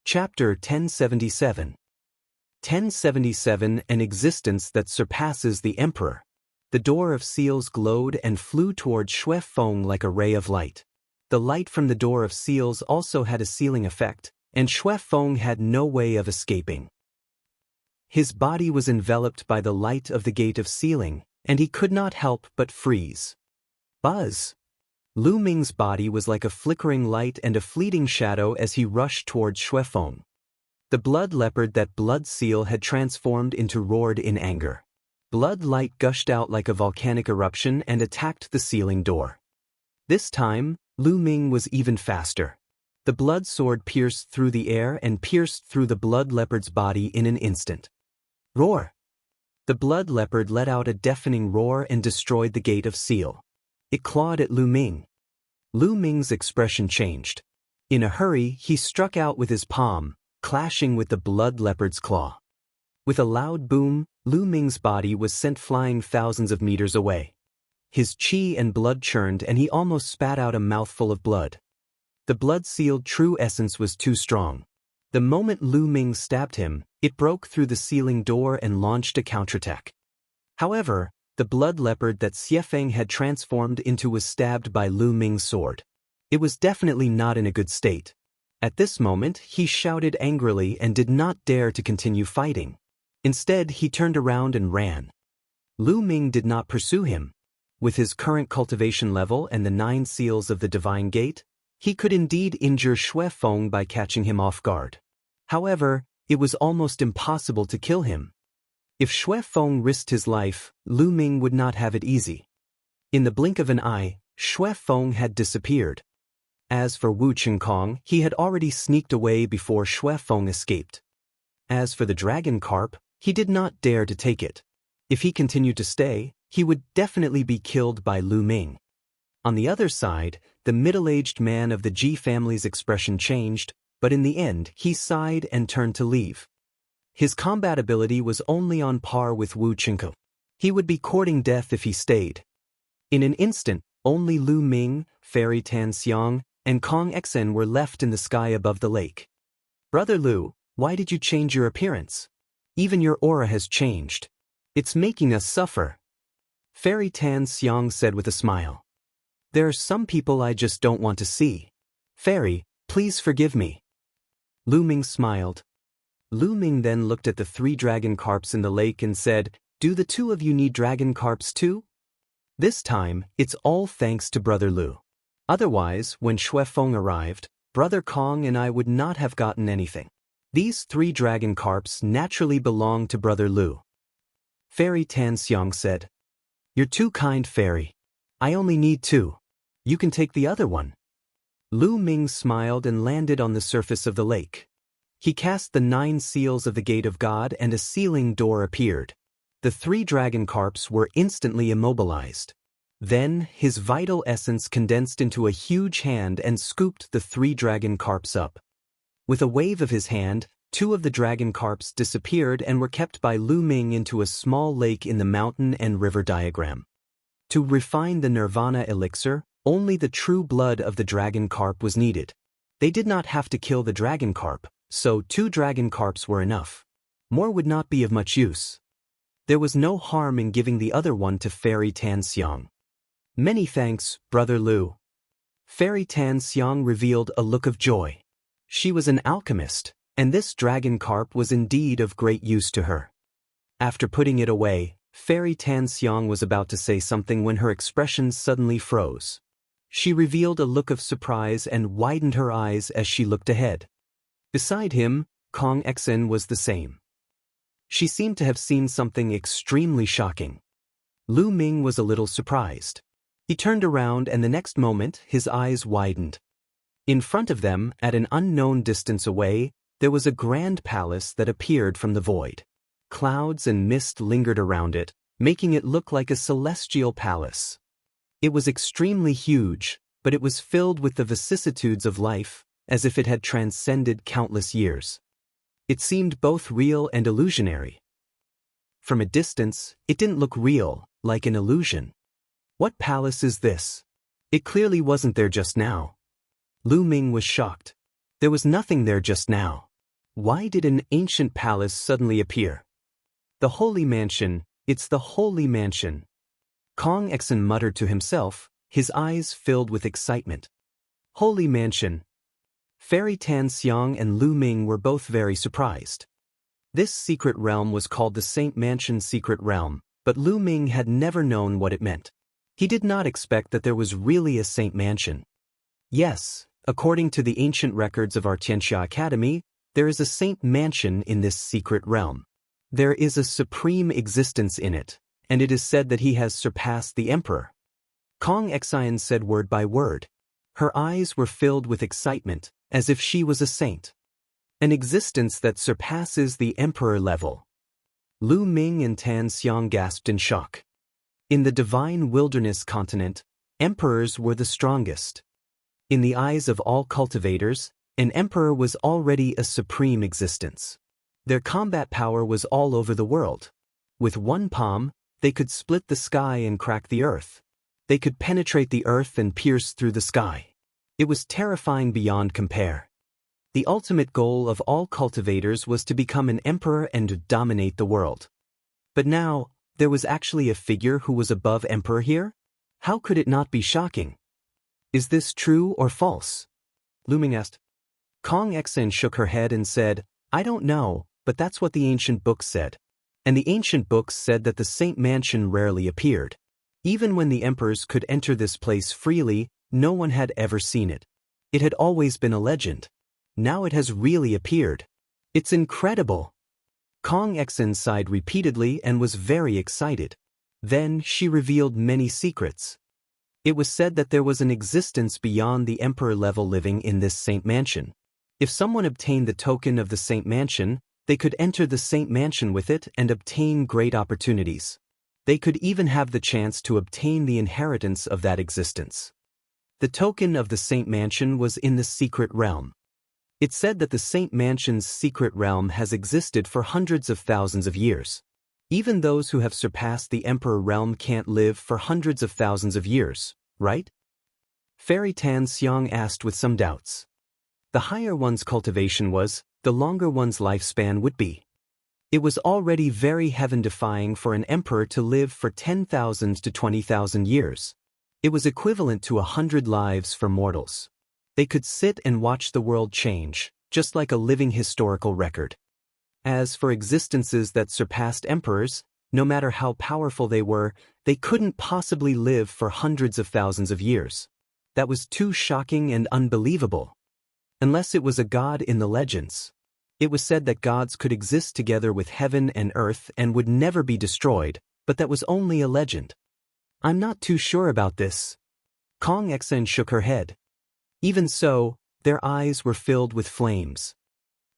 Chapter 1077. 1077 An existence that surpasses the emperor. The door of seals glowed and flew toward Xue Feng like a ray of light. The light from the door of seals also had a sealing effect, and Xue Feng had no way of escaping. His body was enveloped by the light of the gate of sealing, and he could not help but freeze. Buzz! Lu Ming's body was like a flickering light and a fleeting shadow as he rushed toward Xue Feng. The blood leopard that blood seal had transformed into roared in anger. Blood light gushed out like a volcanic eruption and attacked the sealing door. This time, Lu Ming was even faster. The blood sword pierced through the air and pierced through the blood leopard's body in an instant. Roar! The blood leopard let out a deafening roar and destroyed the gate of seal. It clawed at Lu Ming. Lu Ming's expression changed. In a hurry, he struck out with his palm, clashing with the blood leopard's claw. With a loud boom, Lu Ming's body was sent flying thousands of meters away. His qi and blood churned and he almost spat out a mouthful of blood. The blood-sealed true essence was too strong. The moment Lu Ming stabbed him, it broke through the sealing door and launched a counterattack. However, the blood leopard that Xie Feng had transformed into was stabbed by Lu Ming's sword. It was definitely not in a good state. At this moment, he shouted angrily and did not dare to continue fighting. Instead, he turned around and ran. Lu Ming did not pursue him. With his current cultivation level and the 9 seals of the Divine Gate, he could indeed injure Xue Feng by catching him off guard. However, it was almost impossible to kill him. If Xue Feng risked his life, Lu Ming would not have it easy. In the blink of an eye, Xue Feng had disappeared. As for Wu Qingkong, he had already sneaked away before Xue Feng escaped. As for the dragon carp, he did not dare to take it. If he continued to stay, he would definitely be killed by Lu Ming. On the other side, the middle-aged man of the Ji family's expression changed, but in the end he sighed and turned to leave. His combat ability was only on par with Wu Qingkong. He would be courting death if he stayed. In an instant, only Lu Ming, Fairy Tan Xiang, and Kong Xen were left in the sky above the lake. Brother Lu, why did you change your appearance? Even your aura has changed. It's making us suffer. Fairy Tan Xiang said with a smile. There are some people I just don't want to see. Fairy, please forgive me. Lu Ming smiled. Lu Ming then looked at the 3 dragon carps in the lake and said, Do the 2 of you need dragon carps too? This time, it's all thanks to Brother Lu. Otherwise, when Xue Feng arrived, Brother Kong and I would not have gotten anything. These 3 dragon carps naturally belong to Brother Lu. Fairy Tan Xiang said, You're too kind, Fairy. I only need 2. You can take the other one. Lu Ming smiled and landed on the surface of the lake. He cast the 9 seals of the Gate of God and a sealing door appeared. The 3 dragon carps were instantly immobilized. Then, his vital essence condensed into a huge hand and scooped the 3 dragon carps up. With a wave of his hand, 2 of the dragon carps disappeared and were kept by Lu Ming into a small lake in the mountain and river diagram. To refine the nirvana elixir, only the true blood of the dragon carp was needed. They did not have to kill the dragon carp, so 2 dragon carps were enough. More would not be of much use. There was no harm in giving the other one to Fairy Tan Xiang. Many thanks, Brother Lu. Fairy Tan Xiang revealed a look of joy. She was an alchemist, and this dragon carp was indeed of great use to her. After putting it away, Fairy Tan Xiang was about to say something when her expression suddenly froze. She revealed a look of surprise and widened her eyes as she looked ahead. Beside him, Kong Xen was the same. She seemed to have seen something extremely shocking. Lu Ming was a little surprised. He turned around and the next moment his eyes widened. In front of them, at an unknown distance away, there was a grand palace that appeared from the void. Clouds and mist lingered around it, making it look like a celestial palace. It was extremely huge, but it was filled with the vicissitudes of life, as if it had transcended countless years. It seemed both real and illusionary. From a distance, it didn't look real, like an illusion. What palace is this? It clearly wasn't there just now. Lu Ming was shocked. There was nothing there just now. Why did an ancient palace suddenly appear? The Holy Mansion, it's the Holy Mansion. Kong Exen muttered to himself, his eyes filled with excitement. Holy Mansion. Fairy Tan Xiang and Lu Ming were both very surprised. This secret realm was called the Saint Mansion Secret Realm, but Lu Ming had never known what it meant. He did not expect that there was really a Saint Mansion. Yes, according to the ancient records of our Xianxia Academy, there is a Saint Mansion in this secret realm. There is a supreme existence in it, and it is said that he has surpassed the emperor. Kong Exen said word by word. Her eyes were filled with excitement, as if she was a saint. An existence that surpasses the emperor level. Lu Ming and Tan Xiang gasped in shock. In the divine wilderness continent, emperors were the strongest. In the eyes of all cultivators, an emperor was already a supreme existence. Their combat power was all over the world. With one palm, they could split the sky and crack the earth. They could penetrate the earth and pierce through the sky. It was terrifying beyond compare. The ultimate goal of all cultivators was to become an emperor and dominate the world. But now, there was actually a figure who was above emperor here? How could it not be shocking? Is this true or false? Lu Ming asked. Kong Exen shook her head and said, I don't know, but that's what the ancient books said. And the ancient books said that the Saint Mansion rarely appeared. Even when the emperors could enter this place freely, no one had ever seen it. It had always been a legend. Now it has really appeared. It's incredible. Kong Exen sighed repeatedly and was very excited. Then she revealed many secrets. It was said that there was an existence beyond the emperor level living in this Saint Mansion. If someone obtained the token of the Saint Mansion, they could enter the Saint Mansion with it and obtain great opportunities. They could even have the chance to obtain the inheritance of that existence. The token of the Saint Mansion was in the secret realm. It said that the Saint Mansion's secret realm has existed for hundreds of thousands of years. Even those who have surpassed the Emperor realm can't live for hundreds of thousands of years, right? Fairy Tan Xiang asked with some doubts. The higher one's cultivation was, the longer one's lifespan would be. It was already very heaven-defying for an emperor to live for 10,000 to 20,000 years. It was equivalent to 100 lives for mortals. They could sit and watch the world change, just like a living historical record. As for existences that surpassed emperors, no matter how powerful they were, they couldn't possibly live for hundreds of thousands of years. That was too shocking and unbelievable. Unless it was a god in the legends. It was said that gods could exist together with heaven and earth and would never be destroyed, but that was only a legend. I'm not too sure about this. Kong Exen shook her head. Even so, their eyes were filled with flames.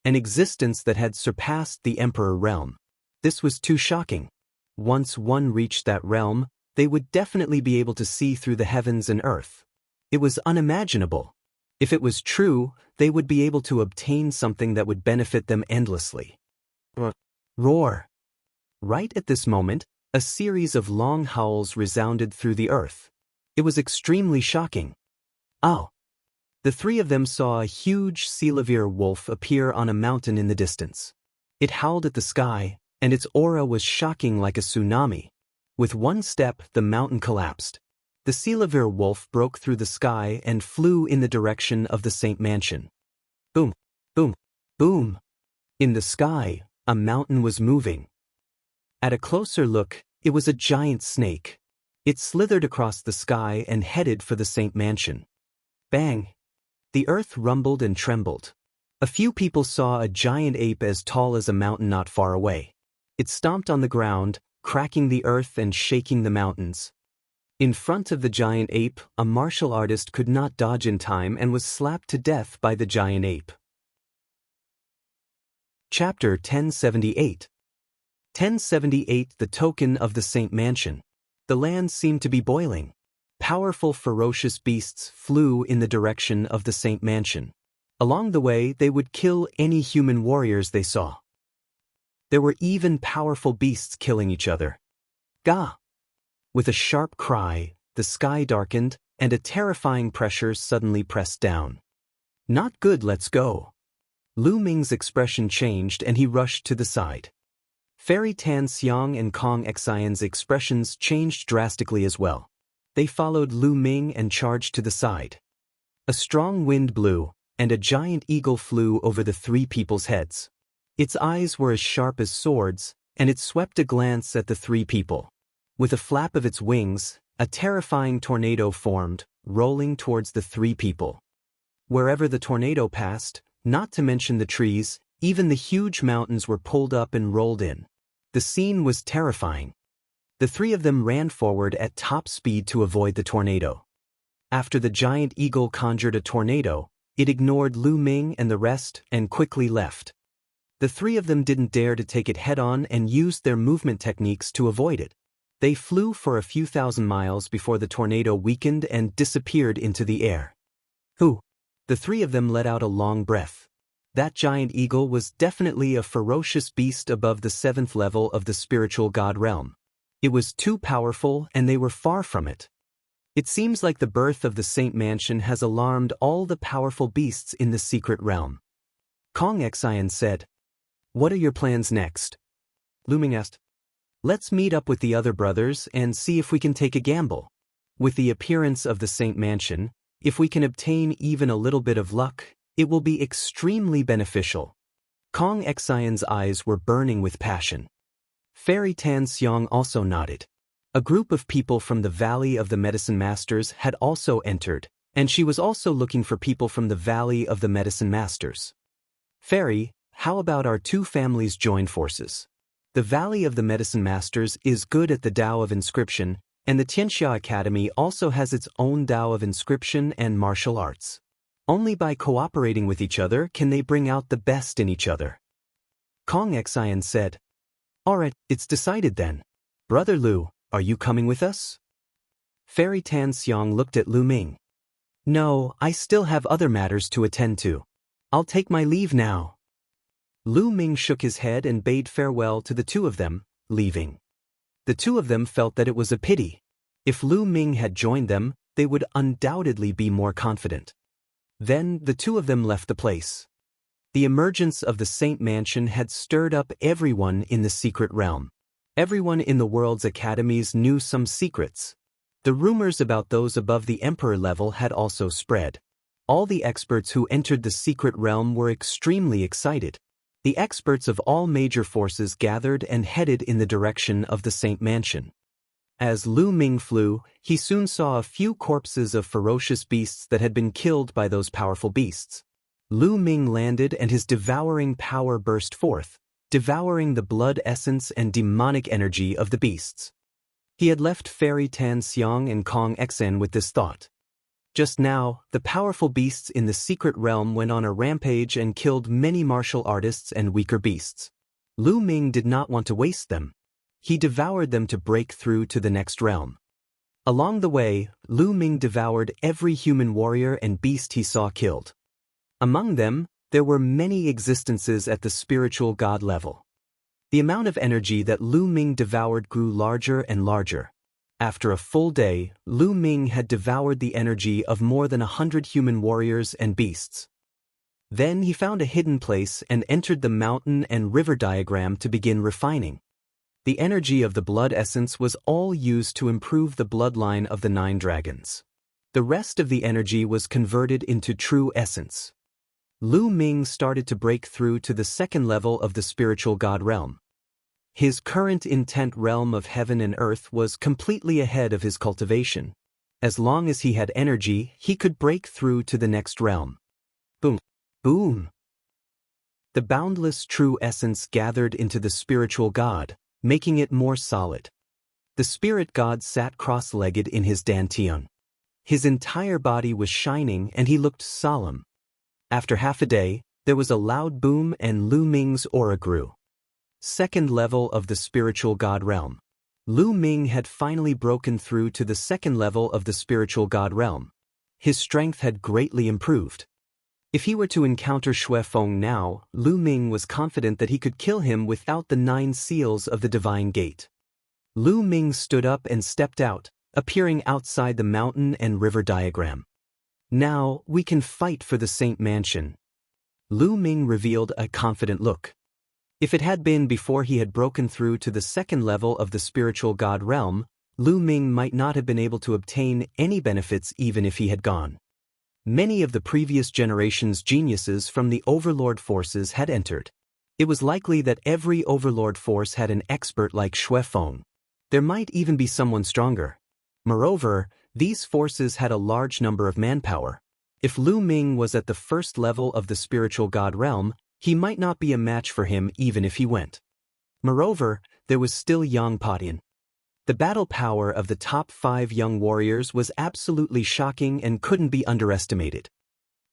An existence that had surpassed the Emperor realm. This was too shocking. Once one reached that realm, they would definitely be able to see through the heavens and earth. It was unimaginable. If it was true, they would be able to obtain something that would benefit them endlessly. Roar! Right at this moment, a series of long howls resounded through the earth. It was extremely shocking. Oh! The three of them saw a huge Selavir wolf appear on a mountain in the distance. It howled at the sky, and its aura was shocking like a tsunami. With one step, the mountain collapsed. The Selavir wolf broke through the sky and flew in the direction of the Saint Mansion. Boom! Boom! Boom! In the sky, a mountain was moving. At a closer look, it was a giant snake. It slithered across the sky and headed for the Saint Mansion. Bang! The earth rumbled and trembled. A few people saw a giant ape as tall as a mountain not far away. It stomped on the ground, cracking the earth and shaking the mountains. In front of the giant ape, a martial artist could not dodge in time and was slapped to death by the giant ape. Chapter 1078. 1078. The token of the Saint Mansion. The land seemed to be boiling. Powerful, ferocious beasts flew in the direction of the Saint Mansion. Along the way, they would kill any human warriors they saw. There were even powerful beasts killing each other. Gah! With a sharp cry, the sky darkened, and a terrifying pressure suddenly pressed down. Not good, let's go. Lu Ming's expression changed and he rushed to the side. Fairy Tan Xiang and Kong Xian's expressions changed drastically as well. They followed Lu Ming and charged to the side. A strong wind blew, and a giant eagle flew over the three people's heads. Its eyes were as sharp as swords, and it swept a glance at the three people. With a flap of its wings, a terrifying tornado formed, rolling towards the three people. Wherever the tornado passed, not to mention the trees, even the huge mountains were pulled up and rolled in. The scene was terrifying. The three of them ran forward at top speed to avoid the tornado. After the giant eagle conjured a tornado, it ignored Lu Ming and the rest and quickly left. The three of them didn't dare to take it head-on and used their movement techniques to avoid it. They flew for a few thousand miles before the tornado weakened and disappeared into the air. Whew! The three of them let out a long breath. That giant eagle was definitely a ferocious beast above the 7th level of the spiritual god realm. It was too powerful and they were far from it. It seems like the birth of the Saint Mansion has alarmed all the powerful beasts in the secret realm. Kong Xian said, "What are your plans next?" Lu Ming asked. "Let's meet up with the other brothers and see if we can take a gamble. With the appearance of the Saint Mansion, if we can obtain even a little bit of luck, it will be extremely beneficial." Kong Xian's eyes were burning with passion. Fairy Tan Xiang also nodded. A group of people from the Valley of the Medicine Masters had also entered, and she was also looking for people from the Valley of the Medicine Masters. "Fairy, how about our two families join forces? The Valley of the Medicine Masters is good at the Tao of Inscription, and the Xianxia Academy also has its own Tao of Inscription and martial arts. Only by cooperating with each other can they bring out the best in each other." Kong Xian said, "Alright, it's decided then. Brother Lu, are you coming with us?" Fairy Tan Xiang looked at Lu Ming. "No, I still have other matters to attend to. I'll take my leave now." Lu Ming shook his head and bade farewell to the two of them, leaving. The two of them felt that it was a pity. If Lu Ming had joined them, they would undoubtedly be more confident. Then the two of them left the place. The emergence of the Saint Mansion had stirred up everyone in the secret realm. Everyone in the world's academies knew some secrets. The rumors about those above the emperor level had also spread. All the experts who entered the secret realm were extremely excited. The experts of all major forces gathered and headed in the direction of the Saint Mansion. As Lu Ming flew, he soon saw a few corpses of ferocious beasts that had been killed by those powerful beasts. Lu Ming landed and his devouring power burst forth, devouring the blood essence and demonic energy of the beasts. He had left Fairy Tan Xiang and Kong Xian with this thought. Just now, the powerful beasts in the secret realm went on a rampage and killed many martial artists and weaker beasts. Lu Ming did not want to waste them. He devoured them to break through to the next realm. Along the way, Lu Ming devoured every human warrior and beast he saw killed. Among them, there were many existences at the spiritual god level. The amount of energy that Lu Ming devoured grew larger and larger. After a full day, Lu Ming had devoured the energy of more than 100 human warriors and beasts. Then he found a hidden place and entered the mountain and river diagram to begin refining. The energy of the blood essence was all used to improve the bloodline of the 9 dragons. The rest of the energy was converted into true essence. Lu Ming started to break through to the 2nd level of the spiritual god realm. His current intent realm of heaven and earth was completely ahead of his cultivation. As long as he had energy, he could break through to the next realm. Boom! Boom! The boundless true essence gathered into the spiritual god, making it more solid. The spirit god sat cross-legged in his dantian. His entire body was shining and he looked solemn. After half a day, there was a loud boom and Lu Ming's aura grew. 2nd level of the spiritual god realm. Lu Ming had finally broken through to the 2nd level of the spiritual god realm. His strength had greatly improved. If he were to encounter Xue Feng now, Lu Ming was confident that he could kill him without the 9 seals of the divine gate. Lu Ming stood up and stepped out, appearing outside the mountain and river diagram. "Now, we can fight for the Saint Mansion." Lu Ming revealed a confident look. If it had been before he had broken through to the second level of the spiritual god realm, Lu Ming might not have been able to obtain any benefits even if he had gone. Many of the previous generation's geniuses from the Overlord forces had entered. It was likely that every Overlord force had an expert like Xue Feng. There might even be someone stronger. Moreover, these forces had a large number of manpower. If Lu Ming was at the first level of the spiritual god realm, he might not be a match for him even if he went. Moreover, there was still Yang Padian. The battle power of the top 5 young warriors was absolutely shocking and couldn't be underestimated.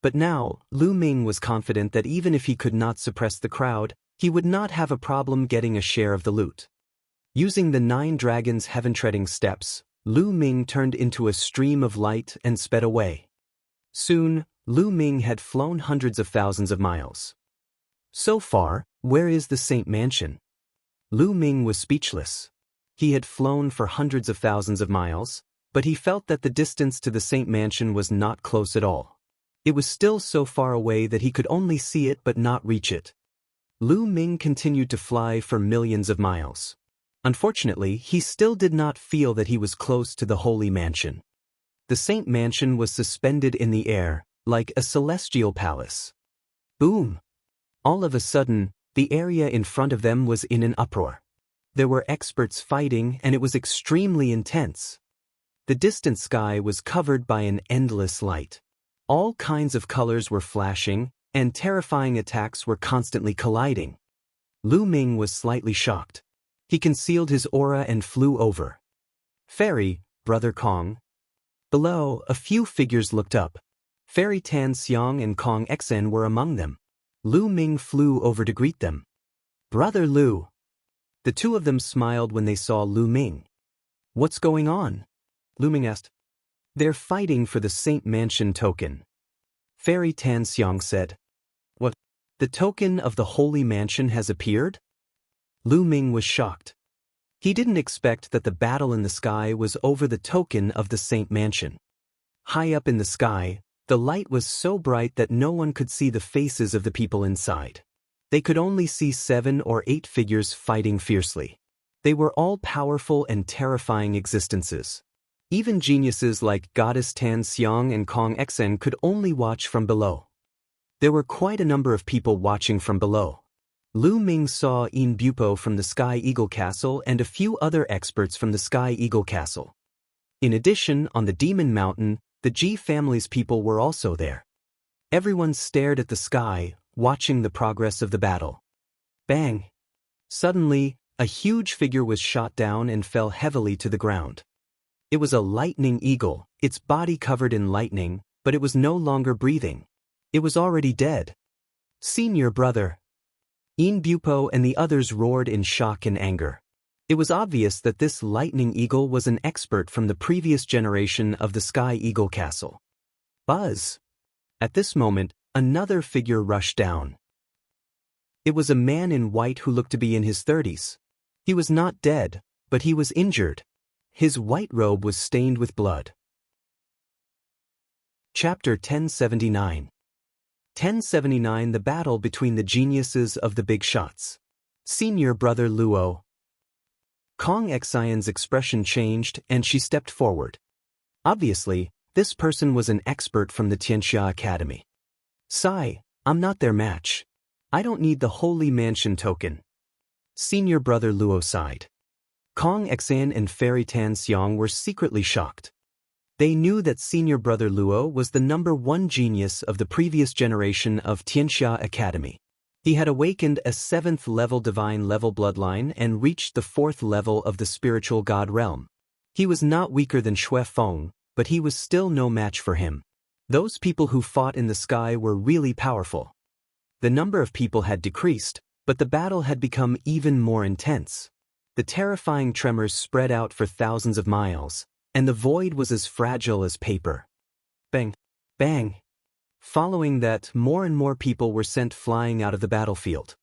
But now, Lu Ming was confident that even if he could not suppress the crowd, he would not have a problem getting a share of the loot. Using the 9 dragons' heaven-treading steps, Lu Ming turned into a stream of light and sped away. Soon, Lu Ming had flown hundreds of thousands of miles. So far, where is the Saint Mansion? Lu Ming was speechless. He had flown for hundreds of thousands of miles, but he felt that the distance to the Saint Mansion was not close at all. It was still so far away that he could only see it but not reach it. Lu Ming continued to fly for millions of miles. Unfortunately, he still did not feel that he was close to the Holy Mansion. The Saint Mansion was suspended in the air, like a celestial palace. Boom! All of a sudden, the area in front of them was in an uproar. There were experts fighting and it was extremely intense. The distant sky was covered by an endless light. All kinds of colors were flashing, and terrifying attacks were constantly colliding. Lu Ming was slightly shocked. He concealed his aura and flew over. Fairy, Brother Kong. Below, a few figures looked up. Fairy Tan Xiang and Kong Xen were among them. Lu Ming flew over to greet them. Brother Lu. The two of them smiled when they saw Lu Ming. What's going on? Lu Ming asked. They're fighting for the Saint Mansion token. Fairy Tan Xiang said. What? The token of the Holy Mansion has appeared? Lu Ming was shocked. He didn't expect that the battle in the sky was over the token of the Saint Mansion. High up in the sky, the light was so bright that no one could see the faces of the people inside. They could only see 7 or 8 figures fighting fiercely. They were all powerful and terrifying existences. Even geniuses like Goddess Tan Xiang and Kong Xen could only watch from below. There were quite a number of people watching from below. Lu Ming saw In Bupo from the Sky Eagle Castle and a few other experts from the Sky Eagle Castle. In addition, on the Demon Mountain, the Ji family's people were also there. Everyone stared at the sky, watching the progress of the battle. Bang! Suddenly, a huge figure was shot down and fell heavily to the ground. It was a lightning eagle, its body covered in lightning, but it was no longer breathing. It was already dead. Senior brother! In Bupo and the others roared in shock and anger. It was obvious that this lightning eagle was an expert from the previous generation of the Sky Eagle Castle. Buzz! At this moment, another figure rushed down. It was a man in white who looked to be in his 30s. He was not dead, but he was injured. His white robe was stained with blood. Chapter 1079. 1079 The Battle Between the Geniuses of the Big Shots. Senior Brother Luo. Kong Xian's expression changed and she stepped forward. Obviously, this person was an expert from the Xianxia Academy. Sai, I'm not their match. I don't need the Holy Mansion token. Senior Brother Luo sighed. Kong Xian and Fairy Tan Xiang were secretly shocked. They knew that Senior Brother Luo was the #1 genius of the previous generation of Xianxia Academy. He had awakened a 7th level divine level bloodline and reached the 4th level of the spiritual god realm. He was not weaker than Xue Feng, but he was still no match for him. Those people who fought in the sky were really powerful. The number of people had decreased, but the battle had become even more intense. The terrifying tremors spread out for thousands of miles, and the void was as fragile as paper. Bang! Bang! Following that, more and more people were sent flying out of the battlefield.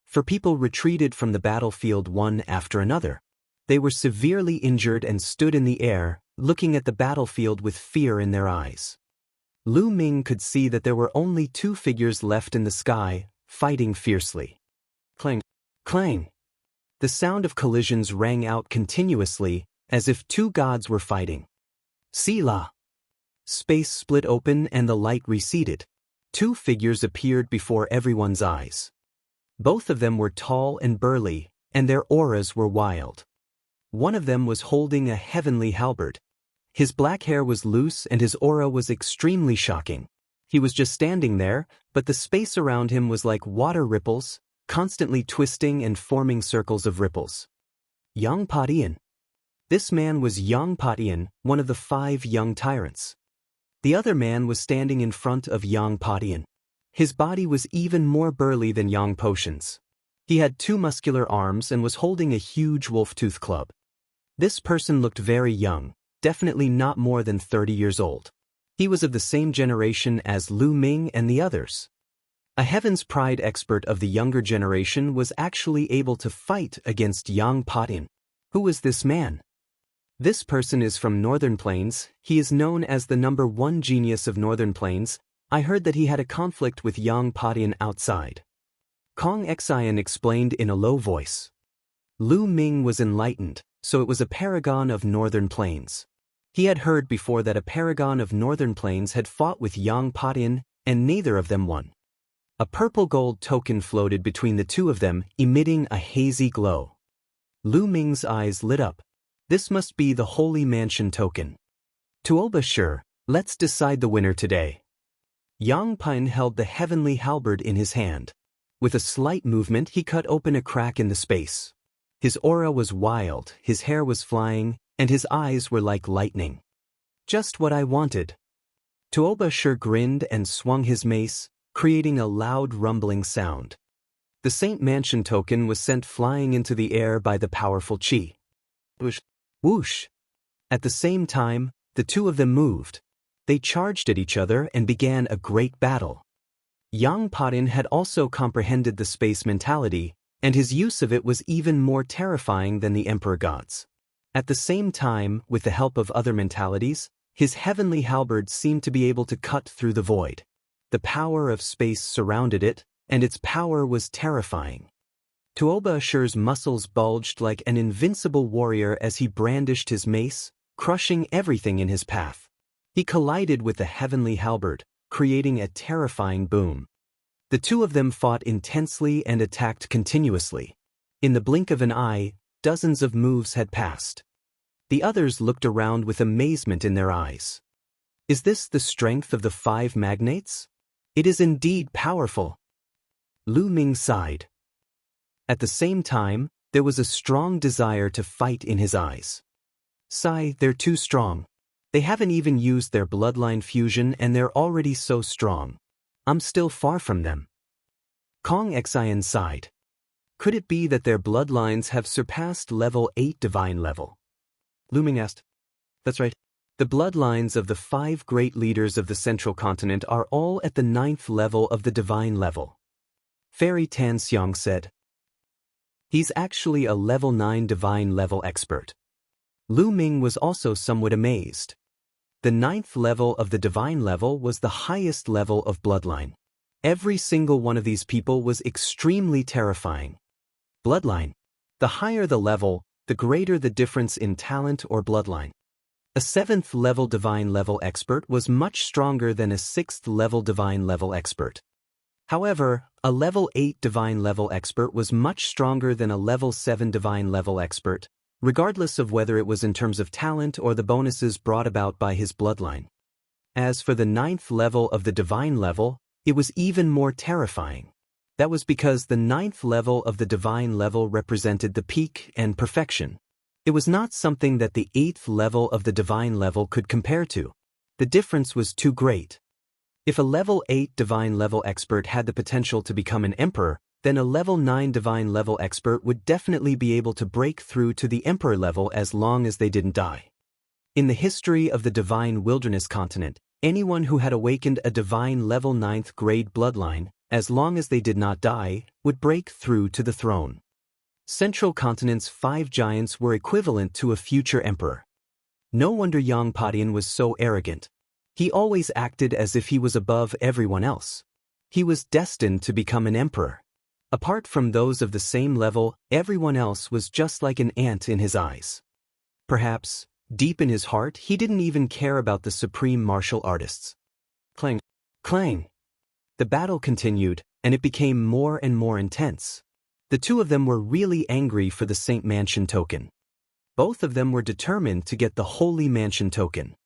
For people retreated from the battlefield one after another. They were severely injured and stood in the air, looking at the battlefield with fear in their eyes. Lu Ming could see that there were only two figures left in the sky, fighting fiercely. Clang! Clang! The sound of collisions rang out continuously, as if two gods were fighting. Selah! Space split open and the light receded. Two figures appeared before everyone's eyes. Both of them were tall and burly, and their auras were wild. One of them was holding a heavenly halberd. His black hair was loose and his aura was extremely shocking. He was just standing there, but the space around him was like water ripples, constantly twisting and forming circles of ripples. Yang Padian. This man was Yang Padian, one of the 5 young tyrants. The other man was standing in front of Yang Padian. His body was even more burly than Yang Potion's. He had 2 muscular arms and was holding a huge wolf-tooth club. This person looked very young, definitely not more than 30 years old. He was of the same generation as Lu Ming and the others. A Heaven's Pride expert of the younger generation was actually able to fight against Yang Padian. Who was this man? This person is from Northern Plains. He is known as the #1 genius of Northern Plains. I heard that he had a conflict with Yang Padian outside. Kong Xian explained in a low voice. Lu Ming was enlightened, so it was a paragon of Northern Plains. He had heard before that a paragon of Northern Plains had fought with Yang Padian, and neither of them won. A purple gold token floated between the two of them, emitting a hazy glow. Lu Ming's eyes lit up. This must be the Holy Mansion token. Tuoba sure, let's decide the winner today. Yang Padian held the heavenly halberd in his hand. With a slight movement he cut open a crack in the space. His aura was wild, his hair was flying, and his eyes were like lightning. Just what I wanted. Tuoba sure grinned and swung his mace, creating a loud rumbling sound. The Saint Mansion token was sent flying into the air by the powerful chi. Whoosh! Whoosh! At the same time, the two of them moved. They charged at each other and began a great battle. Yang Padian had also comprehended the space mentality, and his use of it was even more terrifying than the Emperor Gods. At the same time, with the help of other mentalities, his heavenly halberd seemed to be able to cut through the void. The power of space surrounded it, and its power was terrifying. Tuoba Ashur's muscles bulged like an invincible warrior as he brandished his mace, crushing everything in his path. He collided with the heavenly halberd, creating a terrifying boom. The two of them fought intensely and attacked continuously. In the blink of an eye, dozens of moves had passed. The others looked around with amazement in their eyes. Is this the strength of the 5 magnates? It is indeed powerful. Lu Ming sighed. At the same time, there was a strong desire to fight in his eyes. Sigh, they're too strong. They haven't even used their bloodline fusion and they're already so strong. I'm still far from them. Kong Xian sighed. Could it be that their bloodlines have surpassed level 8 divine level? Lu Ming asked. That's right. The bloodlines of the 5 great leaders of the central continent are all at the 9th level of the divine level. Fairy Tan Xiang said. He's actually a level 9 divine level expert. Lu Ming was also somewhat amazed. The 9th level of the divine level was the highest level of bloodline. Every single one of these people was extremely terrifying. Bloodline. The higher the level, the greater the difference in talent or bloodline. A 7th level divine level expert was much stronger than a 6th level divine level expert. However, a level 8 divine level expert was much stronger than a level 7 divine level expert, regardless of whether it was in terms of talent or the bonuses brought about by his bloodline. As for the 9th level of the divine level, it was even more terrifying. That was because the 9th level of the divine level represented the peak and perfection. It was not something that the 8th level of the divine level could compare to. The difference was too great. If a level 8 divine level expert had the potential to become an emperor, then a level 9 divine level expert would definitely be able to break through to the emperor level as long as they didn't die. In the history of the divine wilderness continent, anyone who had awakened a divine level 9th grade bloodline, as long as they did not die, would break through to the throne. Central Continent's 5 giants were equivalent to a future emperor. No wonder Yang Padian was so arrogant. He always acted as if he was above everyone else. He was destined to become an emperor. Apart from those of the same level, everyone else was just like an ant in his eyes. Perhaps, deep in his heart, he didn't even care about the supreme martial artists. Clang, clang. The battle continued, and it became more and more intense. The two of them were really angry for the Saint Mansion token. Both of them were determined to get the Holy Mansion token.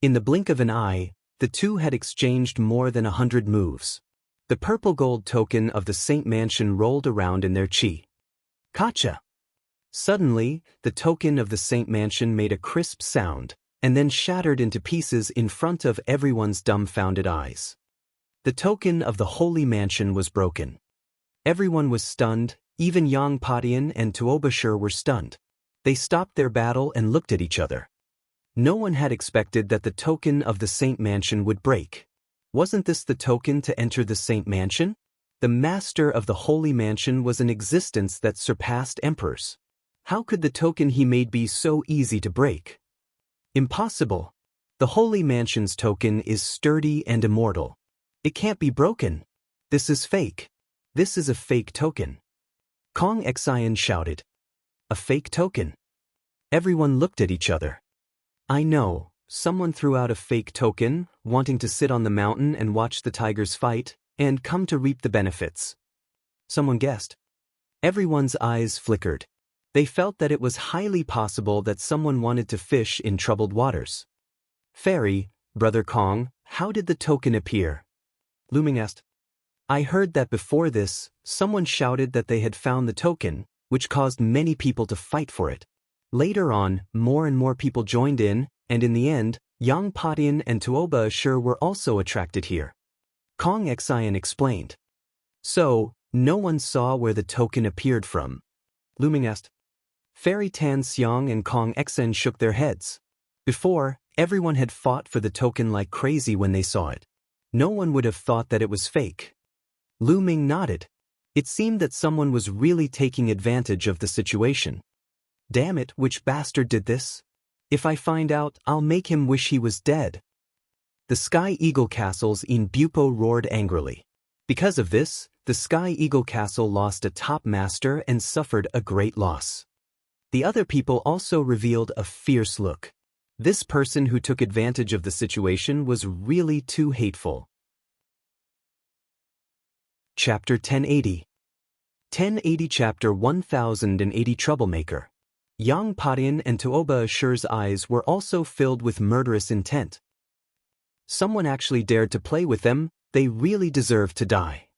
In the blink of an eye, the two had exchanged more than 100 moves. The purple gold token of the Saint Mansion rolled around in their chi. Gotcha! Suddenly, the token of the Saint Mansion made a crisp sound, and then shattered into pieces in front of everyone's dumbfounded eyes. The token of the Holy Mansion was broken. Everyone was stunned, even Yang Padian and Tuobashir were stunned. They stopped their battle and looked at each other. No one had expected that the token of the Saint Mansion would break. Wasn't this the token to enter the Saint Mansion? The master of the Holy Mansion was an existence that surpassed emperors. How could the token he made be so easy to break? Impossible. The Holy Mansion's token is sturdy and immortal. It can't be broken. This is fake. This is a fake token. Kong Xian shouted. A fake token. Everyone looked at each other. I know. Someone threw out a fake token, wanting to sit on the mountain and watch the tigers fight, and come to reap the benefits. Someone guessed. Everyone's eyes flickered. They felt that it was highly possible that someone wanted to fish in troubled waters. Fairy, Brother Kong, how did the token appear? Lu Ming asked. I heard that before this, someone shouted that they had found the token, which caused many people to fight for it. Later on, more and more people joined in, and in the end, Yang Padian and Tuobashir were also attracted here. Kong Xian explained. So, no one saw where the token appeared from? Lu Ming asked. Fairy Tan Xiang and Kong Xian shook their heads. Before, everyone had fought for the token like crazy when they saw it. No one would have thought that it was fake. Lu Ming nodded. It seemed that someone was really taking advantage of the situation. Damn it, which bastard did this? If I find out, I'll make him wish he was dead. The Sky Eagle castles in Bupo roared angrily. Because of this, the Sky Eagle castle lost a top master and suffered a great loss. The other people also revealed a fierce look. This person who took advantage of the situation was really too hateful. Chapter 1080. 1080 Chapter 1080 Troublemaker. Yang Padian and Tuobashir's eyes were also filled with murderous intent. Someone actually dared to play with them, they really deserved to die.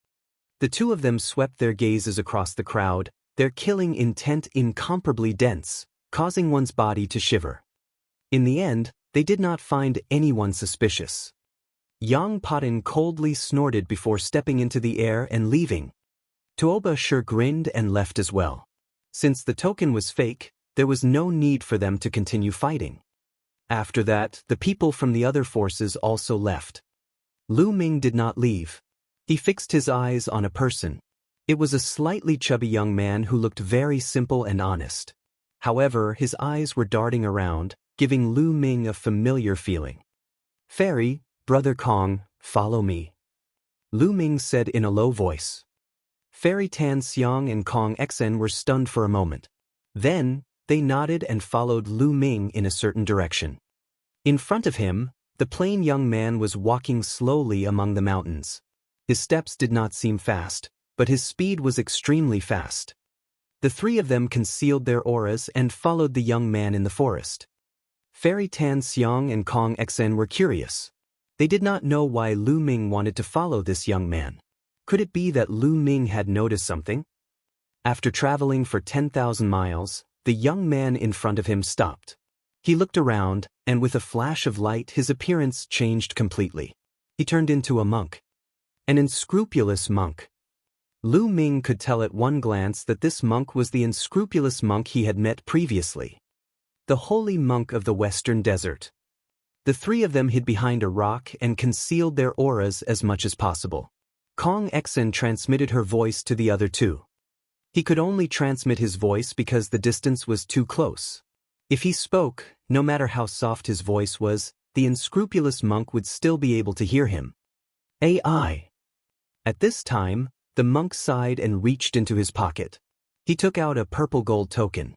The two of them swept their gazes across the crowd, their killing intent incomparably dense, causing one's body to shiver. In the end, they did not find anyone suspicious. Yang Padian coldly snorted before stepping into the air and leaving. Tuobashir grinned and left as well. Since the token was fake, there was no need for them to continue fighting. After that, the people from the other forces also left. Lu Ming did not leave. He fixed his eyes on a person. It was a slightly chubby young man who looked very simple and honest. However, his eyes were darting around, giving Lu Ming a familiar feeling. Fairy, Brother Kong, follow me. Lu Ming said in a low voice. Fairy Tan Xiang and Kong Xian were stunned for a moment. Then, they nodded and followed Lu Ming in a certain direction. In front of him, the plain young man was walking slowly among the mountains. His steps did not seem fast, but his speed was extremely fast. The three of them concealed their auras and followed the young man in the forest. Fairy Tan Xiang and Kong Xian were curious. They did not know why Lu Ming wanted to follow this young man. Could it be that Lu Ming had noticed something? After traveling for 10,000 miles, the young man in front of him stopped. He looked around, and with a flash of light his appearance changed completely. He turned into a monk. An unscrupulous monk. Lu Ming could tell at one glance that this monk was the unscrupulous monk he had met previously. The holy monk of the Western Desert. The three of them hid behind a rock and concealed their auras as much as possible. Kong Xian transmitted her voice to the other two. He could only transmit his voice because the distance was too close. If he spoke, no matter how soft his voice was, the unscrupulous monk would still be able to hear him. AI. At this time, the monk sighed and reached into his pocket. He took out a purple gold token.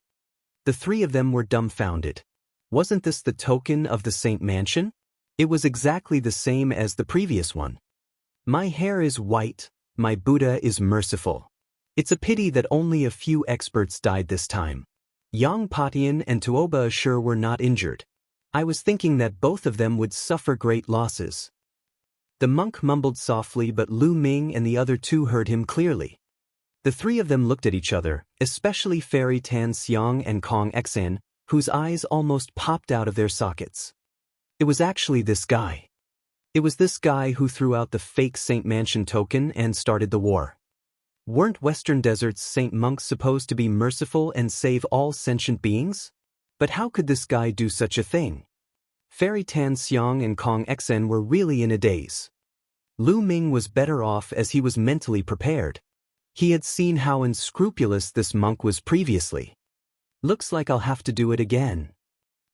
The three of them were dumbfounded. Wasn't this the token of the Saint Mansion? It was exactly the same as the previous one. My hair is white, my Buddha is merciful. It's a pity that only a few experts died this time. Yang Patian and Tuoba sure were not injured. I was thinking that both of them would suffer great losses. The monk mumbled softly, but Lu Ming and the other two heard him clearly. The three of them looked at each other, especially Fairy Tan Xiang and Kong Xen, whose eyes almost popped out of their sockets. It was actually this guy. It was this guy who threw out the fake Saint Mansion token and started the war. Weren't Western Desert's saint monks supposed to be merciful and save all sentient beings? But how could this guy do such a thing? Fairy Tan Xiang and Kong Xen were really in a daze. Lu Ming was better off as he was mentally prepared. He had seen how unscrupulous this monk was previously. Looks like I'll have to do it again.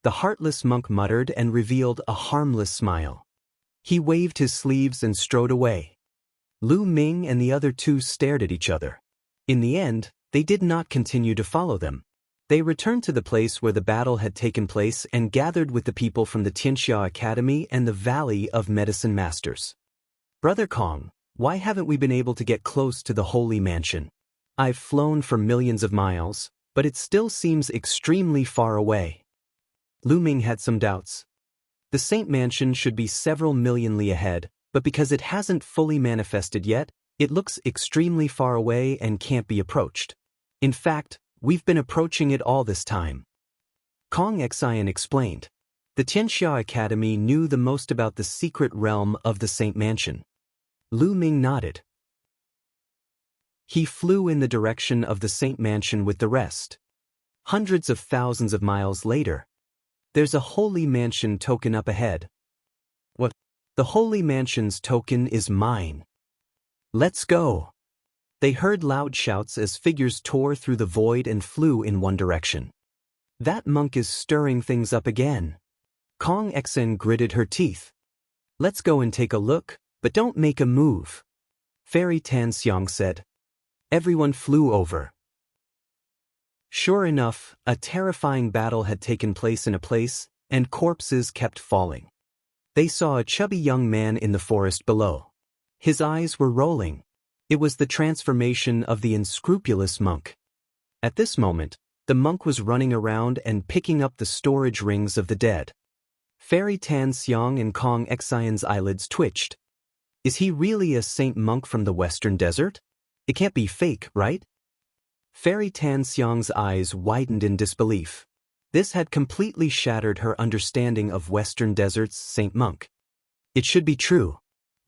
The heartless monk muttered and revealed a harmless smile. He waved his sleeves and strode away. Lu Ming and the other two stared at each other. In the end, they did not continue to follow them. They returned to the place where the battle had taken place and gathered with the people from the Xianxia Academy and the Valley of Medicine Masters. Brother Kong, why haven't we been able to get close to the Holy Mansion? I've flown for millions of miles, but it still seems extremely far away. Lu Ming had some doubts. The Saint Mansion should be several million li ahead, but because it hasn't fully manifested yet, it looks extremely far away and can't be approached. In fact, we've been approaching it all this time. Kong Xian explained. The Xianxia Academy knew the most about the secret realm of the Saint Mansion. Lu Ming nodded. He flew in the direction of the Saint Mansion with the rest. Hundreds of thousands of miles later, there's a Holy Mansion token up ahead. What? The Holy Mansion's token is mine. Let's go. They heard loud shouts as figures tore through the void and flew in one direction. That monk is stirring things up again. Kong Xen gritted her teeth. Let's go and take a look, but don't make a move. Fairy Tan Xiang said. Everyone flew over. Sure enough, a terrifying battle had taken place in a place, and corpses kept falling. They saw a chubby young man in the forest below. His eyes were rolling. It was the transformation of the unscrupulous monk. At this moment, the monk was running around and picking up the storage rings of the dead. Fairy Tan Xiang and Kong Xian's eyelids twitched. Is he really a saint monk from the Western Desert? It can't be fake, right? Fairy Tan Xiang's eyes widened in disbelief. This had completely shattered her understanding of Western Desert's saint monk. It should be true.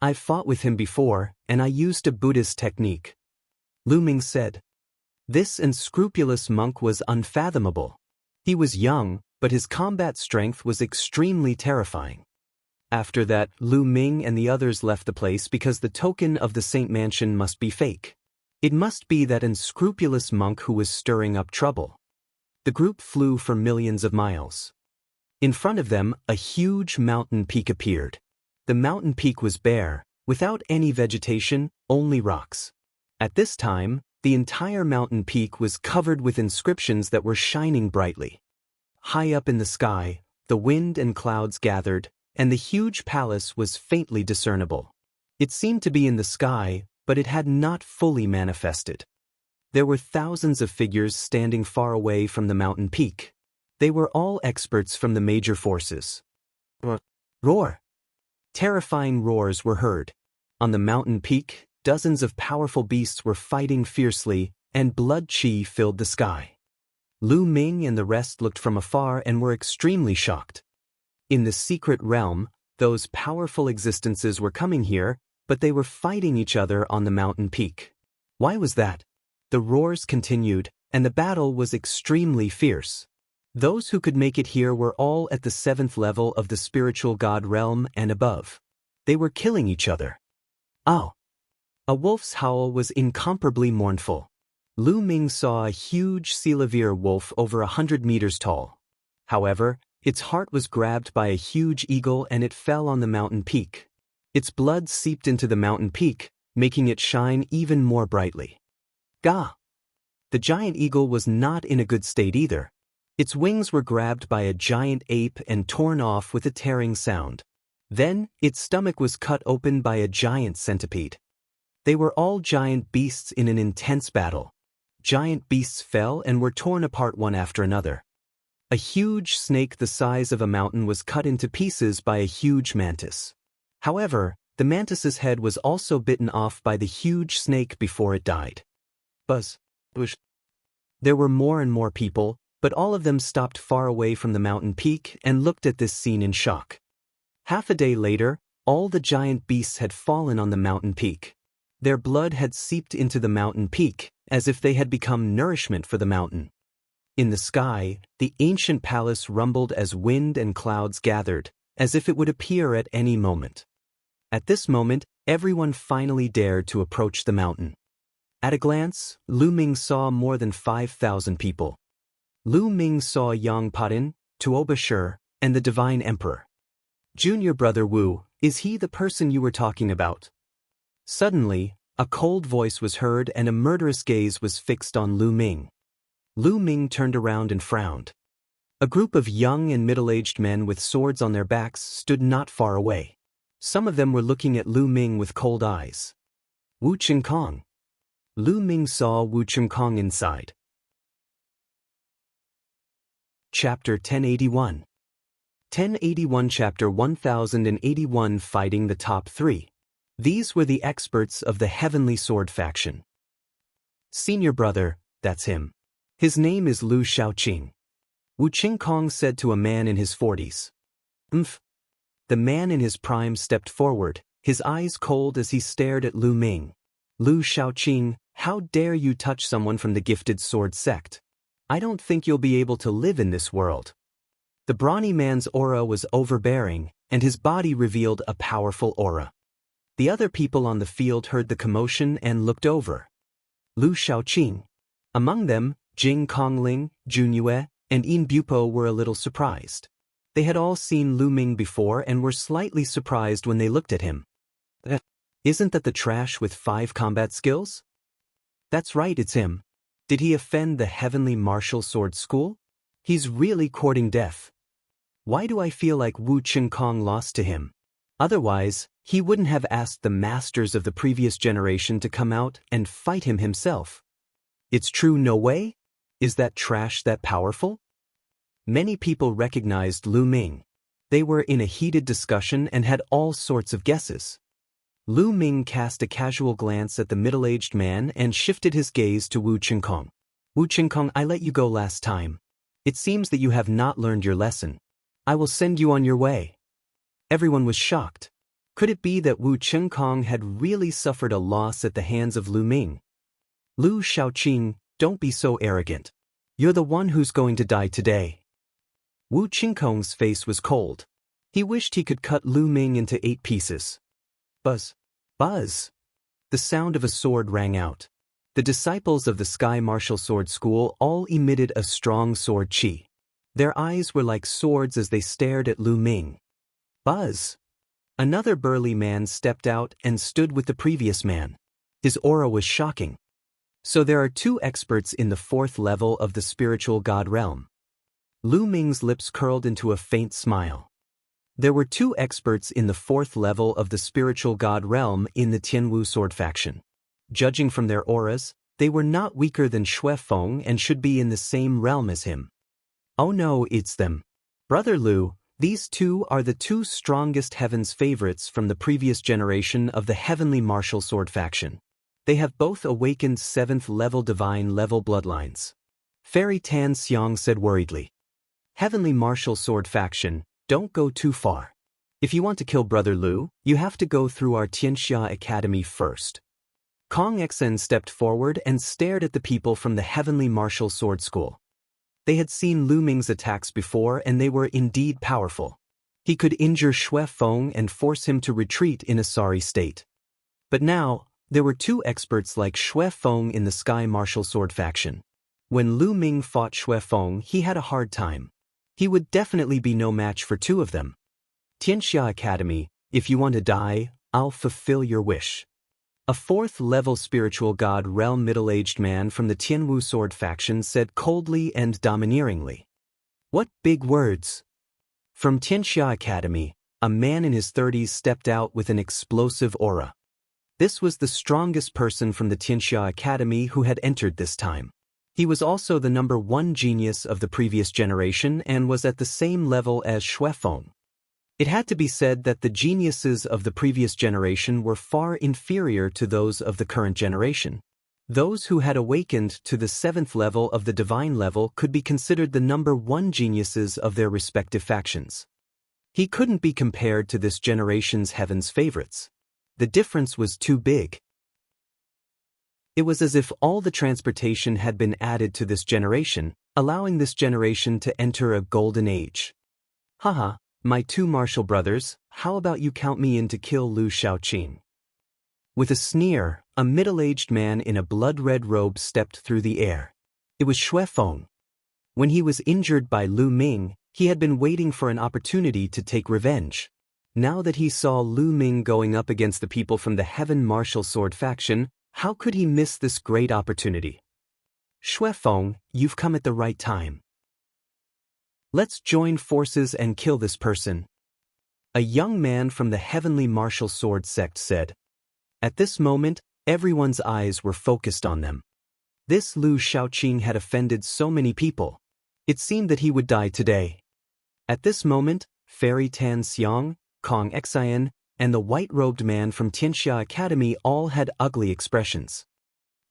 I've fought with him before, and I used a Buddhist technique. Lu Ming said. This unscrupulous monk was unfathomable. He was young, but his combat strength was extremely terrifying. After that, Lu Ming and the others left the place because the token of the Saint Mansion must be fake. It must be that unscrupulous monk who was stirring up trouble. The group flew for millions of miles. In front of them, a huge mountain peak appeared. The mountain peak was bare, without any vegetation, only rocks. At this time, the entire mountain peak was covered with inscriptions that were shining brightly. High up in the sky, the wind and clouds gathered, and the huge palace was faintly discernible. It seemed to be in the sky, but it had not fully manifested. There were thousands of figures standing far away from the mountain peak. They were all experts from the major forces. Roar! Terrifying roars were heard. On the mountain peak, dozens of powerful beasts were fighting fiercely, and blood chi filled the sky. Lu Ming and the rest looked from afar and were extremely shocked. In the secret realm, those powerful existences were coming here, but they were fighting each other on the mountain peak. Why was that? The roars continued, and the battle was extremely fierce. Those who could make it here were all at the 7th level of the spiritual god realm and above. They were killing each other. Ow! A wolf's howl was incomparably mournful. Lu Ming saw a huge Selavir wolf over 100 meters tall. However, Its heart was grabbed by a huge eagle and it fell on the mountain peak. Its blood seeped into the mountain peak, making it shine even more brightly. Gah! The giant eagle was not in a good state either. Its wings were grabbed by a giant ape and torn off with a tearing sound. Then, its stomach was cut open by a giant centipede. They were all giant beasts in an intense battle. Giant beasts fell and were torn apart one after another. A huge snake the size of a mountain was cut into pieces by a huge mantis. However, the mantis's head was also bitten off by the huge snake before it died. Buzz. Whoosh. There were more and more people, but all of them stopped far away from the mountain peak and looked at this scene in shock. Half a day later, all the giant beasts had fallen on the mountain peak. Their blood had seeped into the mountain peak, as if they had become nourishment for the mountain. In the sky, the ancient palace rumbled as wind and clouds gathered, as if it would appear at any moment. At this moment, everyone finally dared to approach the mountain. At a glance, Lu Ming saw more than 5,000 people. Lu Ming saw Yang Patin, Tuoba Shi, and the Divine Emperor. Junior brother Wu, is he the person you were talking about? Suddenly, a cold voice was heard and a murderous gaze was fixed on Lu Ming. Lu Ming turned around and frowned. A group of young and middle-aged men with swords on their backs stood not far away. Some of them were looking at Lu Ming with cold eyes. Wu Qingkong. Lu Ming saw Wu Qingkong inside. Chapter 1081. 1081 Chapter 1081 Fighting the Top 3. These were the experts of the Heavenly Sword faction. Senior brother, that's him. His name is Lu Shaoqing. Wu Qingkong said to a man in his 40s. The man in his prime stepped forward, his eyes cold as he stared at Lu Ming. Lu Shaoqing, how dare you touch someone from the gifted sword sect? I don't think you'll be able to live in this world. The brawny man's aura was overbearing, and his body revealed a powerful aura. The other people on the field heard the commotion and looked over. Lu Shaoqing. Among them, Jing Kongling, Junyue, and Yin Bupo were a little surprised. They had all seen Lu Ming before and were slightly surprised when they looked at him. Isn't that the trash with 5 combat skills? That's right, it's him. Did he offend the Heavenly Martial Sword School? He's really courting death. Why do I feel like Wu Qingkong lost to him? Otherwise, he wouldn't have asked the masters of the previous generation to come out and fight him himself. It's true, no way? Is that trash that powerful? Many people recognized Lu Ming. They were in a heated discussion and had all sorts of guesses. Lu Ming cast a casual glance at the middle-aged man and shifted his gaze to Wu Qingkong. Wu Qingkong, I let you go last time. It seems that you have not learned your lesson. I will send you on your way. Everyone was shocked. Could it be that Wu Qingkong had really suffered a loss at the hands of Lu Ming? Lu Shaoqing, don't be so arrogant. You're the one who's going to die today. Wu Qingkong's face was cold. He wished he could cut Lu Ming into 8 pieces. Buzz. Buzz. The sound of a sword rang out. The disciples of the Sky Martial Sword School all emitted a strong sword chi. Their eyes were like swords as they stared at Lu Ming. Buzz. Another burly man stepped out and stood with the previous man. His aura was shocking. So there are 2 experts in the 4th level of the spiritual god realm. Lu Ming's lips curled into a faint smile. There were 2 experts in the 4th level of the spiritual god realm in the Tianwu sword faction. Judging from their auras, they were not weaker than Xue Feng and should be in the same realm as him. Oh no, it's them. Brother Lu, these 2 are the 2 strongest heaven's favorites from the previous generation of the Heavenly Martial Sword faction. They have both awakened 7th level divine level bloodlines. Fairy Tan Xiang said worriedly. Heavenly Martial Sword faction, don't go too far. If you want to kill Brother Lu, you have to go through our Tianxia Academy first. Kong Xen stepped forward and stared at the people from the Heavenly Martial Sword School. They had seen Lu Ming's attacks before and they were indeed powerful. He could injure Xue Feng and force him to retreat in a sorry state. But now, there were 2 experts like Xue Feng in the Sky Martial Sword faction. When Lu Ming fought Xue Feng, he had a hard time. He would definitely be no match for two of them. Xianxia Academy, if you want to die, I'll fulfill your wish. A fourth-level spiritual god realm middle-aged man from the Tianwu sword faction said coldly and domineeringly. What big words! From Xianxia Academy, a man in his 30s stepped out with an explosive aura. This was the strongest person from the Xianxia Academy who had entered this time. He was also the number 1 genius of the previous generation and was at the same level as Xuefeng. It had to be said that the geniuses of the previous generation were far inferior to those of the current generation. Those who had awakened to the 7th level of the divine level could be considered the number 1 geniuses of their respective factions. He couldn't be compared to this generation's heaven's favorites. The difference was too big. It was as if all the transportation had been added to this generation, allowing this generation to enter a golden age. Haha. My 2 martial brothers, how about you count me in to kill Lu Shaoqing? With a sneer, a middle-aged man in a blood-red robe stepped through the air. It was Xuefeng. When he was injured by Lu Ming, he had been waiting for an opportunity to take revenge. Now that he saw Lu Ming going up against the people from the Heaven Martial Sword faction, how could he miss this great opportunity? Xuefeng, you've come at the right time. Let's join forces and kill this person. A young man from the Heavenly Martial Sword sect said. At this moment, everyone's eyes were focused on them. This Lu Shaoqing had offended so many people. It seemed that he would die today. At this moment, Fairy Tan Xiang, Kong Xian, and the white-robed man from Xianxia Academy all had ugly expressions.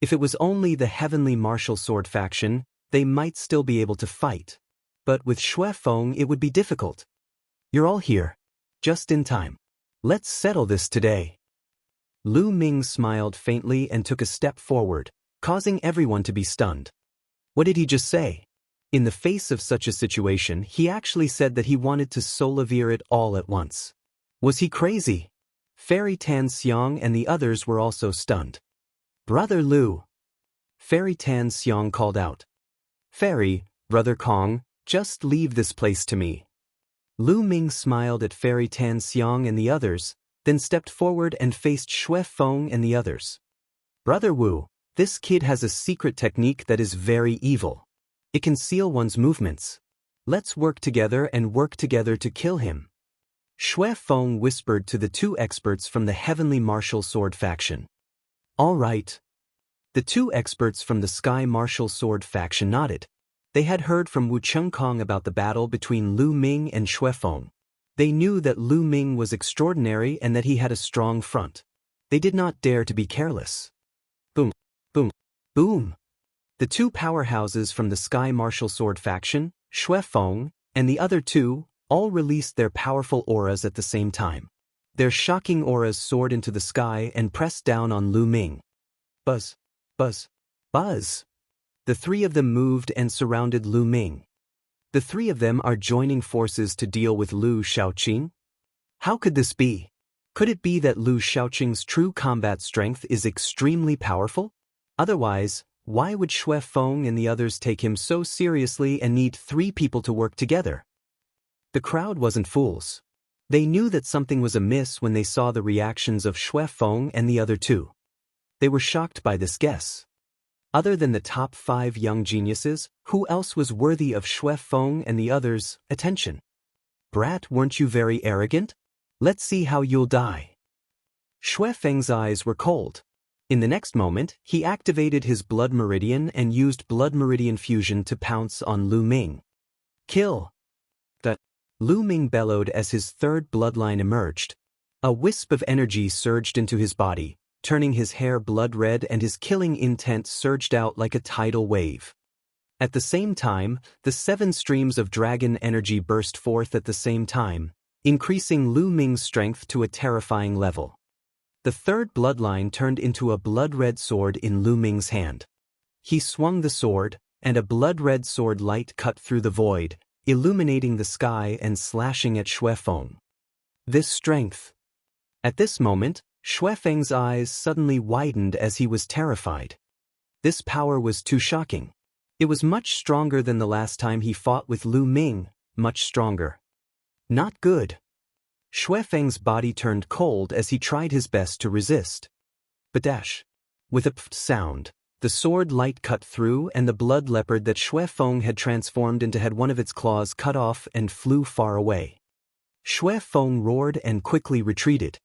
If it was only the Heavenly Martial Sword faction, they might still be able to fight. But with Xuefeng it would be difficult. You're all here. Just in time. Let's settle this today. Lu Ming smiled faintly and took a step forward, causing everyone to be stunned. What did he just say? In the face of such a situation, he actually said that he wanted to solivere it all at once. Was he crazy? Fairy Tan Xiang and the others were also stunned. Brother Lu. Fairy Tan Xiang called out. Fairy, Brother Kong, just leave this place to me. Lu Ming smiled at Fairy Tan Xiang and the others, then stepped forward and faced Xuefeng and the others. Brother Wu, this kid has a secret technique that is very evil. It can seal one's movements. Let's work together to kill him. Xuefeng whispered to the 2 experts from the Heavenly Martial Sword faction. All right. The 2 experts from the Sky Martial Sword faction nodded. They had heard from Wu Chengkong about the battle between Lu Ming and Xuefeng. They knew that Lu Ming was extraordinary and that he had a strong front. They did not dare to be careless. Boom, boom, boom. The 2 powerhouses from the Sky Martial Sword faction, Xuefeng, and the other 2, all released their powerful auras at the same time. Their shocking auras soared into the sky and pressed down on Lu Ming. Buzz, buzz, buzz. The 3 of them moved and surrounded Lu Ming. The 3 of them are joining forces to deal with Lu Shaoqing? How could this be? Could it be that Lu Shaoqing's true combat strength is extremely powerful? Otherwise, why would Xuefeng and the others take him so seriously and need 3 people to work together? The crowd wasn't fools. They knew that something was amiss when they saw the reactions of Xuefeng and the other 2. They were shocked by this guess. Other than the top 5 young geniuses, who else was worthy of Xuefeng and the others' attention? Brat, weren't you very arrogant? Let's see how you'll die. Xuefeng's eyes were cold. In the next moment, he activated his blood meridian and used blood meridian fusion to pounce on Lu Ming. Kill! Lu Ming bellowed as his 3rd bloodline emerged. A wisp of energy surged into his body, turning his hair blood-red, and his killing intent surged out like a tidal wave. At the same time, the 7 streams of dragon energy burst forth at the same time, increasing Lu Ming's strength to a terrifying level. The 3rd bloodline turned into a blood-red sword in Lu Ming's hand. He swung the sword, and a blood-red sword light cut through the void, illuminating the sky and slashing at Xuefeng. This strength. At this moment, Xuefeng's eyes suddenly widened as he was terrified. This power was too shocking. It was much stronger than the last time he fought with Lu Ming, much stronger. Not good. Xue Feng's body turned cold as he tried his best to resist. But dash. With a pft sound, the sword light cut through and the blood leopard that Xue Feng had transformed into had one of its claws cut off and flew far away. Xue Feng roared and quickly retreated.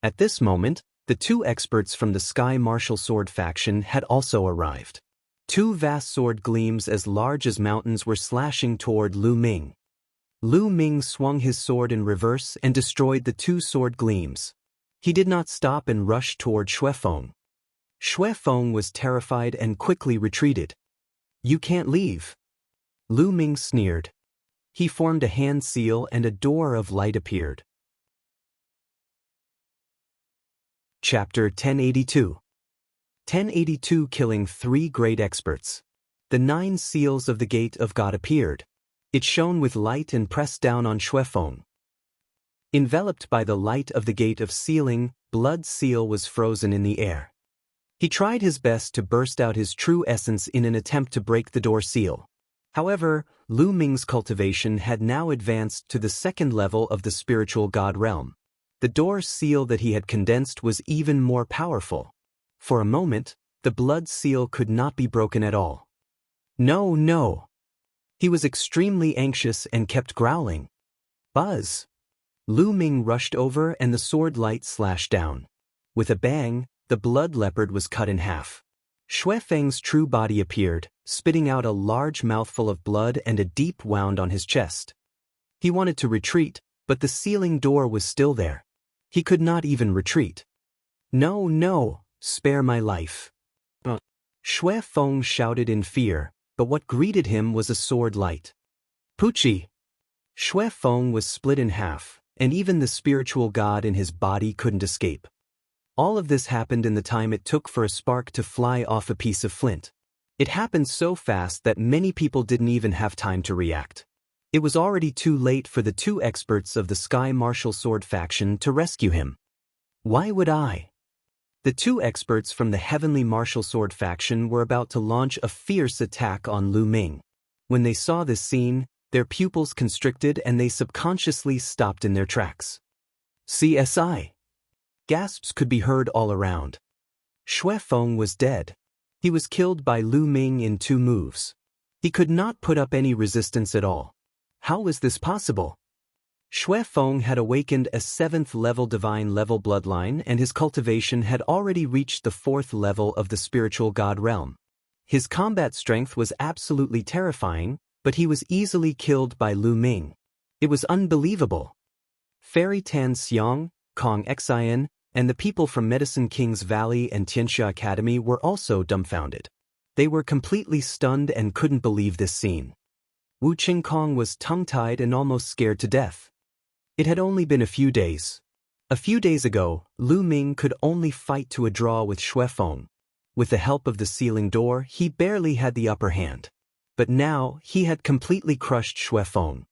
At this moment, the two experts from the Sky Martial Sword faction had also arrived. Two vast sword gleams as large as mountains were slashing toward Lu Ming. Lu Ming swung his sword in reverse and destroyed the two sword gleams. He did not stop and rushed toward Xue Feng. Xue Feng was terrified and quickly retreated. "You can't leave." Lu Ming sneered. He formed a hand seal and a door of light appeared. Chapter 1082. 1082 Killing three great experts. The 9 seals of the Gate of God appeared. It shone with light and pressed down on Xue Feng. Enveloped by the light of the Gate of Sealing, Blood Seal was frozen in the air. He tried his best to burst out his true essence in an attempt to break the door seal. However, Lu Ming's cultivation had now advanced to the second level of the spiritual god realm. The door seal that he had condensed was even more powerful. For a moment, the blood seal could not be broken at all. No, no. He was extremely anxious and kept growling. Buzz. Lu Ming rushed over and the sword light slashed down. With a bang, the blood leopard was cut in half. Xue Feng's true body appeared, spitting out a large mouthful of blood and a deep wound on his chest. He wanted to retreat, but the sealing door was still there. He could not even retreat. No, no, spare my life. Xue Feng shouted in fear, but what greeted him was a sword light. Pucci! Xue Feng was split in half, and even the spiritual god in his body couldn't escape. All of this happened in the time it took for a spark to fly off a piece of flint. It happened so fast that many people didn't even have time to react. It was already too late for the two experts of the Sky Martial Sword faction to rescue him. Why would I? The two experts from the Heavenly Martial Sword faction were about to launch a fierce attack on Lu Ming. When they saw this scene, their pupils constricted and they subconsciously stopped in their tracks. CSI. Gasps could be heard all around. Xue Feng was dead. He was killed by Lu Ming in 2 moves. He could not put up any resistance at all. How was this possible? Xue Feng had awakened a 7th level divine level bloodline and his cultivation had already reached the 4th level of the spiritual god realm. His combat strength was absolutely terrifying, but he was easily killed by Lu Ming. It was unbelievable. Fairy Tan Xiang, Kong Xian, and the people from Medicine King's Valley and Xianxia Academy were also dumbfounded. They were completely stunned and couldn't believe this scene. Wu Qingkong was tongue-tied and almost scared to death. It had only been a few days. A few days ago, Lu Ming could only fight to a draw with Xue Feng. With the help of the sealing door, he barely had the upper hand. But now, he had completely crushed Xue Feng.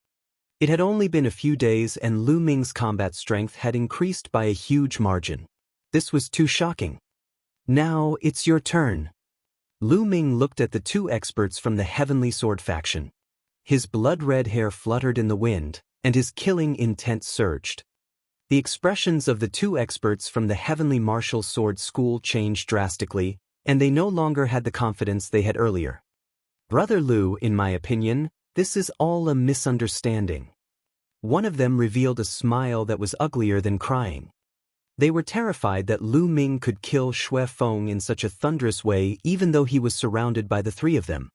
It had only been a few days and Lu Ming's combat strength had increased by a huge margin. This was too shocking. Now, it's your turn. Lu Ming looked at the two experts from the Heavenly Sword faction. His blood-red hair fluttered in the wind, and his killing intent surged. The expressions of the two experts from the Heavenly Martial Sword School changed drastically, and they no longer had the confidence they had earlier. Brother Lu, in my opinion, this is all a misunderstanding. One of them revealed a smile that was uglier than crying. They were terrified that Lu Ming could kill Xue Feng in such a thunderous way even though he was surrounded by the 3 of them.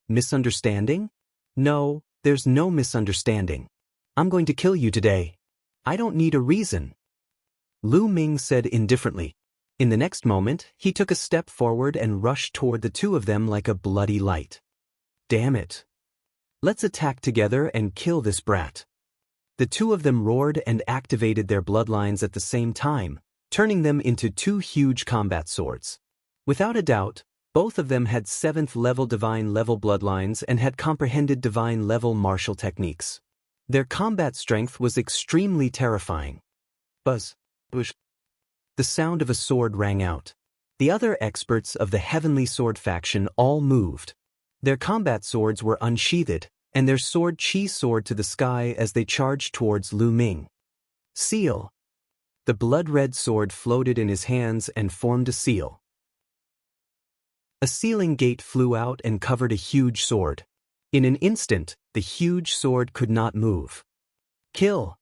Misunderstanding? No, there's no misunderstanding. I'm going to kill you today. I don't need a reason. Lu Ming said indifferently. In the next moment, he took a step forward and rushed toward the 2 of them like a bloody light. Damn it. Let's attack together and kill this brat. The 2 of them roared and activated their bloodlines at the same time, turning them into 2 huge combat swords. Without a doubt, both of them had 7th level divine level bloodlines and had comprehended divine level martial techniques. Their combat strength was extremely terrifying. Buzz. Bush. The sound of a sword rang out. The other experts of the Heavenly Sword faction all moved. Their combat swords were unsheathed, and their sword chi soared to the sky as they charged towards Lu Ming. Seal. The blood-red sword floated in his hands and formed a seal. A sealing gate flew out and covered a huge sword. In an instant, the huge sword could not move. Kill!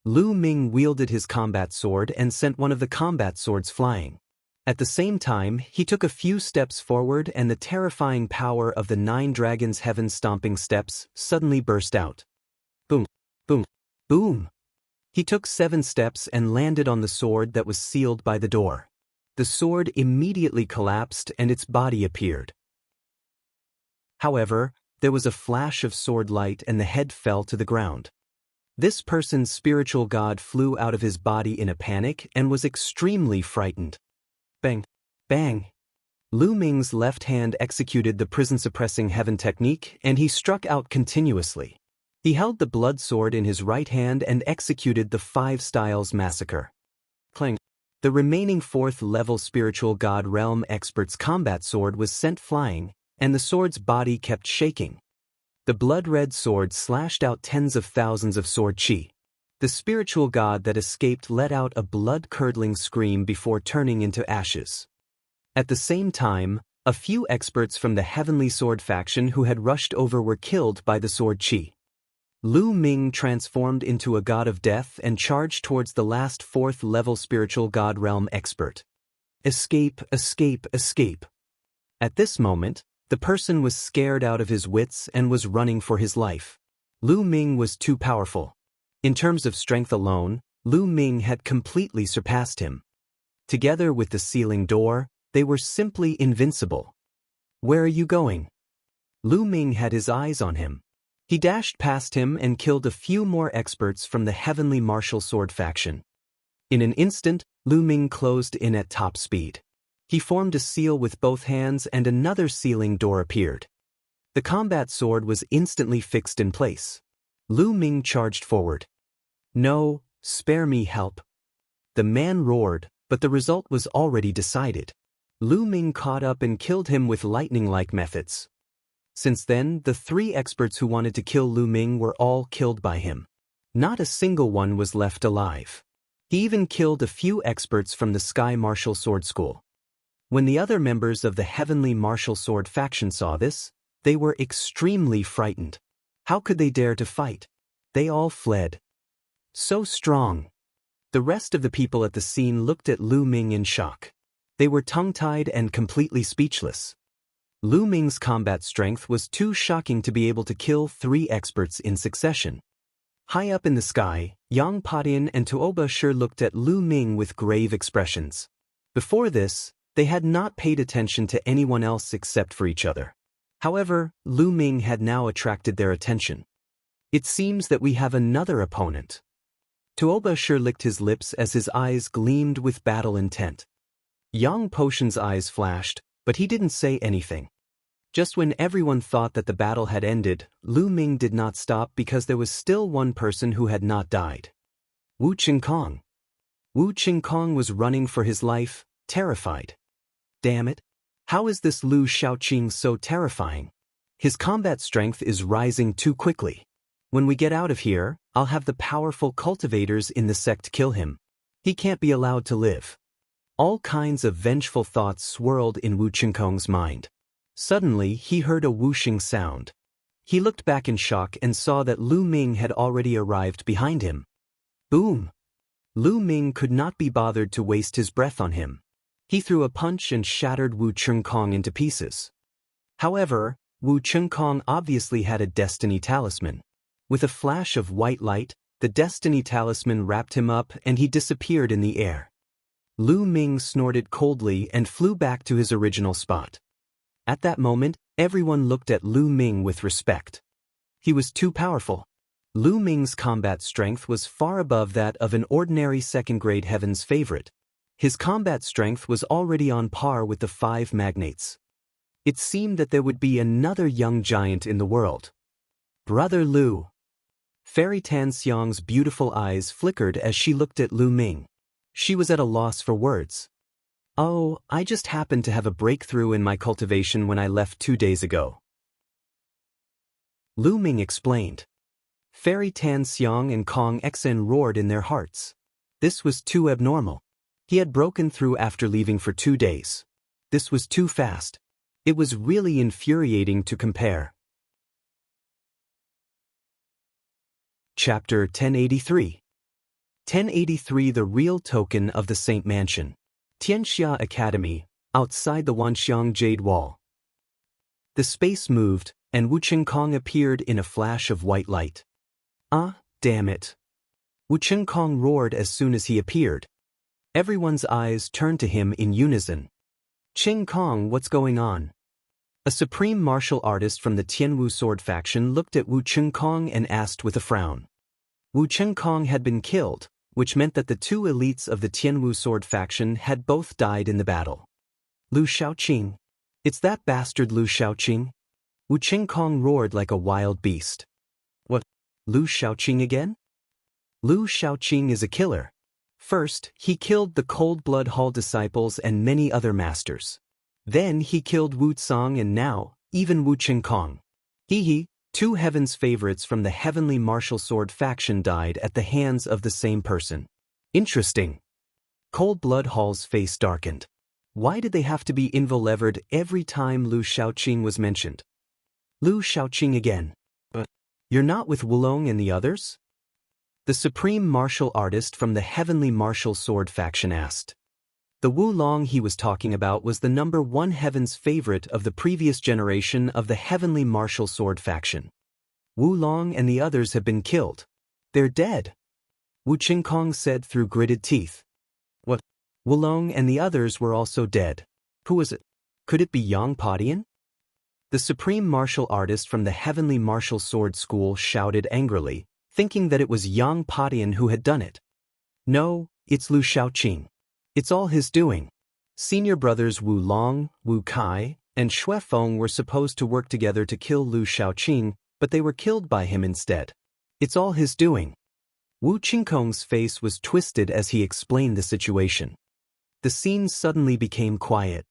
Lu Ming wielded his combat sword and sent one of the combat swords flying. At the same time, he took a few steps forward and the terrifying power of the 9 dragons' heaven-stomping steps suddenly burst out. Boom! Boom! Boom! He took 7 steps and landed on the sword that was sealed by the door. The sword immediately collapsed and its body appeared. However, there was a flash of sword light and the head fell to the ground. This person's spiritual god flew out of his body in a panic and was extremely frightened. Bang! Bang! Lu Ming's left hand executed the prison-suppressing heaven technique and he struck out continuously. He held the blood sword in his right hand and executed the 5 styles massacre. Clang! The remaining 4th-level spiritual god realm expert's combat sword was sent flying, and the sword's body kept shaking. The blood-red sword slashed out tens of thousands of sword chi. The spiritual god that escaped let out a blood-curdling scream before turning into ashes. At the same time, a few experts from the Heavenly Sword faction who had rushed over were killed by the sword chi. Lu Ming transformed into a god of death and charged towards the last 4th-level spiritual god realm expert. Escape, escape, escape. At this moment, the person was scared out of his wits and was running for his life. Lu Ming was too powerful. In terms of strength alone, Lu Ming had completely surpassed him. Together with the sealing door, they were simply invincible. Where are you going? Lu Ming had his eyes on him. He dashed past him and killed a few more experts from the Heavenly Martial Sword faction. In an instant, Lu Ming closed in at top speed. He formed a seal with both hands and another sealing door appeared. The combat sword was instantly fixed in place. Lu Ming charged forward. No, spare me, help. The man roared, but the result was already decided. Lu Ming caught up and killed him with lightning-like methods. Since then, the 3 experts who wanted to kill Lu Ming were all killed by him. Not a single one was left alive. He even killed a few experts from the Sky Martial Sword School. When the other members of the Heavenly Martial Sword faction saw this, they were extremely frightened. How could they dare to fight? They all fled. So strong. The rest of the people at the scene looked at Lu Ming in shock. They were tongue-tied and completely speechless. Lu Ming's combat strength was too shocking to be able to kill 3 experts in succession. High up in the sky, Yang Padian and Tuoba Shi looked at Lu Ming with grave expressions. Before this, they had not paid attention to anyone else except for each other. However, Lu Ming had now attracted their attention. It seems that we have another opponent. Tuoba Shi licked his lips as his eyes gleamed with battle intent. Yang Potion's eyes flashed, but he didn't say anything. Just when everyone thought that the battle had ended, Lu Ming did not stop because there was still one person who had not died. Wu Qingkong. Wu Qingkong was running for his life, terrified. Damn it! How is this Lu Shaoqing so terrifying? His combat strength is rising too quickly. When we get out of here, I'll have the powerful cultivators in the sect kill him. He can't be allowed to live. All kinds of vengeful thoughts swirled in Wu Qingkong's mind. Suddenly, he heard a whooshing sound. He looked back in shock and saw that Lu Ming had already arrived behind him. Boom! Lu Ming could not be bothered to waste his breath on him. He threw a punch and shattered Wu Qingkong into pieces. However, Wu Qingkong obviously had a destiny talisman. With a flash of white light, the destiny talisman wrapped him up and he disappeared in the air. Lu Ming snorted coldly and flew back to his original spot. At that moment, everyone looked at Lu Ming with respect. He was too powerful. Lu Ming's combat strength was far above that of an ordinary second-grade Heaven's favorite. His combat strength was already on par with the 5 magnates. It seemed that there would be another young giant in the world. Brother Lu. Fairy Tan Xiang's beautiful eyes flickered as she looked at Lu Ming. She was at a loss for words. Oh, I just happened to have a breakthrough in my cultivation when I left 2 days ago. Lu Ming explained. Fairy Tan Xiang and Kong Xen roared in their hearts. This was too abnormal. He had broken through after leaving for 2 days. This was too fast. It was really infuriating to compare. Chapter 1083. 1083 The Real Token of the Saint Mansion. Tianxia Academy, outside the Wanxiang Jade Wall. The space moved, and Wu Qingkong appeared in a flash of white light. Ah, damn it. Wu Qingkong roared as soon as he appeared. Everyone's eyes turned to him in unison. Qingkong, what's going on? A supreme martial artist from the Tianwu sword faction looked at Wu Qingkong and asked with a frown. Wu Qingkong had been killed, which meant that the 2 elites of the Tianwu sword faction had both died in the battle. Lu Shaoqing. It's that bastard Lu Shaoqing? Wu Qingkong roared like a wild beast. What? Lu Shaoqing again? Lu Shaoqing is a killer. First, he killed the Cold Blood Hall disciples and many other masters. Then he killed Wu Tsang and now, even Wu Qingkong. He, 2 heaven's favorites from the heavenly martial sword faction died at the hands of the same person. Interesting. Cold Blood Hall's face darkened. Why did they have to be involvered every time Lu Shaoqing was mentioned? Lu Shaoqing again. You're not with Wulong and the others? The supreme martial artist from the heavenly martial sword faction asked. The Wulong he was talking about was the number 1 heaven's favorite of the previous generation of the heavenly martial sword faction. Wulong and the others have been killed. They're dead. Wu Qingkong said through gritted teeth. What? Wulong and the others were also dead. Who was it? Could it be Yang Padian? The supreme martial artist from the heavenly martial sword school shouted angrily, thinking that it was Yang Padian who had done it. No, it's Lu Shaoqing. It's all his doing. Senior brothers Wu Long, Wu Kai, and Xue Feng were supposed to work together to kill Lu Shaoqing, but they were killed by him instead. It's all his doing. Wu Qingkong's face was twisted as he explained the situation. The scene suddenly became quiet.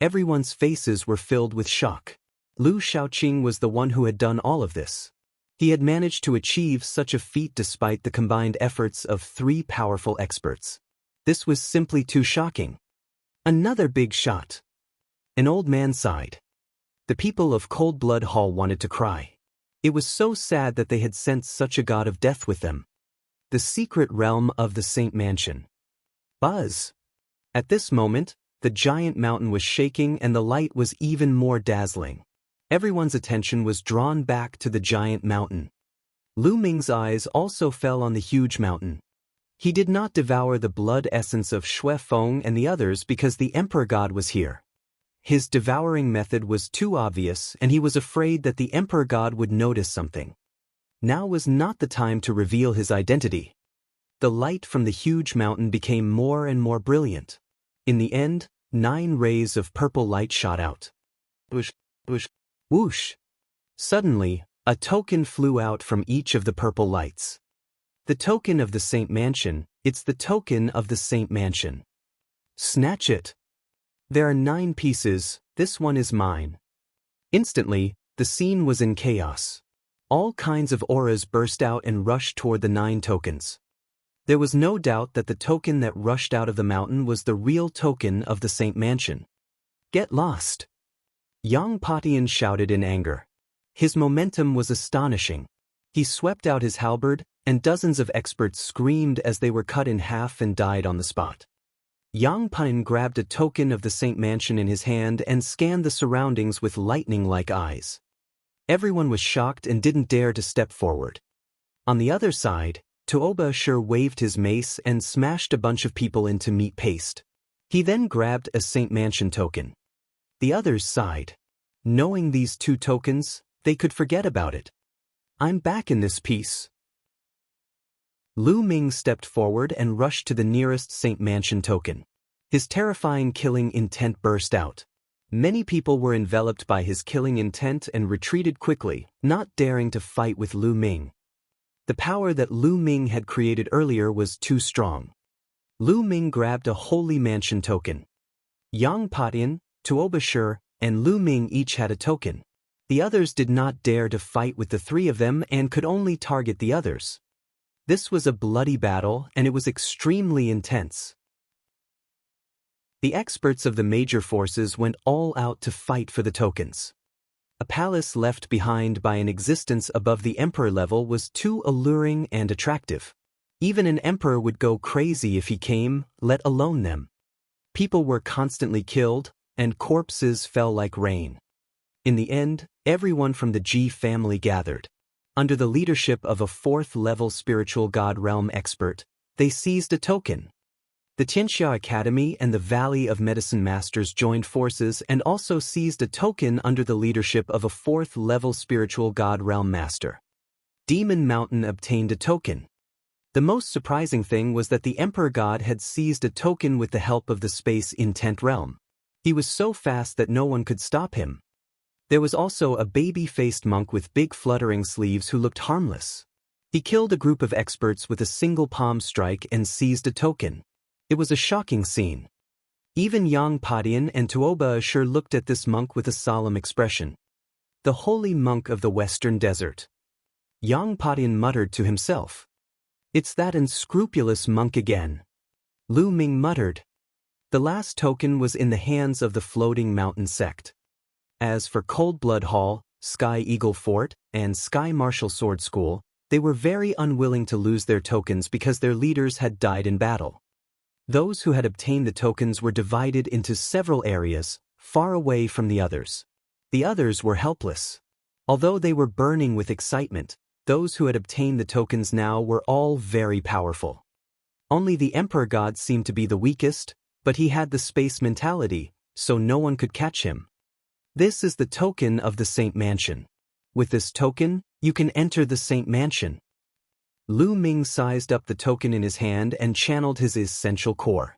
Everyone's faces were filled with shock. Lu Shaoqing was the one who had done all of this. He had managed to achieve such a feat despite the combined efforts of 3 powerful experts. This was simply too shocking. Another big shot. An old man sighed. The people of Cold Blood Hall wanted to cry. It was so sad that they had sent such a god of death with them. The secret realm of the Saint Mansion. Buzz. At this moment, the giant mountain was shaking and the light was even more dazzling. Everyone's attention was drawn back to the giant mountain. Lu Ming's eyes also fell on the huge mountain. He did not devour the blood essence of Xue Feng and the others because the Emperor God was here. His devouring method was too obvious and he was afraid that the Emperor God would notice something. Now was not the time to reveal his identity. The light from the huge mountain became more and more brilliant. In the end, 9 rays of purple light shot out. Whoosh, whoosh, whoosh. Suddenly, a token flew out from each of the purple lights. The token of the Saint Mansion, it's the token of the Saint Mansion. Snatch it. There are 9 pieces, this one is mine. Instantly, the scene was in chaos. All kinds of auras burst out and rushed toward the 9 tokens. There was no doubt that the token that rushed out of the mountain was the real token of the Saint Mansion. Get lost. Yang Padian shouted in anger. His momentum was astonishing. He swept out his halberd, and dozens of experts screamed as they were cut in half and died on the spot. Yang Padian grabbed a token of the Saint Mansion in his hand and scanned the surroundings with lightning-like eyes. Everyone was shocked and didn't dare to step forward. On the other side, Tuoba Shur waved his mace and smashed a bunch of people into meat paste. He then grabbed a Saint Mansion token. The others sighed. Knowing these 2 tokens, they could forget about it. I'm back in this piece. Lu Ming stepped forward and rushed to the nearest Saint Mansion token. His terrifying killing intent burst out. Many people were enveloped by his killing intent and retreated quickly, not daring to fight with Lu Ming. The power that Lu Ming had created earlier was too strong. Lu Ming grabbed a Holy Mansion token. Yang Padian, Tuoba Shur, and Lu Ming each had a token. The others did not dare to fight with the three of them and could only target the others. This was a bloody battle, and it was extremely intense. The experts of the major forces went all out to fight for the tokens. A palace left behind by an existence above the emperor level was too alluring and attractive. Even an emperor would go crazy if he came, let alone them. People were constantly killed, and corpses fell like rain. In the end, everyone from the Ji family gathered. Under the leadership of a fourth-level spiritual god realm expert, they seized a token. The Xianxia Academy and the Valley of Medicine Masters joined forces and also seized a token under the leadership of a fourth-level spiritual god realm master. Demon Mountain obtained a token. The most surprising thing was that the Emperor God had seized a token with the help of the Space Intent Realm. He was so fast that no one could stop him. There was also a baby-faced monk with big fluttering sleeves who looked harmless. He killed a group of experts with a single palm strike and seized a token. It was a shocking scene. Even Yang Padian and Tuoba Ashur looked at this monk with a solemn expression. The holy monk of the western desert. Yang Padian muttered to himself. It's that unscrupulous monk again. Lu Ming muttered. The last token was in the hands of the Floating Mountain sect. As for Cold Blood Hall, Sky Eagle Fort, and Sky Martial Sword School, they were very unwilling to lose their tokens because their leaders had died in battle. Those who had obtained the tokens were divided into several areas, far away from the others. The others were helpless. Although they were burning with excitement, those who had obtained the tokens now were all very powerful. Only the Emperor God seemed to be the weakest, but he had the space mentality, so no one could catch him. This is the token of the Saint Mansion. With this token, you can enter the Saint Mansion. Lu Ming sized up the token in his hand and channeled his essential core.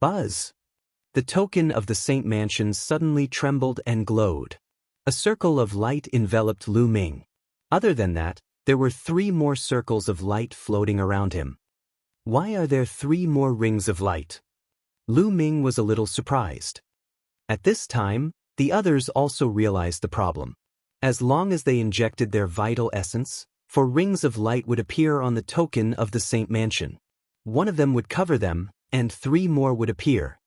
Buzz! The token of the Saint Mansion suddenly trembled and glowed. A circle of light enveloped Lu Ming. Other than that, there were 3 more circles of light floating around him. Why are there 3 more rings of light? Lu Ming was a little surprised. At this time, the others also realized the problem. As long as they injected their vital essence, 4 rings of light would appear on the token of the Saint Mansion. One of them would cover them, and 3 more would appear.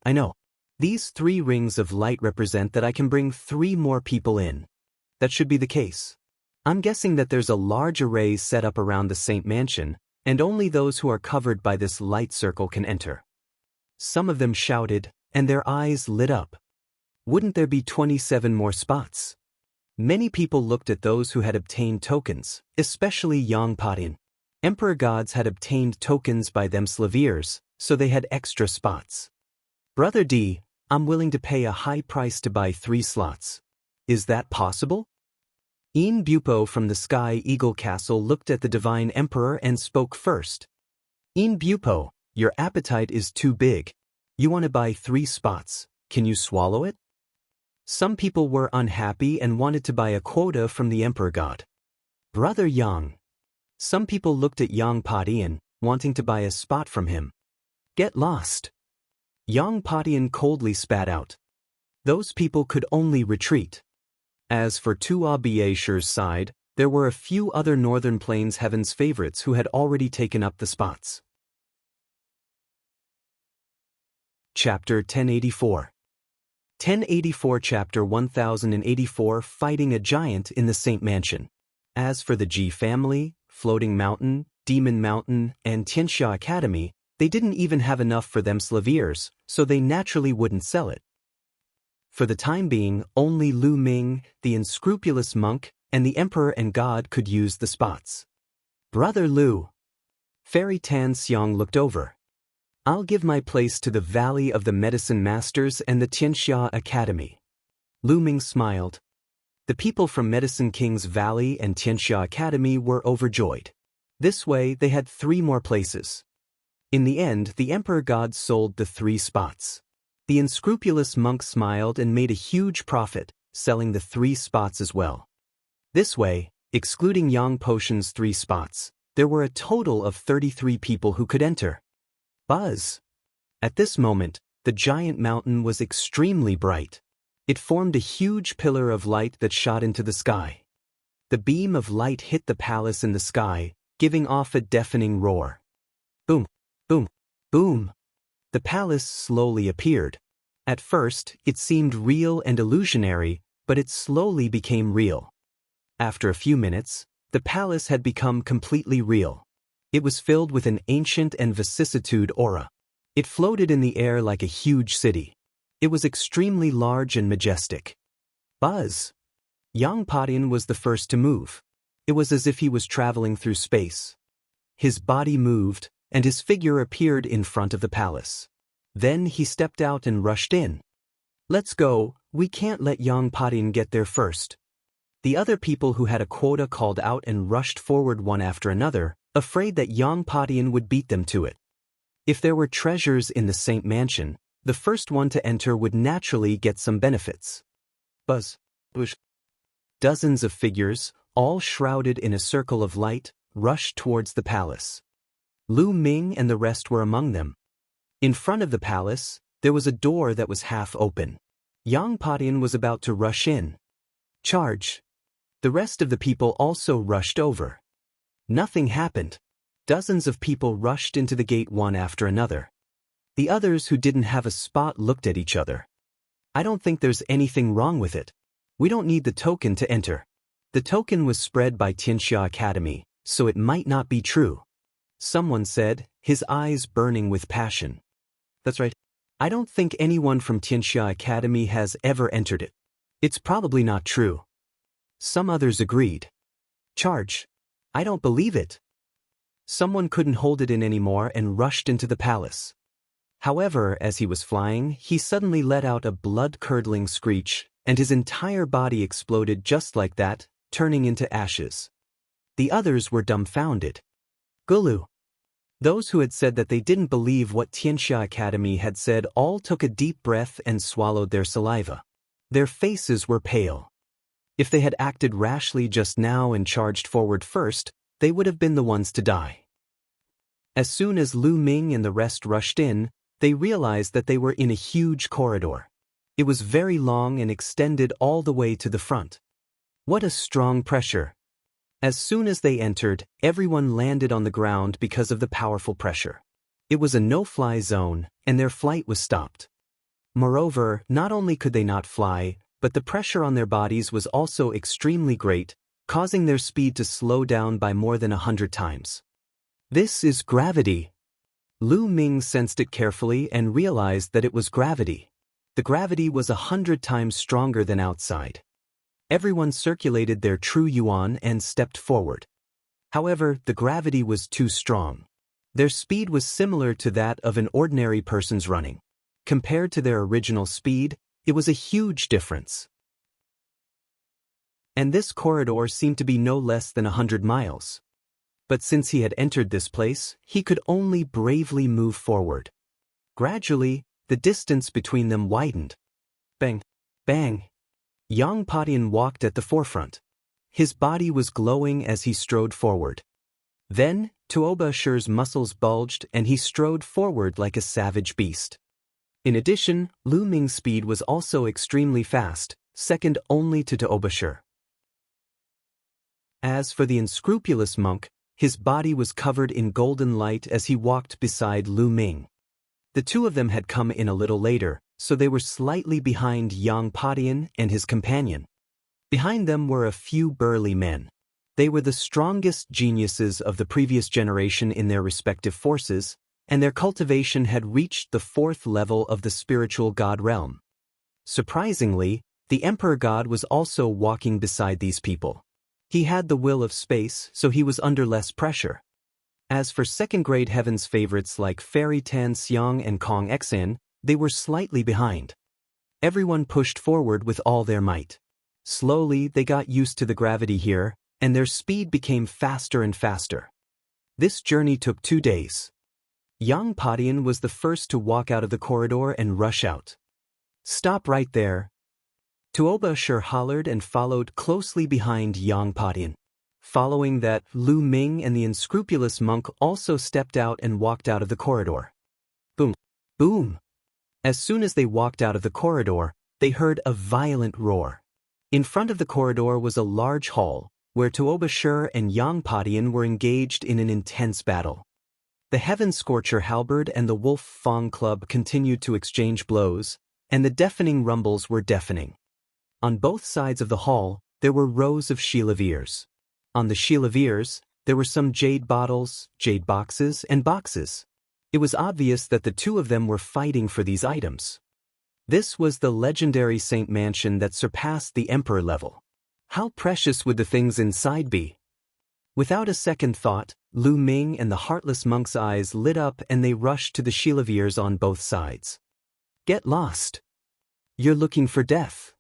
I know. These 3 rings of light represent that I can bring 3 more people in. That should be the case. I'm guessing that there's a large array set up around the Saint Mansion, and only those who are covered by this light circle can enter. Some of them shouted, and their eyes lit up. Wouldn't there be 27 more spots? Many people looked at those who had obtained tokens, especially Yang Padian. Emperor gods had obtained tokens by them Slaviers, so they had extra spots. Brother D, I'm willing to pay a high price to buy 3 slots. Is that possible? In Bupo from the Sky Eagle Castle looked at the Divine Emperor and spoke first. In Bupo, your appetite is too big. You want to buy 3 spots. Can you swallow it? Some people were unhappy and wanted to buy a quota from the Emperor God. Brother Yang. Some people looked at Yang Padian, wanting to buy a spot from him. Get lost. Yang Padian coldly spat out. Those people could only retreat. As for Tuoba Ashur's side, there were a few other Northern Plains Heaven's favorites who had already taken up the spots. Chapter 1084. 1084 Chapter 1084 Fighting a Giant in the Saint Mansion. As for the Ji family, Floating Mountain, Demon Mountain, and Xianxia Academy, they didn't even have enough for them Slaviers, so they naturally wouldn't sell it. For the time being, only Lu Ming, the unscrupulous monk, and the Emperor and God could use the spots. Brother Lu. Fairy Tan Xiang looked over. I'll give my place to the Valley of the Medicine Masters and the Xianxia Academy. Lu Ming smiled. The people from Medicine King's Valley and Xianxia Academy were overjoyed. This way, they had 3 more places. In the end, the Emperor God sold the 3 spots. The unscrupulous monk smiled and made a huge profit, selling the 3 spots as well. This way, excluding Yang Potion's 3 spots, there were a total of 33 people who could enter. Buzz! At this moment, the giant mountain was extremely bright. It formed a huge pillar of light that shot into the sky. The beam of light hit the palace in the sky, giving off a deafening roar. Boom, boom, boom. The palace slowly appeared. At first, it seemed real and illusionary, but it slowly became real. After a few minutes, the palace had become completely real. It was filled with an ancient and vicissitude aura. It floated in the air like a huge city. It was extremely large and majestic. Buzz! Yang Padian was the first to move. It was as if he was traveling through space. His body moved, and his figure appeared in front of the palace. Then he stepped out and rushed in. Let's go, we can't let Yang Padian get there first. The other people who had a quota called out and rushed forward one after another, afraid that Yang Padian would beat them to it. If there were treasures in the Saint Mansion, the first one to enter would naturally get some benefits. Buzz. Bush. Dozens of figures, all shrouded in a circle of light, rushed towards the palace. Lu Ming and the rest were among them. In front of the palace, there was a door that was half open. Yang Padian was about to rush in. Charge! The rest of the people also rushed over. Nothing happened. Dozens of people rushed into the gate one after another. The others who didn't have a spot looked at each other. I don't think there's anything wrong with it. We don't need the token to enter. The token was spread by Xianxia Academy, so it might not be true. Someone said, his eyes burning with passion. That's right. I don't think anyone from Xianxia Academy has ever entered it. It's probably not true. Some others agreed. Charge! I don't believe it. Someone couldn't hold it in anymore and rushed into the palace. However, as he was flying, he suddenly let out a blood-curdling screech, and his entire body exploded just like that, turning into ashes. The others were dumbfounded. Gulu. Those who had said that they didn't believe what Xianxia Academy had said all took a deep breath and swallowed their saliva. Their faces were pale. If they had acted rashly just now and charged forward first, they would have been the ones to die. As soon as Lu Ming and the rest rushed in, they realized that they were in a huge corridor. It was very long and extended all the way to the front. What a strong pressure! As soon as they entered, everyone landed on the ground because of the powerful pressure. It was a no-fly zone, and their flight was stopped. Moreover, not only could they not fly, but the pressure on their bodies was also extremely great, causing their speed to slow down by more than 100 times. This is gravity. Lu Ming sensed it carefully and realized that it was gravity. The gravity was 100 times stronger than outside. Everyone circulated their true yuan and stepped forward. However, the gravity was too strong. Their speed was similar to that of an ordinary person's running. Compared to their original speed, it was a huge difference. And this corridor seemed to be no less than 100 miles. But since he had entered this place, he could only bravely move forward. Gradually, the distance between them widened. Bang! Bang! Yang Padian walked at the forefront. His body was glowing as he strode forward. Then, Tuoba Shir's muscles bulged and he strode forward like a savage beast. In addition, Lu Ming's speed was also extremely fast, second only to Tuoba Shir. As for the unscrupulous monk, his body was covered in golden light as he walked beside Lu Ming. The two of them had come in a little later, so they were slightly behind Yang Padian and his companion. Behind them were a few burly men. They were the strongest geniuses of the previous generation in their respective forces, and their cultivation had reached the 4th level of the spiritual god realm. Surprisingly, the Emperor God was also walking beside these people. He had the will of space, so he was under less pressure. As for second-grade heavens favorites like Fairy Tan Xiang and Kong Xan, they were slightly behind. Everyone pushed forward with all their might. Slowly, they got used to the gravity here, and their speed became faster and faster. This journey took 2 days. Yang Padian was the first to walk out of the corridor and rush out. Stop right there. Tuoba Shir hollered and followed closely behind Yang Padian. Following that, Lu Ming and the unscrupulous monk also stepped out and walked out of the corridor. Boom! Boom! As soon as they walked out of the corridor, they heard a violent roar. In front of the corridor was a large hall, where Tuoba and Yang Padian were engaged in an intense battle. The Heaven Scorcher halberd and the Wolf Fang club continued to exchange blows, and the deafening rumbles were deafening. On both sides of the hall, there were rows of shilaviers. On the shilaviers, there were some jade bottles, jade boxes, and boxes. It was obvious that the two of them were fighting for these items. This was the legendary Saint Mansion that surpassed the Emperor level. How precious would the things inside be? Without a second thought, Lu Ming and the heartless monk's eyes lit up and they rushed to the shilaviers on both sides. Get lost. You're looking for death.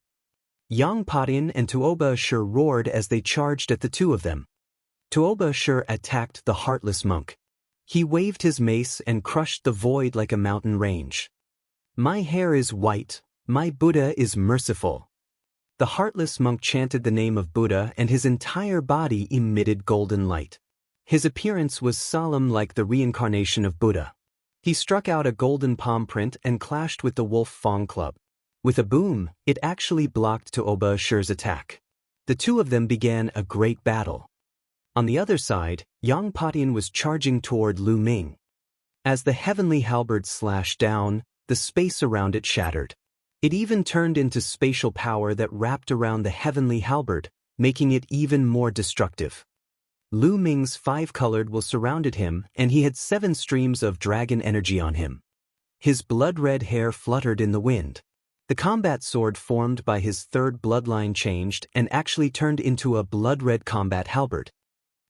Yang Padian and Tuoba roared as they charged at the two of them. Tuoba attacked the heartless monk. He waved his mace and crushed the void like a mountain range. My hair is white, my Buddha is merciful. The heartless monk chanted the name of Buddha and his entire body emitted golden light. His appearance was solemn like the reincarnation of Buddha. He struck out a golden palm print and clashed with the Wolf Fang club. With a boom, it actually blocked Tuoba attack. The two of them began a great battle. On the other side, Yang Padian was charging toward Lu Ming. As the heavenly halberd slashed down, the space around it shattered. It even turned into spatial power that wrapped around the heavenly halberd, making it even more destructive. Lu Ming's five-colored will surrounded him and he had 7 streams of dragon energy on him. His blood-red hair fluttered in the wind. The combat sword formed by his third bloodline changed and actually turned into a blood-red combat halberd.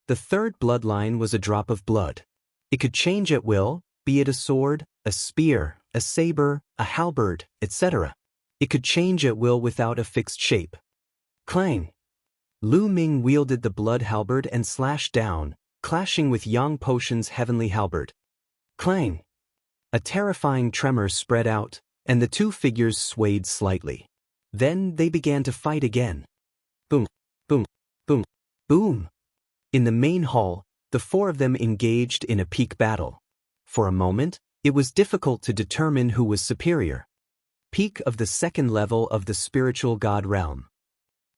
The third bloodline was a drop of blood. It could change at will, be it a sword, a spear, a saber, a halberd, etc. It could change at will without a fixed shape. Clang! Lu Ming wielded the blood halberd and slashed down, clashing with Yang Potion's heavenly halberd. Clang! A terrifying tremor spread out, and the two figures swayed slightly. Then they began to fight again. Boom, boom, boom, boom. In the main hall, the four of them engaged in a peak battle. For a moment, it was difficult to determine who was superior. Peak of the second level of the spiritual god realm.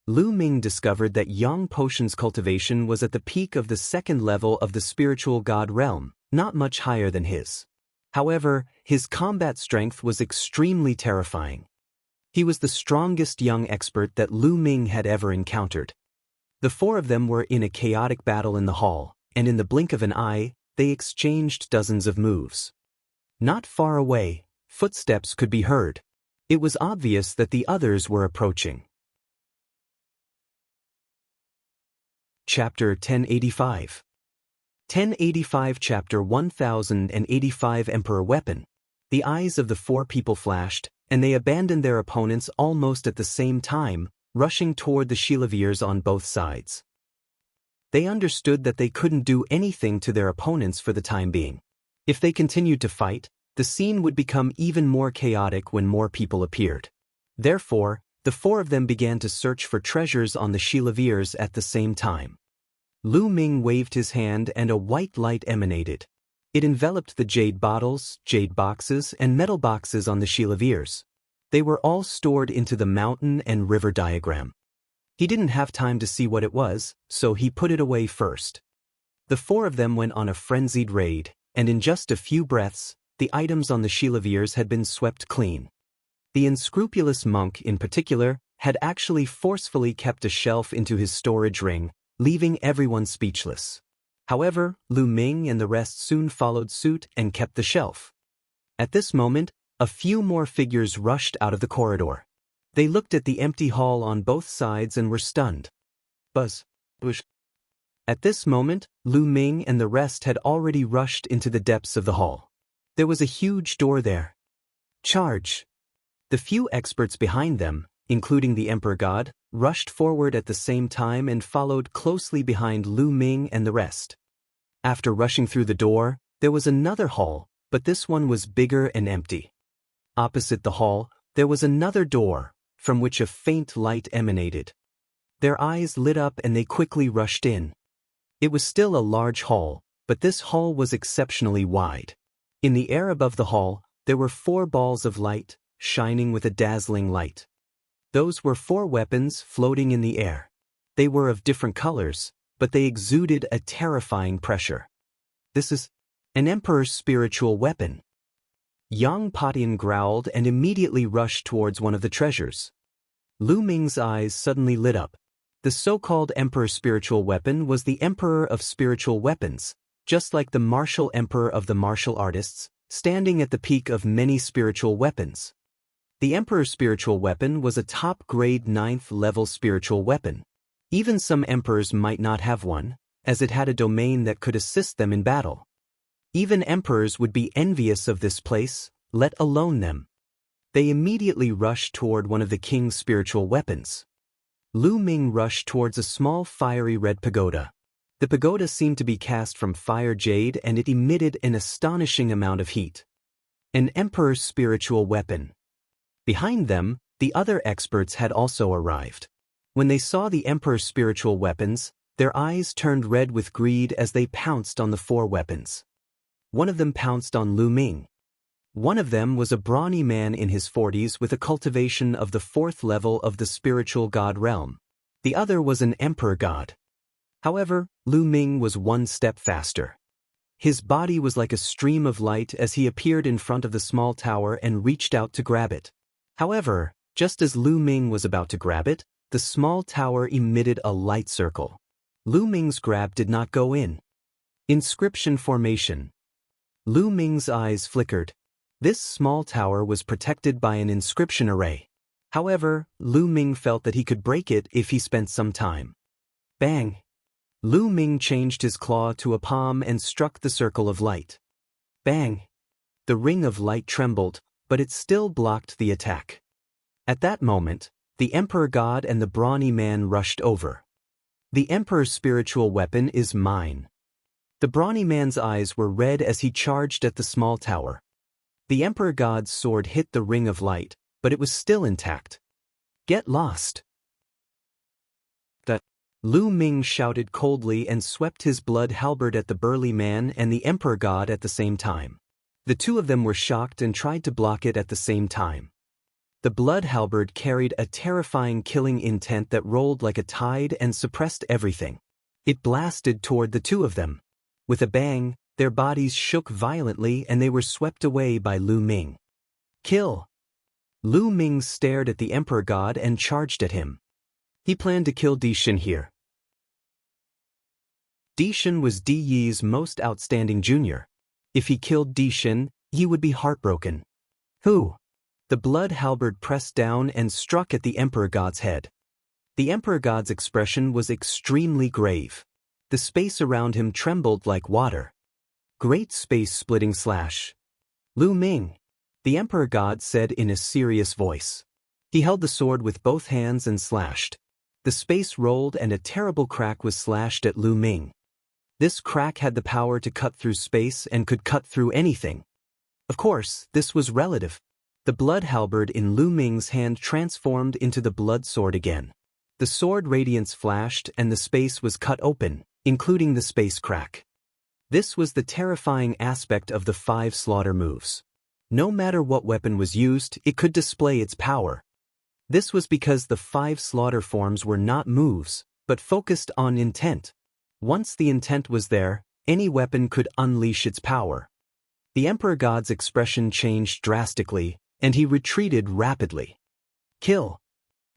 Lu Ming discovered that Yang Potion's cultivation was at the peak of the second level of the spiritual god realm, not much higher than his. However, his combat strength was extremely terrifying. He was the strongest young expert that Lu Ming had ever encountered. The four of them were in a chaotic battle in the hall, and in the blink of an eye, they exchanged dozens of moves. Not far away, footsteps could be heard. It was obvious that the others were approaching. Chapter 1085. 1085 Chapter 1085 Emperor Weapon. The eyes of the four people flashed, and they abandoned their opponents almost at the same time, rushing toward the shilaviers on both sides. They understood that they couldn't do anything to their opponents for the time being. If they continued to fight, the scene would become even more chaotic when more people appeared. Therefore, the four of them began to search for treasures on the shilaviers at the same time. Lu Ming waved his hand and a white light emanated. It enveloped the jade bottles, jade boxes, and metal boxes on the shilaviers. They were all stored into the mountain and river diagram. He didn't have time to see what it was, so he put it away first. The four of them went on a frenzied raid, and in just a few breaths, the items on the shilaviers had been swept clean. The unscrupulous monk, in particular, had actually forcefully kept a shelf into his storage ring, leaving everyone speechless. However, Lu Ming and the rest soon followed suit and kept the shelf. At this moment, a few more figures rushed out of the corridor. They looked at the empty hall on both sides and were stunned. Buzz. Bush. At this moment, Lu Ming and the rest had already rushed into the depths of the hall. There was a huge door there. Charge! The few experts behind them, including the Emperor God, rushed forward at the same time and followed closely behind Lu Ming and the rest. After rushing through the door, there was another hall, but this one was bigger and empty. Opposite the hall, there was another door, from which a faint light emanated. Their eyes lit up and they quickly rushed in. It was still a large hall, but this hall was exceptionally wide. In the air above the hall, there were 4 balls of light, shining with a dazzling light. Those were 4 weapons floating in the air. They were of different colors, but they exuded a terrifying pressure. This is an emperor's spiritual weapon. Yang Patian growled and immediately rushed towards one of the treasures. Lu Ming's eyes suddenly lit up. The so-called emperor's spiritual weapon was the emperor of spiritual weapons, just like the martial emperor of the martial artists, standing at the peak of many spiritual weapons. The emperor's spiritual weapon was a top-grade 9th-level spiritual weapon. Even some emperors might not have one, as it had a domain that could assist them in battle. Even emperors would be envious of this place, let alone them. They immediately rushed toward one of the king's spiritual weapons. Lu Ming rushed towards a small fiery red pagoda. The pagoda seemed to be cast from fire jade and it emitted an astonishing amount of heat. An emperor's spiritual weapon. Behind them, the other experts had also arrived. When they saw the emperor's spiritual weapons, their eyes turned red with greed as they pounced on the 4 weapons. One of them pounced on Lu Ming. One of them was a brawny man in his 40s with a cultivation of the 4th level of the spiritual god realm. The other was an emperor god. However, Lu Ming was 1 step faster. His body was like a stream of light as he appeared in front of the small tower and reached out to grab it. However, just as Lu Ming was about to grab it, the small tower emitted a light circle. Lu Ming's grab did not go in. Inscription formation. Lu Ming's eyes flickered. This small tower was protected by an inscription array. However, Lu Ming felt that he could break it if he spent some time. Bang! Lu Ming changed his claw to a palm and struck the circle of light. Bang! The ring of light trembled, but it still blocked the attack. At that moment, the emperor god and the brawny man rushed over. The emperor's spiritual weapon is mine. The brawny man's eyes were red as he charged at the small tower. The emperor god's sword hit the ring of light, but it was still intact. Get lost! Lu Ming shouted coldly and swept his blood halberd at the burly man and the emperor god at the same time. The 2 of them were shocked and tried to block it at the same time. The blood halberd carried a terrifying killing intent that rolled like a tide and suppressed everything. It blasted toward the 2 of them. With a bang, their bodies shook violently and they were swept away by Lu Ming. Kill! Lu Ming stared at the emperor god and charged at him. He planned to kill Dishan here. Dishan was Di Yi's most outstanding junior. If he killed Dishan, he would be heartbroken. Who? The blood halberd pressed down and struck at the emperor god's head. The emperor god's expression was extremely grave. The space around him trembled like water. Great space-splitting slash. Lu Ming, the emperor god said in a serious voice. He held the sword with both hands and slashed. The space rolled and a terrible crack was slashed at Lu Ming. This crack had the power to cut through space and could cut through anything. Of course, this was relative. The blood halberd in Lu Ming's hand transformed into the blood sword again. The sword radiance flashed and the space was cut open, including the space crack. This was the terrifying aspect of the 5 slaughter moves. No matter what weapon was used, it could display its power. This was because the 5 slaughter forms were not moves, but focused on intent. Once the intent was there, any weapon could unleash its power. The emperor god's expression changed drastically, and he retreated rapidly. Kill!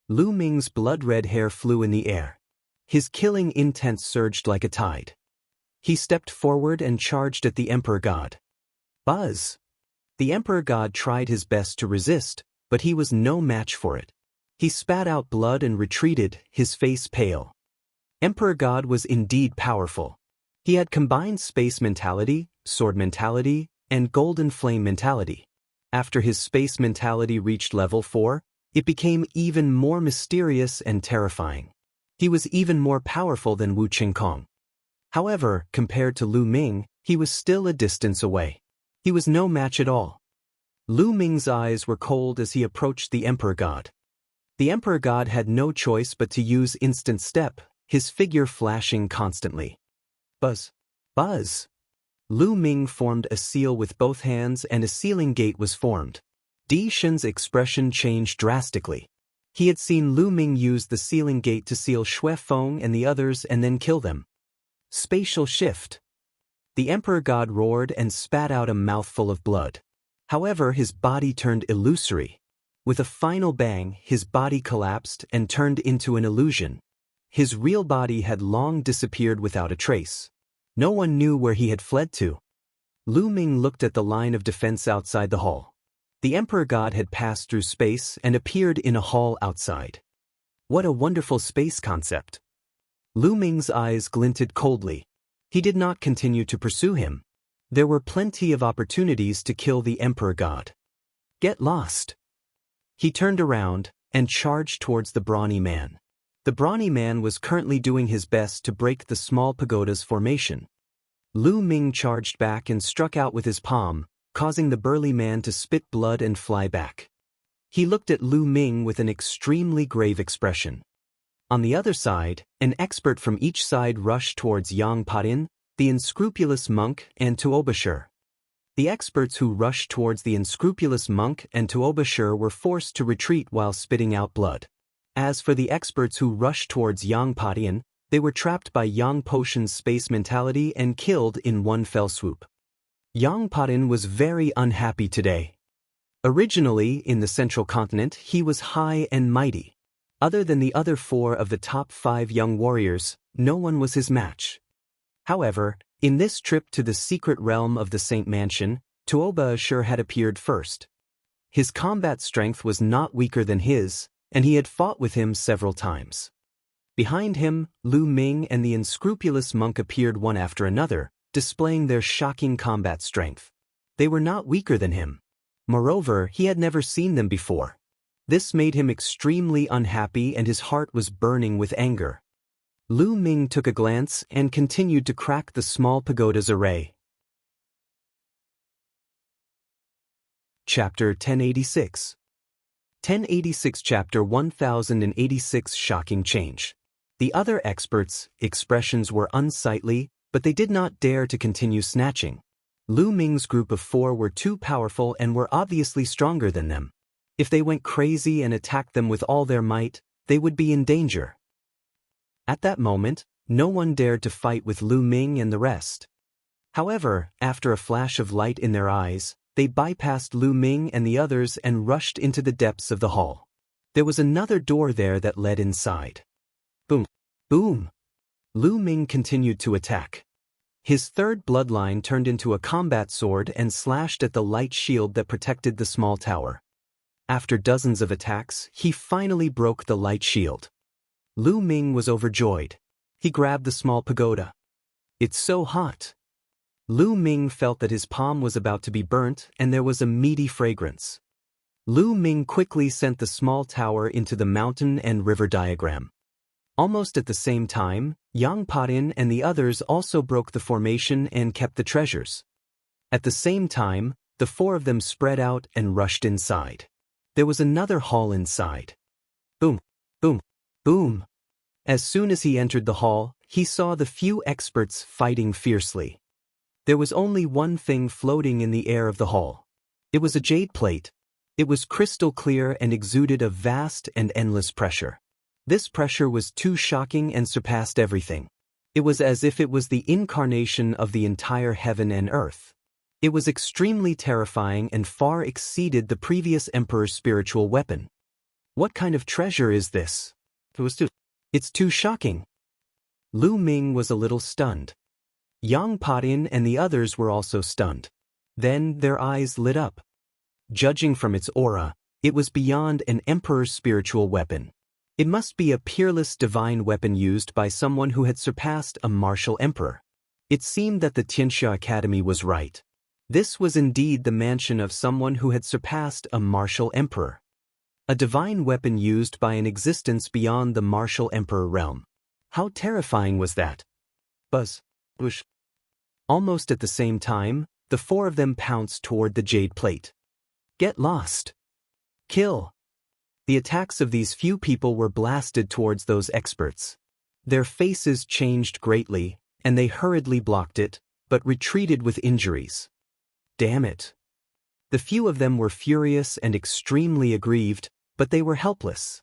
Lu Ming's blood-red hair flew in the air. His killing intent surged like a tide. He stepped forward and charged at the emperor god. Buzz! The emperor god tried his best to resist, but he was no match for it. He spat out blood and retreated, his face pale. Emperor God was indeed powerful. He had combined space mentality, sword mentality, and golden flame mentality. After his space mentality reached level 4, it became even more mysterious and terrifying. He was even more powerful than Wu Qingkong. However, compared to Lu Ming, he was still a distance away. He was no match at all. Lu Ming's eyes were cold as he approached the Emperor God. The Emperor God had no choice but to use instant step, his figure flashing constantly. Buzz! Buzz! Lu Ming formed a seal with both hands and a sealing gate was formed. Di Shen's expression changed drastically. He had seen Lu Ming use the sealing gate to seal Xue Feng and the others and then kill them. Spatial shift. The Emperor God roared and spat out a mouthful of blood. However, his body turned illusory. With a final bang, his body collapsed and turned into an illusion. His real body had long disappeared without a trace. No one knew where he had fled to. Lu Ming looked at the line of defense outside the hall. The Emperor God had passed through space and appeared in a hall outside. What a wonderful space concept. Lu Ming's eyes glinted coldly. He did not continue to pursue him. There were plenty of opportunities to kill the Emperor God. Get lost. He turned around and charged towards the brawny man. The brawny man was currently doing his best to break the small pagoda's formation. Lu Ming charged back and struck out with his palm, causing the burly man to spit blood and fly back. He looked at Lu Ming with an extremely grave expression. On the other side, an expert from each side rushed towards Yang Patin, the unscrupulous monk, and Tuobashir. The experts who rushed towards the unscrupulous monk and Tuobashir were forced to retreat while spitting out blood. As for the experts who rushed towards Yang Patin, they were trapped by Yang Potion's space mentality and killed in one fell swoop. Yang Patin was very unhappy today. Originally, in the central continent, he was high and mighty. Other than the other 4 of the top 5 young warriors, no one was his match. However, in this trip to the secret realm of the Saint Mansion, Tuobashir had appeared first. His combat strength was not weaker than his, and he had fought with him several times. Behind him, Lu Ming and the unscrupulous monk appeared one after another, displaying their shocking combat strength. They were not weaker than him. Moreover, he had never seen them before. This made him extremely unhappy and his heart was burning with anger. Lu Ming took a glance and continued to crack the small pagoda's array. Chapter 1086. 1086 Chapter 1086 Shocking Change. The other experts' expressions were unsightly, but they did not dare to continue snatching. Lu Ming's group of 4 were too powerful and were obviously stronger than them. If they went crazy and attacked them with all their might, they would be in danger. At that moment, no one dared to fight with Lu Ming and the rest. However, after a flash of light in their eyes, they bypassed Lu Ming and the others and rushed into the depths of the hall. There was another door there that led inside. Boom! Boom! Lu Ming continued to attack. His third bloodline turned into a combat sword and slashed at the light shield that protected the small tower. After dozens of attacks, he finally broke the light shield. Lu Ming was overjoyed. He grabbed the small pagoda. It's so hot. Lu Ming felt that his palm was about to be burnt and there was a meaty fragrance. Lu Ming quickly sent the small tower into the mountain and river diagram. Almost at the same time, Yang Patin and the others also broke the formation and kept the treasures. At the same time, the 4 of them spread out and rushed inside. There was another hall inside. Boom! Boom! Boom! As soon as he entered the hall, he saw the few experts fighting fiercely. There was only one thing floating in the air of the hall. It was a jade plate. It was crystal clear and exuded a vast and endless pressure. This pressure was too shocking and surpassed everything. It was as if it was the incarnation of the entire heaven and earth. It was extremely terrifying and far exceeded the previous emperor's spiritual weapon. What kind of treasure is this? It's too shocking. Lu Ming was a little stunned. Yang Patin and the others were also stunned. Then their eyes lit up. Judging from its aura, it was beyond an emperor's spiritual weapon. It must be a peerless divine weapon used by someone who had surpassed a martial emperor. It seemed that the Xianxia Academy was right. This was indeed the mansion of someone who had surpassed a martial emperor. A divine weapon used by an existence beyond the martial emperor realm. How terrifying was that? Buzz. Whoosh. Almost at the same time, the 4 of them pounced toward the jade plate. Get lost. Kill. The attacks of these few people were blasted towards those experts. Their faces changed greatly, and they hurriedly blocked it, but retreated with injuries. Damn it. The few of them were furious and extremely aggrieved, but they were helpless.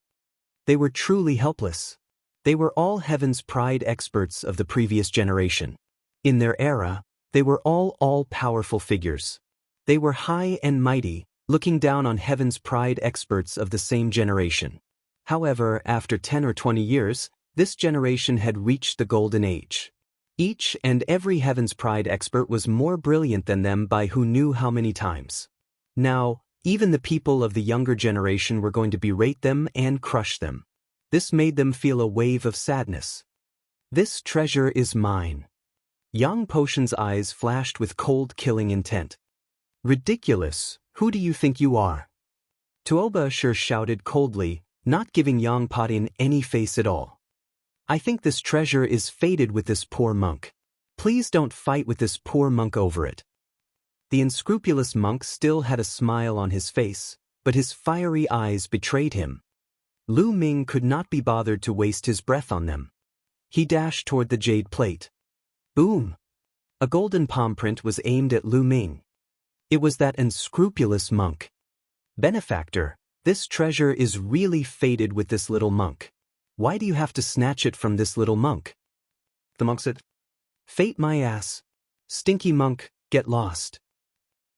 They were truly helpless. They were all Heaven's Pride experts of the previous generation. In their era, they were all-powerful figures. They were high and mighty, looking down on Heaven's Pride experts of the same generation. However, after 10 or 20 years, this generation had reached the golden age. Each and every Heaven's Pride expert was more brilliant than them by who knew how many times. Now, even the people of the younger generation were going to berate them and crush them. This made them feel a wave of sadness. This treasure is mine. Yang Potion's eyes flashed with cold killing intent. Ridiculous, who do you think you are? Tuoba Shur shouted coldly, not giving Yang Potion any face at all. I think this treasure is fated with this poor monk. Please don't fight with this poor monk over it. The unscrupulous monk still had a smile on his face, but his fiery eyes betrayed him. Lu Ming could not be bothered to waste his breath on them. He dashed toward the jade plate. Boom! A golden palm print was aimed at Lu Ming. It was that unscrupulous monk. Benefactor, this treasure is really fated with this little monk. Why do you have to snatch it from this little monk? The monk said, Fate my ass. Stinky monk, get lost.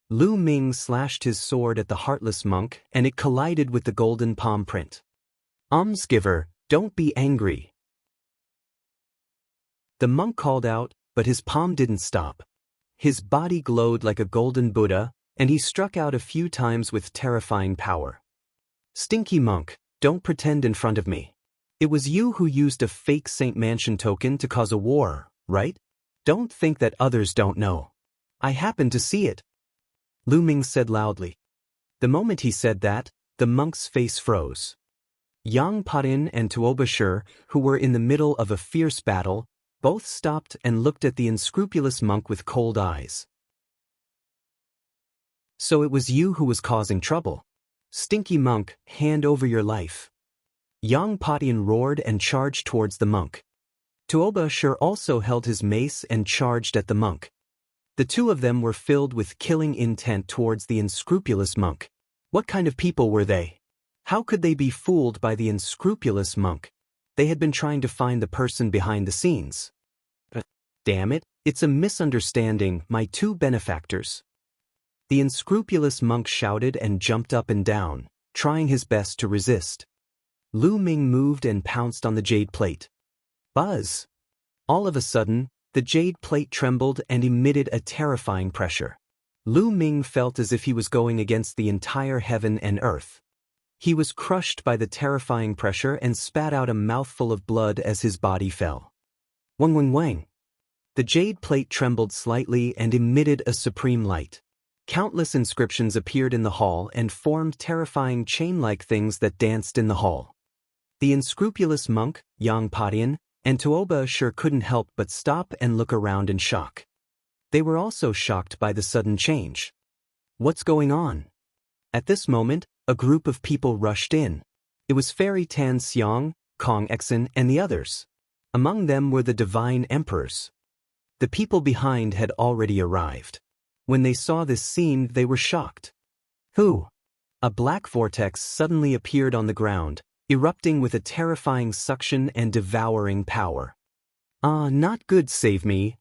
Lu Ming slashed his sword at the heartless monk and it collided with the golden palm print. Almsgiver, don't be angry. The monk called out, but his palm didn't stop. His body glowed like a golden Buddha, and he struck out a few times with terrifying power. Stinky monk, don't pretend in front of me. It was you who used a fake Saint Mansion token to cause a war, right? Don't think that others don't know. I happened to see it. Lu Ming said loudly. The moment he said that, the monk's face froze. Yang Potion and Tuoba Shur, who were in the middle of a fierce battle, both stopped and looked at the unscrupulous monk with cold eyes. So it was you who was causing trouble. Stinky monk, hand over your life. Yang Potion roared and charged towards the monk. Tuoba Shur also held his mace and charged at the monk. The two of them were filled with killing intent towards the unscrupulous monk. What kind of people were they? How could they be fooled by the unscrupulous monk? They had been trying to find the person behind the scenes. Damn it, it's a misunderstanding, my two benefactors. The unscrupulous monk shouted and jumped up and down, trying his best to resist. Lu Ming moved and pounced on the jade plate. Buzz! All of a sudden, the jade plate trembled and emitted a terrifying pressure. Lu Ming felt as if he was going against the entire heaven and earth. He was crushed by the terrifying pressure and spat out a mouthful of blood as his body fell. Wang Wang Wang! The jade plate trembled slightly and emitted a supreme light. Countless inscriptions appeared in the hall and formed terrifying chain-like things that danced in the hall. The unscrupulous monk, Yang Potion, and Tuoba Shur couldn't help but stop and look around in shock. They were also shocked by the sudden change. What's going on? At this moment, a group of people rushed in. It was Fairy Tan Xiang, Kong Exen, and the others. Among them were the divine emperors. The people behind had already arrived. When they saw this scene, they were shocked. Who? A black vortex suddenly appeared on the ground, erupting with a terrifying suction and devouring power. Ah, not good, save me.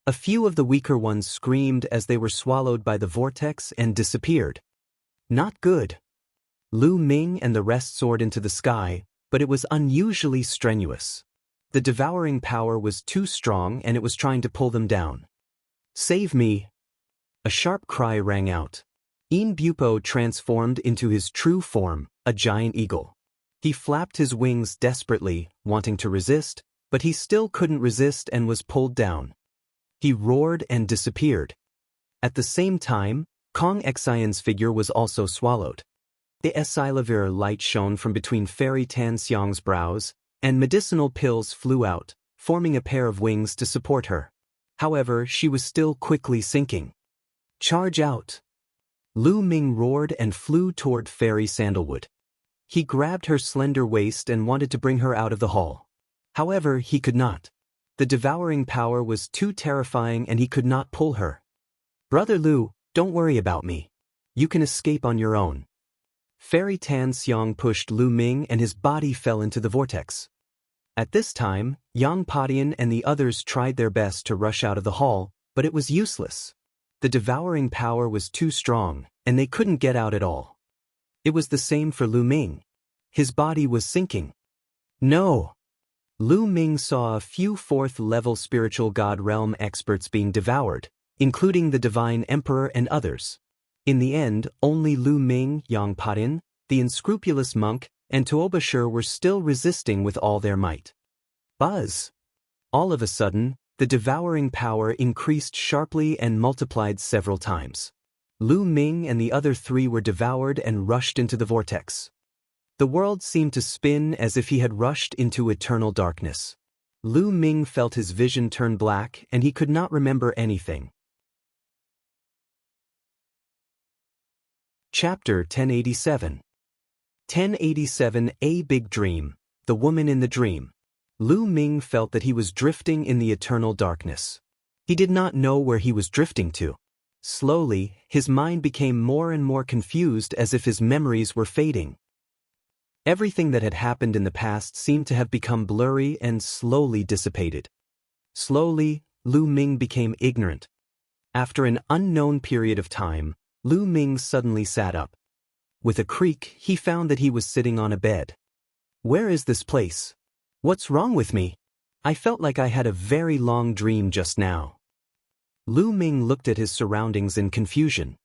A few of the weaker ones screamed as they were swallowed by the vortex and disappeared. Not good. Lu Ming and the rest soared into the sky, but it was unusually strenuous. The devouring power was too strong and it was trying to pull them down. Save me! A sharp cry rang out. In Bupo transformed into his true form, a giant eagle. He flapped his wings desperately, wanting to resist, but he still couldn't resist and was pulled down. He roared and disappeared. At the same time, Kong Xian's figure was also swallowed. The Esilavir light shone from between Fairy Tan Xiang's brows, and medicinal pills flew out, forming a pair of wings to support her. However, she was still quickly sinking. Charge out! Lu Ming roared and flew toward Fairy Sandalwood. He grabbed her slender waist and wanted to bring her out of the hall. However, he could not. The devouring power was too terrifying and he could not pull her. Brother Lu, don't worry about me. You can escape on your own. Fairy Tan Xiang pushed Lu Ming and his body fell into the vortex. At this time, Yang Padian and the others tried their best to rush out of the hall, but it was useless. The devouring power was too strong, and they couldn't get out at all. It was the same for Lu Ming. His body was sinking. No! Lu Ming saw a few fourth-level spiritual god realm experts being devoured, including the Divine Emperor and others. In the end, only Lu Ming, Yang Padian, the unscrupulous monk, and Tuobashir were still resisting with all their might. Buzz! All of a sudden, the devouring power increased sharply and multiplied several times. Lu Ming and the other three were devoured and rushed into the vortex. The world seemed to spin as if he had rushed into eternal darkness. Lu Ming felt his vision turn black and he could not remember anything. Chapter 1087. 1087. A Big Dream. The Woman in the Dream. Lu Ming felt that he was drifting in the eternal darkness. He did not know where he was drifting to. Slowly, his mind became more and more confused as if his memories were fading. Everything that had happened in the past seemed to have become blurry and slowly dissipated. Slowly, Lu Ming became ignorant. After an unknown period of time, Lu Ming suddenly sat up. With a creak, he found that he was sitting on a bed. Where is this place? What's wrong with me? I felt like I had a very long dream just now. Lu Ming looked at his surroundings in confusion.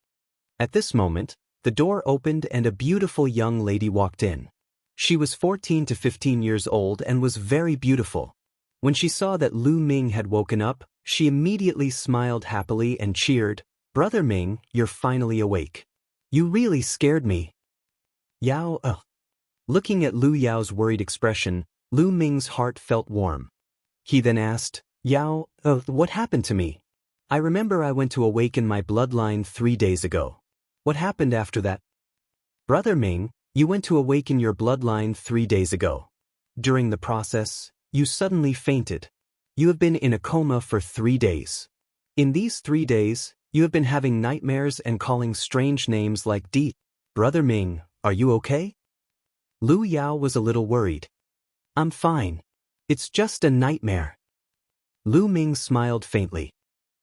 At this moment, the door opened and a beautiful young lady walked in. She was 14 to 15 years old and was very beautiful. When she saw that Lu Ming had woken up, she immediately smiled happily and cheered, "Brother Ming, you're finally awake. You really scared me." Yao, Looking at Lu Yao's worried expression, Lu Ming's heart felt warm. He then asked, "Yao, what happened to me? I remember I went to awaken my bloodline 3 days ago. What happened after that?" "Brother Ming, you went to awaken your bloodline 3 days ago. During the process, you suddenly fainted. You have been in a coma for 3 days. In these 3 days, you have been having nightmares and calling strange names like D. Brother Ming, are you okay?" Lu Yao was a little worried. "I'm fine. It's just a nightmare." Lu Ming smiled faintly.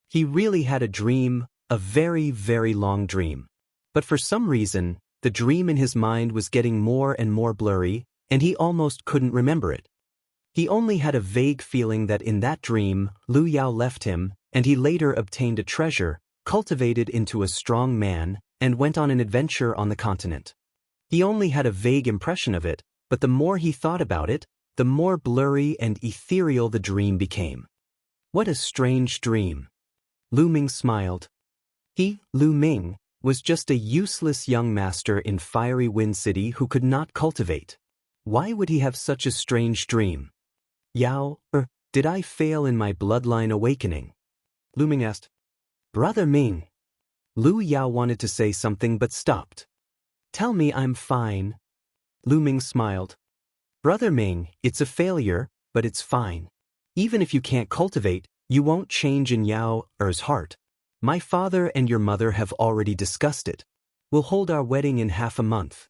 He really had a dream, a very, very long dream. But for some reason, the dream in his mind was getting more and more blurry, and he almost couldn't remember it. He only had a vague feeling that in that dream, Lu Yao left him, and he later obtained a treasure, cultivated into a strong man, and went on an adventure on the continent. He only had a vague impression of it, but the more he thought about it, the more blurry and ethereal the dream became. What a strange dream. Lu Ming smiled. He, Lu Ming, was just a useless young master in Fiery Wind City who could not cultivate. Why would he have such a strange dream? "Yao, did I fail in my bloodline awakening?" Lu Ming asked. "Brother Ming." Lu Yao wanted to say something but stopped. "Tell me I'm fine." Lu Ming smiled. "Brother Ming, it's a failure, but it's fine. Even if you can't cultivate, you won't change in Yao's heart. My father and your mother have already discussed it. We'll hold our wedding in half a month."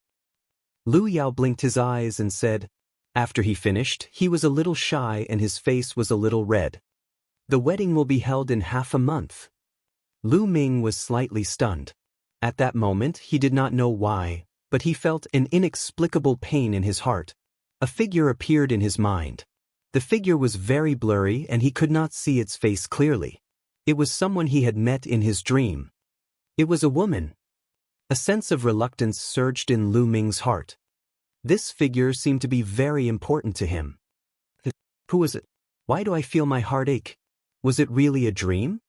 Lu Yao blinked his eyes and said. After he finished, he was a little shy and his face was a little red. "The wedding will be held in half a month." Lu Ming was slightly stunned. At that moment, he did not know why, but he felt an inexplicable pain in his heart. A figure appeared in his mind. The figure was very blurry and he could not see its face clearly. It was someone he had met in his dream. It was a woman. A sense of reluctance surged in Lu Ming's heart. This figure seemed to be very important to him. Who was it? Why do I feel my heart ache? Was it really a dream?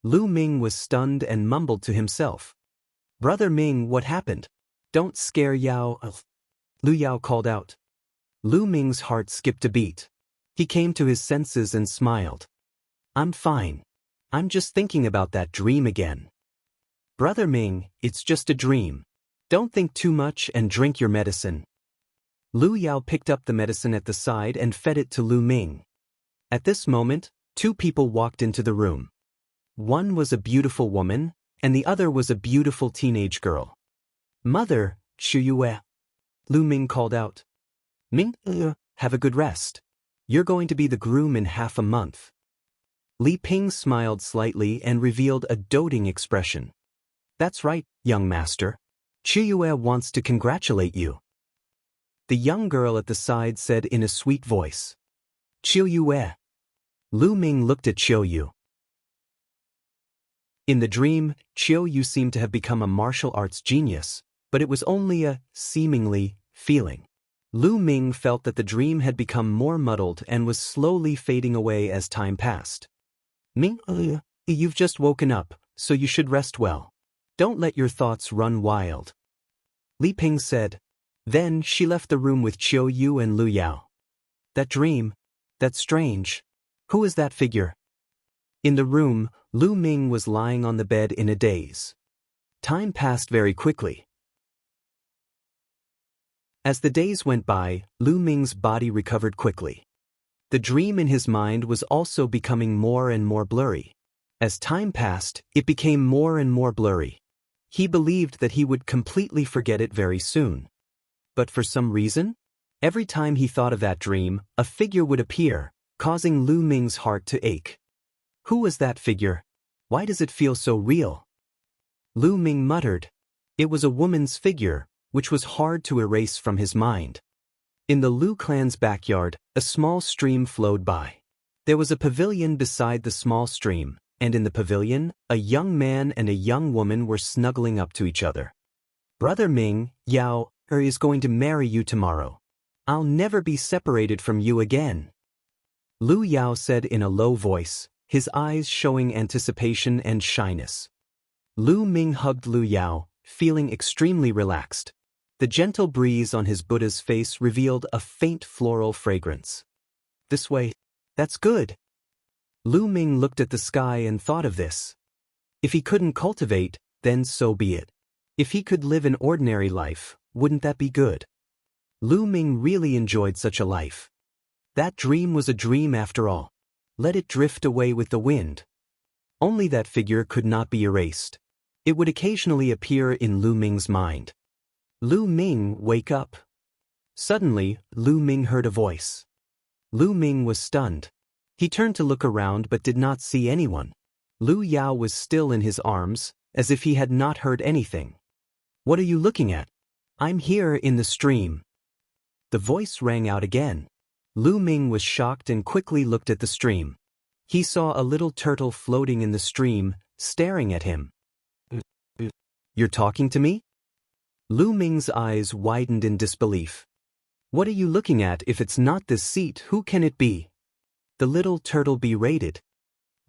Lu Ming was stunned and mumbled to himself. "Brother Ming, what happened? Don't scare Yao." Lu Yao called out. Lu Ming's heart skipped a beat. He came to his senses and smiled. "I'm fine. I'm just thinking about that dream again." "Brother Ming, it's just a dream. Don't think too much and drink your medicine." Lu Yao picked up the medicine at the side and fed it to Lu Ming. At this moment, 2 people walked into the room. One was a beautiful woman, and the other was a beautiful teenage girl. "Mother, Yue. Lu Ming called out. Ming, have a good rest. You're going to be the groom in half a month. Li Ping smiled slightly and revealed a doting expression. That's right, young master. Yue wants to congratulate you. The young girl at the side said in a sweet voice. Yue. Lu Ming looked at Yu. In the dream, Yu seemed to have become a martial arts genius, but it was only a, seemingly, feeling. Lu Ming felt that the dream had become more muddled and was slowly fading away as time passed. Ming, you've just woken up, so you should rest well. Don't let your thoughts run wild. Li Ping said. Then she left the room with Qiu Yu and Lu Yao. That dream? That's strange. Who is that figure? In the room, Lu Ming was lying on the bed in a daze. Time passed very quickly. As the days went by, Lu Ming's body recovered quickly. The dream in his mind was also becoming more and more blurry. As time passed, it became more and more blurry. He believed that he would completely forget it very soon. But for some reason, every time he thought of that dream, a figure would appear, causing Lu Ming's heart to ache. Who was that figure? Why does it feel so real? Lu Ming muttered. It was a woman's figure, which was hard to erase from his mind. In the Lu clan's backyard, a small stream flowed by. There was a pavilion beside the small stream, and in the pavilion, a young man and a young woman were snuggling up to each other. Brother Ming, Yao, is going to marry you tomorrow. I'll never be separated from you again. Lu Yao said in a low voice, his eyes showing anticipation and shyness. Lu Ming hugged Lu Yao, feeling extremely relaxed. The gentle breeze on his Buddha's face revealed a faint floral fragrance. This way, that's good. Lu Ming looked at the sky and thought of this. If he couldn't cultivate, then so be it. If he could live an ordinary life, wouldn't that be good? Lu Ming really enjoyed such a life. That dream was a dream after all. Let it drift away with the wind. Only that figure could not be erased. It would occasionally appear in Lu Ming's mind. Lu Ming, wake up. Suddenly, Lu Ming heard a voice. Lu Ming was stunned. He turned to look around but did not see anyone. Lu Yao was still in his arms, as if he had not heard anything. What are you looking at? I'm here in the stream. The voice rang out again. Lu Ming was shocked and quickly looked at the stream. He saw a little turtle floating in the stream, staring at him. You're talking to me? Lu Ming's eyes widened in disbelief. What are you looking at? If it's not this seat, who can it be? The little turtle berated.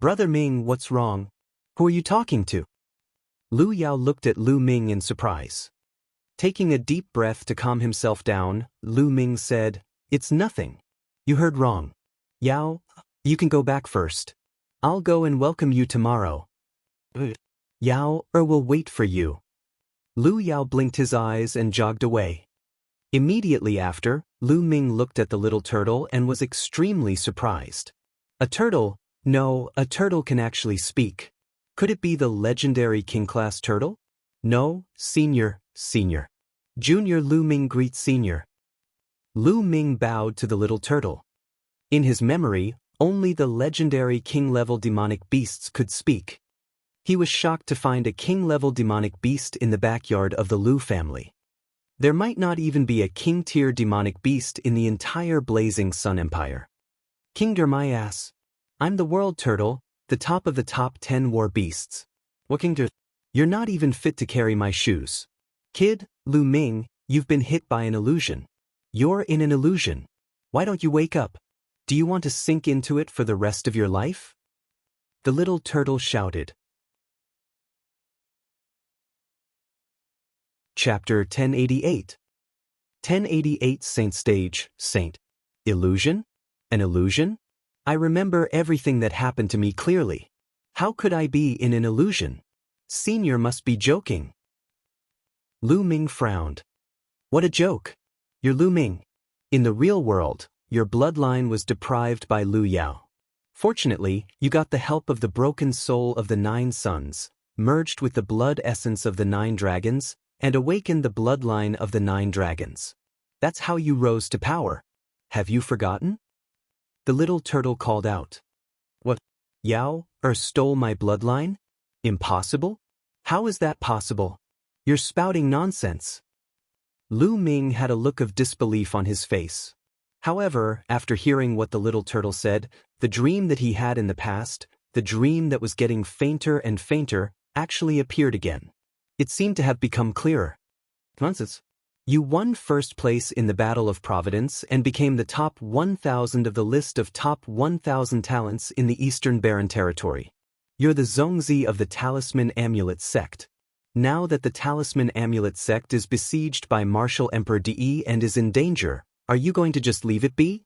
Brother Ming, what's wrong? Who are you talking to? Lu Yao looked at Lu Ming in surprise. Taking a deep breath to calm himself down, Lu Ming said, It's nothing. You heard wrong. Yao, you can go back first. I'll go and welcome you tomorrow. Yao, will wait for you. Lu Yao blinked his eyes and jogged away. Immediately after, Lu Ming looked at the little turtle and was extremely surprised. A turtle? No, a turtle can actually speak. Could it be the legendary king-class turtle? No, senior. Junior Lu Ming greets senior. Lu Ming bowed to the little turtle. In his memory, only the legendary king-level demonic beasts could speak. He was shocked to find a king-level demonic beast in the backyard of the Lu family. There might not even be a king-tier demonic beast in the entire Blazing Sun Empire. Kingdom my ass. I'm the world turtle, the top of the top 10 war beasts. What kingdom? You're not even fit to carry my shoes. Kid, Lu Ming, you've been hit by an illusion. You're in an illusion. Why don't you wake up? Do you want to sink into it for the rest of your life? The little turtle shouted. Chapter 1088. 1088 Saint Stage, Saint. Illusion? An illusion? I remember everything that happened to me clearly. How could I be in an illusion? Senior must be joking. Lu Ming frowned. What a joke. You're Lu Ming. In the real world, your bloodline was deprived by Lu Yao. Fortunately, you got the help of the broken soul of the 9 sons, merged with the blood essence of the 9 dragons, and awakened the bloodline of the 9 dragons. That's how you rose to power. Have you forgotten? The little turtle called out. What? Yao stole my bloodline? Impossible? How is that possible? You're spouting nonsense. Lu Ming had a look of disbelief on his face. However, after hearing what the little turtle said, the dream that he had in the past, the dream that was getting fainter and fainter, actually appeared again. It seemed to have become clearer. Nonsense. You won first place in the Battle of Providence and became the top 1,000 of the list of top 1,000 talents in the Eastern Barren Territory. You're the Zongzi of the Talisman Amulet Sect. Now that the Talisman Amulet Sect is besieged by Martial Emperor Di and is in danger, are you going to just leave it be?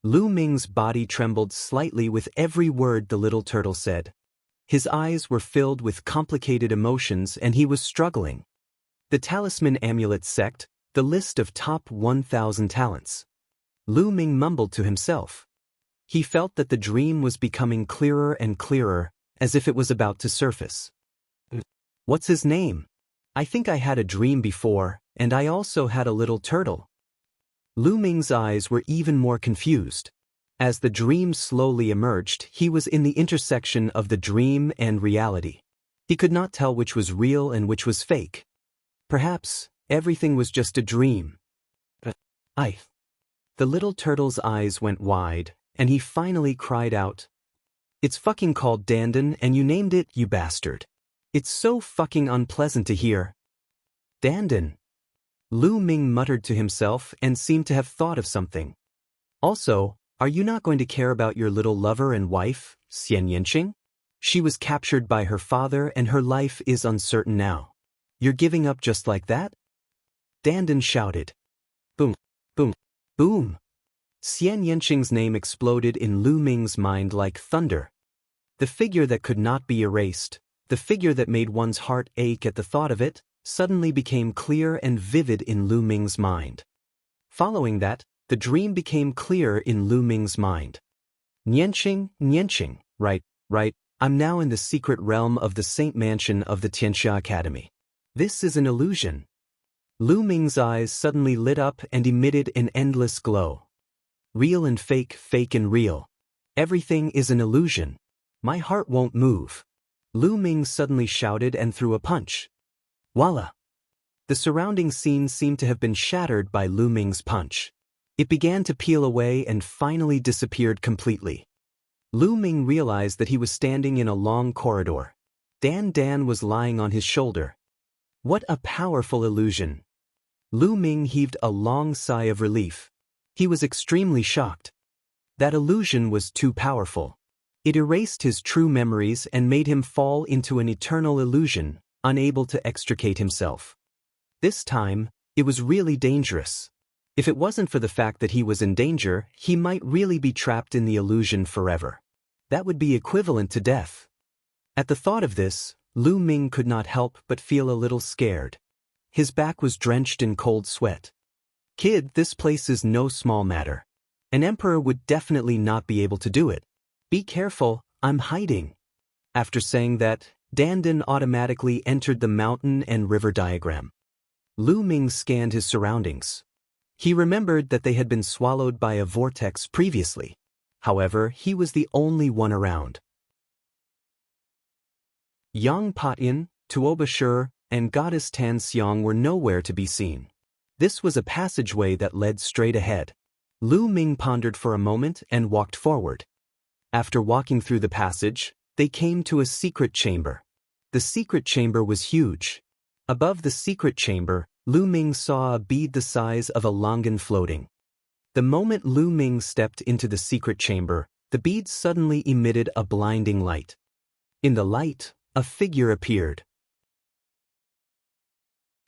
Lu Ming's body trembled slightly with every word the little turtle said. His eyes were filled with complicated emotions and he was struggling. The Talisman Amulet Sect, the list of top 1,000 talents. Lu Ming mumbled to himself. He felt that the dream was becoming clearer and clearer, as if it was about to surface. What's his name? I think I had a dream before, and I also had a little turtle. Lu Ming's eyes were even more confused. As the dream slowly emerged, he was in the intersection of the dream and reality. He could not tell which was real and which was fake. Perhaps everything was just a dream. The little turtle's eyes went wide, and he finally cried out. It's fucking called Dandan and you named it, you bastard. It's so fucking unpleasant to hear. Dandan. Lu Ming muttered to himself and seemed to have thought of something. Also, are you not going to care about your little lover and wife, Xianxia? She was captured by her father and her life is uncertain now. You're giving up just like that? Dandan shouted. Boom, boom, boom. Xianxia's name exploded in Lu Ming's mind like thunder. The figure that could not be erased, the figure that made one's heart ache at the thought of it, suddenly became clear and vivid in Lu Ming's mind. Following that, the dream became clear in Lu Ming's mind. Nianqing, right, I'm now in the secret realm of the Saint Mansion of the Tianxia Academy. This is an illusion. Lu Ming's eyes suddenly lit up and emitted an endless glow. Real and fake, fake and real. Everything is an illusion. My heart won't move. Lu Ming suddenly shouted and threw a punch. Voila! The surrounding scene seemed to have been shattered by Lu Ming's punch. It began to peel away and finally disappeared completely. Lu Ming realized that he was standing in a long corridor. Dan was lying on his shoulder. What a powerful illusion! Lu Ming heaved a long sigh of relief. He was extremely shocked. That illusion was too powerful. It erased his true memories and made him fall into an eternal illusion, unable to extricate himself. This time, it was really dangerous. If it wasn't for the fact that he was in danger, he might really be trapped in the illusion forever. That would be equivalent to death. At the thought of this, Lu Ming could not help but feel a little scared. His back was drenched in cold sweat. Kid, this place is no small matter. An emperor would definitely not be able to do it. Be careful, I'm hiding. After saying that, Dandan automatically entered the mountain and river diagram. Lu Ming scanned his surroundings. He remembered that they had been swallowed by a vortex previously. However, he was the only one around. Yang Patyan, Tuoba Shur, and Goddess Tan Xiang were nowhere to be seen. This was a passageway that led straight ahead. Lu Ming pondered for a moment and walked forward. After walking through the passage, they came to a secret chamber. The secret chamber was huge. Above the secret chamber, Lu Ming saw a bead the size of a longan floating. The moment Lu Ming stepped into the secret chamber, the bead suddenly emitted a blinding light. In the light, a figure appeared.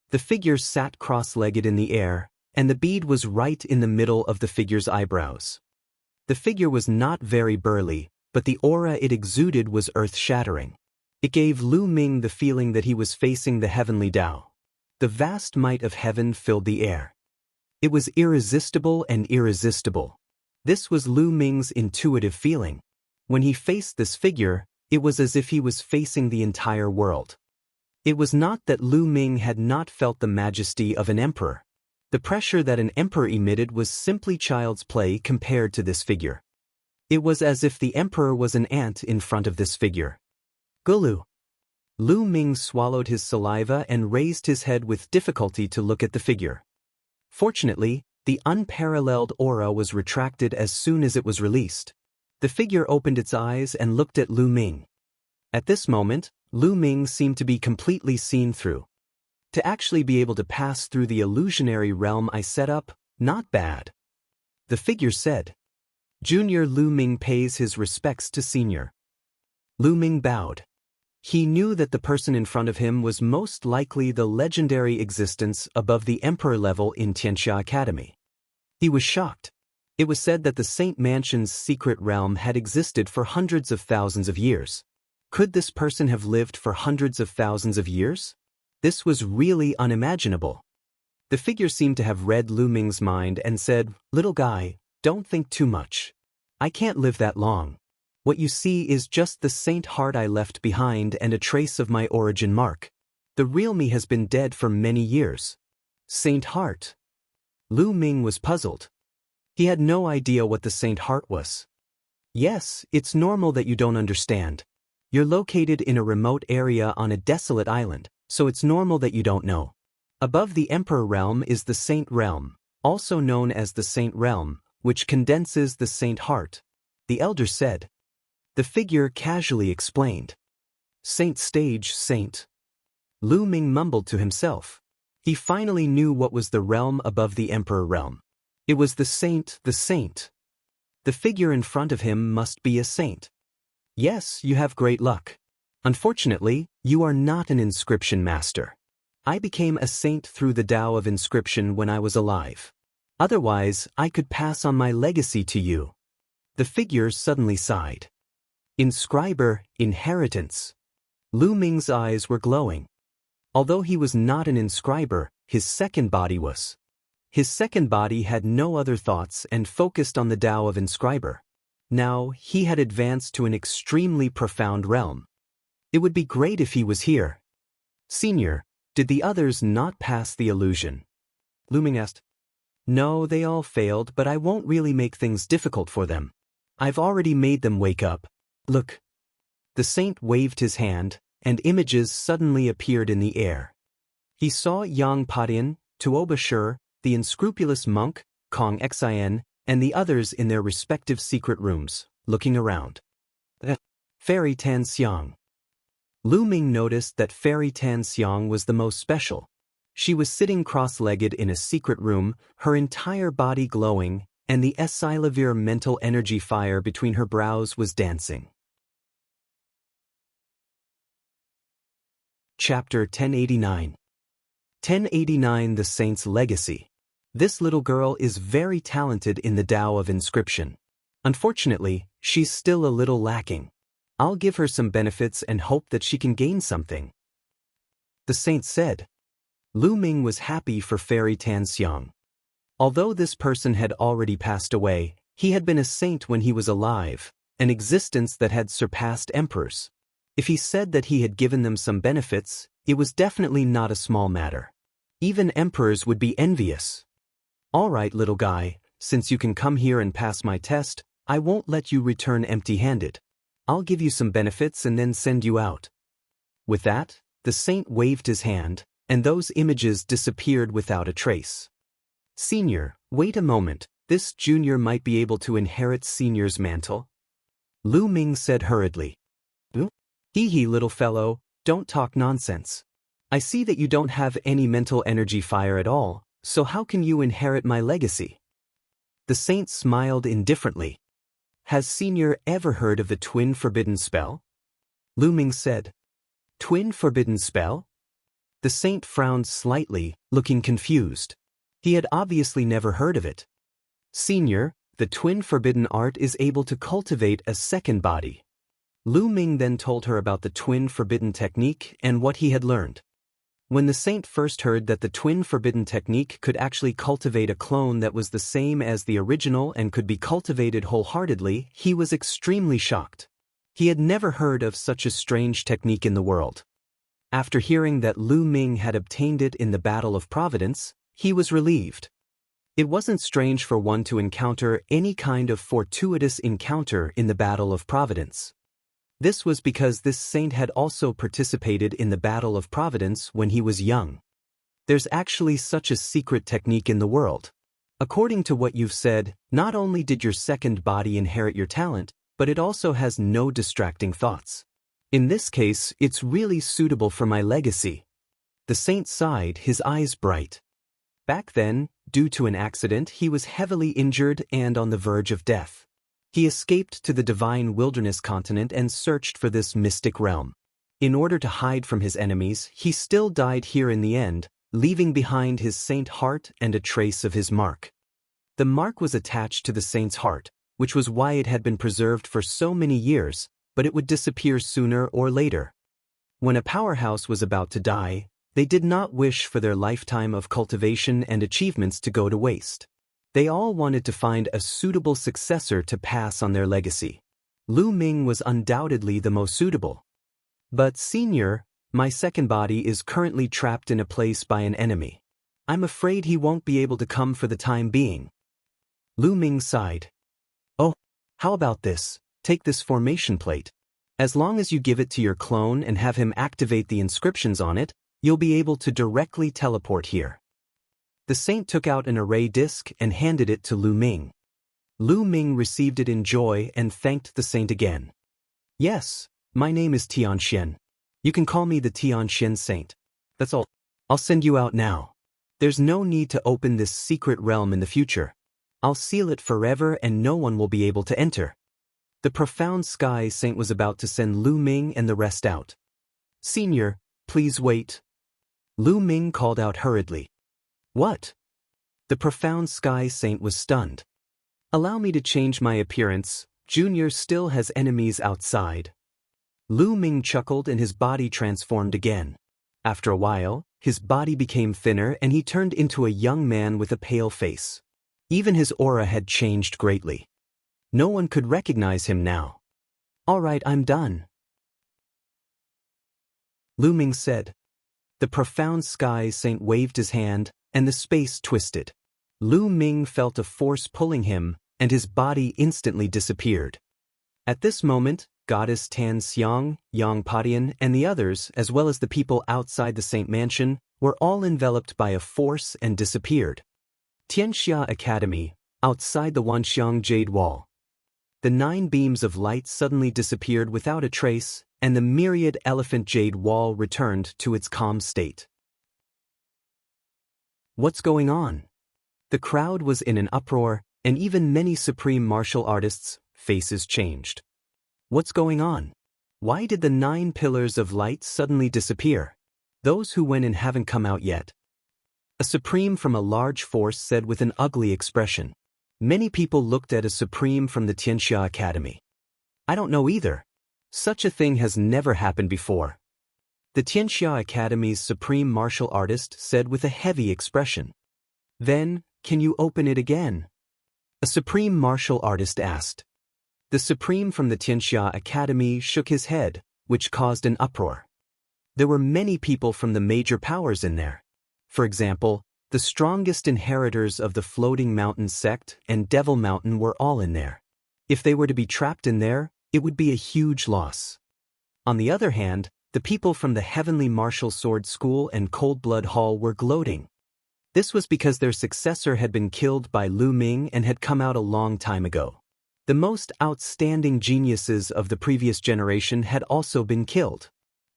The figure sat cross-legged in the air, and the bead was right in the middle of the figure's eyebrows. The figure was not very burly, but the aura it exuded was earth-shattering. It gave Lu Ming the feeling that he was facing the heavenly Tao. The vast might of heaven filled the air. It was irresistible and irresistible. This was Lu Ming's intuitive feeling. When he faced this figure, it was as if he was facing the entire world. It was not that Lu Ming had not felt the majesty of an emperor. The pressure that an emperor emitted was simply child's play compared to this figure. It was as if the emperor was an ant in front of this figure. Gulu. Lu Ming swallowed his saliva and raised his head with difficulty to look at the figure. Fortunately, the unparalleled aura was retracted as soon as it was released. The figure opened its eyes and looked at Lu Ming. At this moment, Lu Ming seemed to be completely seen through. To actually be able to pass through the illusionary realm I set up, not bad. The figure said. Junior Lu Ming pays his respects to Senior. Lu Ming bowed. He knew that the person in front of him was most likely the legendary existence above the emperor level in Xianxia Academy. He was shocked. It was said that the Saint Mansion's secret realm had existed for hundreds of thousands of years. Could this person have lived for hundreds of thousands of years? This was really unimaginable. The figure seemed to have read Lu Ming's mind and said, "Little guy, don't think too much. I can't live that long. What you see is just the saint heart I left behind and a trace of my origin mark. The real me has been dead for many years." Saint heart. Lu Ming was puzzled. He had no idea what the saint heart was. Yes, it's normal that you don't understand. You're located in a remote area on a desolate island, so it's normal that you don't know. Above the emperor realm is the saint realm, also known as the saint realm, which condenses the saint heart. The elder said. The figure casually explained. Saint stage saint. Lu Ming mumbled to himself. He finally knew what was the realm above the emperor realm. It was the saint, the saint. The figure in front of him must be a saint. Yes, you have great luck. Unfortunately, you are not an inscription master. I became a saint through the Tao of inscription when I was alive. Otherwise, I could pass on my legacy to you. The figure suddenly sighed. Inscriber, inheritance. Lu Ming's eyes were glowing. Although he was not an inscriber, his second body was. His second body had no other thoughts and focused on the Tao of inscriber. Now, he had advanced to an extremely profound realm. It would be great if he was here. Senior, did the others not pass the illusion? Lu Ming asked. No, they all failed, but I won't really make things difficult for them. I've already made them wake up. Look. The saint waved his hand, and images suddenly appeared in the air. He saw Yang Padian, Tuoba Shur, the unscrupulous monk, Kong Xin, and the others in their respective secret rooms, looking around. Fairy Tan Xiang. Lu Ming noticed that Fairy Tan Xiang was the most special. She was sitting cross-legged in a secret room, her entire body glowing, and the Esilavir mental energy fire between her brows was dancing. Chapter 1089. 1089 The Saint's Legacy. This little girl is very talented in the Tao of inscription. Unfortunately, she's still a little lacking. I'll give her some benefits and hope that she can gain something. The saint said. Lu Ming was happy for Fairy Tan Xiang. Although this person had already passed away, he had been a saint when he was alive, an existence that had surpassed emperors. If he said that he had given them some benefits, it was definitely not a small matter. Even emperors would be envious. All right, little guy, since you can come here and pass my test, I won't let you return empty-handed. I'll give you some benefits and then send you out. With that, the saint waved his hand, and those images disappeared without a trace. Senior, wait a moment, this junior might be able to inherit Senior's mantle. Lu Ming said hurriedly. Hee little fellow, don't talk nonsense. I see that you don't have any mental energy fire at all, so how can you inherit my legacy? The saint smiled indifferently. Has Senior ever heard of the twin forbidden spell? Lu Ming said. Twin forbidden spell? The saint frowned slightly, looking confused. He had obviously never heard of it. Senior, the twin forbidden art is able to cultivate a second body. Lu Ming then told her about the twin forbidden technique and what he had learned. When the saint first heard that the twin forbidden technique could actually cultivate a clone that was the same as the original and could be cultivated wholeheartedly, he was extremely shocked. He had never heard of such a strange technique in the world. After hearing that Lu Ming had obtained it in the Battle of Providence, he was relieved. It wasn't strange for one to encounter any kind of fortuitous encounter in the Battle of Providence. This was because this saint had also participated in the Battle of Providence when he was young. There's actually such a secret technique in the world. According to what you've said, not only did your second body inherit your talent, but it also has no distracting thoughts. In this case, it's really suitable for my legacy. The saint sighed, his eyes bright. Back then, due to an accident, he was heavily injured and on the verge of death. He escaped to the divine wilderness continent and searched for this mystic realm. In order to hide from his enemies, he still died here in the end, leaving behind his saint heart and a trace of his mark. The mark was attached to the saint's heart, which was why it had been preserved for so many years, but it would disappear sooner or later. When a powerhouse was about to die, they did not wish for their lifetime of cultivation and achievements to go to waste. They all wanted to find a suitable successor to pass on their legacy. Lu Ming was undoubtedly the most suitable. But, Senior, my second body is currently trapped in a place by an enemy. I'm afraid he won't be able to come for the time being. Lu Ming sighed. Oh, how about this? Take this formation plate. As long as you give it to your clone and have him activate the inscriptions on it, you'll be able to directly teleport here. The saint took out an array disc and handed it to Lu Ming. Lu Ming received it in joy and thanked the saint again. Yes, my name is Tianxian. You can call me the Tianxian saint. That's all. I'll send you out now. There's no need to open this secret realm in the future. I'll seal it forever and no one will be able to enter. The profound sky saint was about to send Lu Ming and the rest out. Senior, please wait. Lu Ming called out hurriedly. What? The profound sky saint was stunned. Allow me to change my appearance. Junior still has enemies outside. Lu Ming chuckled and his body transformed again. After a while, his body became thinner and he turned into a young man with a pale face. Even his aura had changed greatly. No one could recognize him now. All right, I'm done. Lu Ming said. The profound sky saint waved his hand, and the space twisted. Lu Ming felt a force pulling him, and his body instantly disappeared. At this moment, Goddess Tan Xiang, Yang Padian, and the others, as well as the people outside the Saint Mansion, were all enveloped by a force and disappeared. Xianxia Academy, outside the Wanxiang Jade Wall. The 9 beams of light suddenly disappeared without a trace, and the myriad elephant jade wall returned to its calm state. What's going on? The crowd was in an uproar, and even many supreme martial artists' faces changed. What's going on? Why did the 9 pillars of light suddenly disappear? Those who went in haven't come out yet. A supreme from a large force said with an ugly expression. Many people looked at a supreme from the Xianxia Academy. I don't know either. Such a thing has never happened before. The Xianxia Academy's supreme martial artist said with a heavy expression. Then, can you open it again? A supreme martial artist asked. The supreme from the Xianxia Academy shook his head, which caused an uproar. There were many people from the major powers in there. For example, the strongest inheritors of the Floating Mountain sect and Devil Mountain were all in there. If they were to be trapped in there, it would be a huge loss. On the other hand, the people from the Heavenly Martial Sword School and Cold Blood Hall were gloating. This was because their successor had been killed by Lu Ming and had come out a long time ago. The most outstanding geniuses of the previous generation had also been killed.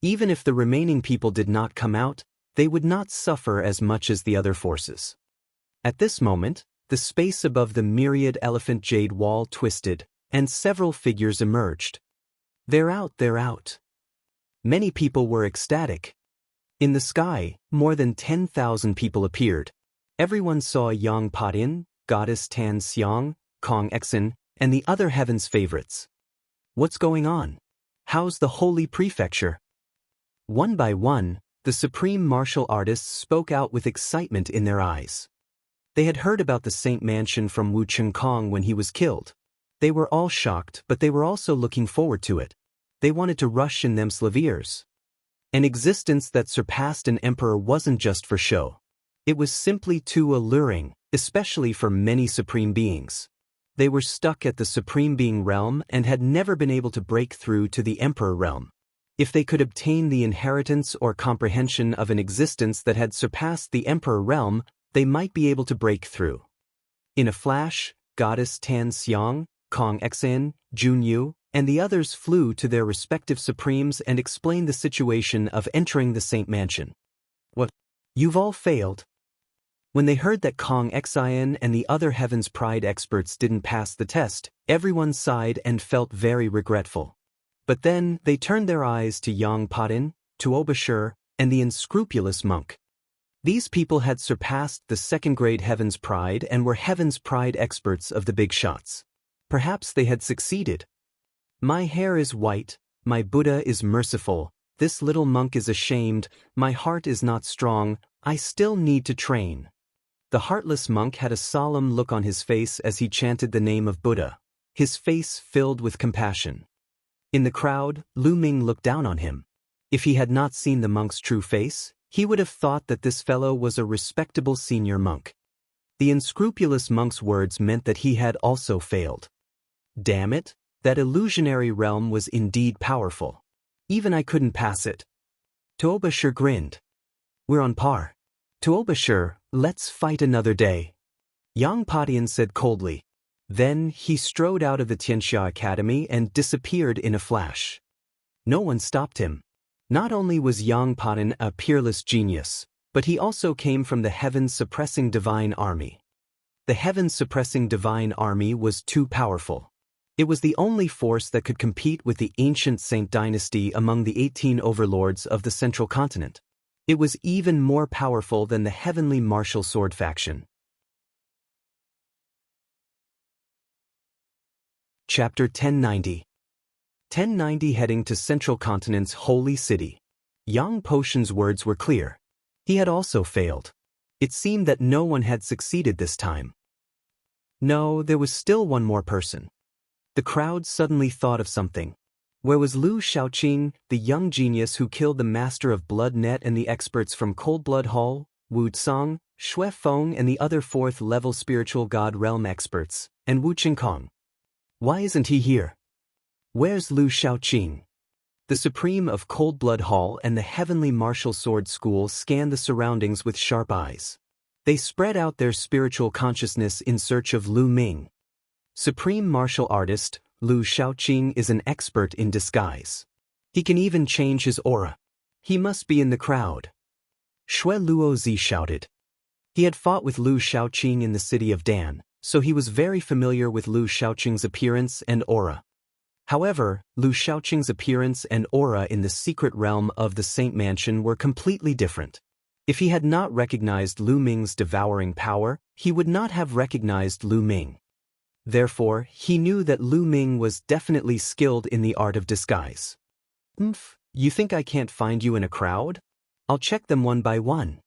Even if the remaining people did not come out, they would not suffer as much as the other forces. At this moment, the space above the myriad elephant jade wall twisted, and several figures emerged. They're out, they're out. Many people were ecstatic. In the sky, more than 10,000 people appeared. Everyone saw Yang Padian, Goddess Tan Xiang, Kong Exin, and the other heaven's favorites. What's going on? How's the Holy Prefecture? One by one, the supreme martial artists spoke out with excitement in their eyes. They had heard about the Saint Mansion from Wu Chengkong when he was killed. They were all shocked, but they were also looking forward to it. They wanted to rush in them slaviers. An existence that surpassed an emperor wasn't just for show. It was simply too alluring, especially for many supreme beings. They were stuck at the supreme being realm and had never been able to break through to the emperor realm. If they could obtain the inheritance or comprehension of an existence that had surpassed the emperor realm, they might be able to break through. In a flash, Goddess Tan Xiang, Kong Xin, Jun Yu, and the others flew to their respective supremes and explained the situation of entering the Saint Mansion. What? You've all failed? When they heard that Kong Xian and the other Heaven's Pride experts didn't pass the test, everyone sighed and felt very regretful. But then they turned their eyes to Yang Patin, Tuobashir, and the unscrupulous monk. These people had surpassed the second-grade Heaven's Pride and were Heaven's Pride experts of the big shots. Perhaps they had succeeded. My hair is white, my Buddha is merciful, this little monk is ashamed, my heart is not strong, I still need to train. The heartless monk had a solemn look on his face as he chanted the name of Buddha, his face filled with compassion. In the crowd, Lu Ming looked down on him. If he had not seen the monk's true face, he would have thought that this fellow was a respectable senior monk. The unscrupulous monk's words meant that he had also failed. Damn it, that illusionary realm was indeed powerful. Even I couldn't pass it. Tuobashir grinned. We're on par. Tuobashir, let's fight another day. Yang Patian said coldly. Then he strode out of the Xianxia Academy and disappeared in a flash. No one stopped him. Not only was Yang Patian a peerless genius, but he also came from the heaven-suppressing divine army. The heaven-suppressing divine army was too powerful. It was the only force that could compete with the ancient Saint dynasty among the 18 overlords of the central continent. It was even more powerful than the heavenly martial sword faction. Chapter 1090. 1090 Heading to Central Continent's holy city. Yang Potion's words were clear. He had also failed. It seemed that no one had succeeded this time. No, there was still one more person. The crowd suddenly thought of something. Where was Lu Shaoqing, the young genius who killed the master of Blood Net and the experts from Cold Blood Hall, Wu Tsang, Xue Feng and the other fourth-level spiritual god realm experts, and Wu Qingkong? Why isn't he here? Where's Lu Shaoqing? The Supreme of Cold Blood Hall and the Heavenly Martial Sword School scanned the surroundings with sharp eyes. They spread out their spiritual consciousness in search of Lu Ming. Supreme martial artist, Lu Shaoqing is an expert in disguise. He can even change his aura. He must be in the crowd. Xue Luozi shouted. He had fought with Lu Shaoqing in the city of Dan, so he was very familiar with Lu Shaoqing's appearance and aura. However, Lu Shaoqing's appearance and aura in the secret realm of the Saint Mansion were completely different. If he had not recognized Lu Ming's devouring power, he would not have recognized Lu Ming. Therefore, he knew that Lu Ming was definitely skilled in the art of disguise. You think I can't find you in a crowd? I'll check them one by one.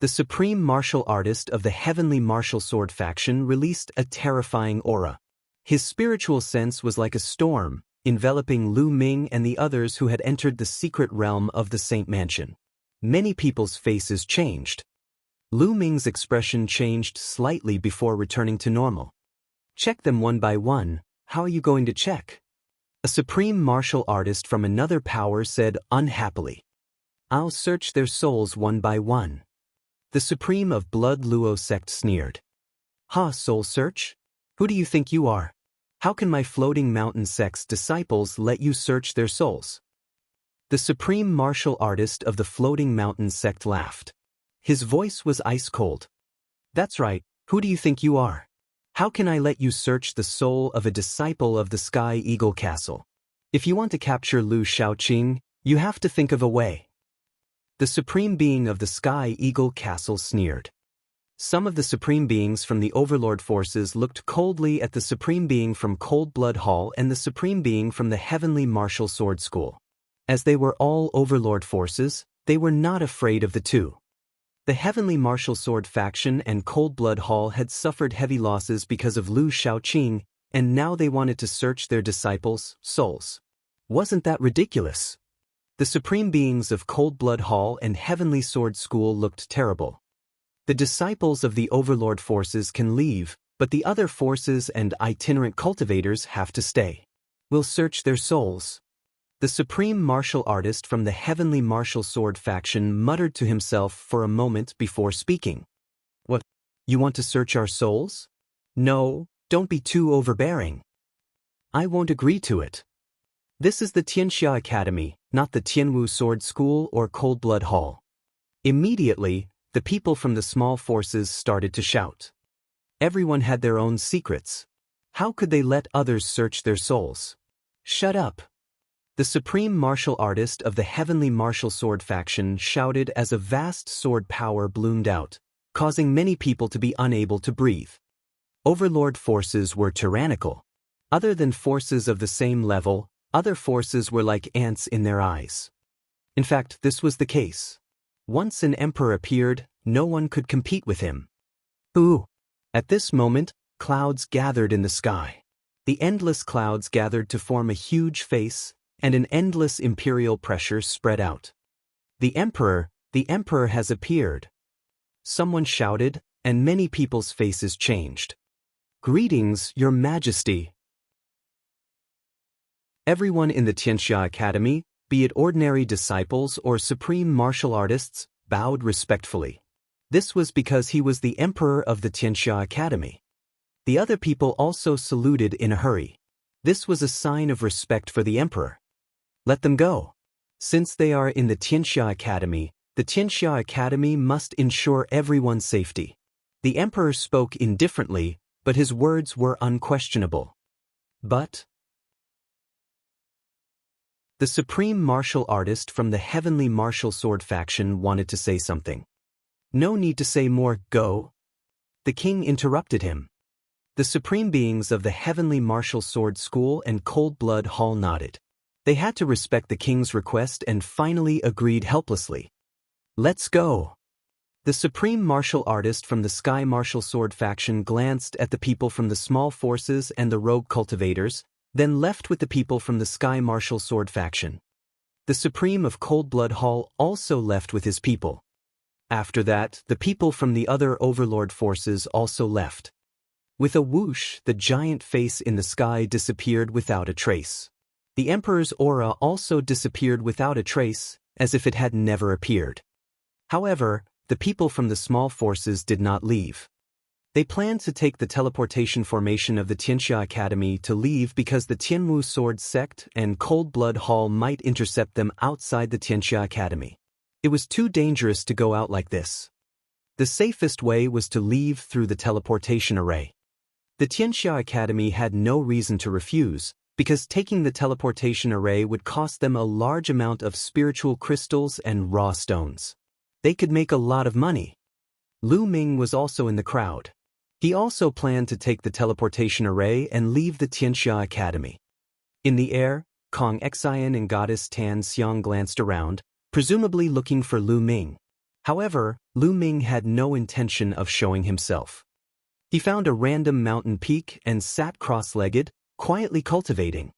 The supreme martial artist of the Heavenly Martial Sword faction released a terrifying aura. His spiritual sense was like a storm, enveloping Lu Ming and the others who had entered the secret realm of the Saint Mansion. Many people's faces changed. Lu Ming's expression changed slightly before returning to normal. Check them one by one. How are you going to check? A supreme martial artist from another power said unhappily. I'll search their souls one by one. The Supreme of Blood Luo sect sneered. Soul search? Who do you think you are? How can my floating mountain sect's disciples let you search their souls? The supreme martial artist of the floating mountain sect laughed. His voice was ice cold. That's right, who do you think you are? How can I let you search the soul of a disciple of the Sky Eagle Castle? If you want to capture Lu Shaoqing, you have to think of a way. The supreme being of the Sky Eagle Castle sneered. Some of the supreme beings from the Overlord forces looked coldly at the supreme being from Cold Blood Hall and the supreme being from the Heavenly Martial Sword School. As they were all Overlord forces, they were not afraid of the two. The Heavenly Martial Sword faction and Cold Blood Hall had suffered heavy losses because of Lu Shaoqing, and now they wanted to search their disciples' souls. Wasn't that ridiculous? The supreme beings of Cold Blood Hall and Heavenly Sword School looked terrible. The disciples of the overlord forces can leave, but the other forces and itinerant cultivators have to stay. We'll search their souls. The supreme martial artist from the Heavenly Martial Sword faction muttered to himself for a moment before speaking. What? You want to search our souls? No, don't be too overbearing. I won't agree to it. This is the Xianxia Academy, not the Tianwu Sword School or Cold Blood Hall. Immediately, the people from the small forces started to shout. Everyone had their own secrets. How could they let others search their souls? Shut up. The supreme martial artist of the Heavenly Martial Sword faction shouted as a vast sword power bloomed out, causing many people to be unable to breathe. Overlord forces were tyrannical. Other than forces of the same level, other forces were like ants in their eyes. In fact, this was the case. Once an emperor appeared, no one could compete with him. Ooh! At this moment, clouds gathered in the sky. The endless clouds gathered to form a huge face, and an endless imperial pressure spread out. The emperor has appeared. Someone shouted, and many people's faces changed. Greetings, Your Majesty. Everyone in the Xianxia Academy, be it ordinary disciples or supreme martial artists, bowed respectfully. This was because he was the emperor of the Xianxia Academy. The other people also saluted in a hurry. This was a sign of respect for the emperor. Let them go. Since they are in the Xianxia Academy, the Xianxia Academy must ensure everyone's safety. The emperor spoke indifferently, but his words were unquestionable. But the supreme martial artist from the Heavenly Martial Sword faction wanted to say something. No need to say more, go. The king interrupted him. The supreme beings of the Heavenly Martial Sword School and Cold Blood Hall nodded. They had to respect the king's request and finally agreed helplessly. Let's go. The supreme martial artist from the Sky Martial Sword faction glanced at the people from the small forces and the rogue cultivators, then left with the people from the Sky Martial Sword faction. The Supreme of Cold Blood Hall also left with his people. After that, the people from the other overlord forces also left. With a whoosh, the giant face in the sky disappeared without a trace. The Emperor's aura also disappeared without a trace, as if it had never appeared. However, the people from the small forces did not leave. They planned to take the teleportation formation of the Xianxia Academy to leave because the Tianwu Sword Sect and Cold Blood Hall might intercept them outside the Xianxia Academy. It was too dangerous to go out like this. The safest way was to leave through the teleportation array. The Xianxia Academy had no reason to refuse, because taking the teleportation array would cost them a large amount of spiritual crystals and raw stones. They could make a lot of money. Lu Ming was also in the crowd. He also planned to take the teleportation array and leave the Xianxia Academy. In the air, Kong Xian and Goddess Tan Xiang glanced around, presumably looking for Lu Ming. However, Lu Ming had no intention of showing himself. He found a random mountain peak and sat cross-legged, quietly cultivating.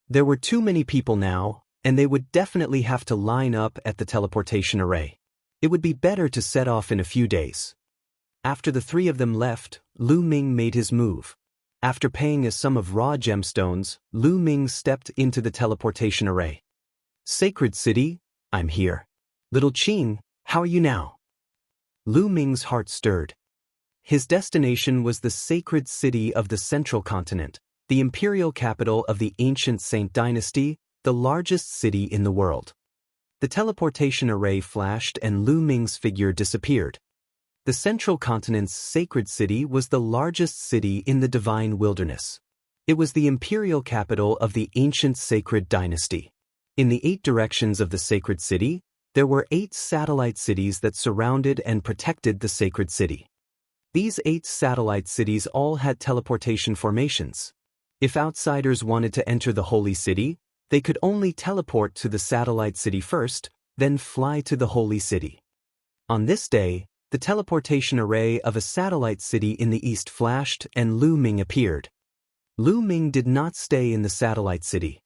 There were too many people now, and they would definitely have to line up at the teleportation array. It would be better to set off in a few days. After the three of them left, Lu Ming made his move. After paying a sum of raw gemstones, Lu Ming stepped into the teleportation array. Sacred City, I'm here. Little Qing, how are you now? Lu Ming's heart stirred. His destination was the sacred city of the Central Continent, the imperial capital of the ancient Saint Dynasty, the largest city in the world. The teleportation array flashed and Lu Ming's figure disappeared. The Central Continent's sacred city was the largest city in the Divine Wilderness. It was the imperial capital of the ancient sacred dynasty. In the 8 directions of the sacred city, there were 8 satellite cities that surrounded and protected the sacred city. These 8 satellite cities all had teleportation formations. If outsiders wanted to enter the holy city, they could only teleport to the satellite city first, then fly to the holy city. On this day, the teleportation array of a satellite city in the east flashed and Lu Ming appeared. Lu Ming did not stay in the satellite city.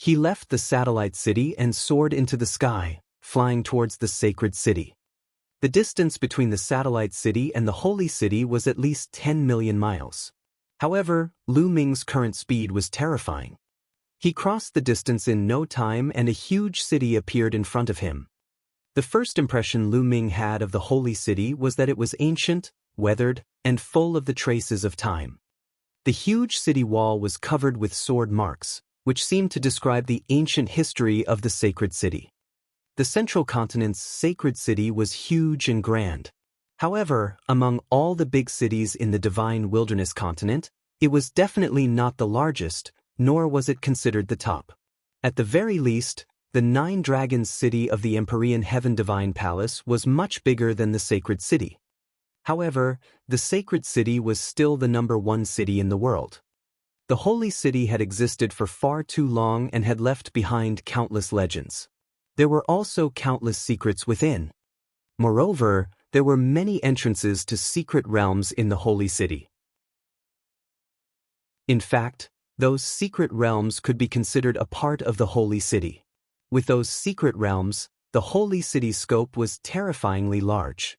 He left the satellite city and soared into the sky, flying towards the sacred city. The distance between the satellite city and the holy city was at least 10 million miles. However, Lu Ming's current speed was terrifying. He crossed the distance in no time and a huge city appeared in front of him. The first impression Lu Ming had of the holy city was that it was ancient, weathered, and full of the traces of time. The huge city wall was covered with sword marks, which seemed to describe the ancient history of the sacred city. The central continent's sacred city was huge and grand. However, among all the big cities in the divine wilderness continent, it was definitely not the largest, nor was it considered the top. At the very least, the Nine Dragons city of the Empyrean Heaven Divine Palace was much bigger than the sacred city. However, the sacred city was still the #1 city in the world. The holy city had existed for far too long and had left behind countless legends. There were also countless secrets within. Moreover, there were many entrances to secret realms in the holy city. In fact, those secret realms could be considered a part of the holy city. With those secret realms, the holy city's scope was terrifyingly large.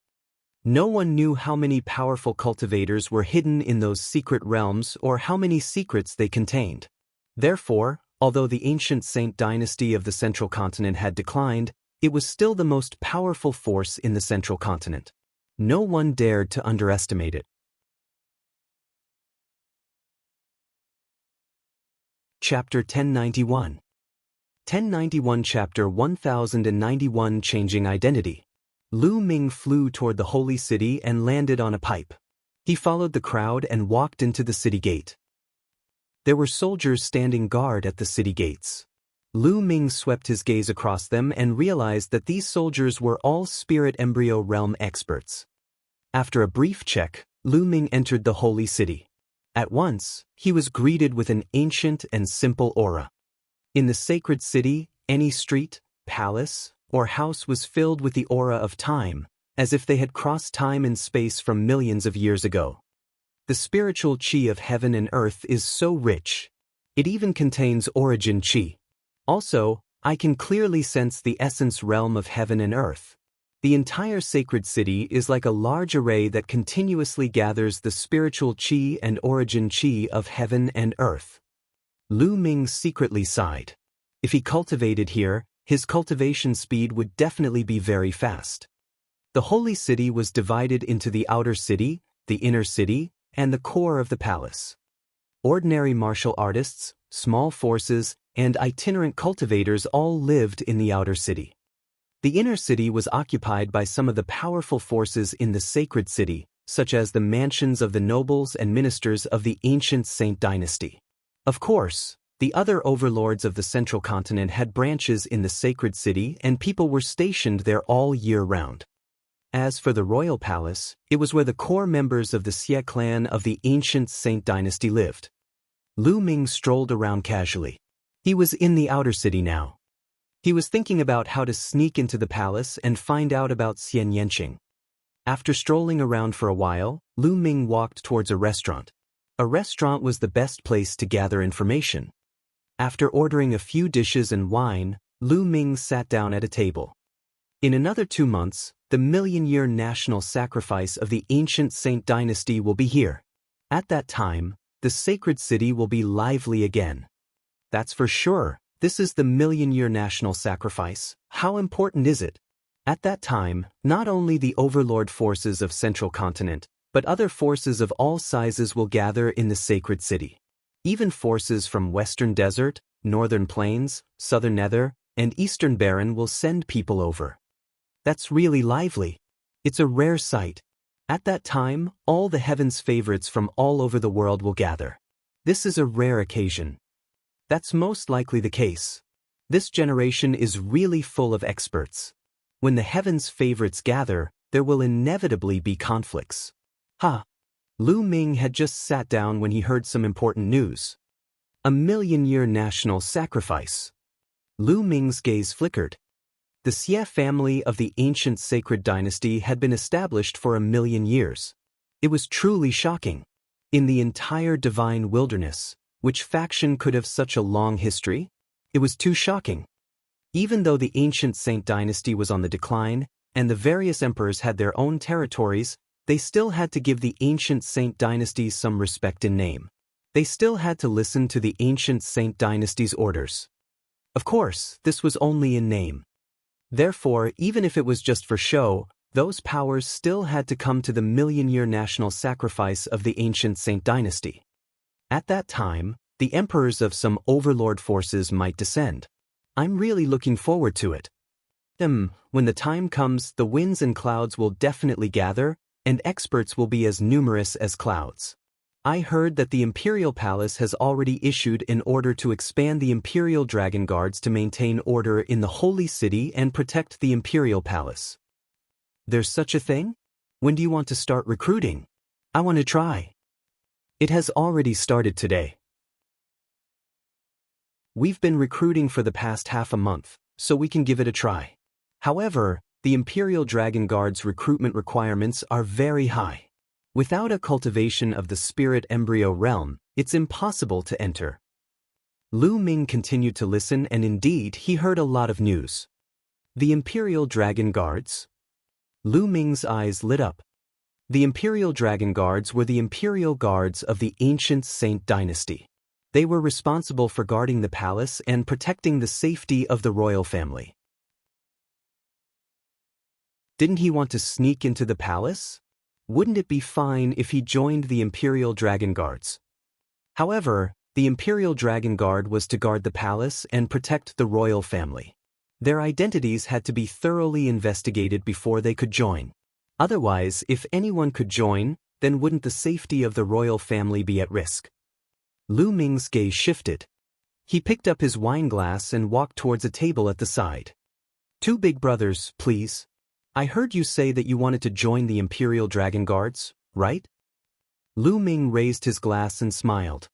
No one knew how many powerful cultivators were hidden in those secret realms or how many secrets they contained. Therefore, although the ancient Saint dynasty of the Central Continent had declined, it was still the most powerful force in the Central Continent. No one dared to underestimate it. Chapter 1091. 1091 Chapter 1091 Changing Identity. Lu Ming flew toward the holy city and landed on a pipe. He followed the crowd and walked into the city gate. There were soldiers standing guard at the city gates. Lu Ming swept his gaze across them and realized that these soldiers were all spirit embryo realm experts. After a brief check, Lu Ming entered the holy city. At once, he was greeted with an ancient and simple aura. In the sacred city, any street, palace, or house was filled with the aura of time, as if they had crossed time and space from millions of years ago. The spiritual chi of heaven and earth is so rich. It even contains origin chi. Also, I can clearly sense the essence realm of heaven and earth. The entire sacred city is like a large array that continuously gathers the spiritual chi and origin chi of heaven and earth. Lu Ming secretly sighed. If he cultivated here, his cultivation speed would definitely be very fast. The holy city was divided into the outer city, the inner city, and the core of the palace. Ordinary martial artists, small forces, and itinerant cultivators all lived in the outer city. The inner city was occupied by some of the powerful forces in the sacred city, such as the mansions of the nobles and ministers of the ancient Saint dynasty. Of course, the other overlords of the Central Continent had branches in the sacred city and people were stationed there all year round. As for the royal palace, it was where the core members of the Xie clan of the ancient Saint dynasty lived. Lu Ming strolled around casually. He was in the outer city now. He was thinking about how to sneak into the palace and find out about Xianxia. After strolling around for a while, Lu Ming walked towards a restaurant. A restaurant was the best place to gather information. After ordering a few dishes and wine, Lu Ming sat down at a table. In another 2 months, the million-year national sacrifice of the ancient Saint dynasty will be here. At that time, the sacred city will be lively again. That's for sure. This is the million-year national sacrifice. How important is it? At that time, not only the overlord forces of Central Continent, but other forces of all sizes will gather in the sacred city. Even forces from Western Desert, Northern Plains, Southern Nether, and Eastern Barren will send people over. That's really lively. It's a rare sight. At that time, all the heavens' favorites from all over the world will gather. This is a rare occasion. That's most likely the case. This generation is really full of experts. When the heavens' favorites gather, there will inevitably be conflicts. Lu Ming had just sat down when he heard some important news. A million-year national sacrifice. Lu Ming's gaze flickered. The Xie family of the ancient sacred dynasty had been established for 1,000,000 years. It was truly shocking. In the entire divine wilderness, which faction could have such a long history? It was too shocking. Even though the ancient Saint dynasty was on the decline, and the various emperors had their own territories, they still had to give the ancient Saint dynasty some respect in name. They still had to listen to the ancient Saint dynasty's orders. Of course, this was only in name. Therefore, even if it was just for show, those powers still had to come to the million-year national sacrifice of the ancient Saint dynasty. At that time, the emperors of some overlord forces might descend. I'm really looking forward to it. When the time comes, the winds and clouds will definitely gather, and experts will be as numerous as clouds. I heard that the Imperial Palace has already issued an order to expand the Imperial Dragon Guards to maintain order in the Holy City and protect the Imperial Palace. There's such a thing? When do you want to start recruiting? I want to try. It has already started today. We've been recruiting for the past half a month, so we can give it a try. However, the Imperial Dragon Guard's recruitment requirements are very high. Without a cultivation of the spirit embryo realm, it's impossible to enter. Lu Ming continued to listen, and indeed he heard a lot of news. The Imperial Dragon Guards? Lu Ming's eyes lit up. The Imperial Dragon Guards were the Imperial Guards of the ancient Saint dynasty. They were responsible for guarding the palace and protecting the safety of the royal family. Didn't he want to sneak into the palace? Wouldn't it be fine if he joined the Imperial Dragon Guards? However, the Imperial Dragon Guard was to guard the palace and protect the royal family. Their identities had to be thoroughly investigated before they could join. Otherwise, if anyone could join, then wouldn't the safety of the royal family be at risk? Lu Ming's gaze shifted. He picked up his wine glass and walked towards a table at the side. 2 big brothers, please. I heard you say that you wanted to join the Imperial Dragon Guards, right? Lu Ming raised his glass and smiled.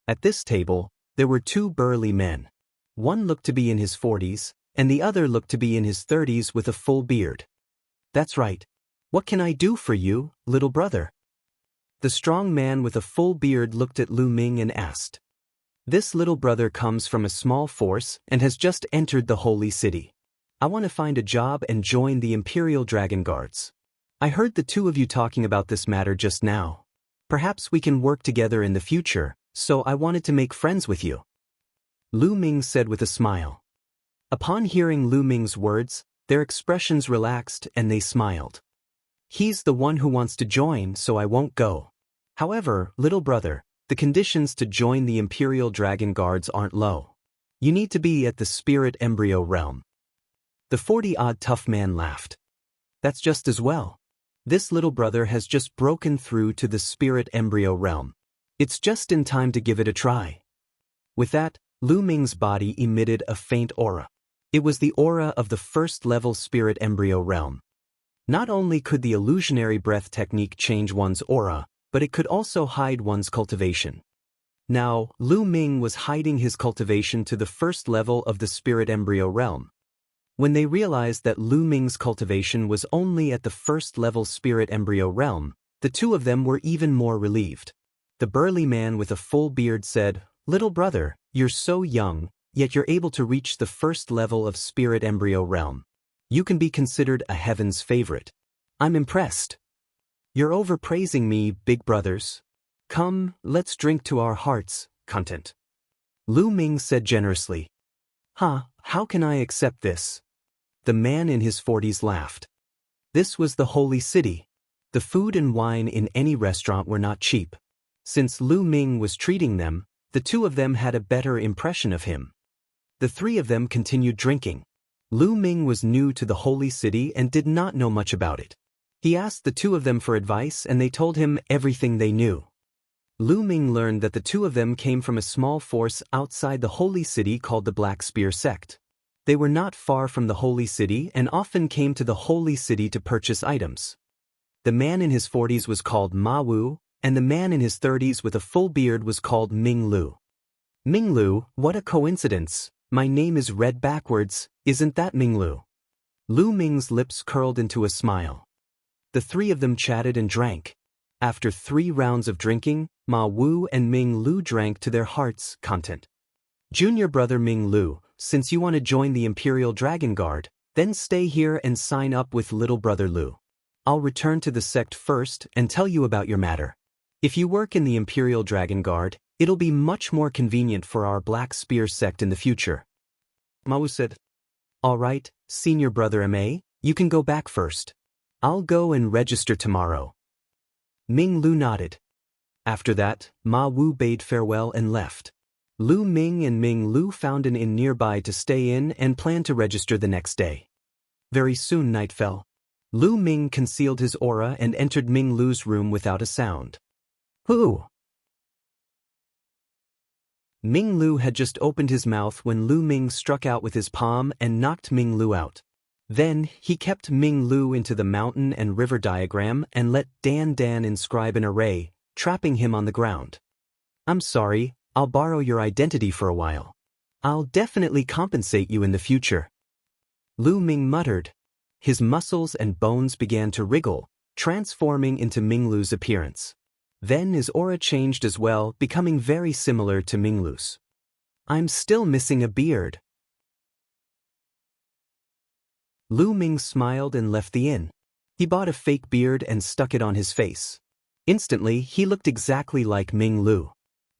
At this table, there were 2 burly men. One looked to be in his 40s, and the other looked to be in his 30s with a full beard. That's right. What can I do for you, little brother? The strong man with a full beard looked at Lu Ming and asked. This little brother comes from a small force and has just entered the Holy City. I want to find a job and join the Imperial Dragon Guards. I heard the 2 of you talking about this matter just now. Perhaps we can work together in the future, so I wanted to make friends with you. Lu Ming said with a smile. Upon hearing Lu Ming's words, their expressions relaxed and they smiled. He's the one who wants to join, so I won't go. However, little brother, the conditions to join the Imperial Dragon Guards aren't low. You need to be at the spirit embryo realm. The 40-odd tough man laughed. That's just as well. This little brother has just broken through to the spirit embryo realm. It's just in time to give it a try. With that, Lu Ming's body emitted a faint aura. It was the aura of the first-level spirit embryo realm. Not only could the illusionary breath technique change one's aura, but it could also hide one's cultivation. Now, Lu Ming was hiding his cultivation to the first level of the spirit embryo realm. When they realized that Lu Ming's cultivation was only at the first-level spirit embryo realm, the 2 of them were even more relieved. The burly man with a full beard said, Little brother, you're so young, yet you're able to reach the first level of spirit embryo realm. You can be considered a heaven's favorite. I'm impressed. You're overpraising me, big brothers. Come, let's drink to our hearts' content. Lu Ming said generously. How can I accept this? The man in his 40s laughed. This was the Holy City. The food and wine in any restaurant were not cheap. Since Lu Ming was treating them, the 2 of them had a better impression of him. The 3 of them continued drinking. Lu Ming was new to the Holy City and did not know much about it. He asked the 2 of them for advice and they told him everything they knew. Lu Ming learned that the 2 of them came from a small force outside the Holy City called the Black Spear Sect. They were not far from the Holy City and often came to the Holy City to purchase items. The man in his 40s was called Ma Wu, and the man in his 30s with a full beard was called Ming Lu. Ming Lu, what a coincidence. My name is read backwards, isn't that Ming Lu? Lu Ming's lips curled into a smile. The 3 of them chatted and drank. After 3 rounds of drinking, Ma Wu and Ming Lu drank to their heart's content. Junior brother Ming Lu, since you want to join the Imperial Dragon Guard, then stay here and sign up with little brother Lu. I'll return to the sect first and tell you about your matter. If you work in the Imperial Dragon Guard, it'll be much more convenient for our Black Spear sect in the future. Mao said. All right, senior brother Ma, you can go back first. I'll go and register tomorrow. Ming Lu nodded. After that, Ma Wu bade farewell and left. Lu Ming and Ming Lu found an inn nearby to stay in and planned to register the next day. Very soon night fell. Lu Ming concealed his aura and entered Ming Lu's room without a sound. Who? Ming Lu had just opened his mouth when Lu Ming struck out with his palm and knocked Ming Lu out. Then, he kept Ming Lu into the mountain and river diagram and let Dan inscribe an array, trapping him on the ground. I'm sorry, I'll borrow your identity for a while. I'll definitely compensate you in the future. Lu Ming muttered. His muscles and bones began to wriggle, transforming into Ming Lu's appearance. Then his aura changed as well, becoming very similar to Ming Lu's. I'm still missing a beard. Lu Ming smiled and left the inn. He bought a fake beard and stuck it on his face. Instantly, he looked exactly like Ming Lu.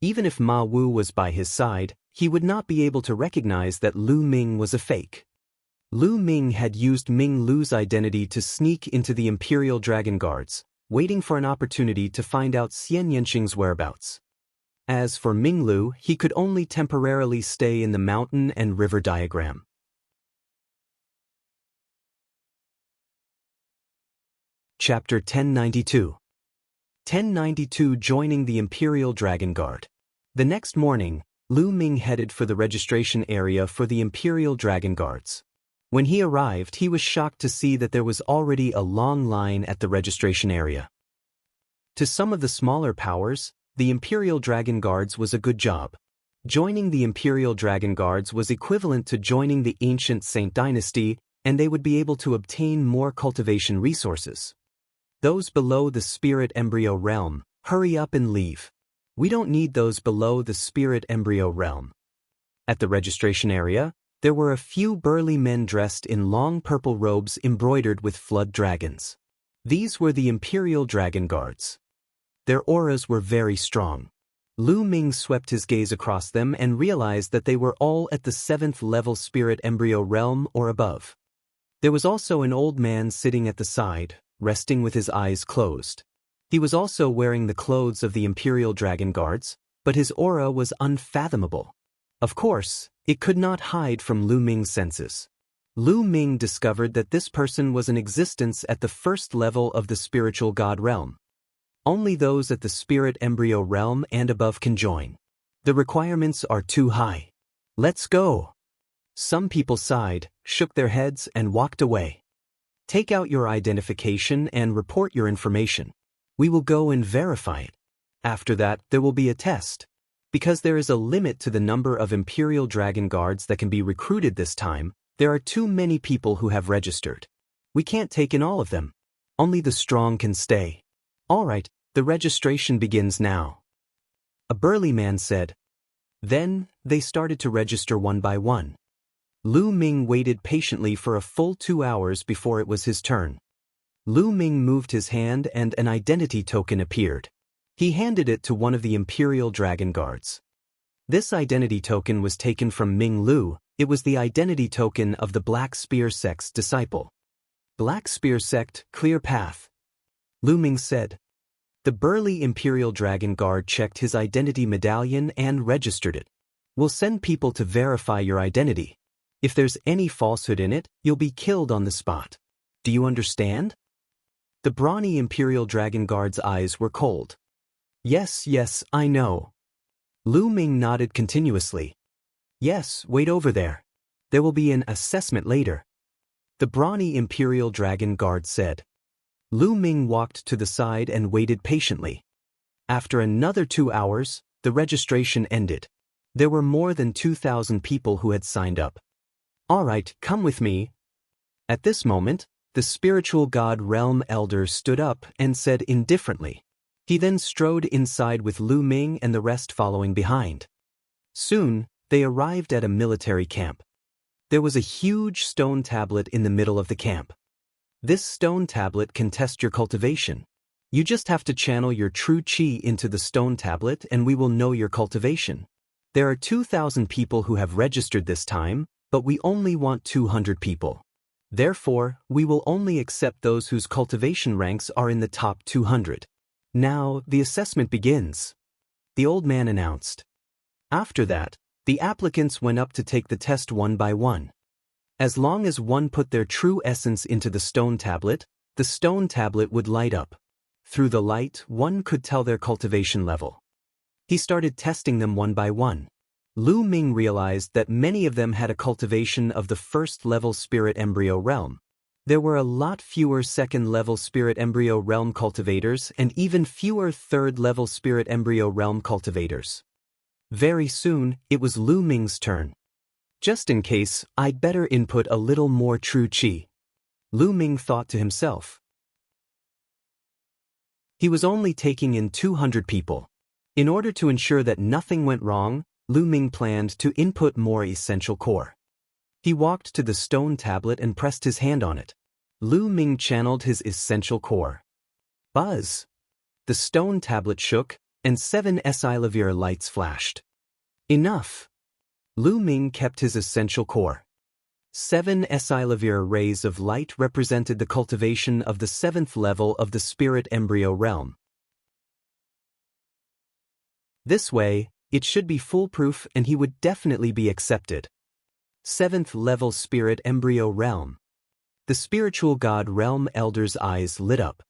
Even if Ma Wu was by his side, he would not be able to recognize that Lu Ming was a fake. Lu Ming had used Ming Lu's identity to sneak into the Imperial Dragon Guards, waiting for an opportunity to find out Xianxia's whereabouts. As for Ming Lu, he could only temporarily stay in the mountain and river diagram. Chapter 1092. 1092 Joining the Imperial Dragon Guard. The next morning, Lu Ming headed for the registration area for the Imperial Dragon Guards. When he arrived, he was shocked to see that there was already a long line at the registration area. To some of the smaller powers, the Imperial Dragon Guards was a good job. Joining the Imperial Dragon Guards was equivalent to joining the ancient Saint Dynasty, and they would be able to obtain more cultivation resources. Those below the Spirit Embryo Realm, hurry up and leave. We don't need those below the Spirit Embryo Realm. At the registration area, there were a few burly men dressed in long purple robes embroidered with flood dragons. These were the Imperial Dragon Guards. Their auras were very strong. Lu Ming swept his gaze across them and realized that they were all at the 7th level Spirit Embryo Realm or above. There was also an old man sitting at the side, resting with his eyes closed. He was also wearing the clothes of the Imperial Dragon Guards, but his aura was unfathomable. Of course, it could not hide from Lu Ming's senses. Lu Ming discovered that this person was in existence at the 1st level of the Spiritual God Realm. Only those at the Spirit Embryo Realm and above can join. The requirements are too high. Let's go. Some people sighed, shook their heads, and walked away. Take out your identification and report your information. We will go and verify it. After that, there will be a test. Because there is a limit to the number of Imperial Dragon Guards that can be recruited this time, there are too many people who have registered. We can't take in all of them. Only the strong can stay. All right, the registration begins now. A burly man said. Then, they started to register one by one. Lu Ming waited patiently for a full 2 hours before it was his turn. Lu Ming moved his hand and an identity token appeared. He handed it to one of the Imperial Dragon Guards. This identity token was taken from Ming Lu. It was the identity token of the Black Spear Sect's disciple. Black Spear Sect, clear path. Lu Ming said. The burly Imperial Dragon Guard checked his identity medallion and registered it. We'll send people to verify your identity. If there's any falsehood in it, you'll be killed on the spot. Do you understand? The brawny Imperial Dragon Guard's eyes were cold. Yes, I know. Lu Ming nodded continuously. Yes, wait over there. There will be an assessment later. The brawny Imperial Dragon Guard said. Lu Ming walked to the side and waited patiently. After another 2 hours, the registration ended. There were more than 2,000 people who had signed up. All right, come with me. At this moment, the Spiritual God Realm Elder stood up and said indifferently. He then strode inside with Lu Ming and the rest following behind. Soon, They arrived at a military camp. There was a huge stone tablet in the middle of the camp. This stone tablet can test your cultivation. You just have to channel your true qi into the stone tablet and we will know your cultivation. There are 2,000 people who have registered this time, but we only want 200 people. Therefore, we will only accept those whose cultivation ranks are in the top 200. Now, the assessment begins, the old man announced. After that, the applicants went up to take the test one by one. As long as one put their true essence into the stone tablet would light up. Through the light, one could tell their cultivation level. He started testing them one by one. Lu Ming realized that many of them had a cultivation of the first-level spirit embryo realm. There were a lot fewer second-level spirit embryo realm cultivators and even fewer third-level spirit embryo realm cultivators. Very soon, it was Lu Ming's turn. Just in case, I'd better input a little more true qi. Lu Ming thought to himself. He was only taking in 200 people. In order to ensure that nothing went wrong, Lu Ming planned to input more essential core. He walked to the stone tablet and pressed his hand on it. Lu Ming channeled his essential core. Buzz! The stone tablet shook, and 7 Silavir lights flashed. Enough! Lu Ming kept his essential core. 7 Silavir rays of light represented the cultivation of the 7th level of the spirit embryo realm. This way, it should be foolproof and he would definitely be accepted. 7th level spirit embryo realm. The spiritual god realm elder's eyes lit up.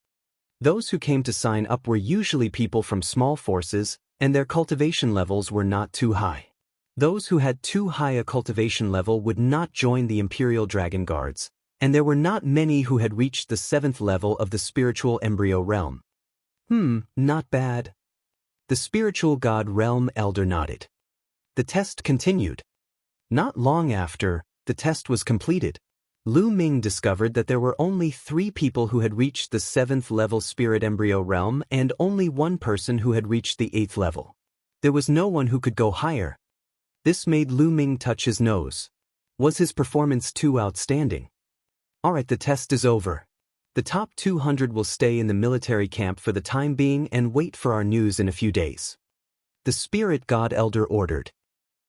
Those who came to sign up were usually people from small forces, and their cultivation levels were not too high. Those who had too high a cultivation level would not join the Imperial Dragon Guards, and there were not many who had reached the 7th level of the spiritual embryo realm. Not bad. The spiritual god realm elder nodded. The test continued. Not long after, the test was completed. Lu Ming discovered that there were only 3 people who had reached the 7th level spirit embryo realm and only 1 person who had reached the 8th level. There was no one who could go higher. This made Lu Ming touch his nose. Was his performance too outstanding? Alright, the test is over. The top 200 will stay in the military camp for the time being and wait for our news in a few days. The spirit god elder ordered.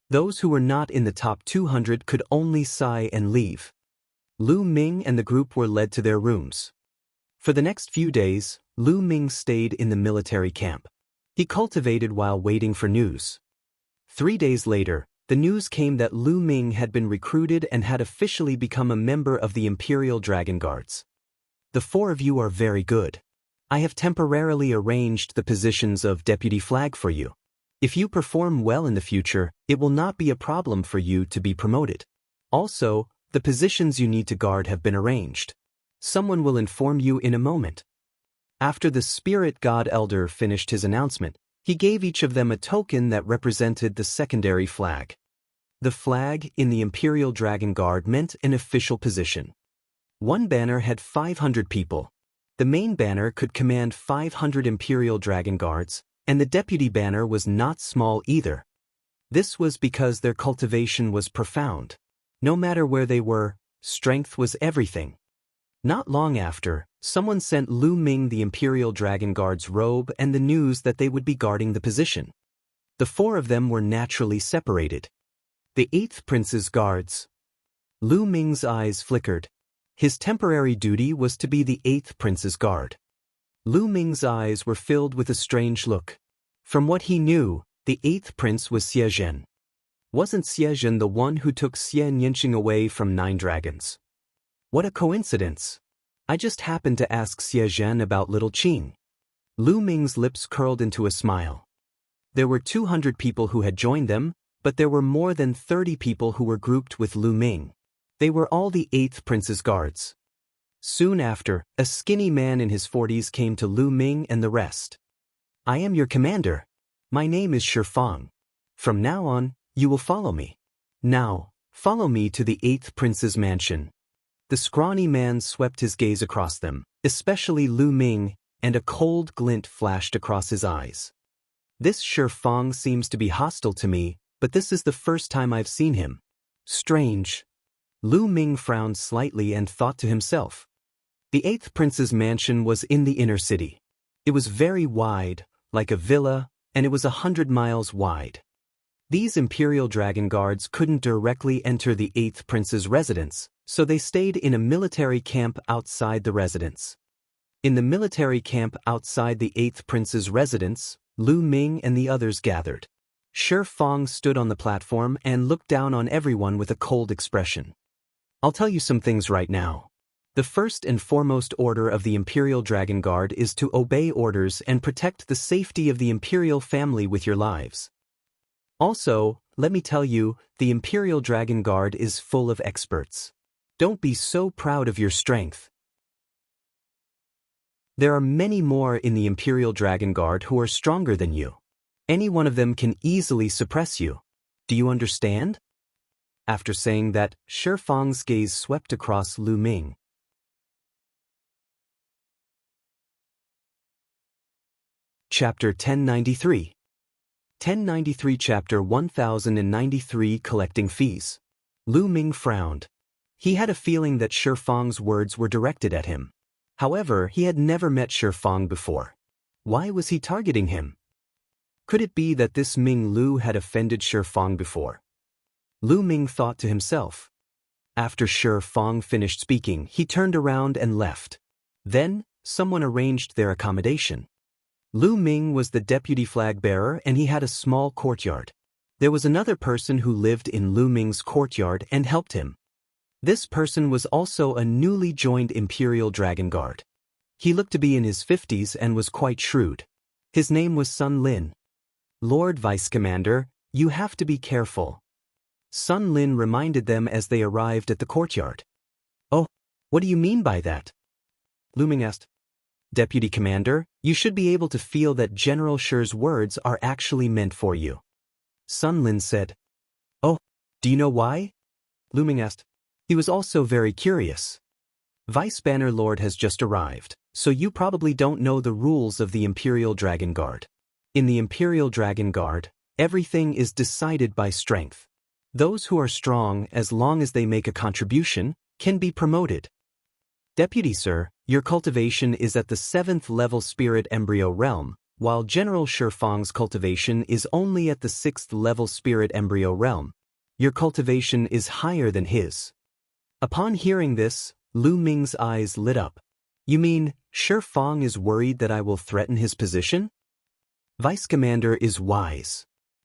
Those who were not in the top 200 could only sigh and leave. Lu Ming and the group were led to their rooms. For the next few days, Lu Ming stayed in the military camp. He cultivated while waiting for news. 3 days later, the news came that Lu Ming had been recruited and had officially become a member of the Imperial Dragon Guards. The 4 of you are very good. I have temporarily arranged the positions of deputy flag for you. If you perform well in the future, it will not be a problem for you to be promoted. Also, the positions you need to guard have been arranged. Someone will inform you in a moment. After the spirit god elder finished his announcement, he gave each of them a token that represented the secondary flag. The flag in the Imperial Dragon Guard meant an official position. One banner had 500 people. The main banner could command 500 Imperial Dragon Guards, and the deputy banner was not small either. This was because their cultivation was profound. No matter where they were, strength was everything. Not long after, someone sent Lu Ming the Imperial Dragon Guard's robe and the news that they would be guarding the position. The 4 of them were naturally separated. The 8th Prince's guards. Lu Ming's eyes flickered. His temporary duty was to be the 8th Prince's guard. Lu Ming's eyes were filled with a strange look. From what he knew, the 8th Prince was Xie Zhen. Wasn't Xie Zhen the one who took Xian Yinxing away from 9 dragons? What a coincidence! I just happened to ask Xie Zhen about little Qing. Lu Ming's lips curled into a smile. There were 200 people who had joined them, but there were more than 30 people who were grouped with Lu Ming. They were all the 8th Prince's guards. Soon after, a skinny man in his 40s came to Lu Ming and the rest. I am your commander. My name is Shifang. From now on, you will follow me. Now, follow me to the 8th Prince's mansion. The scrawny man swept his gaze across them, especially Lu Ming, and a cold glint flashed across his eyes. This Shifang seems to be hostile to me, but this is the first time I've seen him. Strange. Lu Ming frowned slightly and thought to himself. The 8th prince's mansion was in the inner city. It was very wide, like a villa, and it was 100 miles wide. These imperial dragon guards couldn't directly enter the 8th prince's residence, so they stayed in a military camp outside the residence. In the military camp outside the 8th prince's residence, Lu Ming and the others gathered. Shi Fang stood on the platform and looked down on everyone with a cold expression. I'll tell you some things right now. The first and foremost order of the Imperial Dragon Guard is to obey orders and protect the safety of the Imperial family with your lives. Also, let me tell you, the Imperial Dragon Guard is full of experts. Don't be so proud of your strength. There are many more in the Imperial Dragon Guard who are stronger than you. Any one of them can easily suppress you. Do you understand? After saying that, Shi Fang's gaze swept across Lu Ming. Chapter 1093. 1093 Chapter 1093 Collecting Fees. Lu Ming frowned. He had a feeling that Shi Fang's words were directed at him. However, he had never met Shi Fang before. Why was he targeting him? Could it be that this Ming Lu had offended Shi Fang before? Lu Ming thought to himself. After Shi Fang finished speaking, he turned around and left. Then, someone arranged their accommodation. Lu Ming was the deputy flag bearer and he had a small courtyard. There was another person who lived in Lu Ming's courtyard and helped him. This person was also a newly joined Imperial Dragon Guard. He looked to be in his 50s and was quite shrewd. His name was Sun Lin. Lord Vice Commander, you have to be careful. Sun Lin reminded them as they arrived at the courtyard. Oh, what do you mean by that? Lu Ming asked. Deputy Commander, you should be able to feel that General Shi's words are actually meant for you. Sun Lin said. Oh, do you know why? Lu Ming asked. He was also very curious. Vice Banner Lord has just arrived, so you probably don't know the rules of the Imperial Dragon Guard. In the Imperial Dragon Guard, everything is decided by strength. Those who are strong, as long as they make a contribution, can be promoted. Deputy Sir, your cultivation is at the 7th level Spirit Embryo Realm, while General Shi Fang's cultivation is only at the 6th level Spirit Embryo Realm. Your cultivation is higher than his. Upon hearing this, Lu Ming's eyes lit up. You mean, Shi Fang is worried that I will threaten his position? Vice Commander is wise.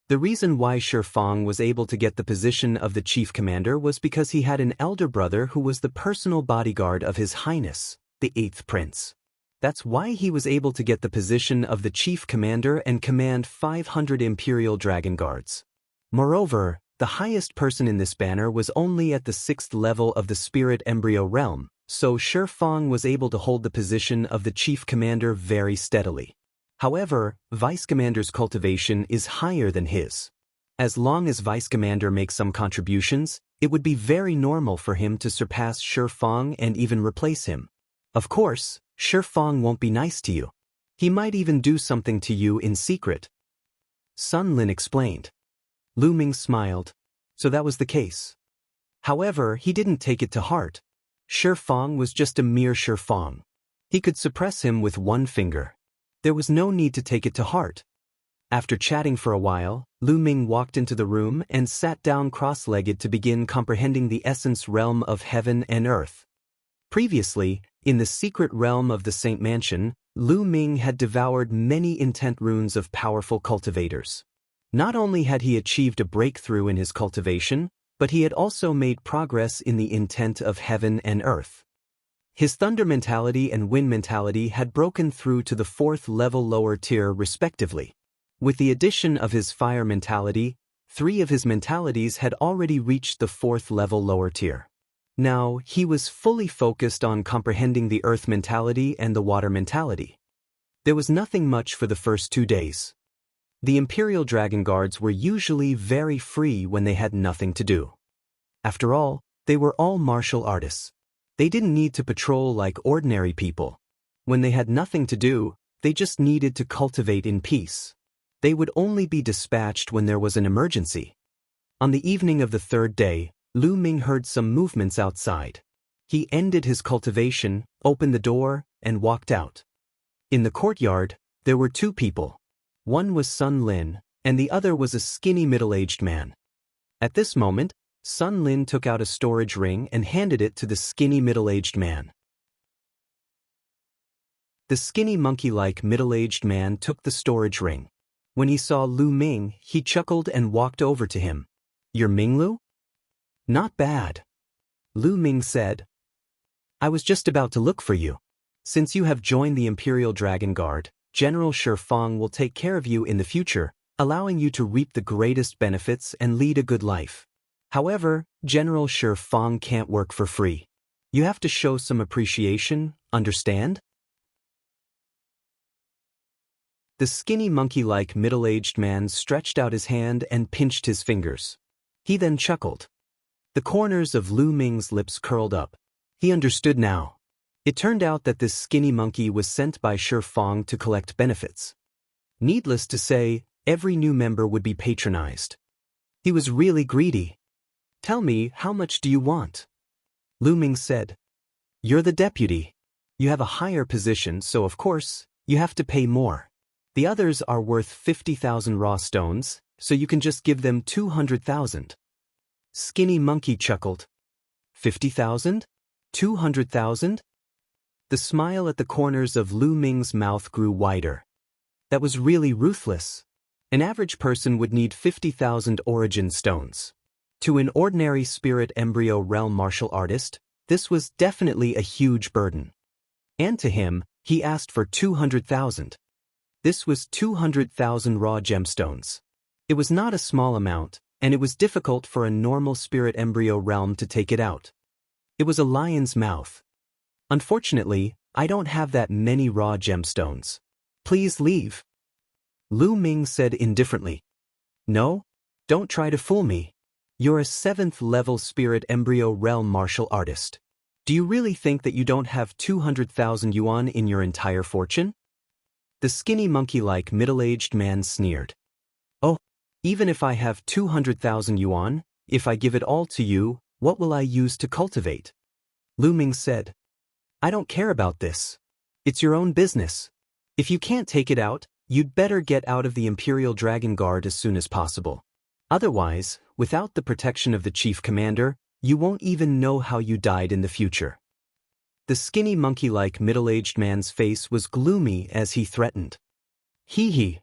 The reason why Shi Fang was able to get the position of the Chief Commander was because he had an elder brother who was the personal bodyguard of His Highness, the 8th Prince. That's why he was able to get the position of the Chief Commander and command 500 Imperial Dragon Guards. Moreover, the highest person in this banner was only at the 6th level of the Spirit Embryo Realm, so Shi Fang was able to hold the position of the Chief Commander very steadily. However, Vice Commander's cultivation is higher than his. As long as Vice Commander makes some contributions, it would be very normal for him to surpass Shi Fang and even replace him. Of course, Shi Fang won't be nice to you. He might even do something to you in secret. Sun Lin explained. Lu Ming smiled. So that was the case. However, he didn't take it to heart. Shi Fang was just a mere Shi Fang. He could suppress him with one finger. There was no need to take it to heart. After chatting for a while, Lu Ming walked into the room and sat down cross-legged to begin comprehending the essence realm of heaven and earth. Previously, in the secret realm of the Saint Mansion, Lu Ming had devoured many intent runes of powerful cultivators. Not only had he achieved a breakthrough in his cultivation, but he had also made progress in the intent of heaven and earth. His thunder mentality and wind mentality had broken through to the 4th level lower tier respectively. With the addition of his fire mentality, 3 of his mentalities had already reached the 4th level lower tier. Now, he was fully focused on comprehending the earth mentality and the water mentality. There was nothing much for the first 2 days. The Imperial Dragon Guards were usually very free when they had nothing to do. After all, they were all martial artists. They didn't need to patrol like ordinary people. When they had nothing to do, they just needed to cultivate in peace. They would only be dispatched when there was an emergency. On the evening of the third day, Lu Ming heard some movements outside. He ended his cultivation, opened the door, and walked out. In the courtyard, there were two people. One was Sun Lin, and the other was a skinny middle-aged man. At this moment, Sun Lin took out a storage ring and handed it to the skinny middle-aged man. The skinny monkey-like middle-aged man took the storage ring. When he saw Lu Ming, he chuckled and walked over to him. "You're Minglu?" "Not bad," Lu Ming said. "I was just about to look for you. Since you have joined the Imperial Dragon Guard, General Shifang will take care of you in the future, allowing you to reap the greatest benefits and lead a good life. However, General Shifang can't work for free. You have to show some appreciation, understand?" The skinny monkey-like middle-aged man stretched out his hand and pinched his fingers. He then chuckled. The corners of Lu Ming's lips curled up. He understood now. It turned out that this skinny monkey was sent by Shifang to collect benefits. Needless to say, every new member would be patronized. He was really greedy. "Tell me, how much do you want?" Lu Ming said. "You're the deputy. You have a higher position, so of course, you have to pay more. The others are worth 50,000 raw stones, so you can just give them 200,000. Skinny monkey chuckled. 50,000? 200,000? The smile at the corners of Lu Ming's mouth grew wider. That was really ruthless. An average person would need 50,000 origin stones. To an ordinary spirit embryo realm martial artist, this was definitely a huge burden. And to him, he asked for 200,000. This was 200,000 raw gemstones. It was not a small amount, and it was difficult for a normal spirit embryo realm to take it out. It was a lion's mouth. "Unfortunately, I don't have that many raw gemstones. Please leave," Lu Ming said indifferently. "No? Don't try to fool me. You're a 7th level spirit embryo realm martial artist. Do you really think that you don't have 200,000 yuan in your entire fortune?" The skinny monkey-like middle-aged man sneered. "Oh, even if I have 200,000 yuan, if I give it all to you, what will I use to cultivate?" Lu Ming said. "I don't care about this. It's your own business. If you can't take it out, you'd better get out of the Imperial Dragon Guard as soon as possible. Otherwise, without the protection of the chief commander, you won't even know how you died in the future." The skinny monkey-like middle-aged man's face was gloomy as he threatened. Hee.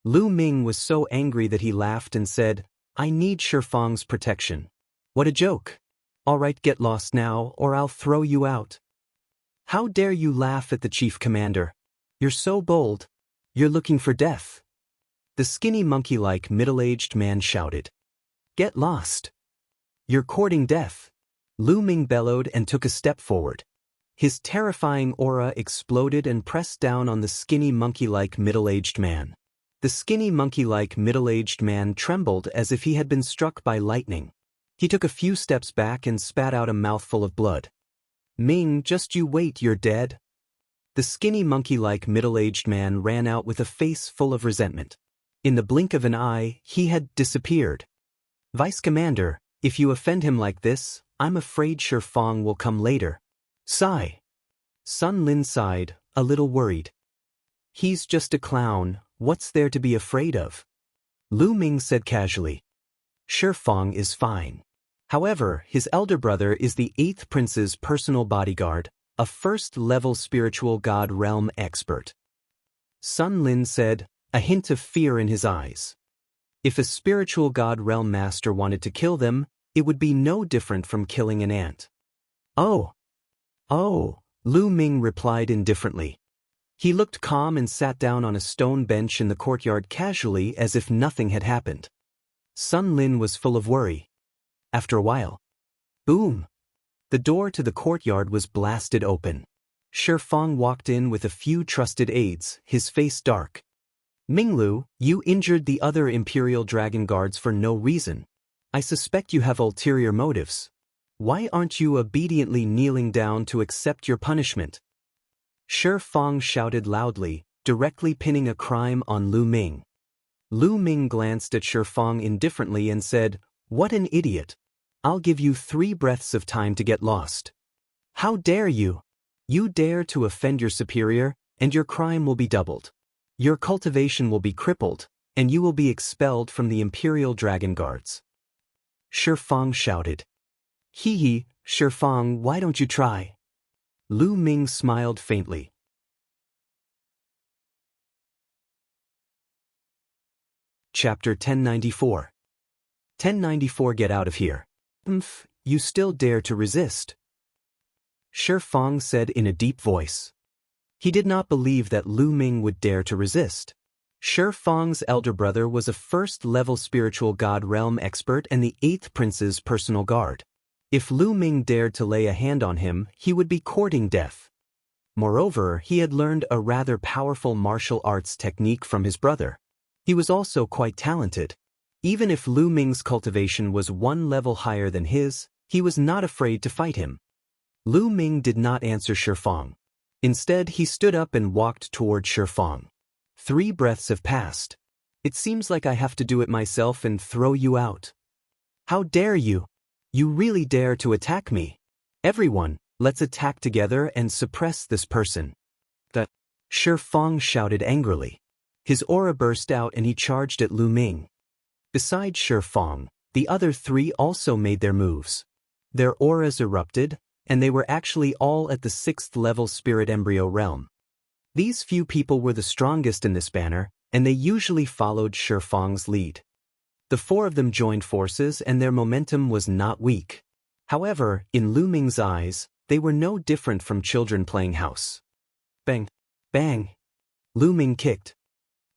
Lu Ming was so angry that he laughed and said, "I need Shifang's protection. What a joke. All right, get lost now, or I'll throw you out." "How dare you laugh at the chief commander? You're so bold. You're looking for death." The skinny monkey-like middle-aged man shouted. "Get lost. You're courting death." Lu Ming bellowed and took a step forward. His terrifying aura exploded and pressed down on the skinny monkey-like middle-aged man. The skinny monkey-like middle-aged man trembled as if he had been struck by lightning. He took a few steps back and spat out a mouthful of blood. "Ming, just you wait, you're dead." The skinny monkey-like middle-aged man ran out with a face full of resentment. In the blink of an eye, he had disappeared. "Vice Commander, if you offend him like this, I'm afraid Shifang will come later." Sigh. Sun Lin sighed, a little worried. "He's just a clown, what's there to be afraid of?" Lu Ming said casually. "Shifang is fine. However, his elder brother is the 8th prince's personal bodyguard, a 1st-level spiritual god realm expert." Sun Lin said, a hint of fear in his eyes. If a spiritual god realm master wanted to kill them, it would be no different from killing an ant. Oh, Lu Ming replied indifferently. He looked calm and sat down on a stone bench in the courtyard casually as if nothing had happened. Sun Lin was full of worry. After a while, boom! The door to the courtyard was blasted open. Shifang walked in with a few trusted aides, his face dark. "Minglu, you injured the other Imperial Dragon Guards for no reason. I suspect you have ulterior motives. Why aren't you obediently kneeling down to accept your punishment?" Shifang shouted loudly, directly pinning a crime on Lu Ming. Lu Ming glanced at Shifang indifferently and said, What an idiot. I'll give you 3 breaths of time to get lost. How dare you? You dare to offend your superior, and your crime will be doubled. Your cultivation will be crippled, and you will be expelled from the Imperial Dragon Guards. Shifang shouted. Hee hee, Shifang, why don't you try? Lu Ming smiled faintly. Chapter 1094. 1094 Get out of here. You still dare to resist? Shifang said in a deep voice. He did not believe that Lu Ming would dare to resist. Shifang's elder brother was a first-level spiritual god realm expert and the 8th prince's personal guard. If Lu Ming dared to lay a hand on him, he would be courting death. Moreover, he had learned a rather powerful martial arts technique from his brother. He was also quite talented. Even if Lu Ming's cultivation was 1 level higher than his, he was not afraid to fight him. Lu Ming did not answer Shifang. Instead, he stood up and walked toward Shifang. 3 breaths have passed. It seems like I have to do it myself and throw you out. How dare you? You really dare to attack me? Everyone, let's attack together and suppress this person. That Shifang shouted angrily. His aura burst out and he charged at Lu Ming. Besides Shifang, the other 3 also made their moves. Their auras erupted, and they were actually all at the 6th level spirit embryo realm. These few people were the strongest in this banner, and they usually followed Shifang's lead. The 4 of them joined forces and their momentum was not weak. However, in Lu Ming's eyes, they were no different from children playing house. Bang! Bang! Lu Ming kicked.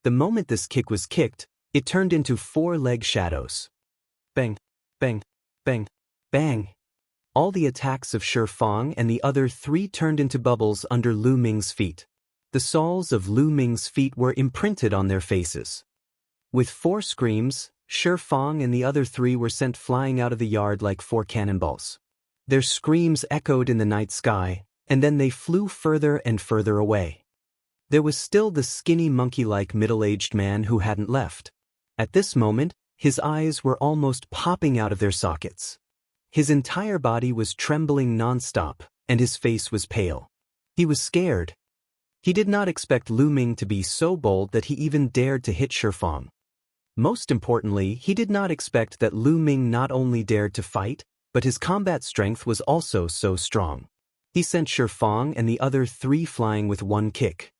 The moment this kick was kicked, it turned into 4-leg shadows. Bang! Bang! Bang! Bang! All the attacks of Shifang and the other 3 turned into bubbles under Lu Ming's feet. The soles of Lu Ming's feet were imprinted on their faces. With 4 screams, Shifang and the other 3 were sent flying out of the yard like 4 cannonballs. Their screams echoed in the night sky, and then they flew further and further away. There was still the skinny monkey-like middle-aged man who hadn't left. At this moment, his eyes were almost popping out of their sockets. His entire body was trembling non-stop, and his face was pale. He was scared. He did not expect Lu Ming to be so bold that he even dared to hit Shifang. Most importantly, he did not expect that Lu Ming not only dared to fight, but his combat strength was also so strong. He sent Shifang and the other 3 flying with 1 kick.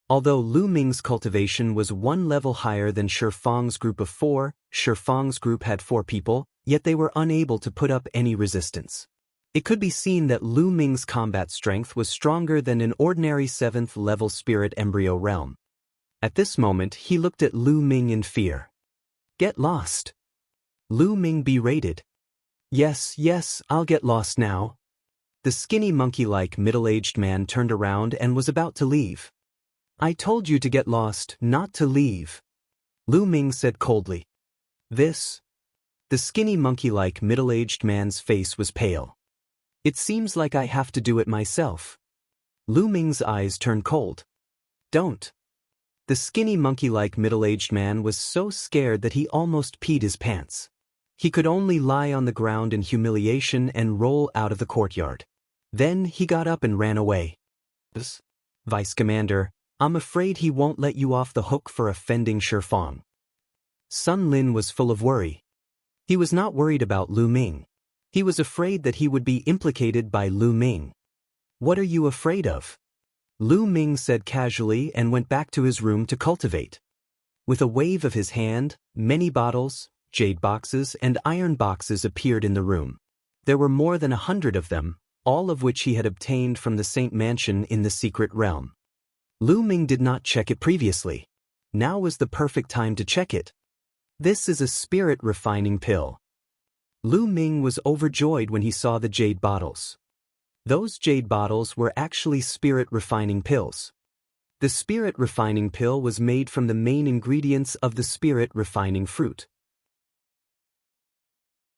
Although Lu Ming's cultivation was 1 level higher than Shifang's group of 4, Shifang's group had 4 people, yet they were unable to put up any resistance. It could be seen that Lu Ming's combat strength was stronger than an ordinary 7th level spirit embryo realm. At this moment, he looked at Lu Ming in fear. Get lost. Lu Ming berated. Yes, I'll get lost now. The skinny monkey-like middle-aged man turned around and was about to leave. I told you to get lost, not to leave. Lu Ming said coldly. This? The skinny monkey-like middle-aged man's face was pale. It seems like I have to do it myself. Lu Ming's eyes turned cold. Don't. The skinny monkey-like middle-aged man was so scared that he almost peed his pants. He could only lie on the ground in humiliation and roll out of the courtyard. Then he got up and ran away. Vice Commander, I'm afraid he won't let you off the hook for offending Shifang. Sun Lin was full of worry. He was not worried about Lu Ming. He was afraid that he would be implicated by Lu Ming. What are you afraid of? Lu Ming said casually and went back to his room to cultivate. With a wave of his hand, many bottles, jade boxes, and iron boxes appeared in the room. There were more than 100 of them, all of which he had obtained from the Saint Mansion in the secret realm. Lu Ming did not check it previously. Now was the perfect time to check it. This is a spirit refining pill. Lu Ming was overjoyed when he saw the jade bottles. Those jade bottles were actually spirit refining pills. The spirit refining pill was made from the main ingredients of the spirit refining fruit.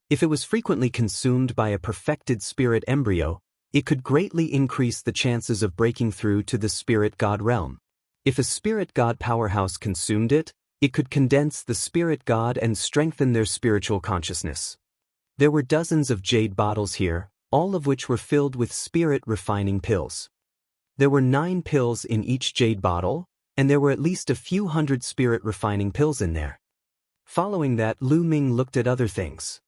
If it was frequently consumed by a perfected spirit embryo, it could greatly increase the chances of breaking through to the spirit god realm. If a spirit god powerhouse consumed it, It could condense the spirit god and strengthen their spiritual consciousness. There were dozens of jade bottles here, all of which were filled with spirit-refining pills. There were 9 pills in each jade bottle, and there were at least a few hundred spirit-refining pills in there. Following that, Lu Ming looked at other things.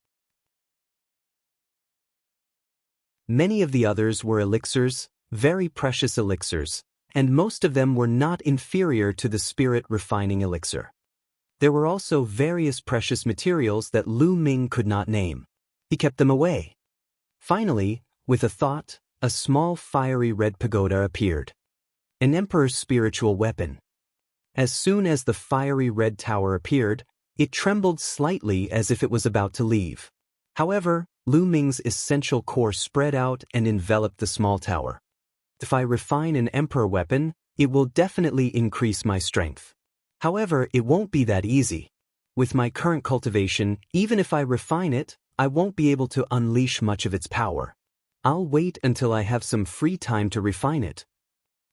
Many of the others were elixirs, very precious elixirs, and most of them were not inferior to the spirit-refining elixir. There were also various precious materials that Lu Ming could not name. He kept them away. Finally, with a thought, a small fiery red pagoda appeared. An emperor's spiritual weapon. As soon as the fiery red tower appeared, it trembled slightly as if it was about to leave. However, Lu Ming's essential core spread out and enveloped the small tower. If I refine an emperor weapon, it will definitely increase my strength. However, it won't be that easy. With my current cultivation, even if I refine it, I won't be able to unleash much of its power. I'll wait until I have some free time to refine it.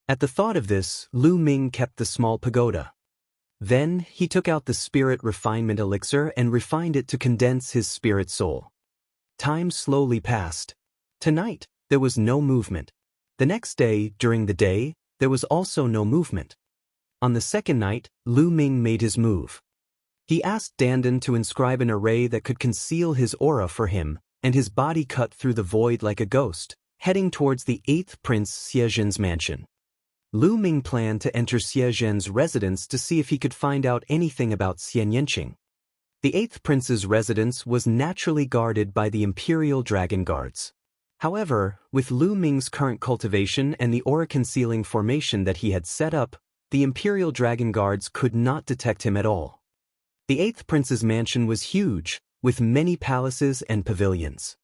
At the thought of this, Lu Ming kept the small pagoda. Then, he took out the spirit refinement elixir and refined it to condense his spirit soul. Time slowly passed. Tonight, there was no movement. The next day, during the day, there was also no movement. On the second night, Lu Ming made his move. He asked Dandan to inscribe an array that could conceal his aura for him, and his body cut through the void like a ghost, heading towards the 8th Prince Xiezhen's mansion. Lu Ming planned to enter Xiezhen's residence to see if he could find out anything about Xianxia. The 8th Prince's residence was naturally guarded by the Imperial Dragon Guards. However, with Lu Ming's current cultivation and the aura-concealing formation that he had set up, the Imperial Dragon Guards could not detect him at all. The 8th Prince's mansion was huge, with many palaces and pavilions.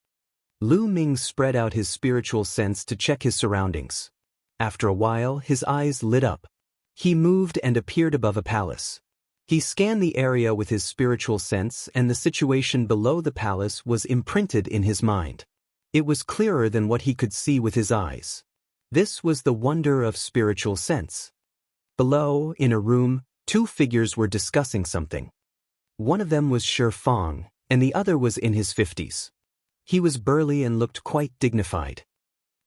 Lu Ming spread out his spiritual sense to check his surroundings. After a while, his eyes lit up. He moved and appeared above a palace. He scanned the area with his spiritual sense, and the situation below the palace was imprinted in his mind. It was clearer than what he could see with his eyes. This was the wonder of spiritual sense. Below, in a room, 2 figures were discussing something. One of them was Shi Fang, and the other was in his 50s. He was burly and looked quite dignified.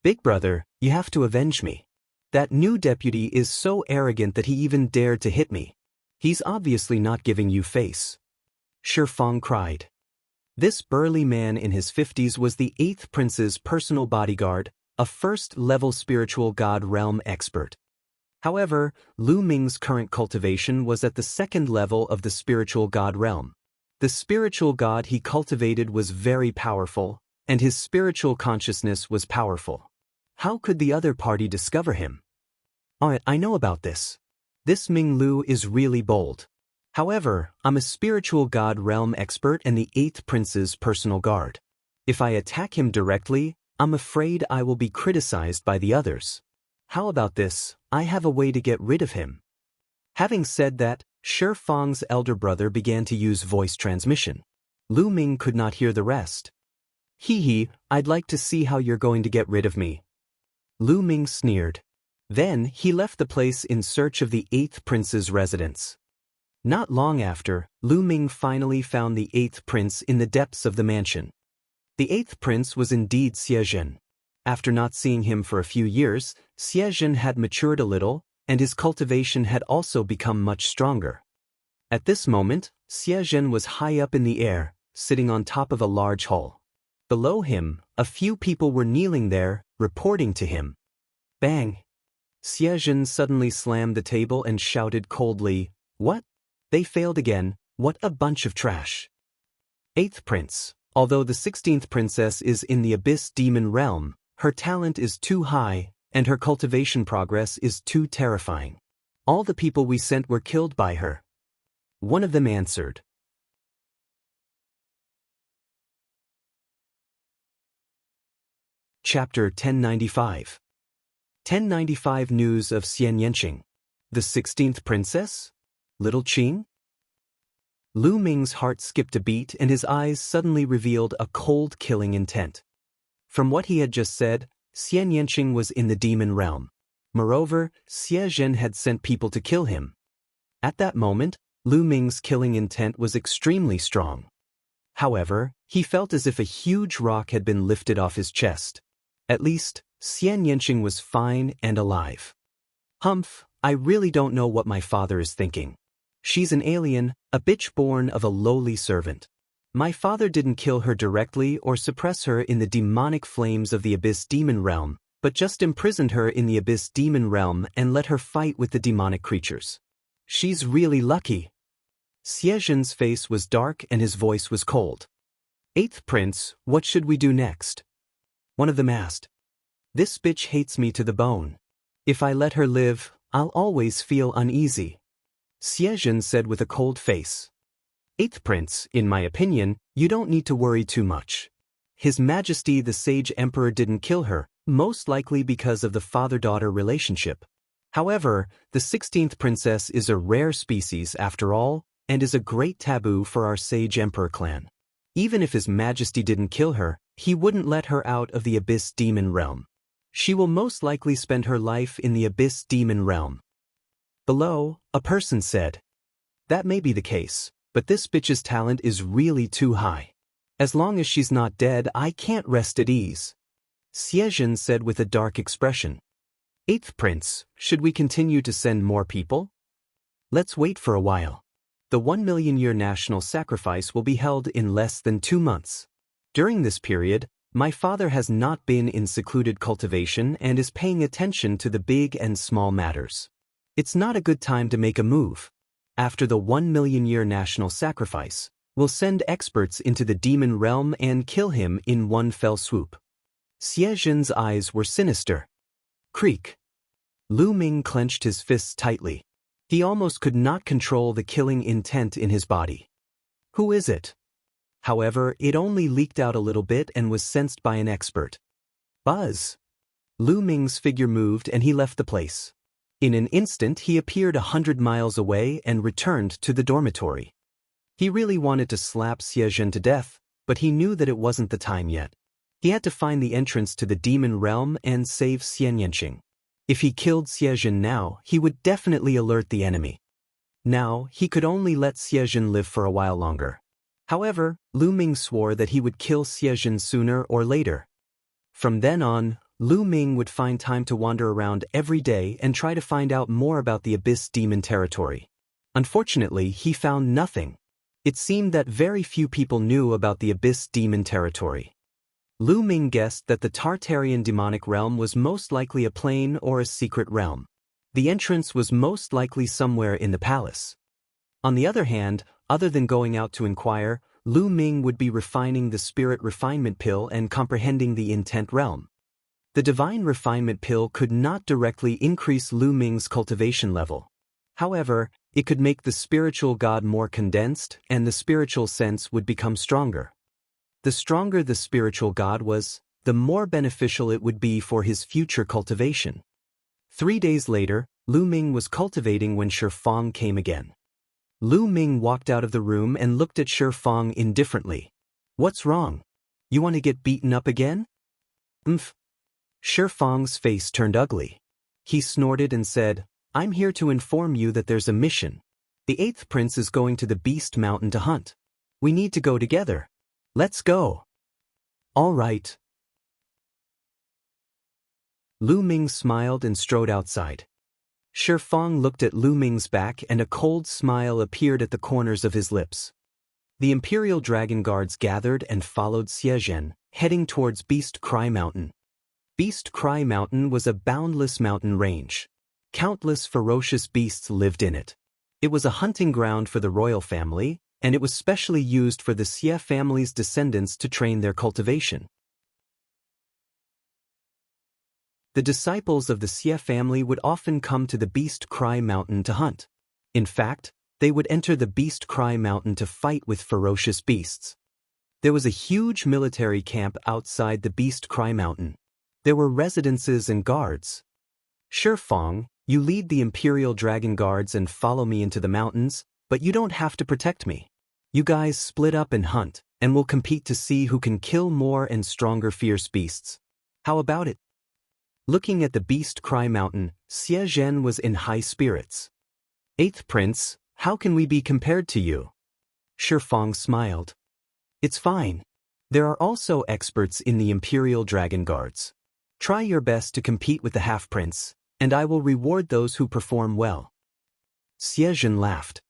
"Big brother, you have to avenge me. That new deputy is so arrogant that he even dared to hit me. He's obviously not giving you face." Shi Fang cried. This burly man in his 50s was the 8th Prince's personal bodyguard, a first-level spiritual god realm expert. However, Lu Ming's current cultivation was at the 2nd level of the spiritual god realm. The spiritual god he cultivated was very powerful, and his spiritual consciousness was powerful. How could the other party discover him? I know about this. This Ming Lu is really bold. However, I'm a spiritual god realm expert and the 8th Prince's personal guard. If I attack him directly, I'm afraid I will be criticized by the others. How about this? I have a way to get rid of him. Having said that, Shi Fang's elder brother began to use voice transmission. Lu Ming could not hear the rest. Hee, I'd like to see how you're going to get rid of me." Lu Ming sneered. Then he left the place in search of the 8th Prince's residence. Not long after, Lu Ming finally found the 8th Prince in the depths of the mansion. The 8th Prince was indeed Xiezhen. After not seeing him for a few years, Xiezhen had matured a little, and his cultivation had also become much stronger. At this moment, Xiezhen was high up in the air, sitting on top of a large hall. Below him, a few people were kneeling there, reporting to him. Bang! Xiezhen suddenly slammed the table and shouted coldly, "What? They failed again, what a bunch of trash." 8th Prince. Although the 16th Princess is in the Abyss Demon Realm, her talent is too high, and her cultivation progress is too terrifying. All the people we sent were killed by her. One of them answered. Chapter 1095. 1095 News of Xianxia. The 16th Princess? Little Qing? Lu Ming's heart skipped a beat and his eyes suddenly revealed a cold, killing intent. From what he had just said, Xianxia was in the demon realm. Moreover, Xiezhen had sent people to kill him. At that moment, Lu Ming's killing intent was extremely strong. However, he felt as if a huge rock had been lifted off his chest. At least, Xianxia was fine and alive. Humph, I really don't know what my father is thinking. She's an alien, a bitch born of a lowly servant. My father didn't kill her directly or suppress her in the demonic flames of the Abyss Demon Realm, but just imprisoned her in the Abyss Demon Realm and let her fight with the demonic creatures. She's really lucky. Xianxia's face was dark and his voice was cold. Eighth Prince, what should we do next? One of them asked. This bitch hates me to the bone. If I let her live, I'll always feel uneasy. Xianxia said with a cold face. Eighth Prince, in my opinion, you don't need to worry too much. His Majesty the Sage Emperor didn't kill her, most likely because of the father-daughter relationship. However, the 16th princess is a rare species after all, and is a great taboo for our Sage Emperor clan. Even if His Majesty didn't kill her, he wouldn't let her out of the Abyss Demon Realm. She will most likely spend her life in the Abyss Demon Realm. Below, a person said. That may be the case, but this bitch's talent is really too high. As long as she's not dead, I can't rest at ease. Xianxia said with a dark expression. Eighth Prince, should we continue to send more people? Let's wait for a while. The 1,000,000-year national sacrifice will be held in less than 2 months. During this period, my father has not been in secluded cultivation and is paying attention to the big and small matters. It's not a good time to make a move. After the 1,000,000-year national sacrifice, we'll send experts into the demon realm and kill him in one fell swoop. Xianxia's eyes were sinister. Creak. Lu Ming clenched his fists tightly. He almost could not control the killing intent in his body. Who is it? However, it only leaked out a little bit and was sensed by an expert. Buzz. Lu Ming's figure moved and he left the place. In an instant he appeared 100 miles away and returned to the dormitory. He really wanted to slap Xianxia to death, but he knew that it wasn't the time yet. He had to find the entrance to the demon realm and save Xianxia. If he killed Xianxia now, he would definitely alert the enemy. Now, he could only let Xianxia live for a while longer. However, Lu Ming swore that he would kill Xianxia sooner or later. From then on, Lu Ming would find time to wander around every day and try to find out more about the Abyss Demon territory. Unfortunately, he found nothing. It seemed that very few people knew about the Abyss Demon territory. Lu Ming guessed that the Tartarian demonic realm was most likely a plane or a secret realm. The entrance was most likely somewhere in the palace. On the other hand, other than going out to inquire, Lu Ming would be refining the spirit refinement pill and comprehending the intent realm. The divine refinement pill could not directly increase Lu Ming's cultivation level. However, it could make the spiritual god more condensed and the spiritual sense would become stronger. The stronger the spiritual god was, the more beneficial it would be for his future cultivation. 3 days later, Lu Ming was cultivating when Shi Fang came again. Lu Ming walked out of the room and looked at Shi Fang indifferently. What's wrong? You want to get beaten up again? Shi Fang's face turned ugly. He snorted and said, I'm here to inform you that there's a mission. The 8th prince is going to the Beast Mountain to hunt. We need to go together. Let's go. All right. Lu Ming smiled and strode outside. Shi Fang looked at Lu Ming's back and a cold smile appeared at the corners of his lips. The Imperial Dragon Guards gathered and followed Xianxia, heading towards Beast Cry Mountain. Beast Cry Mountain was a boundless mountain range. Countless ferocious beasts lived in it. It was a hunting ground for the royal family, and it was specially used for the Xia family's descendants to train their cultivation. The disciples of the Xia family would often come to the Beast Cry Mountain to hunt. In fact, they would enter the Beast Cry Mountain to fight with ferocious beasts. There was a huge military camp outside the Beast Cry Mountain. There were residences and guards. Shi Fang, you lead the Imperial Dragon Guards and follow me into the mountains, but you don't have to protect me. You guys split up and hunt, and we'll compete to see who can kill more and stronger fierce beasts. How about it? Looking at the Beast Cry Mountain, Xianxia was in high spirits. 8th Prince, How can we be compared to you? Shifeng smiled. It's fine. There are also experts in the Imperial Dragon Guards. Try your best to compete with the half-prince, and I will reward those who perform well. Xiezhen laughed.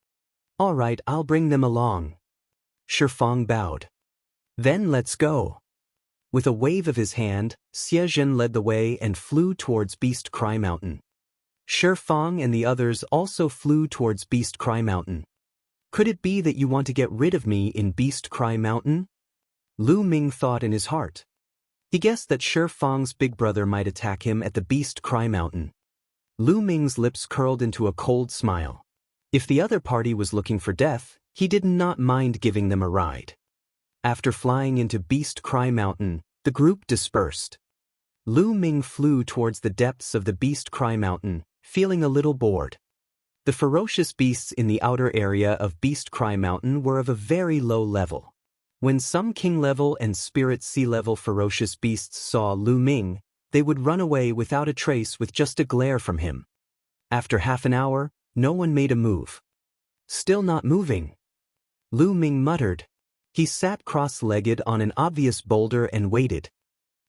All right, I'll bring them along. Shifeng bowed. Then let's go. With a wave of his hand, Xiezhen led the way and flew towards Beast Cry Mountain. Shifeng and the others also flew towards Beast Cry Mountain. Could it be that you want to get rid of me in Beast Cry Mountain? Lu Ming thought in his heart. He guessed that Shifeng's big brother might attack him at the Beast Cry Mountain. Lu Ming's lips curled into a cold smile. If the other party was looking for death, he did not mind giving them a ride. After flying into Beast Cry Mountain, the group dispersed. Lu Ming flew towards the depths of the Beast Cry Mountain, feeling a little bored. The ferocious beasts in the outer area of Beast Cry Mountain were of a very low level. When some king-level and spirit sea-level ferocious beasts saw Lu Ming, they would run away without a trace with just a glare from him. After half an hour, no one made a move. Still not moving. Lu Ming muttered. He sat cross-legged on an obvious boulder and waited.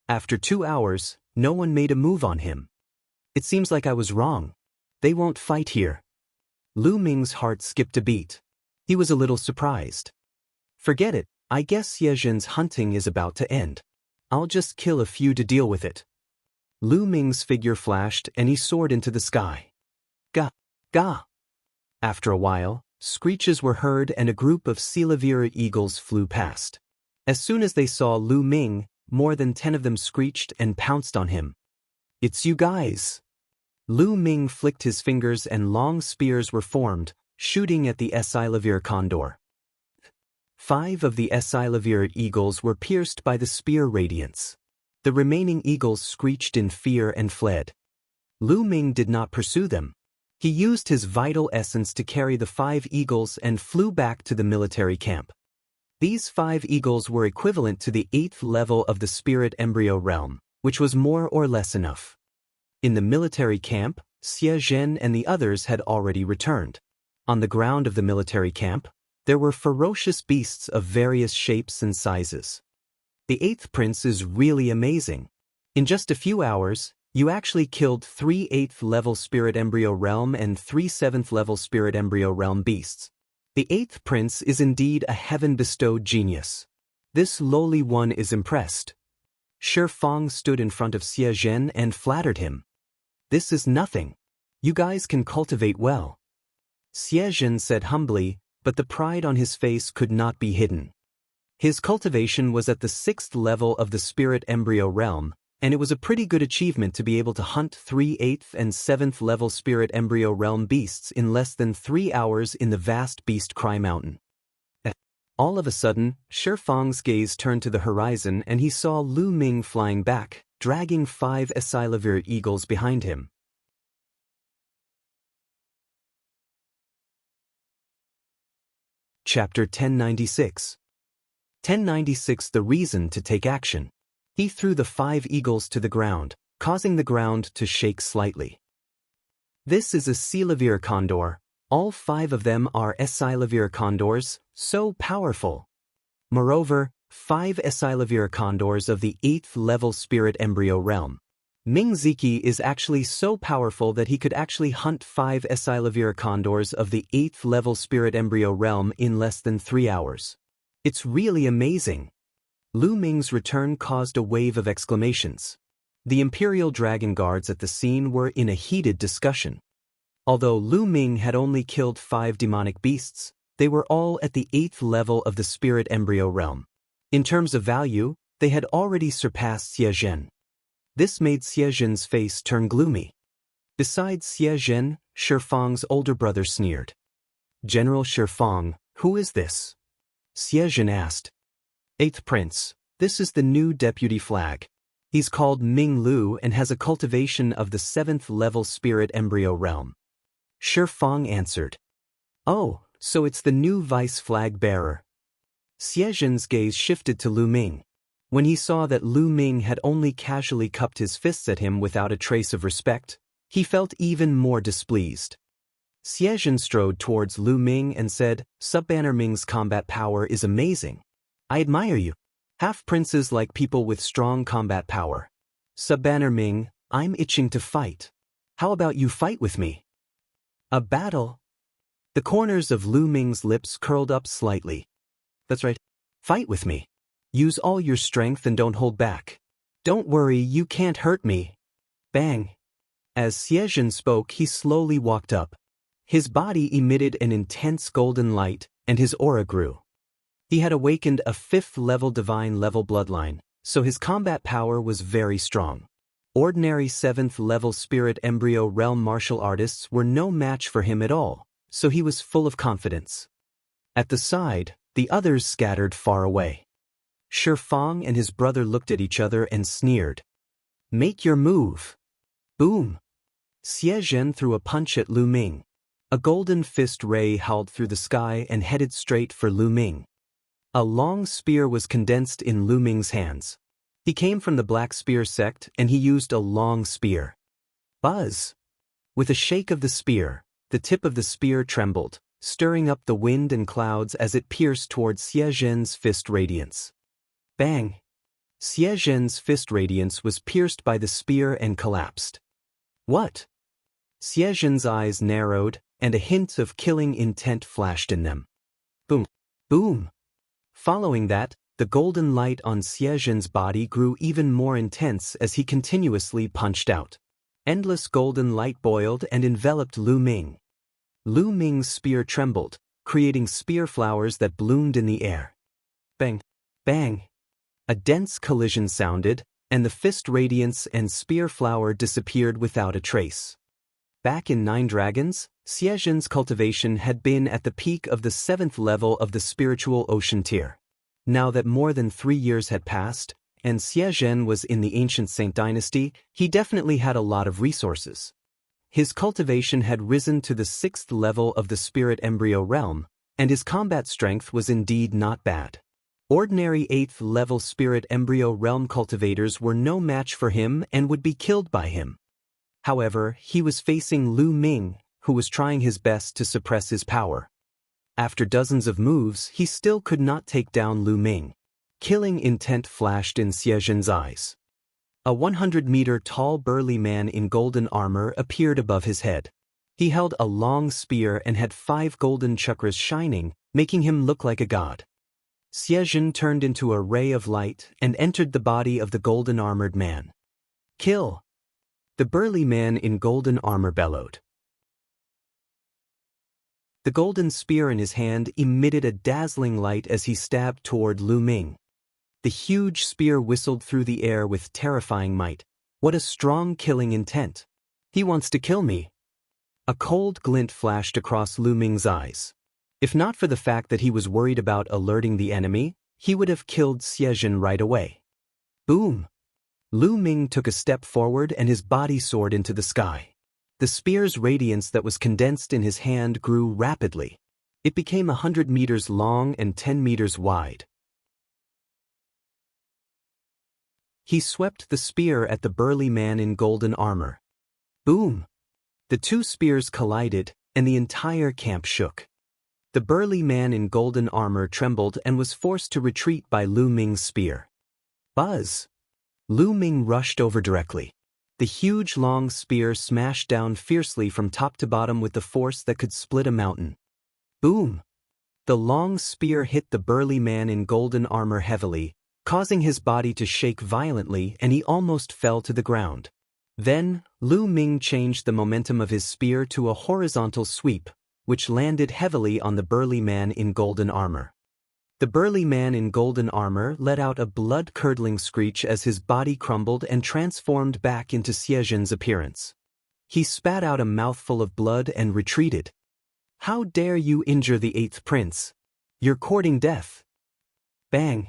After 2 hours, no one made a move on him. It seems like I was wrong. They won't fight here. Lu Ming's heart skipped a beat. He was a little surprised. Forget it, I guess Xiezhen's hunting is about to end. I'll just kill a few to deal with it. Lu Ming's figure flashed and he soared into the sky. Ga! Ga! After a while, screeches were heard and a group of Silavira eagles flew past. As soon as they saw Lu Ming, more than 10 of them screeched and pounced on him. It's you guys! Lu Ming flicked his fingers and long spears were formed, shooting at the Silavira condor. 5 of the Silavira eagles were pierced by the spear radiance. The remaining eagles screeched in fear and fled. Lu Ming did not pursue them. He used his vital essence to carry the 5 eagles and flew back to the military camp. These 5 eagles were equivalent to the 8th level of the spirit embryo realm, which was more or less enough. In the military camp, Xiezhen and the others had already returned. On the ground of the military camp, there were ferocious beasts of various shapes and sizes. The 8th prince is really amazing. In just a few hours, you actually killed 3 8th level spirit embryo realm and 3 7th level spirit embryo realm beasts. The 8th prince is indeed a heaven-bestowed genius. This lowly one is impressed. Shifeng stood in front of Xiezhen and flattered him. This is nothing. You guys can cultivate well. Xiezhen said humbly, but the pride on his face could not be hidden. His cultivation was at the 6th level of the spirit embryo realm, and it was a pretty good achievement to be able to hunt 3 8th and 7th level spirit embryo realm beasts in less than 3 hours in the vast Beast Cry Mountain. All of a sudden, Shifeng's gaze turned to the horizon and he saw Lu Ming flying back, dragging 5 Silavira eagles behind him. Chapter 1096. 1096 The reason to take action. He threw the 5 eagles to the ground, causing the ground to shake slightly. This is a Silavira condor. All 5 of them are Silavira condors, so powerful. Moreover, 5 Silavira condors of the 8th level spirit embryo realm. Mingziki is actually so powerful that he could actually hunt 5 Silavira condors of the 8th level spirit embryo realm in less than 3 hours. It's really amazing. Lu Ming's return caused a wave of exclamations. The Imperial Dragon Guards at the scene were in a heated discussion. Although Lu Ming had only killed 5 demonic beasts, they were all at the 8th level of the spirit embryo realm. In terms of value, they had already surpassed Xiezhen. This made Xiezhen's face turn gloomy. Besides Xiezhen, Shifeng's older brother sneered. General Shifeng, who is this? Xiezhen asked. 8th Prince, this is the new deputy flag. He's called Ming Lu and has a cultivation of the 7th level spirit embryo realm. Shifeng answered. Oh, so it's the new vice flag bearer. Xiezhen's gaze shifted to Lu Ming. When he saw that Lu Ming had only casually cupped his fists at him without a trace of respect, he felt even more displeased. Xiezhen strode towards Lu Ming and said, "Subbanner Ming's combat power is amazing. I admire you. Half-princes like people with strong combat power. Subbanner Ming, I'm itching to fight. How about you fight with me?" "A battle?" The corners of Lu Ming's lips curled up slightly. "That's right. Fight with me. Use all your strength and don't hold back. Don't worry, you can't hurt me." Bang! As Xiezhen spoke, he slowly walked up. His body emitted an intense golden light, and his aura grew. He had awakened a 5th-level divine-level bloodline, so his combat power was very strong. Ordinary 7th-level spirit embryo realm martial artists were no match for him at all, so he was full of confidence. At the side, the others scattered far away. Shifang and his brother looked at each other and sneered. "Make your move." Boom! Xiezhen threw a punch at Lu Ming. A golden fist ray howled through the sky and headed straight for Lu Ming. A long spear was condensed in Lu Ming's hands. He came from the Black Spear sect and he used a long spear. Buzz! With a shake of the spear, the tip of the spear trembled, stirring up the wind and clouds as it pierced towards Xiezhen's fist radiance. Bang! Xiezhen's fist radiance was pierced by the spear and collapsed. What? Xiezhen's eyes narrowed, and a hint of killing intent flashed in them. Boom! Boom! Following that, the golden light on Xiezhen's body grew even more intense as he continuously punched out. Endless golden light boiled and enveloped Lu Ming. Lu Ming's spear trembled, creating spear flowers that bloomed in the air. Bang! Bang! A dense collision sounded, and the fist radiance and spear flower disappeared without a trace. Back in 9 Dragons, Xiezhen's cultivation had been at the peak of the 7th level of the spiritual ocean tier. Now that more than 3 years had passed, and Xiezhen was in the ancient Saint dynasty, he definitely had a lot of resources. His cultivation had risen to the 6th level of the spirit embryo realm, and his combat strength was indeed not bad. Ordinary 8th-level spirit embryo realm cultivators were no match for him and would be killed by him. However, he was facing Lu Ming, who was trying his best to suppress his power. After dozens of moves, he still could not take down Lu Ming. Killing intent flashed in Xiezhen's eyes. A 100-meter-tall burly man in golden armor appeared above his head. He held a long spear and had 5 golden chakras shining, making him look like a god. Xiezhen turned into a ray of light and entered the body of the golden-armored man. "Kill!" The burly man in golden armor bellowed. The golden spear in his hand emitted a dazzling light as he stabbed toward Lu Ming. The huge spear whistled through the air with terrifying might. What a strong killing intent! He wants to kill me! A cold glint flashed across Lu Ming's eyes. If not for the fact that he was worried about alerting the enemy, he would have killed Xiezhen right away. Boom! Lu Ming took a step forward and his body soared into the sky. The spear's radiance that was condensed in his hand grew rapidly. It became 100 meters long and 10 meters wide. He swept the spear at the burly man in golden armor. Boom! The 2 spears collided, and the entire camp shook. The burly man in golden armor trembled and was forced to retreat by Lu Ming's spear. Buzz! Lu Ming rushed over directly. The huge long spear smashed down fiercely from top to bottom with the force that could split a mountain. Boom! The long spear hit the burly man in golden armor heavily, causing his body to shake violently, and he almost fell to the ground. Then, Lu Ming changed the momentum of his spear to a horizontal sweep, which landed heavily on the burly man in golden armor. The burly man in golden armor let out a blood-curdling screech as his body crumbled and transformed back into Xiezhen's appearance. He spat out a mouthful of blood and retreated. "How dare you injure the 8th prince? You're courting death." Bang!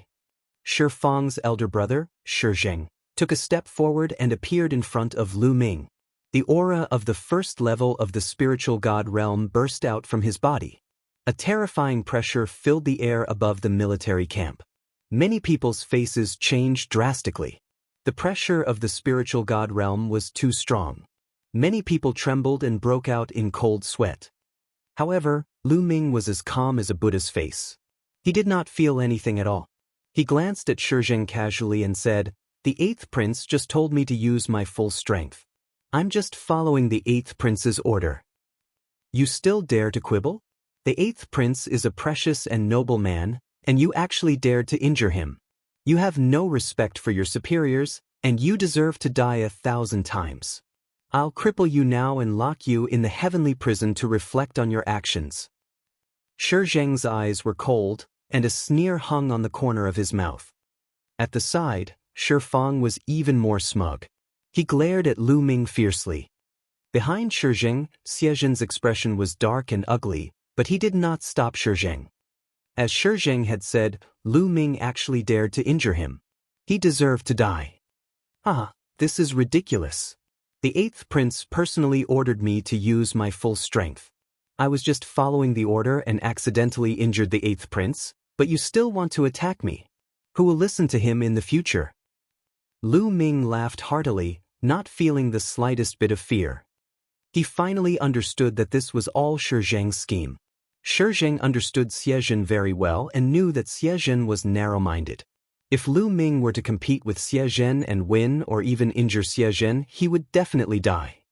Shifang's elder brother, Shizheng, took a step forward and appeared in front of Lu Ming. The aura of the 1st level of the spiritual god realm burst out from his body. A terrifying pressure filled the air above the military camp. Many people's faces changed drastically. The pressure of the spiritual god realm was too strong. Many people trembled and broke out in cold sweat. However, Lu Ming was as calm as a Buddha's face. He did not feel anything at all. He glanced at Shizheng casually and said, "The 8th prince just told me to use my full strength. I'm just following the 8th prince's order." "You still dare to quibble? The 8th prince is a precious and noble man, and you actually dared to injure him. You have no respect for your superiors, and you deserve to die 1,000 times. I'll cripple you now and lock you in the heavenly prison to reflect on your actions." Shizheng's eyes were cold, and a sneer hung on the corner of his mouth. At the side, Shifeng was even more smug. He glared at Lu Ming fiercely. Behind Shizheng, Xiezhen's expression was dark and ugly, but he did not stop Shizheng. As Shizheng had said, Lu Ming actually dared to injure him. He deserved to die. This is ridiculous. The 8th prince personally ordered me to use my full strength. I was just following the order and accidentally injured the 8th prince, but you still want to attack me. Who will listen to him in the future? Lu Ming laughed heartily, not feeling the slightest bit of fear. He finally understood that this was all Shizheng's scheme. Shizheng understood Xiezhen very well and knew that Xiezhen was narrow-minded. If Lu Ming were to compete with Xiezhen and win or even injure Xiezhen, he would definitely die.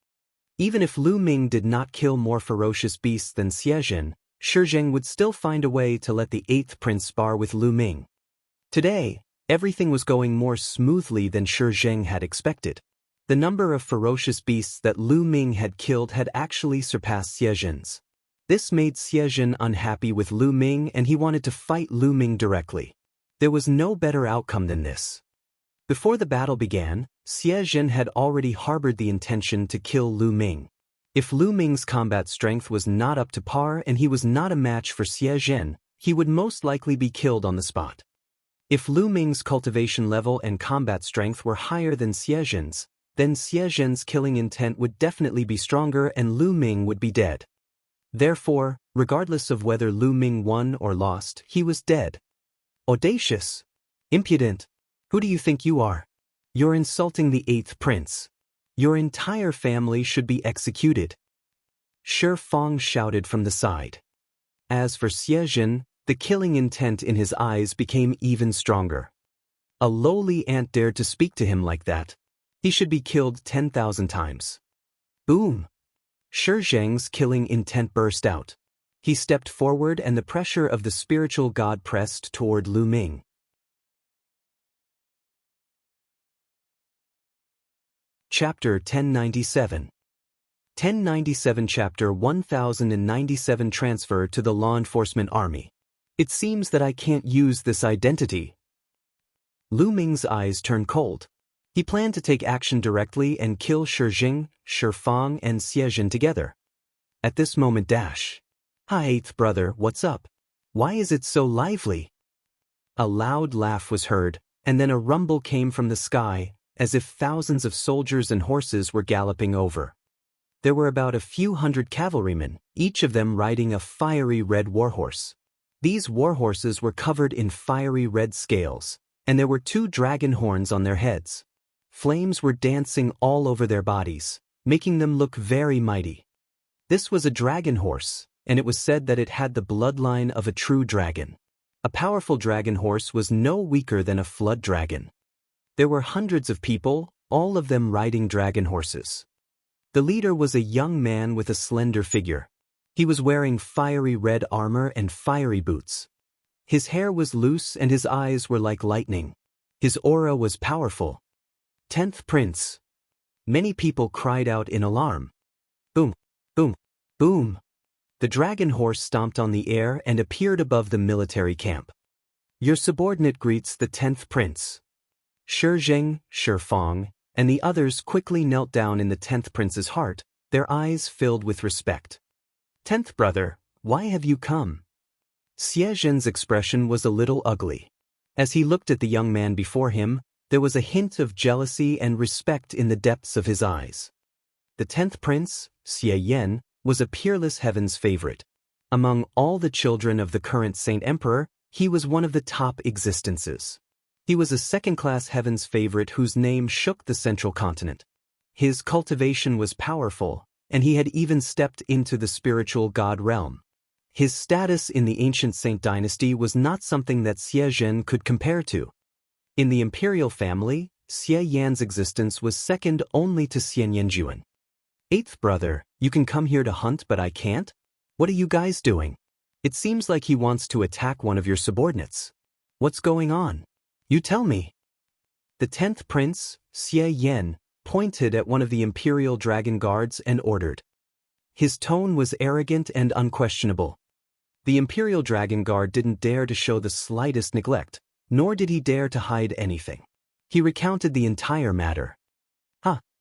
Even if Lu Ming did not kill more ferocious beasts than Xiezhen, Shizheng would still find a way to let the 8th prince spar with Lu Ming. Today, everything was going more smoothly than Shizheng had expected. The number of ferocious beasts that Lu Ming had killed had actually surpassed Xiezhen's. This made Xiezhen unhappy with Lu Ming and he wanted to fight Lu Ming directly. There was no better outcome than this. Before the battle began, Xiezhen had already harbored the intention to kill Lu Ming. If Lu Ming's combat strength was not up to par and he was not a match for Xiezhen, he would most likely be killed on the spot. If Lu Ming's cultivation level and combat strength were higher than Xiezhen's, then Xiezhen's killing intent would definitely be stronger and Lu Ming would be dead. Therefore, regardless of whether Lu Ming won or lost, he was dead. Audacious! Impudent! Who do you think you are? You're insulting the 8th prince. Your entire family should be executed. Shifeng shouted from the side. As for Xiezhen, the killing intent in his eyes became even stronger. A lowly ant dared to speak to him like that. He should be killed 10,000 times. Boom! Shizheng's killing intent burst out. He stepped forward and the pressure of the spiritual god pressed toward Lu Ming. Chapter 1097. 1097 Chapter 1097 Transfer to the Law Enforcement Army. It seems that I can't use this identity. Lu Ming's eyes turned cold. He planned to take action directly and kill Shizheng, Shifeng, and Xiezhen together. At this moment, "Hi, 8th brother, what's up? Why is it so lively?" A loud laugh was heard, and then a rumble came from the sky, as if thousands of soldiers and horses were galloping over. There were about a few hundred cavalrymen, each of them riding a fiery red warhorse. These warhorses were covered in fiery red scales, and there were 2 dragon horns on their heads. Flames were dancing all over their bodies, making them look very mighty. This was a dragon horse, and it was said that it had the bloodline of a true dragon. A powerful dragon horse was no weaker than a flood dragon. There were hundreds of people, all of them riding dragon horses. The leader was a young man with a slender figure. He was wearing fiery red armor and fiery boots. His hair was loose and his eyes were like lightning. His aura was powerful. 10th Prince. Many people cried out in alarm. Boom, boom, boom. The dragon horse stomped on the air and appeared above the military camp. Your subordinate greets the 10th Prince. Shizheng, Shifeng, and the others quickly knelt down in the 10th Prince's heart, their eyes filled with respect. 10th brother, why have you come? Xiezhen's expression was a little ugly. As he looked at the young man before him, there was a hint of jealousy and respect in the depths of his eyes. The 10th Prince, Xie Yan, was a peerless heaven's favorite. Among all the children of the current Saint Emperor, he was one of the top existences. He was a second-class heaven's favorite whose name shook the central continent. His cultivation was powerful, and he had even stepped into the spiritual god realm. His status in the ancient Saint dynasty was not something that Xie Zhen could compare to. In the imperial family, Xie Yan's existence was second only to Xian Yanjuan. Eighth brother, you can come here to hunt but I can't? What are you guys doing? It seems like he wants to attack one of your subordinates. What's going on? You tell me. The 10th prince, Xie Yan, pointed at one of the imperial dragon guards and ordered. His tone was arrogant and unquestionable. The imperial dragon guard didn't dare to show the slightest neglect, nor did he dare to hide anything. He recounted the entire matter.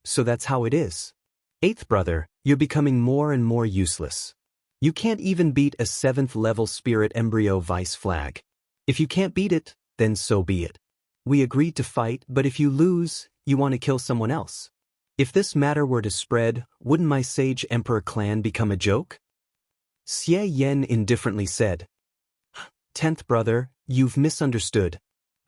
So that's how it is. Eighth brother, you're becoming more and more useless. You can't even beat a 7th level spirit embryo vice flag. If you can't beat it, then so be it. We agreed to fight, but if you lose, you want to kill someone else. If this matter were to spread, wouldn't my sage emperor clan become a joke? Xie Yan indifferently said. 10th brother, you've misunderstood.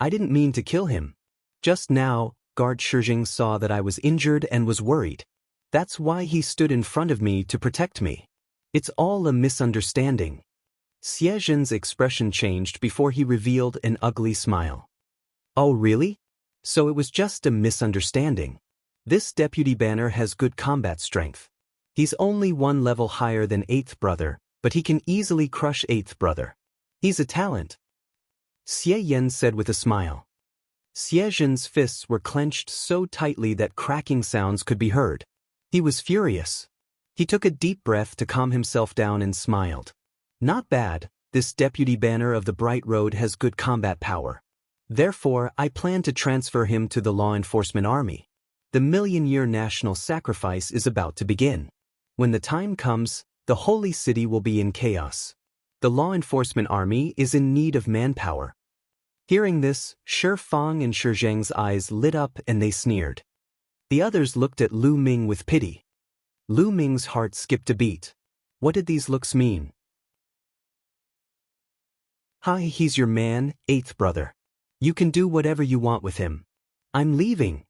I didn't mean to kill him. Just now, guard Shijing saw that I was injured and was worried. That's why he stood in front of me to protect me. It's all a misunderstanding. Xie Zhen's expression changed before he revealed an ugly smile. Oh really? So it was just a misunderstanding. This deputy banner has good combat strength. He's only 1 level higher than 8th brother, but he can easily crush 8th brother. He's a talent. Xie Yan said with a smile. Xie Zhen's fists were clenched so tightly that cracking sounds could be heard. He was furious. He took a deep breath to calm himself down and smiled. Not bad, this deputy banner of the Bright Road has good combat power. Therefore, I plan to transfer him to the law enforcement army. The million-year national sacrifice is about to begin. When the time comes, the holy city will be in chaos. The law enforcement army is in need of manpower. Hearing this, Shi Fang and Shi Zheng's eyes lit up and they sneered. The others looked at Lu Ming with pity. Lu Ming's heart skipped a beat. What did these looks mean? Hi, he's your man, 8th brother. You can do whatever you want with him. I'm leaving.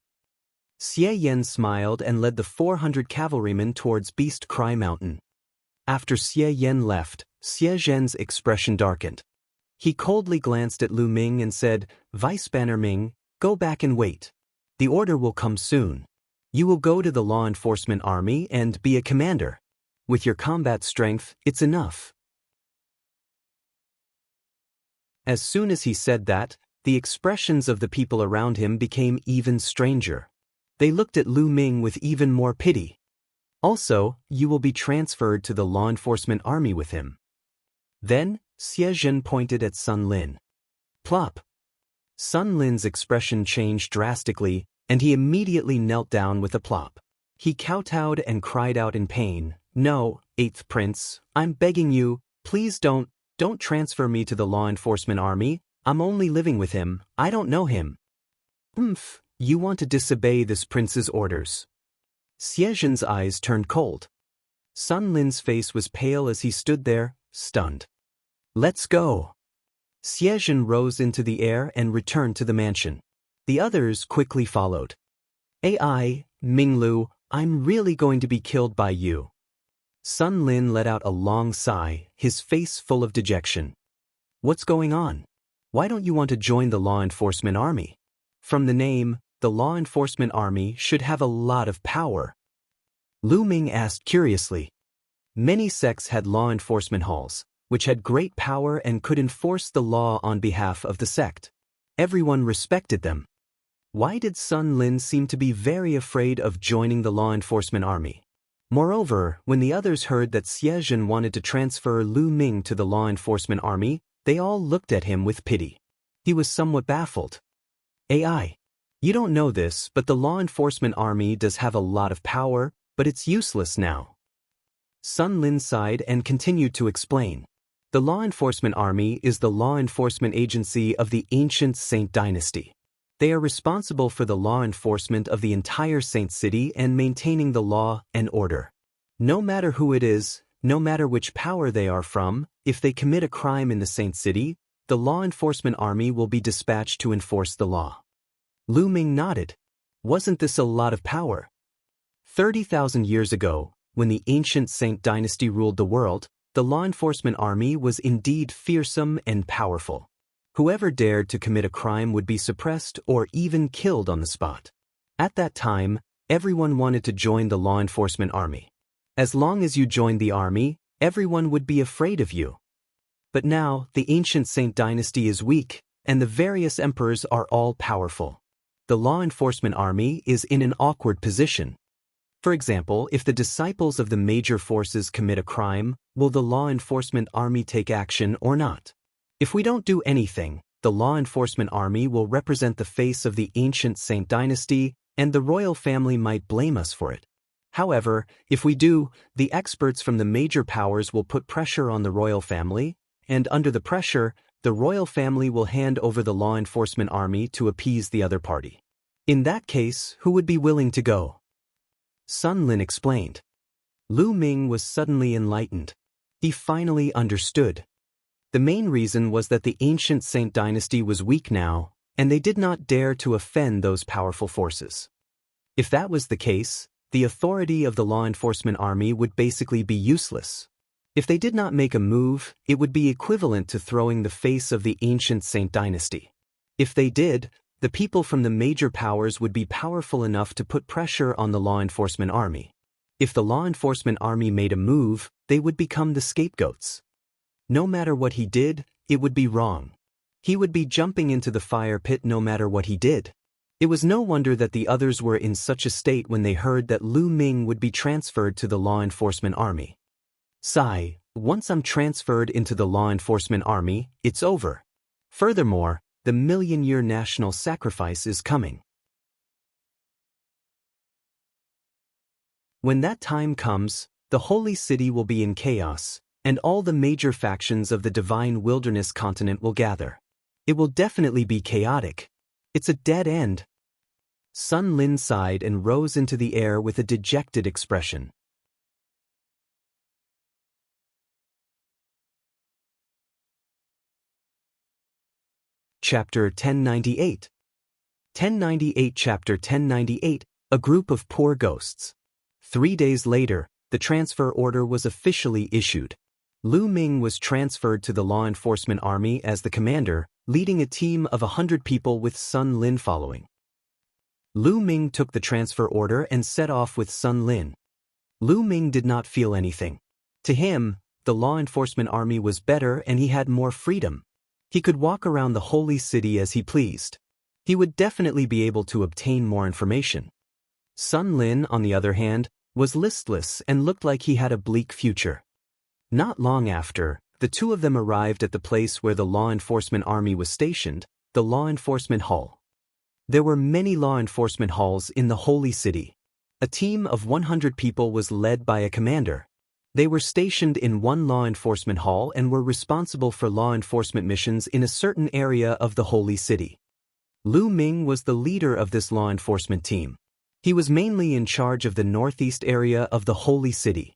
Xie Yan smiled and led the 400 cavalrymen towards Beast Cry Mountain. After Xie Yan left, Xie Zhen's expression darkened. He coldly glanced at Lu Ming and said, Vice Banner Ming, go back and wait. The order will come soon. You will go to the law enforcement army and be a commander. With your combat strength, it's enough. As soon as he said that, the expressions of the people around him became even stranger. They looked at Lu Ming with even more pity. Also, you will be transferred to the law enforcement army with him. Then, Xie Zhen pointed at Sun Lin. Plop. Sun Lin's expression changed drastically, and he immediately knelt down with a plop. He kowtowed and cried out in pain, No, 8th prince, I'm begging you, please don't transfer me to the law enforcement army. I'm only living with him, I don't know him. You want to disobey this prince's orders. Xie Zhen's eyes turned cold. Sun Lin's face was pale as he stood there, stunned. Let's go. Xie Zhen rose into the air and returned to the mansion. The others quickly followed. AI, Minglu, I'm really going to be killed by you. Sun Lin let out a long sigh, his face full of dejection. What's going on? Why don't you want to join the law enforcement army? From the name, the law enforcement army should have a lot of power. Lu Ming asked curiously. Many sects had law enforcement halls, which had great power and could enforce the law on behalf of the sect. Everyone respected them. Why did Sun Lin seem to be very afraid of joining the law enforcement army? Moreover, when the others heard that Xie Zhen wanted to transfer Lu Ming to the law enforcement army, they all looked at him with pity. He was somewhat baffled. AI. You don't know this, but the law enforcement army does have a lot of power, but it's useless now. Sun Lin sighed and continued to explain. The law enforcement army is the law enforcement agency of the ancient Saint dynasty. They are responsible for the law enforcement of the entire Saint city and maintaining the law and order. No matter who it is, no matter which power they are from, if they commit a crime in the Saint city, the law enforcement army will be dispatched to enforce the law. Lu Ming nodded. Wasn't this a lot of power? 30,000 years ago, when the ancient Saint dynasty ruled the world, the law enforcement army was indeed fearsome and powerful. Whoever dared to commit a crime would be suppressed or even killed on the spot. At that time, everyone wanted to join the law enforcement army. As long as you joined the army, everyone would be afraid of you. But now, the ancient Saint dynasty is weak, and the various emperors are all powerful. The law enforcement army is in an awkward position. For example, if the disciples of the major forces commit a crime, will the law enforcement army take action or not? If we don't do anything, the law enforcement army will represent the face of the ancient Saint dynasty, and the royal family might blame us for it. However, if we do, the experts from the major powers will put pressure on the royal family, and under the pressure, the royal family will hand over the law enforcement army to appease the other party. In that case, who would be willing to go? Sun Lin explained. Lu Ming was suddenly enlightened. He finally understood. The main reason was that the ancient Saint dynasty was weak now, and they did not dare to offend those powerful forces. If that was the case, the authority of the law enforcement army would basically be useless. If they did not make a move, it would be equivalent to throwing the face of the ancient Saint dynasty. If they did, the people from the major powers would be powerful enough to put pressure on the law enforcement army. If the law enforcement army made a move, they would become the scapegoats. No matter what he did, it would be wrong. He would be jumping into the fire pit no matter what he did. It was no wonder that the others were in such a state when they heard that Lu Ming would be transferred to the law enforcement army. Sigh, once I'm transferred into the law enforcement army, it's over. Furthermore, the million-year national sacrifice is coming. When that time comes, the holy city will be in chaos, and all the major factions of the divine wilderness continent will gather. It will definitely be chaotic. It's a dead end. Sun Lin sighed and rose into the air with a dejected expression. Chapter 1098. 1098 Chapter 1098, A Group of Poor Ghosts. 3 days later, the transfer order was officially issued. Lu Ming was transferred to the law enforcement army as the commander, leading a team of 100 people with Sun Lin following. Lu Ming took the transfer order and set off with Sun Lin. Lu Ming did not feel anything. To him, the law enforcement army was better and he had more freedom. He could walk around the holy city as he pleased. He would definitely be able to obtain more information. Sun Lin, on the other hand, was listless and looked like he had a bleak future. Not long after, the two of them arrived at the place where the law enforcement army was stationed, the law enforcement hall. There were many law enforcement halls in the holy city. A team of 100 people was led by a commander. They were stationed in one law enforcement hall and were responsible for law enforcement missions in a certain area of the holy city. Lu Ming was the leader of this law enforcement team. He was mainly in charge of the northeast area of the holy city.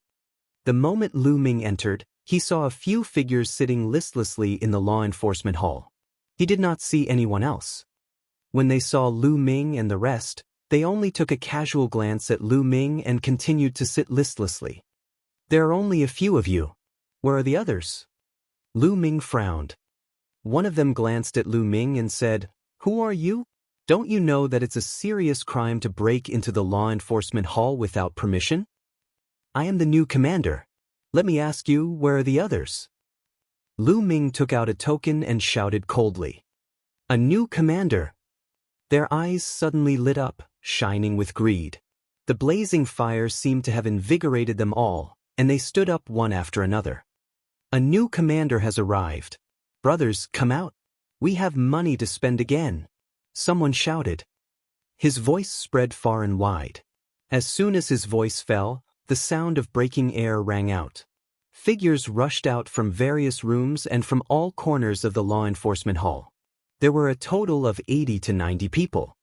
The moment Lu Ming entered, he saw a few figures sitting listlessly in the law enforcement hall. He did not see anyone else. When they saw Lu Ming and the rest, they only took a casual glance at Lu Ming and continued to sit listlessly. There are only a few of you. Where are the others? Lu Ming frowned. One of them glanced at Lu Ming and said, "Who are you? Don't you know that it's a serious crime to break into the law enforcement hall without permission? I am the new commander. Let me ask you, where are the others?" Lu Ming took out a token and shouted coldly. "A new commander." Their eyes suddenly lit up, shining with greed. The blazing fire seemed to have invigorated them all, and they stood up one after another. "A new commander has arrived. Brothers, come out. We have money to spend again," someone shouted. His voice spread far and wide. As soon as his voice fell, the sound of breaking air rang out. Figures rushed out from various rooms and from all corners of the law enforcement hall. There were a total of 80 to 90 people.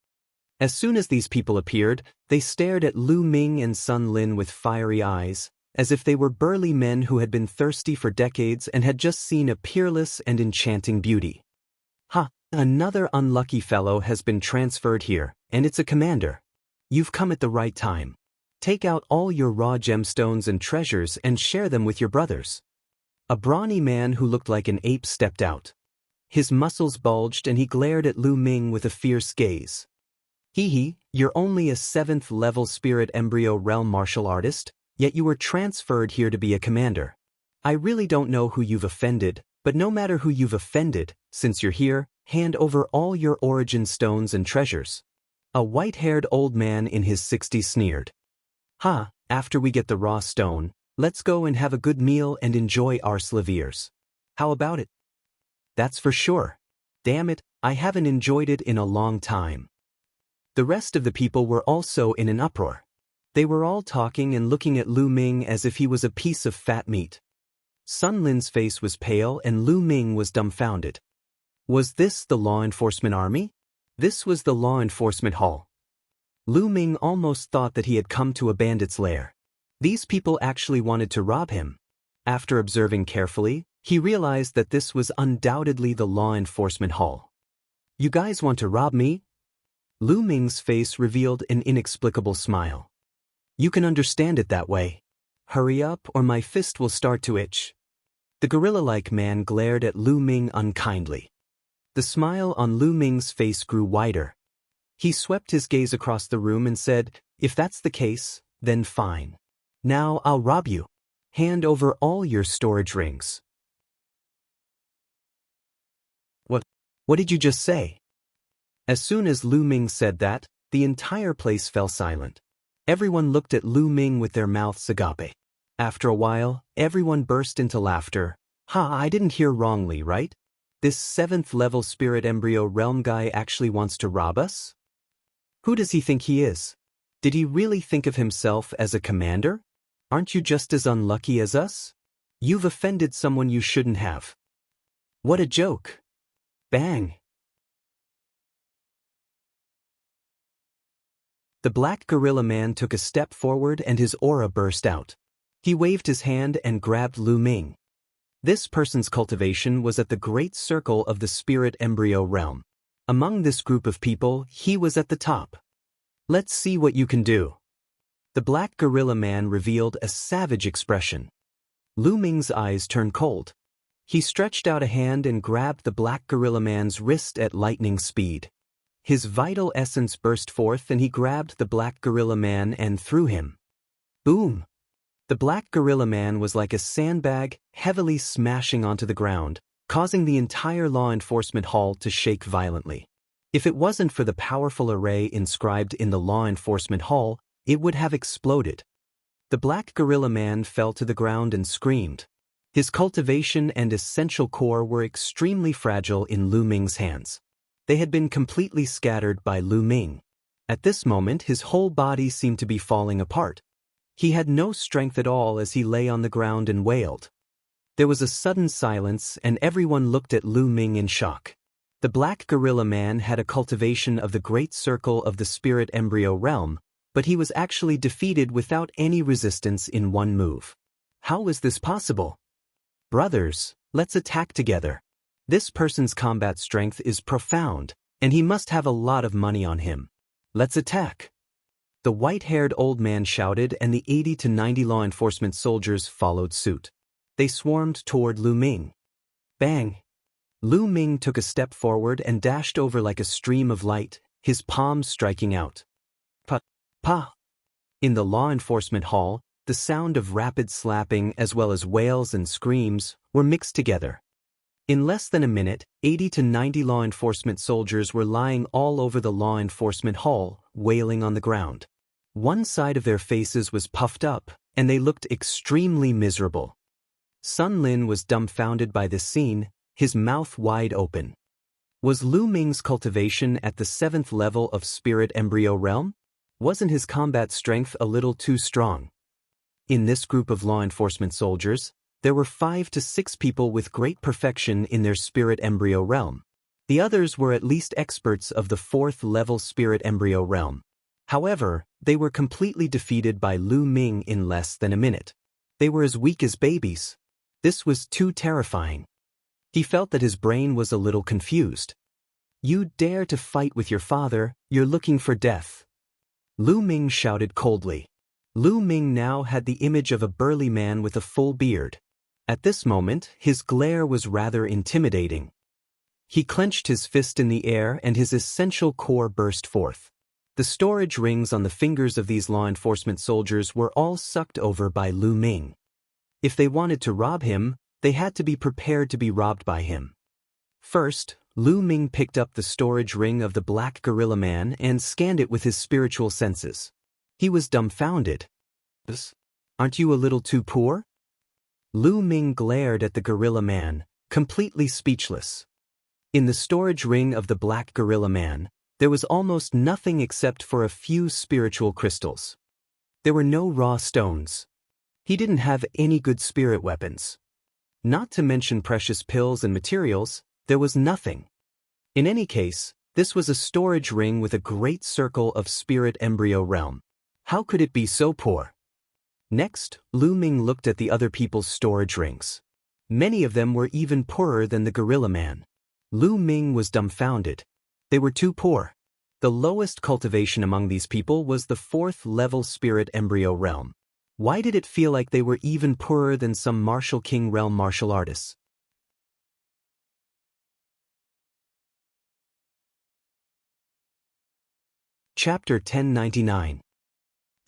As soon as these people appeared, they stared at Lu Ming and Sun Lin with fiery eyes, as if they were burly men who had been thirsty for decades and had just seen a peerless and enchanting beauty. "Ha, another unlucky fellow has been transferred here, and it's a commander. You've come at the right time. Take out all your raw gemstones and treasures and share them with your brothers. A brawny man who looked like an ape stepped out. His muscles bulged and he glared at Lu Ming with a fierce gaze. Hee, you're only a 7th level spirit embryo realm martial artist, yet you were transferred here to be a commander. I really don't know who you've offended, but no matter who you've offended, since you're here, hand over all your origin stones and treasures. A white-haired old man in his 60s sneered. After we get the raw stone, let's go and have a good meal and enjoy our slaviers. How about it? That's for sure. Damn it, I haven't enjoyed it in a long time. The rest of the people were also in an uproar. They were all talking and looking at Lu Ming as if he was a piece of fat meat. Sun Lin's face was pale and Lu Ming was dumbfounded. Was this the law enforcement army? This was the law enforcement hall. Lu Ming almost thought that he had come to a bandit's lair. These people actually wanted to rob him. After observing carefully, he realized that this was undoubtedly the law enforcement hall. You guys want to rob me? Lu Ming's face revealed an inexplicable smile. You can understand it that way. Hurry up or my fist will start to itch. The gorilla-like man glared at Lu Ming unkindly. The smile on Lu Ming's face grew wider. He swept his gaze across the room and said, if that's the case, then fine. Now I'll rob you. Hand over all your storage rings. What did you just say? As soon as Lu Ming said that, the entire place fell silent. Everyone looked at Lu Ming with their mouths agape. After a while, everyone burst into laughter. I didn't hear wrongly, right? This 7th level spirit embryo realm guy actually wants to rob us? Who does he think he is? Did he really think of himself as a commander? Aren't you just as unlucky as us? You've offended someone you shouldn't have. What a joke. Bang. The black gorilla man took a step forward and his aura burst out. He waved his hand and grabbed Lu Ming. This person's cultivation was at the great circle of the spirit embryo realm. Among this group of people, he was at the top. Let's see what you can do. The black gorilla man revealed a savage expression. Lu Ming's eyes turned cold. He stretched out a hand and grabbed the black gorilla man's wrist at lightning speed. His vital essence burst forth and he grabbed the black gorilla man and threw him. Boom! The black gorilla man was like a sandbag, heavily smashing onto the ground, causing the entire law enforcement hall to shake violently. If it wasn't for the powerful array inscribed in the law enforcement hall, it would have exploded. The black gorilla man fell to the ground and screamed. His cultivation and essential core were extremely fragile in Lu Ming's hands. They had been completely scattered by Lu Ming. At this moment, his whole body seemed to be falling apart. He had no strength at all as he lay on the ground and wailed. There was a sudden silence and everyone looked at Lu Ming in shock. The black gorilla man had a cultivation of the great circle of the spirit embryo realm, but he was actually defeated without any resistance in one move. How was this possible? Brothers, let's attack together. This person's combat strength is profound, and he must have a lot of money on him. Let's attack. The white-haired old man shouted and the 80 to 90 law enforcement soldiers followed suit. They swarmed toward Lu Ming. Bang! Lu Ming took a step forward and dashed over like a stream of light, his palms striking out. Pa! In the law enforcement hall, the sound of rapid slapping as well as wails and screams were mixed together. In less than a minute, 80 to 90 law enforcement soldiers were lying all over the law enforcement hall, wailing on the ground. One side of their faces was puffed up, and they looked extremely miserable. Sun Lin was dumbfounded by this scene, his mouth wide open. Was Lu Ming's cultivation at the 7th level of spirit embryo realm? Wasn't his combat strength a little too strong? In this group of law enforcement soldiers, there were 5 to 6 people with great perfection in their spirit embryo realm. The others were at least experts of the 4th level spirit embryo realm. However, they were completely defeated by Lu Ming in less than a minute. They were as weak as babies. This was too terrifying. He felt that his brain was a little confused. You dare to fight with your father, you're looking for death. Lu Ming shouted coldly. Lu Ming now had the image of a burly man with a full beard. At this moment, his glare was rather intimidating. He clenched his fist in the air and his essential core burst forth. The storage rings on the fingers of these law enforcement soldiers were all sucked over by Lu Ming. If they wanted to rob him, they had to be prepared to be robbed by him. First, Lu Ming picked up the storage ring of the black gorilla man and scanned it with his spiritual senses. He was dumbfounded. Aren't you a little too poor? Lu Ming glared at the gorilla man, completely speechless. In the storage ring of the black gorilla man, there was almost nothing except for a few spiritual crystals. There were no raw stones. He didn't have any good spirit weapons. Not to mention precious pills and materials, there was nothing. In any case, this was a storage ring with a great circle of spirit embryo realm. How could it be so poor? Next, Lu Ming looked at the other people's storage rings. Many of them were even poorer than the gorilla man. Lu Ming was dumbfounded. They were too poor. The lowest cultivation among these people was the 4th level spirit embryo realm. Why did it feel like they were even poorer than some martial king realm martial artists? Chapter 1099.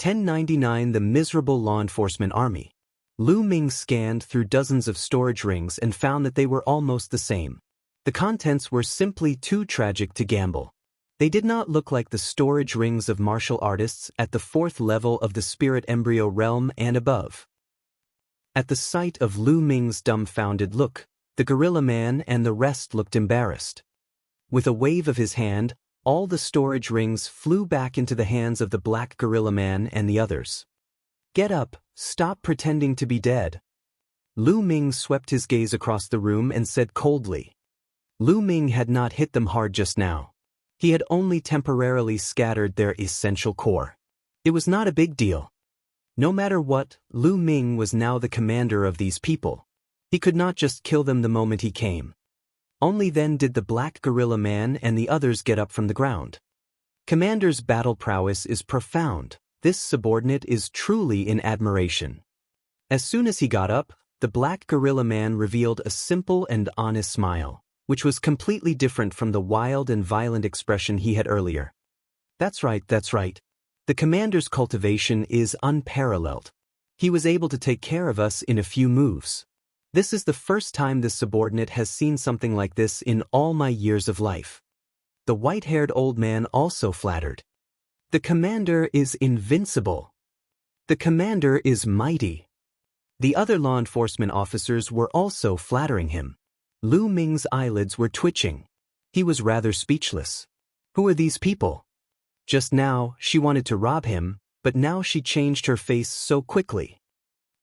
1099 The Miserable Law Enforcement Army. Lu Ming scanned through dozens of storage rings and found that they were almost the same. The contents were simply too tragic to gamble. They did not look like the storage rings of martial artists at the 4th level of the spirit embryo realm and above. At the sight of Lu Ming's dumbfounded look, the gorilla man and the rest looked embarrassed. With a wave of his hand, all the storage rings flew back into the hands of the black gorilla man and the others. Get up, stop pretending to be dead. Lu Ming swept his gaze across the room and said coldly. Lu Ming had not hit them hard just now. He had only temporarily scattered their essential core. It was not a big deal. No matter what, Lu Ming was now the commander of these people. He could not just kill them the moment he came. Only then did the black gorilla man and the others get up from the ground. Commander's battle prowess is profound. This subordinate is truly in admiration. As soon as he got up, the black gorilla man revealed a simple and honest smile, which was completely different from the wild and violent expression he had earlier. That's right. The commander's cultivation is unparalleled. He was able to take care of us in a few moves. This is the first time this subordinate has seen something like this in all my years of life. The white-haired old man also flattered. The commander is invincible. The commander is mighty. The other law enforcement officers were also flattering him. Lu Ming's eyelids were twitching. He was rather speechless. Who are these people? Just now, she wanted to rob him, but now she changed her face so quickly.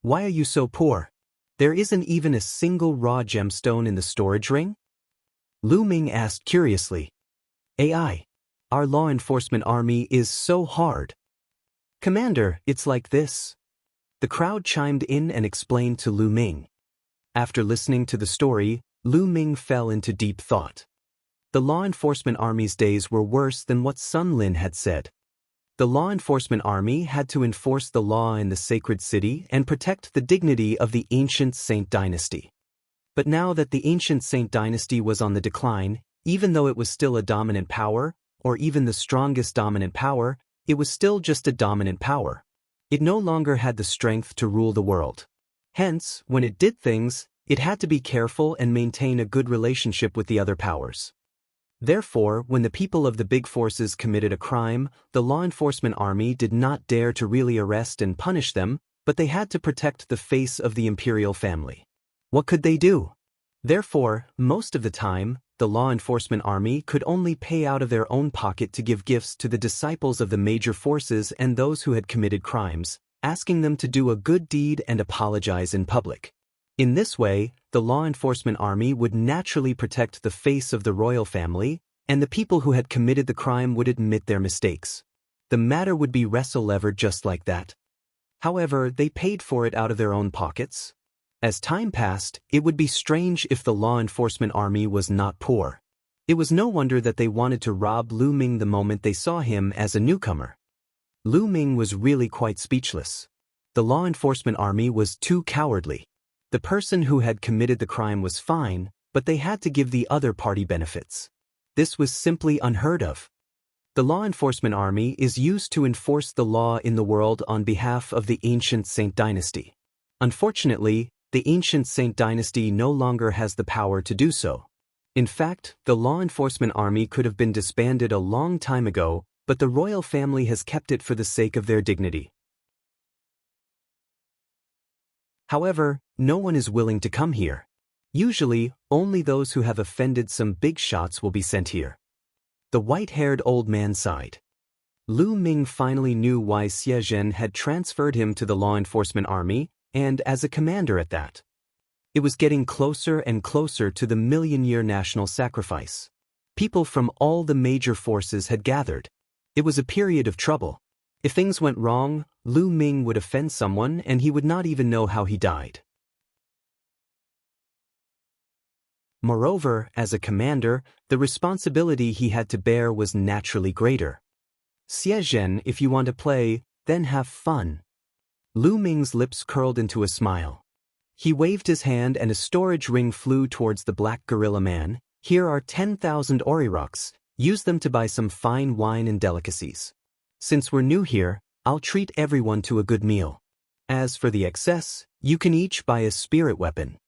Why are you so poor? There isn't even a single raw gemstone in the storage ring? Lu Ming asked curiously. AI. Our law enforcement army is so hard. Commander, it's like this. The crowd chimed in and explained to Lu Ming. After listening to the story, Lu Ming fell into deep thought. The law enforcement army's days were worse than what Sun Lin had said. The law enforcement army had to enforce the law in the sacred city and protect the dignity of the ancient Saint dynasty. But now that the ancient Saint dynasty was on the decline, even though it was still a dominant power, or even the strongest dominant power, it was still just a dominant power. It no longer had the strength to rule the world. Hence, when it did things, it had to be careful and maintain a good relationship with the other powers. Therefore, when the people of the big forces committed a crime, the law enforcement army did not dare to really arrest and punish them, but they had to protect the face of the imperial family. What could they do? Therefore, most of the time, the law enforcement army could only pay out of their own pocket to give gifts to the disciples of the major forces and those who had committed crimes, asking them to do a good deed and apologize in public. In this way, the law enforcement army would naturally protect the face of the royal family, and the people who had committed the crime would admit their mistakes. The matter would be wrestle-levered just like that. However, they paid for it out of their own pockets. As time passed, it would be strange if the law enforcement army was not poor. It was no wonder that they wanted to rob Lu Ming the moment they saw him as a newcomer. Lu Ming was really quite speechless. The law enforcement army was too cowardly. The person who had committed the crime was fine, but they had to give the other party benefits. This was simply unheard of. The law enforcement army is used to enforce the law in the world on behalf of the ancient Saint dynasty. Unfortunately, the ancient Saint dynasty no longer has the power to do so. In fact, the law enforcement army could have been disbanded a long time ago, but the royal family has kept it for the sake of their dignity. However, no one is willing to come here. Usually, only those who have offended some big shots will be sent here. The white-haired old man sighed. Lu Ming finally knew why Xie Zhen had transferred him to the law enforcement army, and as a commander at that. It was getting closer and closer to the million-year national sacrifice. People from all the major forces had gathered. It was a period of trouble. If things went wrong, Lu Ming would offend someone and he would not even know how he died. Moreover, as a commander, the responsibility he had to bear was naturally greater. Xie Zhen, if you want to play, then have fun. Lu Ming's lips curled into a smile. He waved his hand and a storage ring flew towards the black gorilla man. Here are 10,000 oriroks. Use them to buy some fine wine and delicacies. Since we're new here, I'll treat everyone to a good meal. As for the excess, you can each buy a spirit weapon.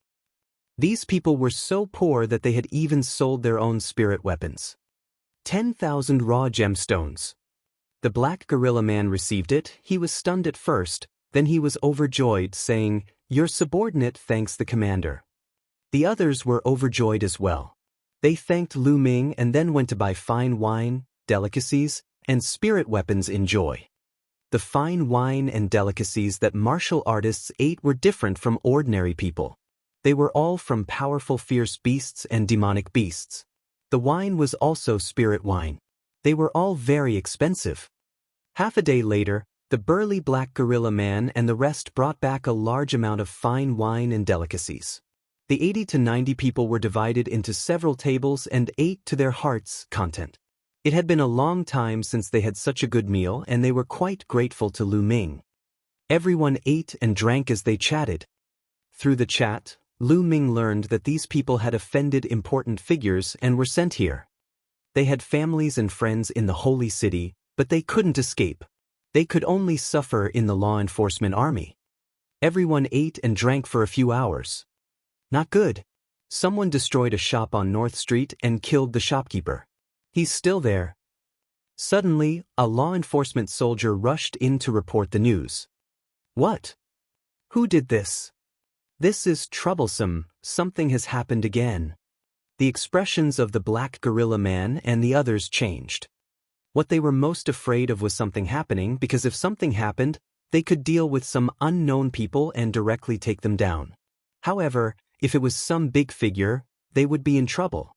These people were so poor that they had even sold their own spirit weapons. 10,000 raw gemstones. The black gorilla man received it. He was stunned at first, then he was overjoyed, saying, "Your subordinate thanks the commander." The others were overjoyed as well. They thanked Lu Ming and then went to buy fine wine, delicacies, and spirit weapons in joy. The fine wine and delicacies that martial artists ate were different from ordinary people. They were all from powerful fierce beasts and demonic beasts. The wine was also spirit wine. They were all very expensive. Half a day later, the burly black gorilla man and the rest brought back a large amount of fine wine and delicacies. The 80 to 90 people were divided into several tables and ate to their heart's content. It had been a long time since they had such a good meal and they were quite grateful to Lu Ming. Everyone ate and drank as they chatted. Through the chat, Lu Ming learned that these people had offended important figures and were sent here. They had families and friends in the holy city, but they couldn't escape. They could only suffer in the law enforcement army. Everyone ate and drank for a few hours. Not good. Someone destroyed a shop on North Street and killed the shopkeeper. He's still there. Suddenly, a law enforcement soldier rushed in to report the news. What? Who did this? This is troublesome. Something has happened again. The expressions of the black gorilla man and the others changed. What they were most afraid of was something happening, because if something happened, they could deal with some unknown people and directly take them down. However, if it was some big figure, they would be in trouble.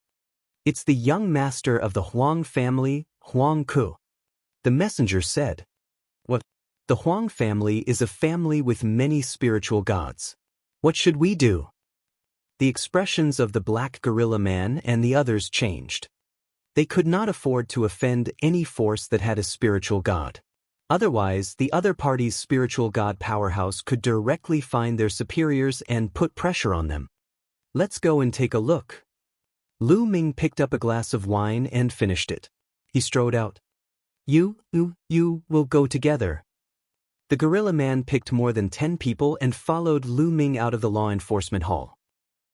It's the young master of the Huang family, Huang Ku. The messenger said. What? The Huang family is a family with many spiritual gods. What should we do? The expressions of the black gorilla man and the others changed. They could not afford to offend any force that had a spiritual god. Otherwise, the other party's spiritual god powerhouse could directly find their superiors and put pressure on them. Let's go and take a look. Lu Ming picked up a glass of wine and finished it. He strode out. You will go together. The gorilla man picked more than 10 people and followed Lu Ming out of the law enforcement hall.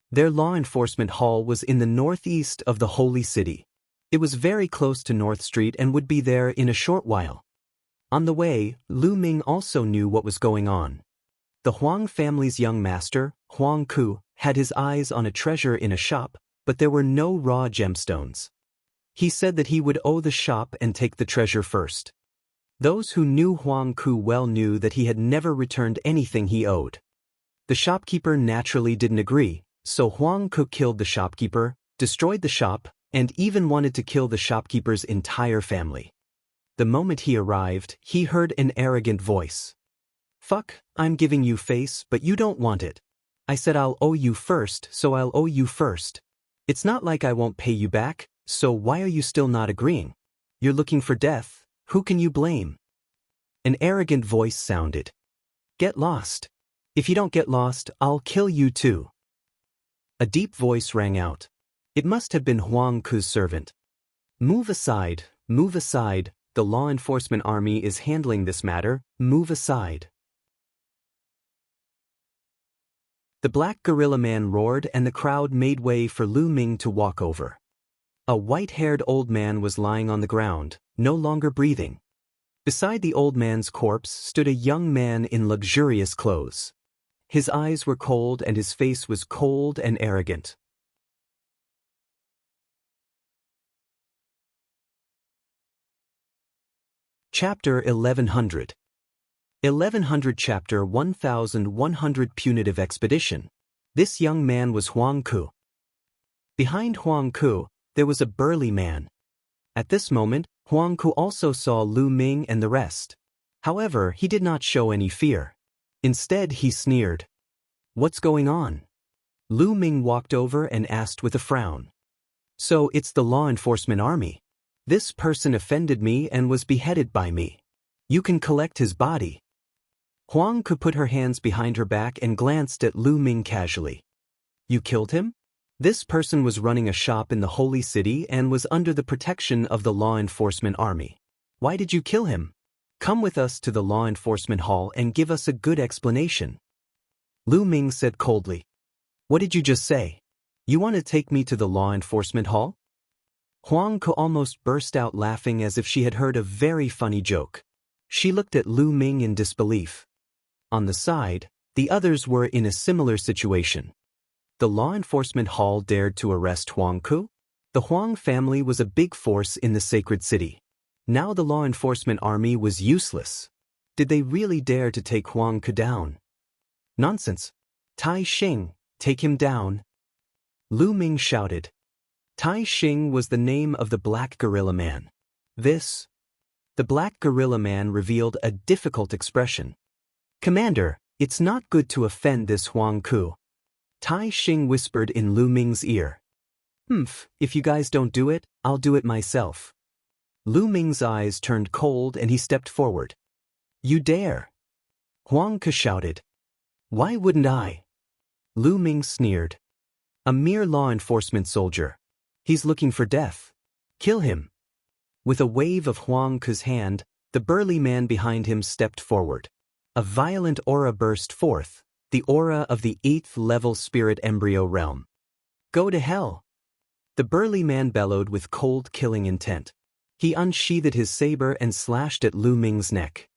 Their law enforcement hall was in the northeast of the holy city. It was very close to North Street and would be there in a short while. On the way, Lu Ming also knew what was going on. The Huang family's young master, Huang Ku, had his eyes on a treasure in a shop, but there were no raw gemstones. He said that he would owe the shop and take the treasure first. Those who knew Huang Ku well knew that he had never returned anything he owed. The shopkeeper naturally didn't agree, so Huang Ku killed the shopkeeper, destroyed the shop, and even wanted to kill the shopkeeper's entire family. The moment he arrived, he heard an arrogant voice. Fuck, I'm giving you face, but you don't want it. I said I'll owe you first, so I'll owe you first. It's not like I won't pay you back, so why are you still not agreeing? You're looking for death, who can you blame? An arrogant voice sounded. Get lost. If you don't get lost, I'll kill you too. A deep voice rang out. It must have been Huang Ku's servant. Move aside, the law enforcement army is handling this matter, move aside. The black gorilla man roared and the crowd made way for Lu Ming to walk over. A white-haired old man was lying on the ground, no longer breathing. Beside the old man's corpse stood a young man in luxurious clothes. His eyes were cold and his face was cold and arrogant. Chapter 1100. 1100 Chapter 1100 Punitive Expedition. This young man was Huang Ku. Behind Huang Ku, there was a burly man. At this moment, Huang Ku also saw Lu Ming and the rest. However, he did not show any fear. Instead, he sneered. What's going on? Lu Ming walked over and asked with a frown. So it's the law enforcement army. This person offended me and was beheaded by me. You can collect his body. Huang Ku put her hands behind her back and glanced at Lu Ming casually. You killed him? This person was running a shop in the holy city and was under the protection of the law enforcement army. Why did you kill him? Come with us to the law enforcement hall and give us a good explanation. Lu Ming said coldly. What did you just say? You want to take me to the law enforcement hall? Huang Ku almost burst out laughing as if she had heard a very funny joke. She looked at Lu Ming in disbelief. On the side, the others were in a similar situation. The law enforcement hall dared to arrest Huang Ku? The Huang family was a big force in the sacred city. Now the law enforcement army was useless. Did they really dare to take Huang Ku down? Nonsense. Tai Xing, take him down. Lu Ming shouted. Tai Xing was the name of the black gorilla man. The black gorilla man revealed a difficult expression. Commander, it's not good to offend this Huang Ku. Tai Xing whispered in Lu Ming's ear. If you guys don't do it, I'll do it myself. Lu Ming's eyes turned cold and he stepped forward. You dare? Huang Ku shouted. Why wouldn't I? Lu Ming sneered. A mere law enforcement soldier. He's looking for death. Kill him. With a wave of Huang Ku's hand, the burly man behind him stepped forward. A violent aura burst forth, the aura of the 8th level spirit embryo realm. Go to hell. The burly man bellowed with cold killing intent. He unsheathed his saber and slashed at Lu Ming's neck.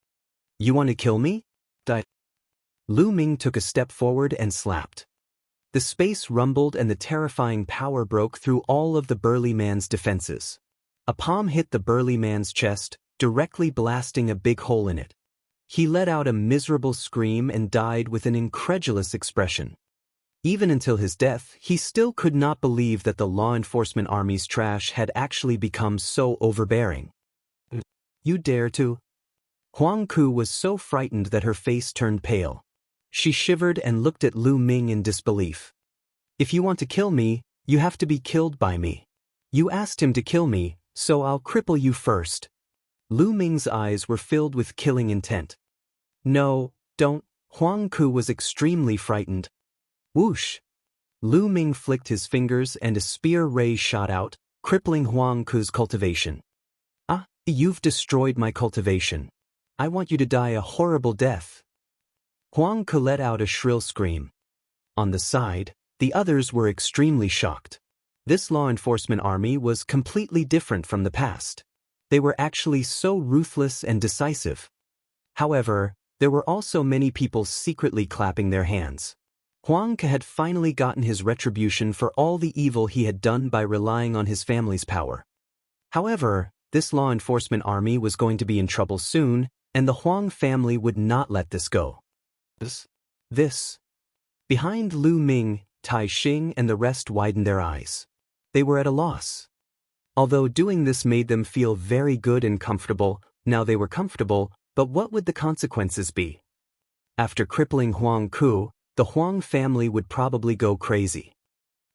You want to kill me? Lu Ming took a step forward and slapped. The space rumbled and the terrifying power broke through all of the burly man's defenses. A palm hit the burly man's chest, directly blasting a big hole in it. He let out a miserable scream and died with an incredulous expression. Even until his death, he still could not believe that the law enforcement army's trash had actually become so overbearing. You dare to? Huang Ku was so frightened that her face turned pale. She shivered and looked at Lu Ming in disbelief. If you want to kill me, you have to be killed by me. You asked him to kill me, so I'll cripple you first. Lu Ming's eyes were filled with killing intent. No, don't. Huang Ku was extremely frightened. Whoosh! Lu Ming flicked his fingers and a spear ray shot out, crippling Huang Ku's cultivation. Ah, you've destroyed my cultivation. I want you to die a horrible death. Huang Ku let out a shrill scream. On the side, the others were extremely shocked. This law enforcement army was completely different from the past. They were actually so ruthless and decisive. However, there were also many people secretly clapping their hands. Huang Ku had finally gotten his retribution for all the evil he had done by relying on his family's power. However, this law enforcement army was going to be in trouble soon, and the Huang family would not let this go. Behind Lu Ming, Tai Xing and the rest widened their eyes. They were at a loss. Although doing this made them feel very good and comfortable, now they were comfortable, but what would the consequences be? After crippling Huang Ku, the Huang family would probably go crazy.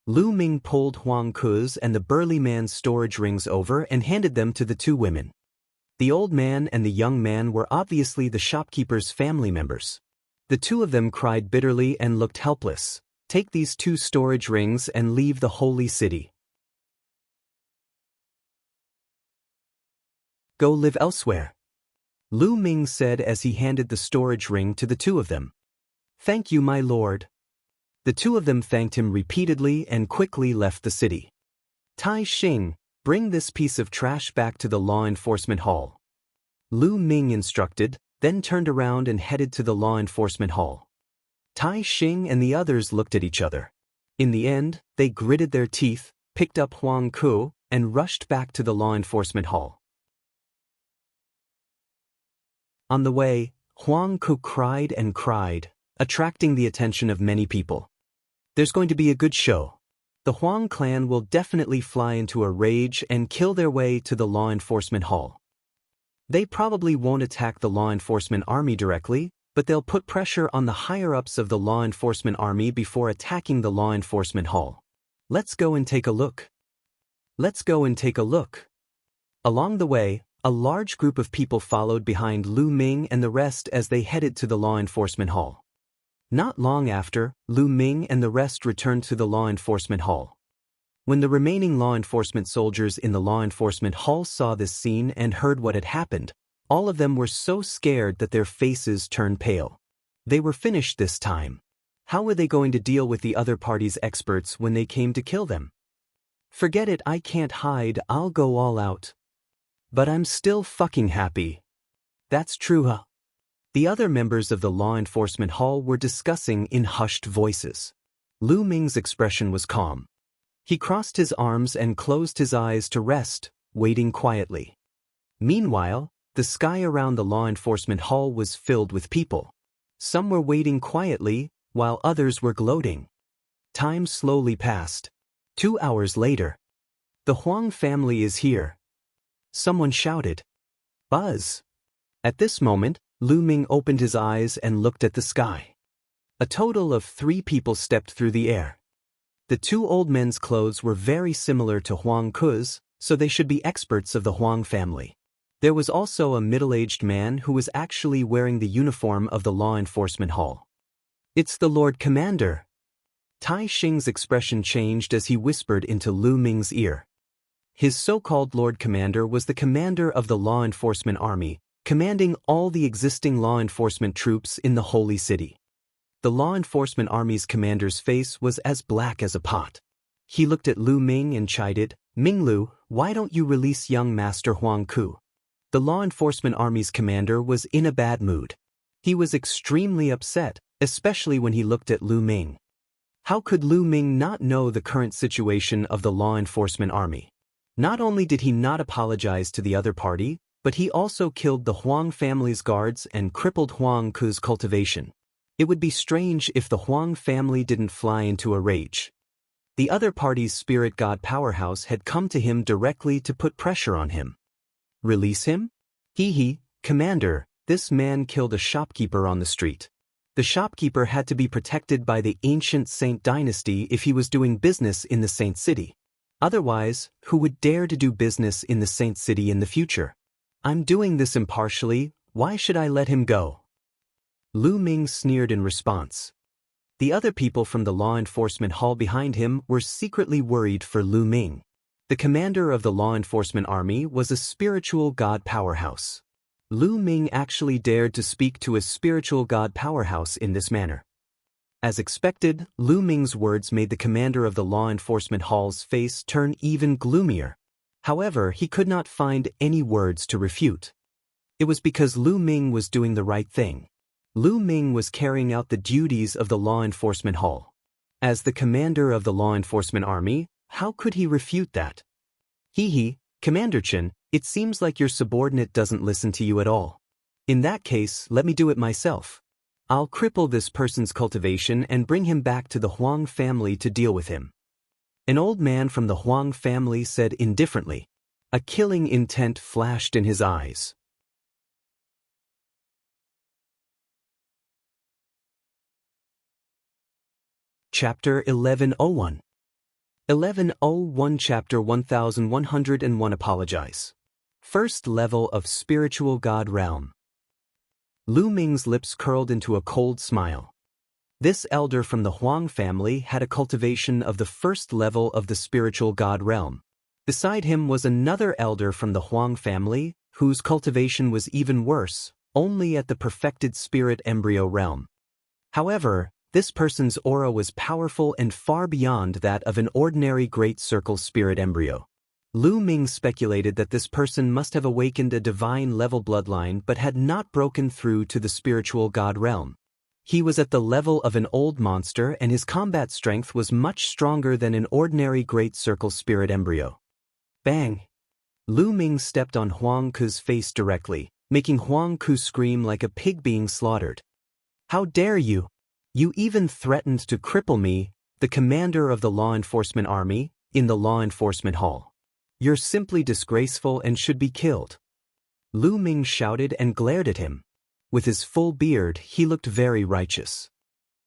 Lu Ming pulled Huang Ku's and the burly man's storage rings over and handed them to the two women. The old man and the young man were obviously the shopkeeper's family members. The two of them cried bitterly and looked helpless. Take these 2 storage rings and leave the holy city. Go live elsewhere, Lu Ming said as he handed the storage ring to the two of them. Thank you, my lord. The two of them thanked him repeatedly and quickly left the city. Tai Xing, bring this piece of trash back to the law enforcement hall, Lu Ming instructed, then turned around and headed to the law enforcement hall. Tai Xing and the others looked at each other. In the end, they gritted their teeth, picked up Huang Ku, and rushed back to the law enforcement hall. On the way, Huang Ku cried and cried, attracting the attention of many people. There's going to be a good show. The Huang clan will definitely fly into a rage and kill their way to the law enforcement hall. They probably won't attack the law enforcement army directly, but they'll put pressure on the higher-ups of the law enforcement army before attacking the law enforcement hall. Let's go and take a look. Let's go and take a look. Along the way, a large group of people followed behind Lu Ming and the rest as they headed to the law enforcement hall. Not long after, Lu Ming and the rest returned to the law enforcement hall. When the remaining law enforcement soldiers in the law enforcement hall saw this scene and heard what had happened, all of them were so scared that their faces turned pale. They were finished this time. How were they going to deal with the other party's experts when they came to kill them? Forget it, I can't hide, I'll go all out. But I'm still fucking happy. That's true, huh? The other members of the law enforcement hall were discussing in hushed voices. Lu Ming's expression was calm. He crossed his arms and closed his eyes to rest, waiting quietly. Meanwhile, the sky around the law enforcement hall was filled with people. Some were waiting quietly, while others were gloating. Time slowly passed. 2 hours later. The Huang family is here. Someone shouted. Buzz. At this moment, Lu Ming opened his eyes and looked at the sky. A total of 3 people stepped through the air. The 2 old men's clothes were very similar to Huang Ku's, so they should be experts of the Huang family. There was also a middle-aged man who was actually wearing the uniform of the law enforcement hall. It's the Lord Commander. Tai Xing's expression changed as he whispered into Lu Ming's ear. His so-called Lord Commander was the commander of the law enforcement army, commanding all the existing law enforcement troops in the Holy City. The law enforcement army's commander's face was as black as a pot. He looked at Lu Ming and chided, Minglu, why don't you release young Master Huang Ku? The law enforcement army's commander was in a bad mood. He was extremely upset, especially when he looked at Lu Ming. How could Lu Ming not know the current situation of the law enforcement army? Not only did he not apologize to the other party, but he also killed the Huang family's guards and crippled Huang Ku's cultivation. It would be strange if the Huang family didn't fly into a rage. The other party's spirit god powerhouse had come to him directly to put pressure on him. Release him? Commander, this man killed a shopkeeper on the street. The shopkeeper had to be protected by the ancient Saint dynasty if he was doing business in the Saint City. Otherwise, who would dare to do business in the Saint City in the future? I'm doing this impartially, why should I let him go? Lu Ming sneered in response. The other people from the law enforcement hall behind him were secretly worried for Lu Ming. The commander of the law enforcement army was a spiritual god powerhouse. Lu Ming actually dared to speak to a spiritual god powerhouse in this manner. As expected, Lu Ming's words made the commander of the law enforcement hall's face turn even gloomier. However, he could not find any words to refute. It was because Lu Ming was doing the right thing. Lu Ming was carrying out the duties of the law enforcement hall. As the commander of the law enforcement army, how could he refute that? Commander Chen, it seems like your subordinate doesn't listen to you at all. In that case, let me do it myself. I'll cripple this person's cultivation and bring him back to the Huang family to deal with him. An old man from the Huang family said indifferently. A killing intent flashed in his eyes. Chapter 1101. 1101 Chapter 1101 Apologize. First level of spiritual god realm. Lu Ming's lips curled into a cold smile. This elder from the Huang family had a cultivation of the first level of the spiritual god realm. Beside him was another elder from the Huang family, whose cultivation was even worse, only at the perfected spirit embryo realm. However, this person's aura was powerful and far beyond that of an ordinary Great Circle spirit embryo. Lu Ming speculated that this person must have awakened a divine-level bloodline but had not broken through to the spiritual god realm. He was at the level of an old monster and his combat strength was much stronger than an ordinary Great Circle spirit embryo. Bang! Lu Ming stepped on Huang Ke's face directly, making Huang Ke scream like a pig being slaughtered. How dare you! You even threatened to cripple me, the commander of the law enforcement army, in the law enforcement hall. You're simply disgraceful and should be killed. Lu Ming shouted and glared at him. With his full beard, he looked very righteous.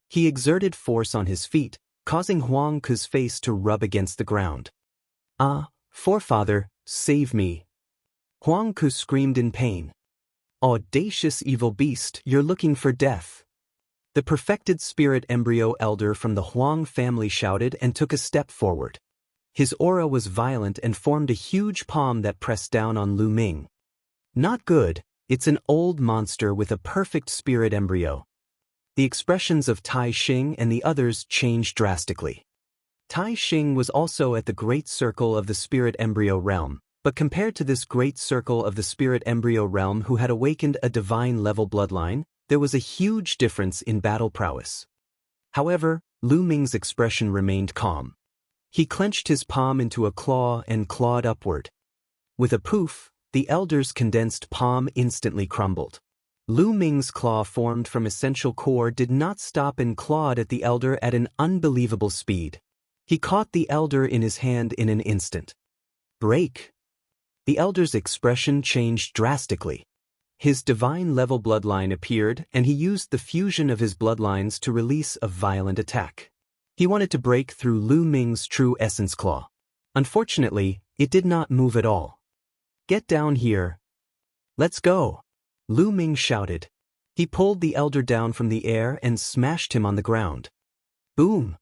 He exerted force on his feet, causing Huang Ke's face to rub against the ground. Ah, forefather, save me! Huang Ke screamed in pain. Audacious evil beast, you're looking for death. The perfected spirit embryo elder from the Huang family shouted and took a step forward. His aura was violent and formed a huge palm that pressed down on Lu Ming. Not good, it's an old monster with a perfect spirit embryo. The expressions of Tai Xing and the others changed drastically. Tai Xing was also at the Great Circle of the spirit embryo realm, but compared to this Great Circle of the spirit embryo realm who had awakened a divine-level bloodline, there was a huge difference in battle prowess. However, Lu Ming's expression remained calm. He clenched his palm into a claw and clawed upward. With a poof, the elder's condensed palm instantly crumbled. Lu Ming's claw formed from essential core did not stop and clawed at the elder at an unbelievable speed. He caught the elder in his hand in an instant. Break! The elder's expression changed drastically. His divine-level bloodline appeared and he used the fusion of his bloodlines to release a violent attack. He wanted to break through Lu Ming's true essence claw. Unfortunately, it did not move at all. Get down here. Let's go! Lu Ming shouted. He pulled the elder down from the air and smashed him on the ground. Boom!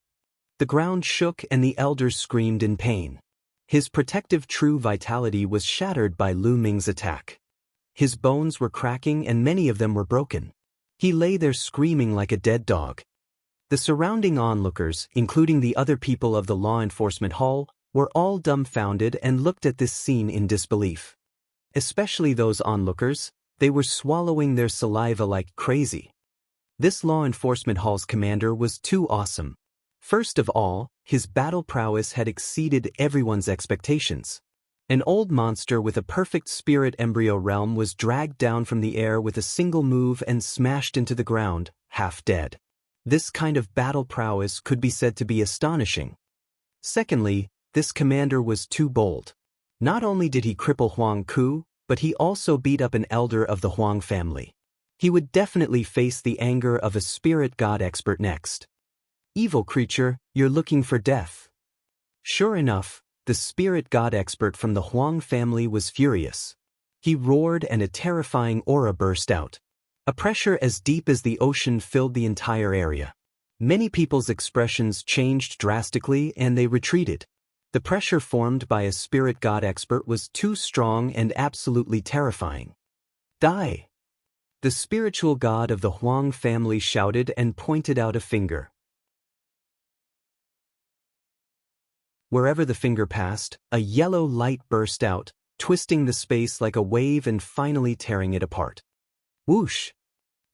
The ground shook and the elder screamed in pain. His protective true vitality was shattered by Lu Ming's attack. His bones were cracking and many of them were broken. He lay there screaming like a dead dog. The surrounding onlookers, including the other people of the law enforcement hall, were all dumbfounded and looked at this scene in disbelief. Especially those onlookers, they were swallowing their saliva like crazy. This law enforcement hall's commander was too awesome. First of all, his battle prowess had exceeded everyone's expectations. An old monster with a perfect spirit embryo realm was dragged down from the air with a single move and smashed into the ground, half dead. This kind of battle prowess could be said to be astonishing. Secondly, this commander was too bold. Not only did he cripple Huang Ke, but he also beat up an elder of the Huang family. He would definitely face the anger of a spirit god expert next. Evil creature, you're looking for death. Sure enough, the spirit god expert from the Huang family was furious. He roared and a terrifying aura burst out. A pressure as deep as the ocean filled the entire area. Many people's expressions changed drastically and they retreated. The pressure formed by a spirit god expert was too strong and absolutely terrifying. Die! The spiritual god of the Huang family shouted and pointed out a finger. Wherever the finger passed, a yellow light burst out, twisting the space like a wave and finally tearing it apart. Whoosh!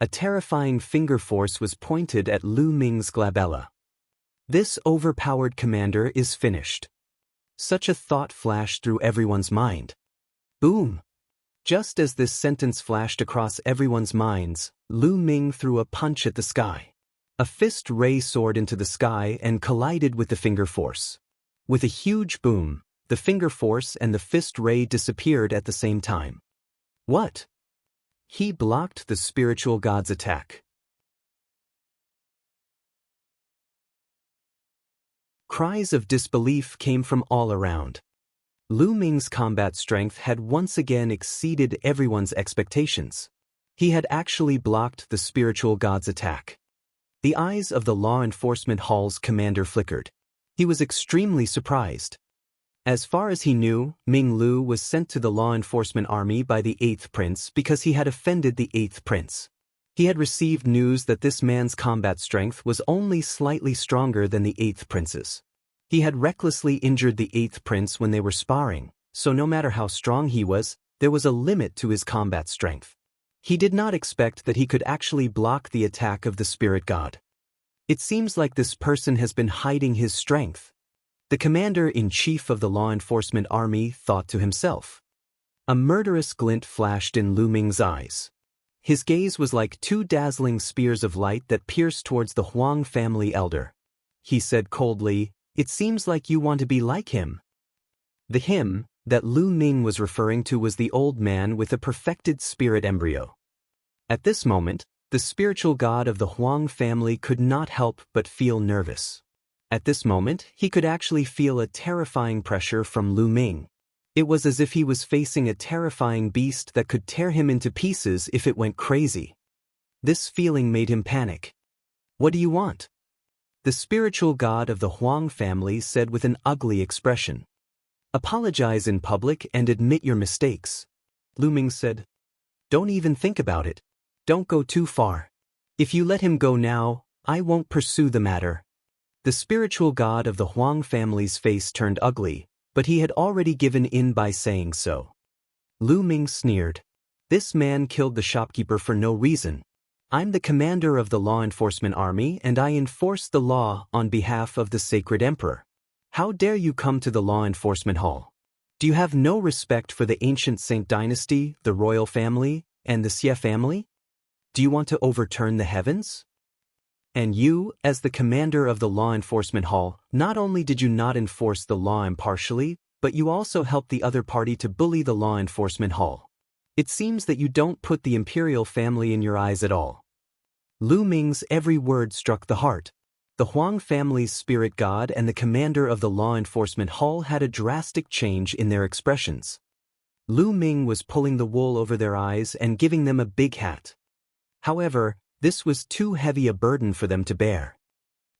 A terrifying finger force was pointed at Lu Ming's glabella. This overpowered commander is finished. Such a thought flashed through everyone's mind. Boom! Just as this sentence flashed across everyone's minds, Lu Ming threw a punch at the sky. A fist ray soared into the sky and collided with the finger force. With a huge boom, the finger force and the fist ray disappeared at the same time. What? He blocked the spiritual god's attack. Cries of disbelief came from all around. Lu Ming's combat strength had once again exceeded everyone's expectations. He had actually blocked the spiritual god's attack. The eyes of the law enforcement hall's commander flickered. He was extremely surprised. As far as he knew, Ming Lu was sent to the law enforcement army by the 8th Prince because he had offended the 8th Prince. He had received news that this man's combat strength was only slightly stronger than the 8th Prince's. He had recklessly injured the 8th Prince when they were sparring, so no matter how strong he was, there was a limit to his combat strength. He did not expect that he could actually block the attack of the spirit god. It seems like this person has been hiding his strength. The commander-in-chief of the law enforcement army thought to himself. A murderous glint flashed in Lu Ming's eyes. His gaze was like two dazzling spears of light that pierced towards the Huang family elder. He said coldly, "It seems like you want to be like him." The him that Lu Ming was referring to was the old man with a perfected spirit embryo. At this moment, the spiritual god of the Huang family could not help but feel nervous. At this moment, he could actually feel a terrifying pressure from Lu Ming. It was as if he was facing a terrifying beast that could tear him into pieces if it went crazy. This feeling made him panic. "What do you want?" The spiritual god of the Huang family said with an ugly expression. "Apologize in public and admit your mistakes." Lu Ming said. "Don't even think about it. Don't go too far. If you let him go now, I won't pursue the matter." The spiritual god of the Huang family's face turned ugly, but he had already given in by saying so. Lu Ming sneered. "This man killed the shopkeeper for no reason. I'm the commander of the law enforcement army and I enforce the law on behalf of the sacred emperor. How dare you come to the law enforcement hall? Do you have no respect for the ancient Saint dynasty, the royal family, and the Xie family? Do you want to overturn the heavens? And you, as the commander of the law enforcement hall, not only did you not enforce the law impartially, but you also helped the other party to bully the law enforcement hall. It seems that you don't put the imperial family in your eyes at all." Lu Ming's every word struck the heart. The Huang family's spirit god and the commander of the law enforcement hall had a drastic change in their expressions. Lu Ming was pulling the wool over their eyes and giving them a big hat. However, this was too heavy a burden for them to bear.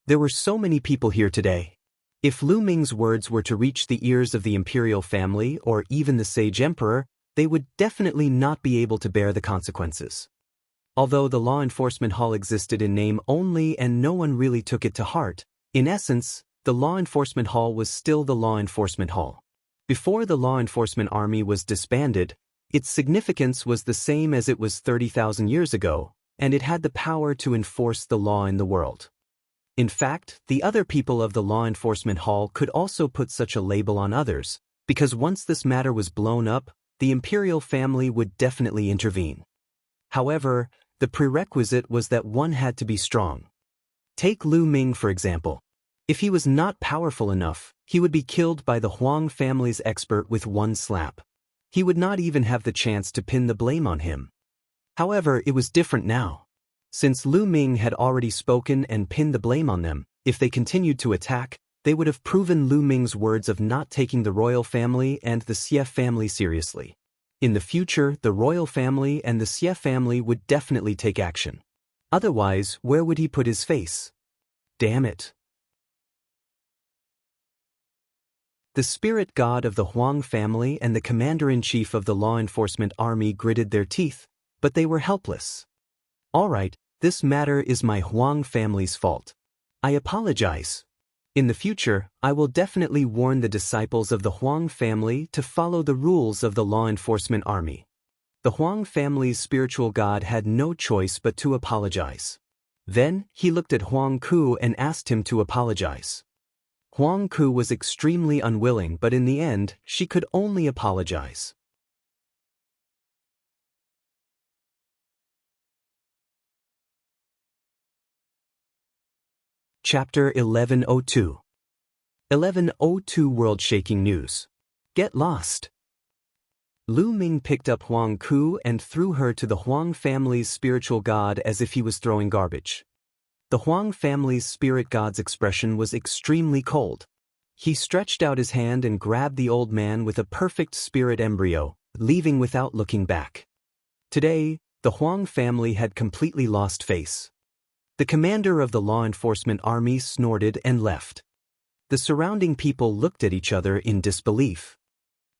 There were so many people here today. If Lu Ming's words were to reach the ears of the imperial family or even the sage emperor, they would definitely not be able to bear the consequences. Although the law enforcement hall existed in name only and no one really took it to heart, in essence, the law enforcement hall was still the law enforcement hall. Before the law enforcement army was disbanded, its significance was the same as it was 30,000 years ago, and it had the power to enforce the law in the world. In fact, the other people of the law enforcement hall could also put such a label on others, because once this matter was blown up, the imperial family would definitely intervene. However, the prerequisite was that one had to be strong. Take Lu Ming for example. If he was not powerful enough, he would be killed by the Huang family's expert with one slap. He would not even have the chance to pin the blame on him. However, it was different now. Since Lu Ming had already spoken and pinned the blame on them, if they continued to attack, they would have proven Lu Ming's words of not taking the royal family and the Xie family seriously. In the future, the royal family and the Xie family would definitely take action. Otherwise, where would he put his face? Damn it. The spirit god of the Huang family and the commander-in-chief of the law enforcement army gritted their teeth, but they were helpless. "All right, this matter is my Huang family's fault. I apologize. In the future, I will definitely warn the disciples of the Huang family to follow the rules of the law enforcement army." The Huang family's spiritual god had no choice but to apologize. Then, he looked at Huang Ku and asked him to apologize. Huang Ku was extremely unwilling, but in the end, she could only apologize. Chapter 1102. 1102 World-shaking news. Get lost. Lu Ming picked up Huang Ku and threw her to the Huang family's spiritual god as if he was throwing garbage. The Huang family's spirit god's expression was extremely cold. he stretched out his hand and grabbed the old man with a perfect spirit embryo, leaving without looking back. Today, the Huang family had completely lost face. The commander of the law enforcement army snorted and left. The surrounding people looked at each other in disbelief.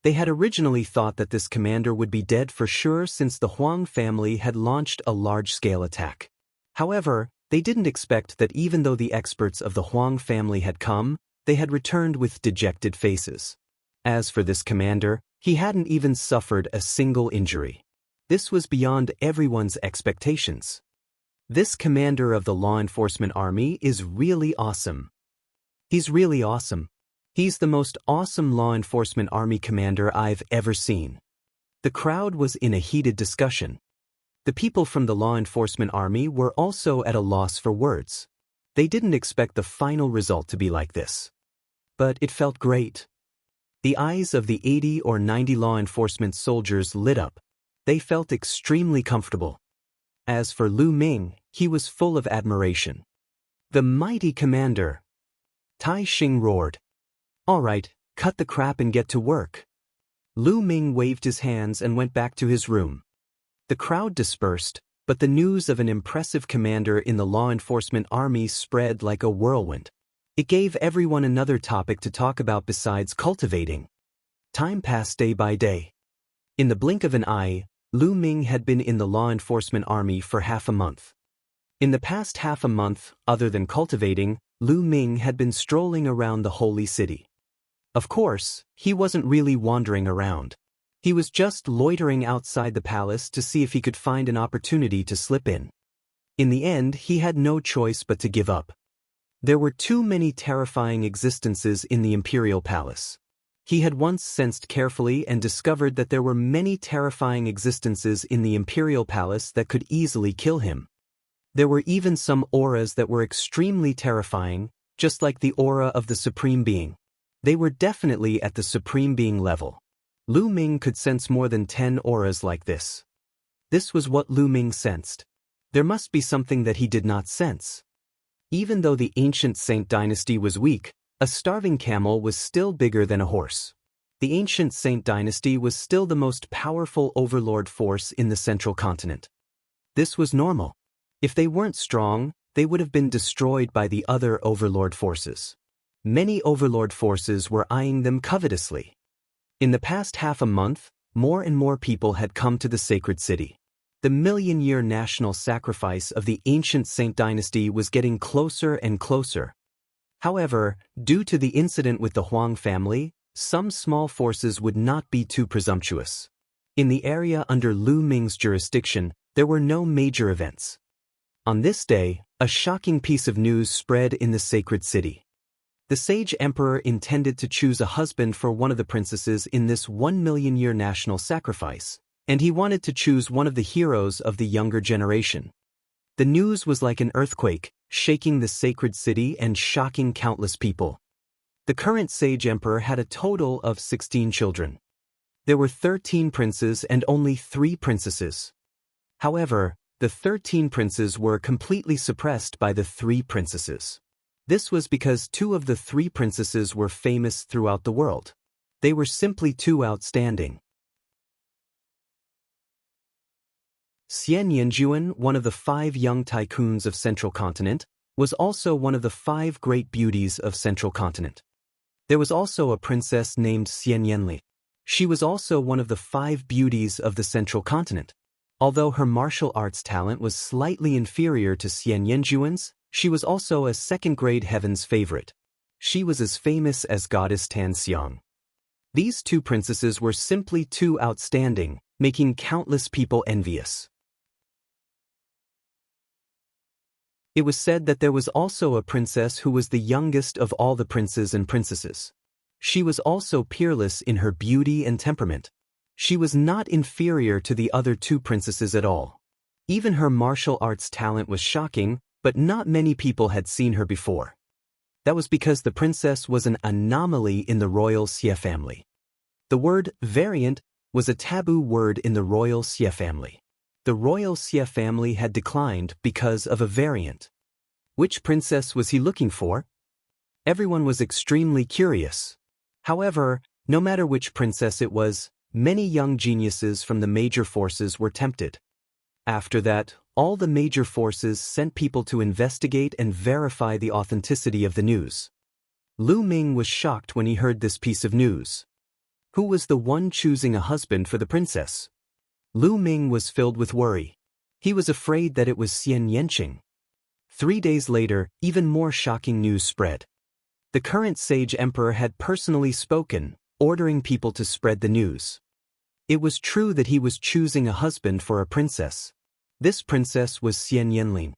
They had originally thought that this commander would be dead for sure since the Huang family had launched a large-scale attack. However, they didn't expect that even though the experts of the Huang family had come, they had returned with dejected faces. As for this commander, he hadn't even suffered a single injury. This was beyond everyone's expectations. This commander of the law enforcement army is really awesome. He's really awesome. He's the most awesome law enforcement army commander I've ever seen. The crowd was in a heated discussion. The people from the law enforcement army were also at a loss for words. They didn't expect the final result to be like this. But it felt great. The eyes of the 80 or 90 law enforcement soldiers lit up. They felt extremely comfortable. As for Lu Ming, he was full of admiration. The mighty commander. Tai Xing roared. All right, cut the crap and get to work. Lu Ming waved his hands and went back to his room. The crowd dispersed, but the news of an impressive commander in the law enforcement army spread like a whirlwind. It gave everyone another topic to talk about besides cultivating. Time passed day by day. In the blink of an eye, Lu Ming had been in the law enforcement army for half a month. In the past half a month, other than cultivating, Lu Ming had been strolling around the holy city. Of course, he wasn't really wandering around. He was just loitering outside the palace to see if he could find an opportunity to slip in. In the end, he had no choice but to give up. There were too many terrifying existences in the imperial palace. He had once sensed carefully and discovered that there were many terrifying existences in the imperial palace that could easily kill him. There were even some auras that were extremely terrifying, just like the aura of the Supreme Being. They were definitely at the Supreme Being level. Lu Ming could sense more than 10 auras like this. This was what Lu Ming sensed. There must be something that he did not sense. Even though the ancient Saint dynasty was weak, a starving camel was still bigger than a horse. The ancient Saint dynasty was still the most powerful overlord force in the central continent. This was normal. If they weren't strong, they would have been destroyed by the other overlord forces. Many overlord forces were eyeing them covetously. In the past half a month, more and more people had come to the sacred city. The million-year national sacrifice of the ancient Saint dynasty was getting closer and closer. However, due to the incident with the Huang family, some small forces would not be too presumptuous. In the area under Lu Ming's jurisdiction, there were no major events. On this day, a shocking piece of news spread in the sacred city. The sage emperor intended to choose a husband for one of the princesses in this 1 million-year national sacrifice, and he wanted to choose one of the heroes of the younger generation. The news was like an earthquake, shaking the sacred city and shocking countless people. The current sage emperor had a total of 16 children. There were 13 princes and only 3 princesses. However, the 13 princes were completely suppressed by the 3 princesses. This was because 2 of the 3 princesses were famous throughout the world. They were simply too outstanding. Xianxia, one of the 5 young tycoons of Central Continent, was also one of the 5 great beauties of Central Continent. There was also a princess named Xianxia. She was also one of the 5 beauties of the Central Continent. Although her martial arts talent was slightly inferior to Xianxia's, she was also a second-grade heaven's favorite. She was as famous as goddess Tan Xiang. These 2 princesses were simply too outstanding, making countless people envious. It was said that there was also a princess who was the youngest of all the princes and princesses. She was also peerless in her beauty and temperament. She was not inferior to the other 2 princesses at all. Even her martial arts talent was shocking, but not many people had seen her before. That was because the princess was an anomaly in the royal Xie family. The word variant was a taboo word in the royal Xie family. The royal Xie family had declined because of a variant. Which princess was he looking for? Everyone was extremely curious. However, no matter which princess it was, many young geniuses from the major forces were tempted. After that, all the major forces sent people to investigate and verify the authenticity of the news. Lu Ming was shocked when he heard this piece of news. Who was the one choosing a husband for the princess? Lu Ming was filled with worry. He was afraid that it was Xianxia. 3 days later, even more shocking news spread. The current sage emperor had personally spoken, ordering people to spread the news. It was true that he was choosing a husband for a princess. This princess was Xianxia.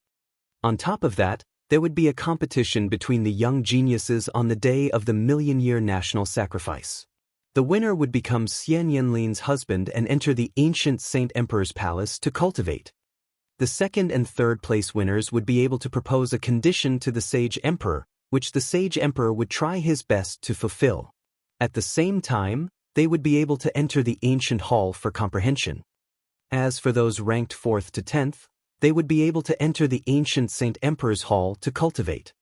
On top of that, there would be a competition between the young geniuses on the day of the million-year national sacrifice. The winner would become Xianxia's husband and enter the ancient Saint Emperor's palace to cultivate. The second and third place winners would be able to propose a condition to the sage emperor, which the sage emperor would try his best to fulfill. At the same time, they would be able to enter the ancient hall for comprehension. As for those ranked 4th to 10th, they would be able to enter the ancient Saint Emperor's hall to cultivate.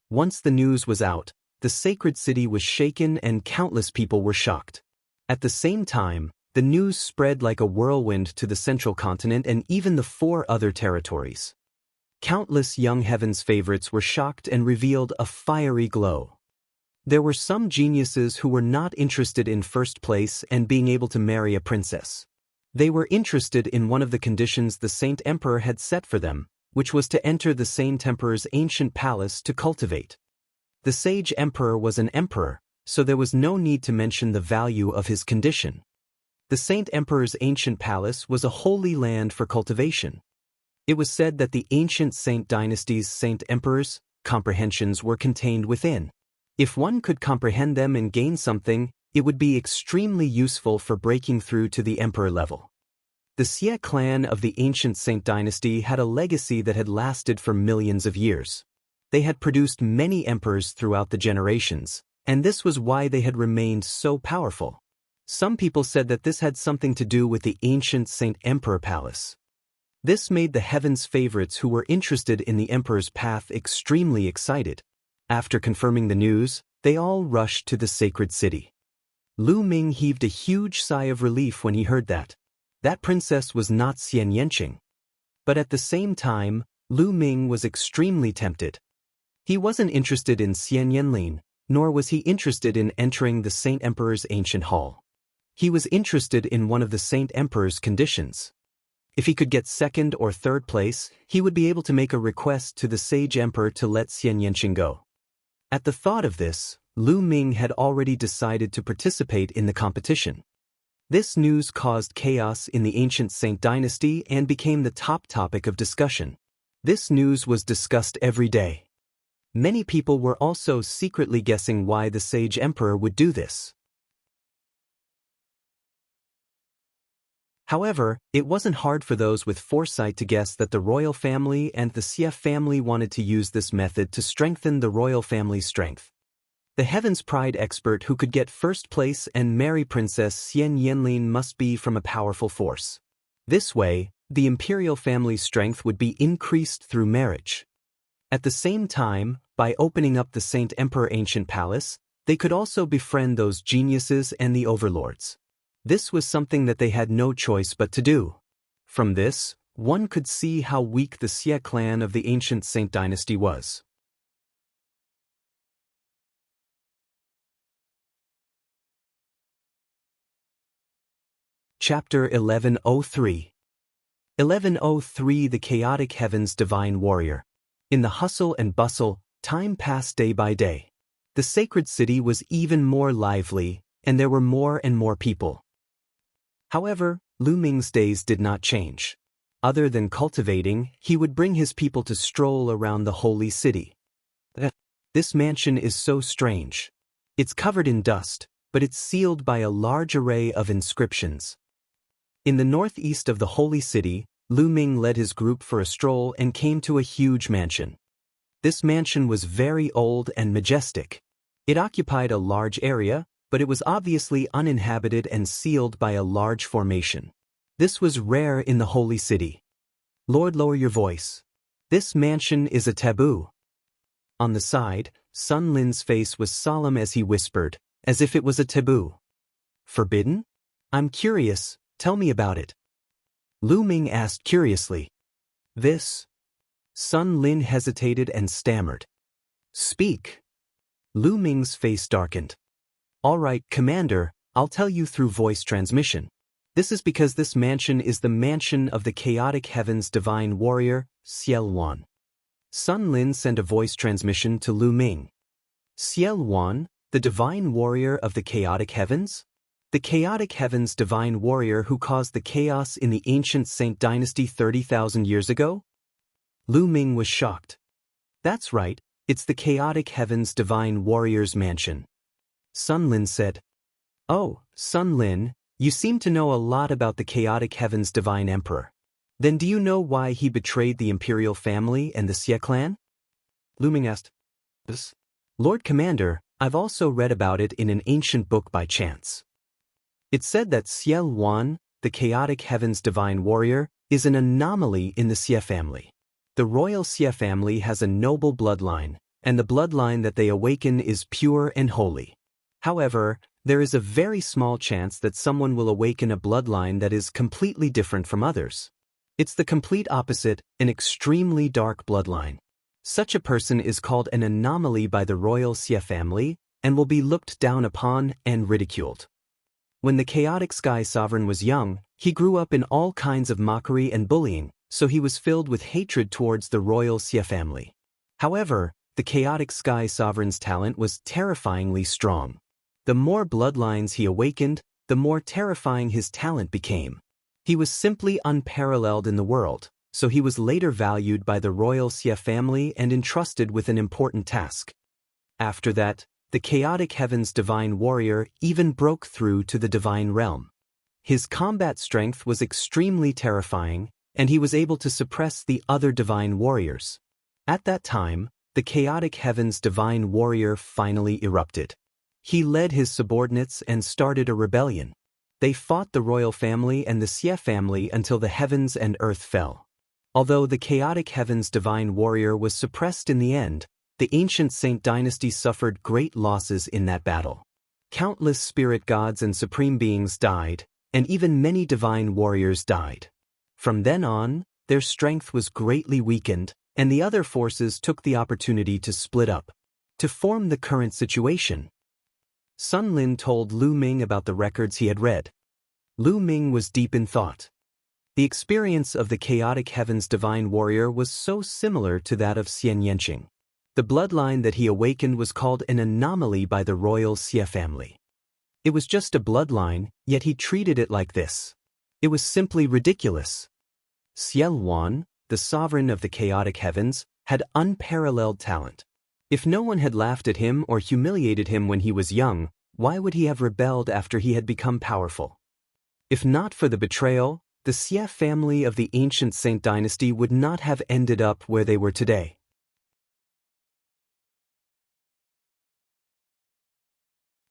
Once the news was out, the sacred city was shaken and countless people were shocked. At the same time, the news spread like a whirlwind to the central continent and even the 4 other territories. Countless young heaven's favorites were shocked and revealed a fiery glow. There were some geniuses who were not interested in first place and being able to marry a princess. They were interested in one of the conditions the Saint Emperor had set for them, which was to enter the Saint Emperor's ancient palace to cultivate. The sage emperor was an emperor, so there was no need to mention the value of his condition. The Saint Emperor's ancient palace was a holy land for cultivation. It was said that the ancient Saint Dynasty's Saint Emperors' comprehensions were contained within. If one could comprehend them and gain something, it would be extremely useful for breaking through to the emperor level. The Xie clan of the ancient Saint Dynasty had a legacy that had lasted for millions of years. They had produced many emperors throughout the generations, and this was why they had remained so powerful. Some people said that this had something to do with the ancient Saint Emperor Palace. This made the heaven's favorites who were interested in the emperor's path extremely excited. After confirming the news, they all rushed to the sacred city. Lu Ming heaved a huge sigh of relief when he heard that. That princess was not Xianxia. But at the same time, Lu Ming was extremely tempted. He wasn't interested in Xianxia, nor was he interested in entering the Saint Emperor's ancient hall. He was interested in one of the Saint Emperor's conditions. If he could get 2nd or 3rd place, he would be able to make a request to the sage emperor to let Xianxia go. At the thought of this, Lu Ming had already decided to participate in the competition. This news caused chaos in the ancient Saint Dynasty and became the top topic of discussion. This news was discussed every day. Many people were also secretly guessing why the sage emperor would do this. However, it wasn't hard for those with foresight to guess that the royal family and the Xie family wanted to use this method to strengthen the royal family's strength. The Heaven's Pride expert who could get 1st place and marry Princess Xianxia must be from a powerful force. This way, the imperial family's strength would be increased through marriage. At the same time, by opening up the Saint Emperor Ancient Palace, they could also befriend those geniuses and the overlords. This was something that they had no choice but to do. From this, one could see how weak the Xie clan of the ancient Saint Dynasty was. Chapter 1103. 1103 The Chaotic Heaven's Divine Warrior. In the hustle and bustle, time passed day by day. The sacred city was even more lively, and there were more and more people. However, Lu Ming's days did not change. Other than cultivating, he would bring his people to stroll around the holy city. This mansion is so strange. It's covered in dust, but it's sealed by a large array of inscriptions. In the northeast of the holy city, Lu Ming led his group for a stroll and came to a huge mansion. This mansion was very old and majestic. It occupied a large area, but it was obviously uninhabited and sealed by a large formation. This was rare in the holy city. Lord, lower your voice. This mansion is a taboo. On the side, Sun Lin's face was solemn as he whispered, as if it was a taboo. Forbidden? I'm curious, tell me about it. Lu Ming asked curiously. This? Sun Lin hesitated and stammered. Speak. Lu Ming's face darkened. All right, Commander, I'll tell you through voice transmission. This is because this mansion is the mansion of the chaotic heavens divine warrior, Xiel Wan. Sun Lin sent a voice transmission to Lu Ming. Xiel Wan, the divine warrior of the chaotic heavens? The chaotic heavens divine warrior who caused the chaos in the ancient Saint dynasty 30,000 years ago? Lu Ming was shocked. That's right, it's the chaotic heavens divine warrior's mansion. Sun Lin said. Oh, Sun Lin, you seem to know a lot about the chaotic heavens divine emperor. Then do you know why he betrayed the imperial family and the Xie clan? Lu Ming asked. Yes. Lord Commander, I've also read about it in an ancient book by chance. It said that Xiel Wan, the chaotic heavens divine warrior, is an anomaly in the Xie family. The royal Xie family has a noble bloodline, and the bloodline that they awaken is pure and holy. However, there is a very small chance that someone will awaken a bloodline that is completely different from others. It's the complete opposite, an extremely dark bloodline. Such a person is called an anomaly by the royal Xie family and will be looked down upon and ridiculed. When the chaotic sky sovereign was young, he grew up in all kinds of mockery and bullying, so he was filled with hatred towards the royal Xie family. However, the chaotic sky sovereign's talent was terrifyingly strong. The more bloodlines he awakened, the more terrifying his talent became. He was simply unparalleled in the world, so he was later valued by the royal Xie family and entrusted with an important task. After that, the chaotic heavens divine warrior even broke through to the divine realm. His combat strength was extremely terrifying, and he was able to suppress the other divine warriors. At that time, the chaotic heavens divine warrior finally erupted. He led his subordinates and started a rebellion. They fought the royal family and the Xie family until the heavens and earth fell. Although the chaotic heavens divine warrior was suppressed in the end, the ancient Saint dynasty suffered great losses in that battle. Countless spirit gods and supreme beings died, and even many divine warriors died. From then on, their strength was greatly weakened, and the other forces took the opportunity to split up, to form the current situation. Sun Lin told Lu Ming about the records he had read. Lu Ming was deep in thought. The experience of the chaotic heavens divine warrior was so similar to that of Xianxia. The bloodline that he awakened was called an anomaly by the royal Xie family. It was just a bloodline, yet he treated it like this. It was simply ridiculous. Xiel Wan, the sovereign of the chaotic heavens, had unparalleled talent. If no one had laughed at him or humiliated him when he was young, why would he have rebelled after he had become powerful? If not for the betrayal, the Xie family of the ancient Saint dynasty would not have ended up where they were today.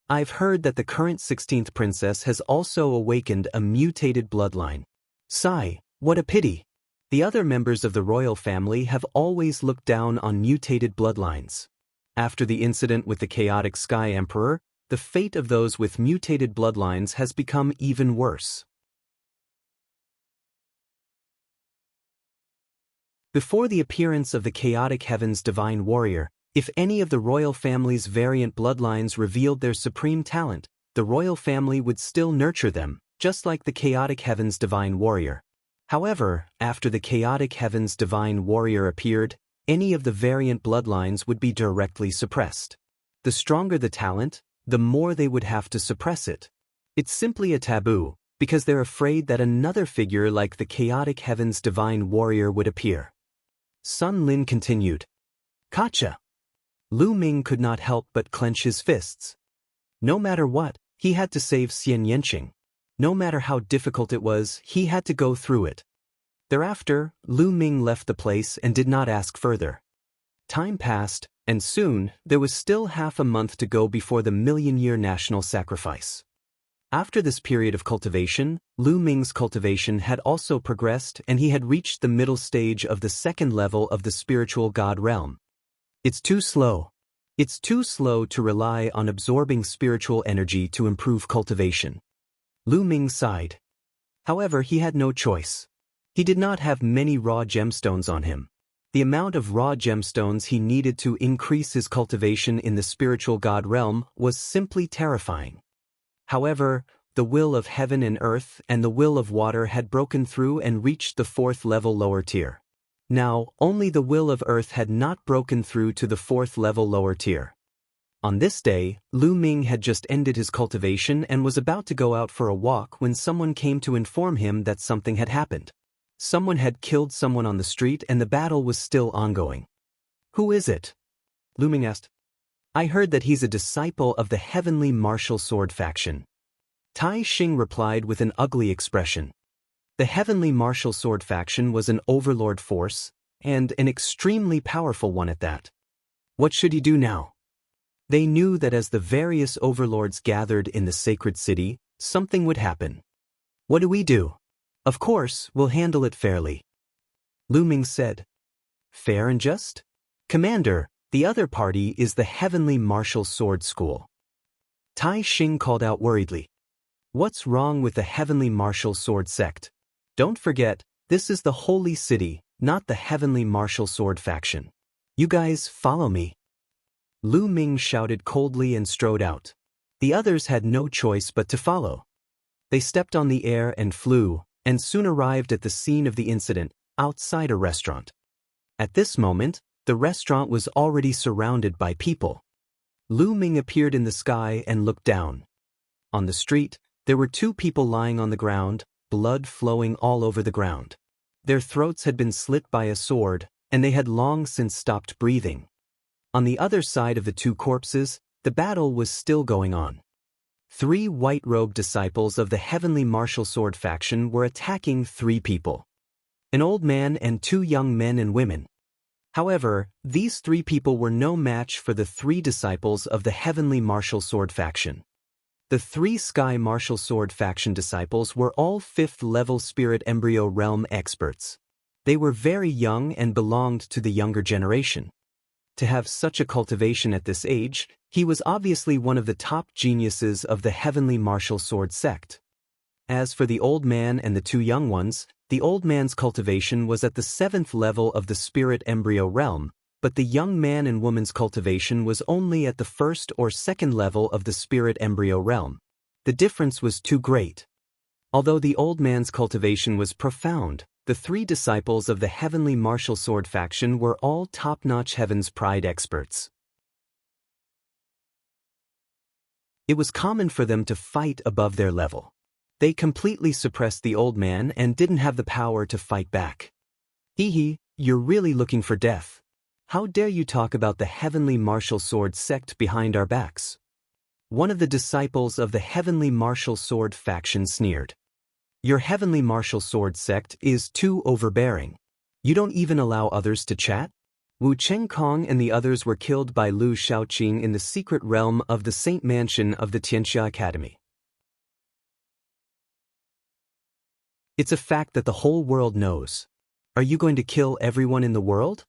I've heard that the current 16th princess has also awakened a mutated bloodline. Sigh, what a pity. The other members of the royal family have always looked down on mutated bloodlines. After the incident with the chaotic sky emperor, the fate of those with mutated bloodlines has become even worse. Before the appearance of the chaotic heavens divine warrior, if any of the royal family's variant bloodlines revealed their supreme talent, the royal family would still nurture them, just like the chaotic heavens divine warrior. However, after the chaotic heavens divine warrior appeared, any of the variant bloodlines would be directly suppressed. The stronger the talent, the more they would have to suppress it. It's simply a taboo, because they're afraid that another figure like the chaotic heavens divine warrior would appear. Sun Lin continued. Gotcha. Lu Ming could not help but clench his fists. No matter what, he had to save Xianxia. No matter how difficult it was, he had to go through it. Thereafter, Lu Ming left the place and did not ask further. Time passed, and soon, there was still half a month to go before the million-year national sacrifice. After this period of cultivation, Lu Ming's cultivation had also progressed and he had reached the middle stage of the second level of the spiritual god realm. It's too slow. It's too slow to rely on absorbing spiritual energy to improve cultivation. Lu Ming sighed. However, he had no choice. He did not have many raw gemstones on him. The amount of raw gemstones he needed to increase his cultivation in the spiritual god realm was simply terrifying. However, the will of heaven and earth and the will of water had broken through and reached the 4th level lower tier. Now, only the will of earth had not broken through to the 4th level lower tier. On this day, Lu Ming had just ended his cultivation and was about to go out for a walk when someone came to inform him that something had happened. Someone had killed someone on the street and the battle was still ongoing. Who is it? Lu Ming asked. I heard that he's a disciple of the Heavenly Martial Sword faction. Tai Xing replied with an ugly expression. The Heavenly Martial Sword faction was an overlord force, and an extremely powerful one at that. What should he do now? They knew that as the various overlords gathered in the sacred city, something would happen. What do we do? Of course, we'll handle it fairly. Lu Ming said. Fair and just? Commander, the other party is the Heavenly Martial Sword School. Tai Xing called out worriedly. What's wrong with the Heavenly Martial Sword sect? Don't forget, this is the Holy City, not the Heavenly Martial Sword faction. You guys follow me. Lu Ming shouted coldly and strode out. The others had no choice but to follow. They stepped on the air and flew, and soon arrived at the scene of the incident, outside a restaurant. At this moment, the restaurant was already surrounded by people. Lu Ming appeared in the sky and looked down. On the street, there were 2 people lying on the ground, blood flowing all over the ground. Their throats had been slit by a sword, and they had long since stopped breathing. On the other side of the 2 corpses, the battle was still going on. 3 white-robed disciples of the Heavenly Martial Sword faction were attacking 3 people. An old man and 2 young men and women. However, these 3 people were no match for the 3 disciples of the Heavenly Martial Sword faction. The 3 Sky Martial Sword faction disciples were all 5th-level Spirit Embryo Realm experts. They were very young and belonged to the younger generation. To have such a cultivation at this age, he was obviously one of the top geniuses of the Heavenly Martial Sword sect. As for the old man and the 2 young ones, the old man's cultivation was at the 7th level of the Spirit Embryo Realm, but the young man and woman's cultivation was only at the 1st or 2nd level of the Spirit Embryo Realm. The difference was too great. Although the old man's cultivation was profound, the 3 disciples of the Heavenly Martial Sword faction were all top-notch Heaven's Pride experts. It was common for them to fight above their level. They completely suppressed the old man and didn't have the power to fight back. Hee, you're really looking for death. How dare you talk about the Heavenly Martial Sword sect behind our backs? One of the disciples of the Heavenly Martial Sword faction sneered. Your Heavenly Martial Sword sect is too overbearing. You don't even allow others to chat? Wu Chengkong and the others were killed by Lu Shaoqing in the secret realm of the Saint Mansion of the Xianxia Academy. It's a fact that the whole world knows. Are you going to kill everyone in the world?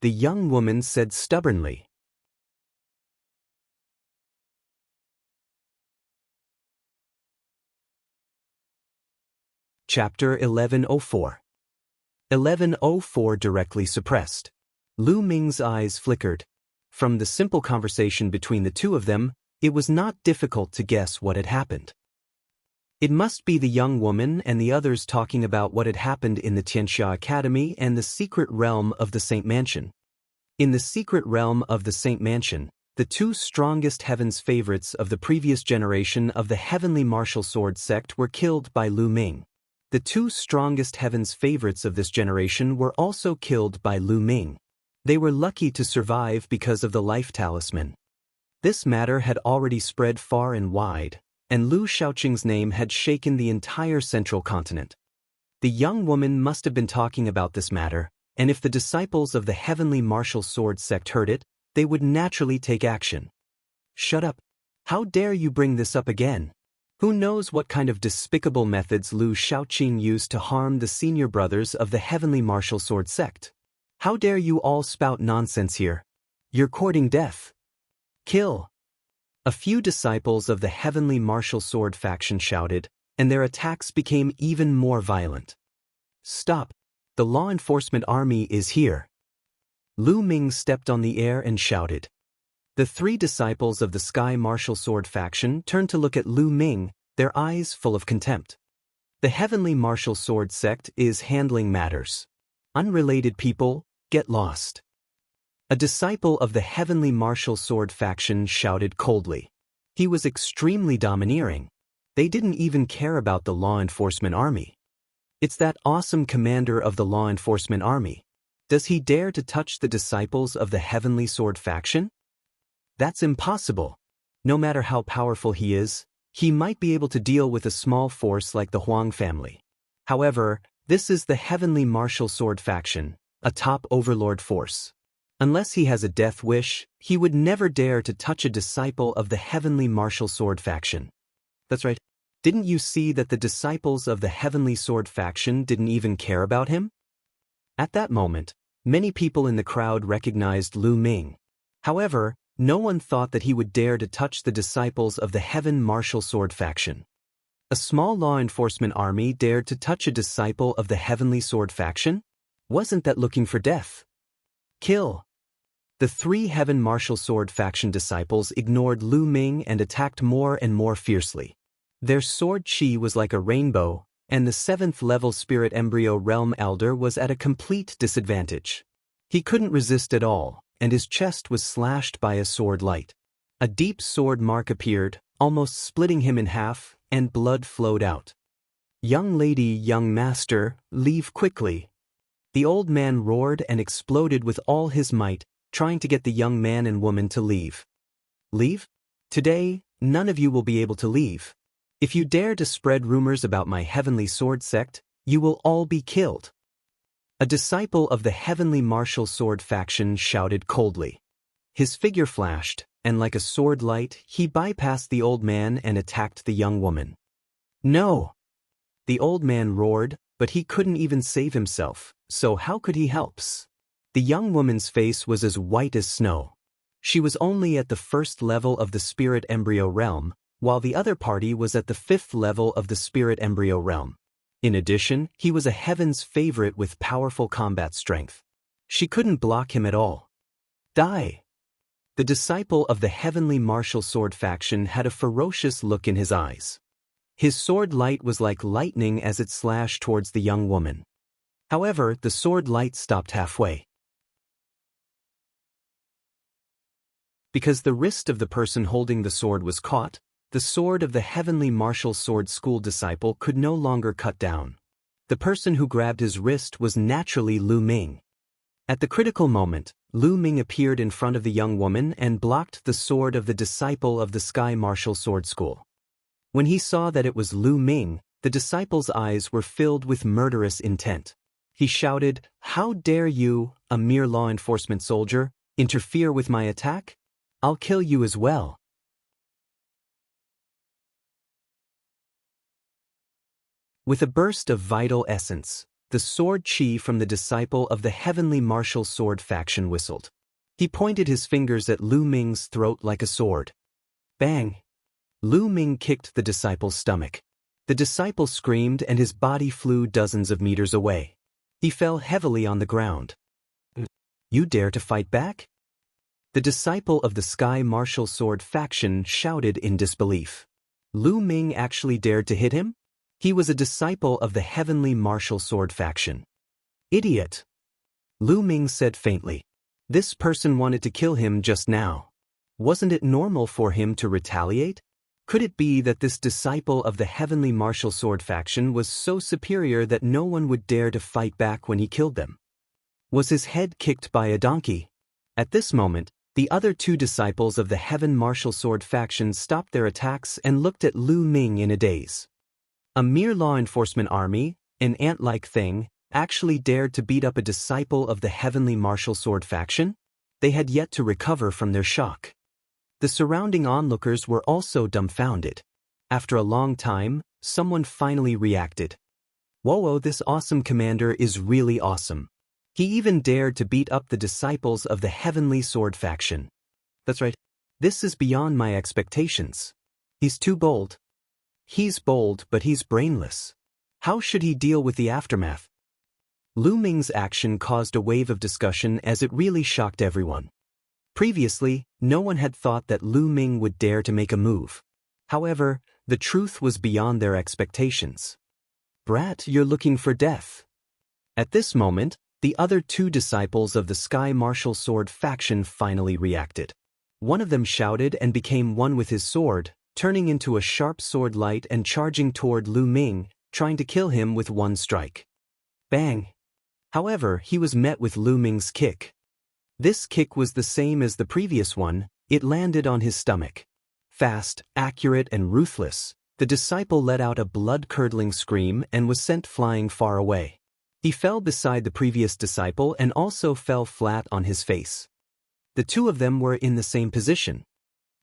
The young woman said stubbornly. Chapter 1104. 1104 directly suppressed. Lu Ming's eyes flickered. From the simple conversation between the 2 of them, it was not difficult to guess what had happened. It must be the young woman and the others talking about what had happened in the Xianxia Academy and the secret realm of the Saint Mansion. In the secret realm of the Saint Mansion, the 2 strongest Heaven's favorites of the previous generation of the Heavenly Martial Sword sect were killed by Lu Ming. The 2 strongest Heaven's favorites of this generation were also killed by Lu Ming. They were lucky to survive because of the life talisman. This matter had already spread far and wide, and Lu Shaoqing's name had shaken the entire central continent. The young woman must have been talking about this matter, and if the disciples of the Heavenly Martial Sword sect heard it, they would naturally take action. Shut up. How dare you bring this up again? Who knows what kind of despicable methods Lu Shaoqing used to harm the senior brothers of the Heavenly Martial Sword sect? How dare you all spout nonsense here? You're courting death. Kill. A few disciples of the heavenly martial sword faction shouted, and their attacks became even more violent. Stop. The law enforcement army is here. Lu Ming stepped on the air and shouted. The three disciples of the Sky Martial Sword faction turned to look at Lu Ming, their eyes full of contempt. The Heavenly Martial Sword sect is handling matters. Unrelated people, get lost. A disciple of the Heavenly Martial Sword faction shouted coldly. He was extremely domineering. They didn't even care about the law enforcement army. It's that awesome commander of the law enforcement army. Does he dare to touch the disciples of the Heavenly Sword faction? That's impossible. No matter how powerful he is, he might be able to deal with a small force like the Huang family. However, this is the Heavenly Martial Sword faction, a top overlord force. Unless he has a death wish, he would never dare to touch a disciple of the Heavenly Martial Sword faction. That's right. Didn't you see that the disciples of the Heavenly Sword faction didn't even care about him? At that moment, many people in the crowd recognized Lu Ming. However, no one thought that he would dare to touch the disciples of the Heaven Martial Sword faction. A small law enforcement army dared to touch a disciple of the Heavenly Sword faction? Wasn't that looking for death? Kill. The three Heaven Martial Sword faction disciples ignored Lu Ming and attacked more and more fiercely. Their sword chi was like a rainbow, and the 7th level Spirit Embryo Realm Elder was at a complete disadvantage. He couldn't resist at all, and his chest was slashed by a sword light. A deep sword mark appeared, almost splitting him in half, and blood flowed out. Young lady, young master, leave quickly. The old man roared and exploded with all his might, trying to get the young man and woman to leave. Leave? Today, none of you will be able to leave. If you dare to spread rumors about my Heavenly Sword sect, you will all be killed. A disciple of the Heavenly Martial Sword faction shouted coldly. His figure flashed, and like a sword light, he bypassed the old man and attacked the young woman. No! The old man roared, but he couldn't even save himself, so how could he help? The young woman's face was as white as snow. She was only at the 1st level of the Spirit Embryo Realm, while the other party was at the 5th level of the Spirit Embryo Realm. In addition, he was a Heaven's favorite with powerful combat strength. She couldn't block him at all. Die! The disciple of the Heavenly Martial Sword faction had a ferocious look in his eyes. His sword light was like lightning as it slashed towards the young woman. However, the sword light stopped halfway. Because the wrist of the person holding the sword was caught, the sword of the Heavenly Martial Sword School disciple could no longer cut down. The person who grabbed his wrist was naturally Lu Ming. At the critical moment, Lu Ming appeared in front of the young woman and blocked the sword of the disciple of the Sky Martial Sword School. When he saw that it was Lu Ming, the disciple's eyes were filled with murderous intent. He shouted, "How dare you, a mere law enforcement soldier, interfere with my attack? I'll kill you as well." With a burst of vital essence, the sword chi from the disciple of the Heavenly Martial Sword faction whistled. He pointed his fingers at Lu Ming's throat like a sword. Bang! Lu Ming kicked the disciple's stomach. The disciple screamed and his body flew dozens of meters away. He fell heavily on the ground. You dare to fight back? The disciple of the Sky Martial Sword faction shouted in disbelief. Lu Ming actually dared to hit him? He was a disciple of the Heavenly Martial Sword faction. Idiot! Lu Ming said faintly. This person wanted to kill him just now. Wasn't it normal for him to retaliate? Could it be that this disciple of the Heavenly Martial Sword faction was so superior that no one would dare to fight back when he killed them? Was his head kicked by a donkey? At this moment, the other two disciples of the Heaven Martial Sword faction stopped their attacks and looked at Lu Ming in a daze. A mere law enforcement army, an ant-like thing, actually dared to beat up a disciple of the Heavenly Martial Sword faction? They had yet to recover from their shock. The surrounding onlookers were also dumbfounded. After a long time, someone finally reacted. Whoa, this awesome commander is really awesome. He even dared to beat up the disciples of the Heavenly Sword faction. That's right. This is beyond my expectations. He's too bold. He's bold, but he's brainless. How should he deal with the aftermath? Lu Ming's action caused a wave of discussion as it really shocked everyone. Previously, no one had thought that Lu Ming would dare to make a move. However, the truth was beyond their expectations. Brat, you're looking for death. At this moment, the other two disciples of the Sky Martial Sword faction finally reacted. One of them shouted and became one with his sword, turning into a sharp sword light and charging toward Lu Ming, trying to kill him with one strike. Bang! However, he was met with Lu Ming's kick. This kick was the same as the previous one. It landed on his stomach. Fast, accurate, and ruthless, the disciple let out a blood-curdling scream and was sent flying far away. He fell beside the previous disciple and also fell flat on his face. The two of them were in the same position.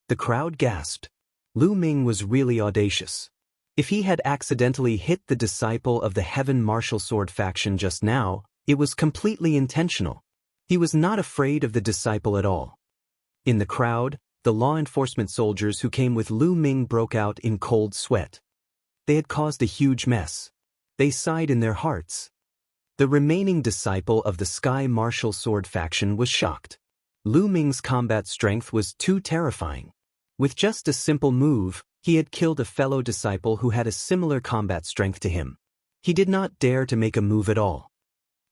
The crowd gasped. Lu Ming was really audacious. If he had accidentally hit the disciple of the Heaven Martial Sword faction just now, it was completely intentional. He was not afraid of the disciple at all. In the crowd, the law enforcement soldiers who came with Lu Ming broke out in cold sweat. They had caused a huge mess. They sighed in their hearts. The remaining disciple of the Sky Martial Sword faction was shocked. Lu Ming's combat strength was too terrifying. With just a simple move, he had killed a fellow disciple who had a similar combat strength to him. He did not dare to make a move at all.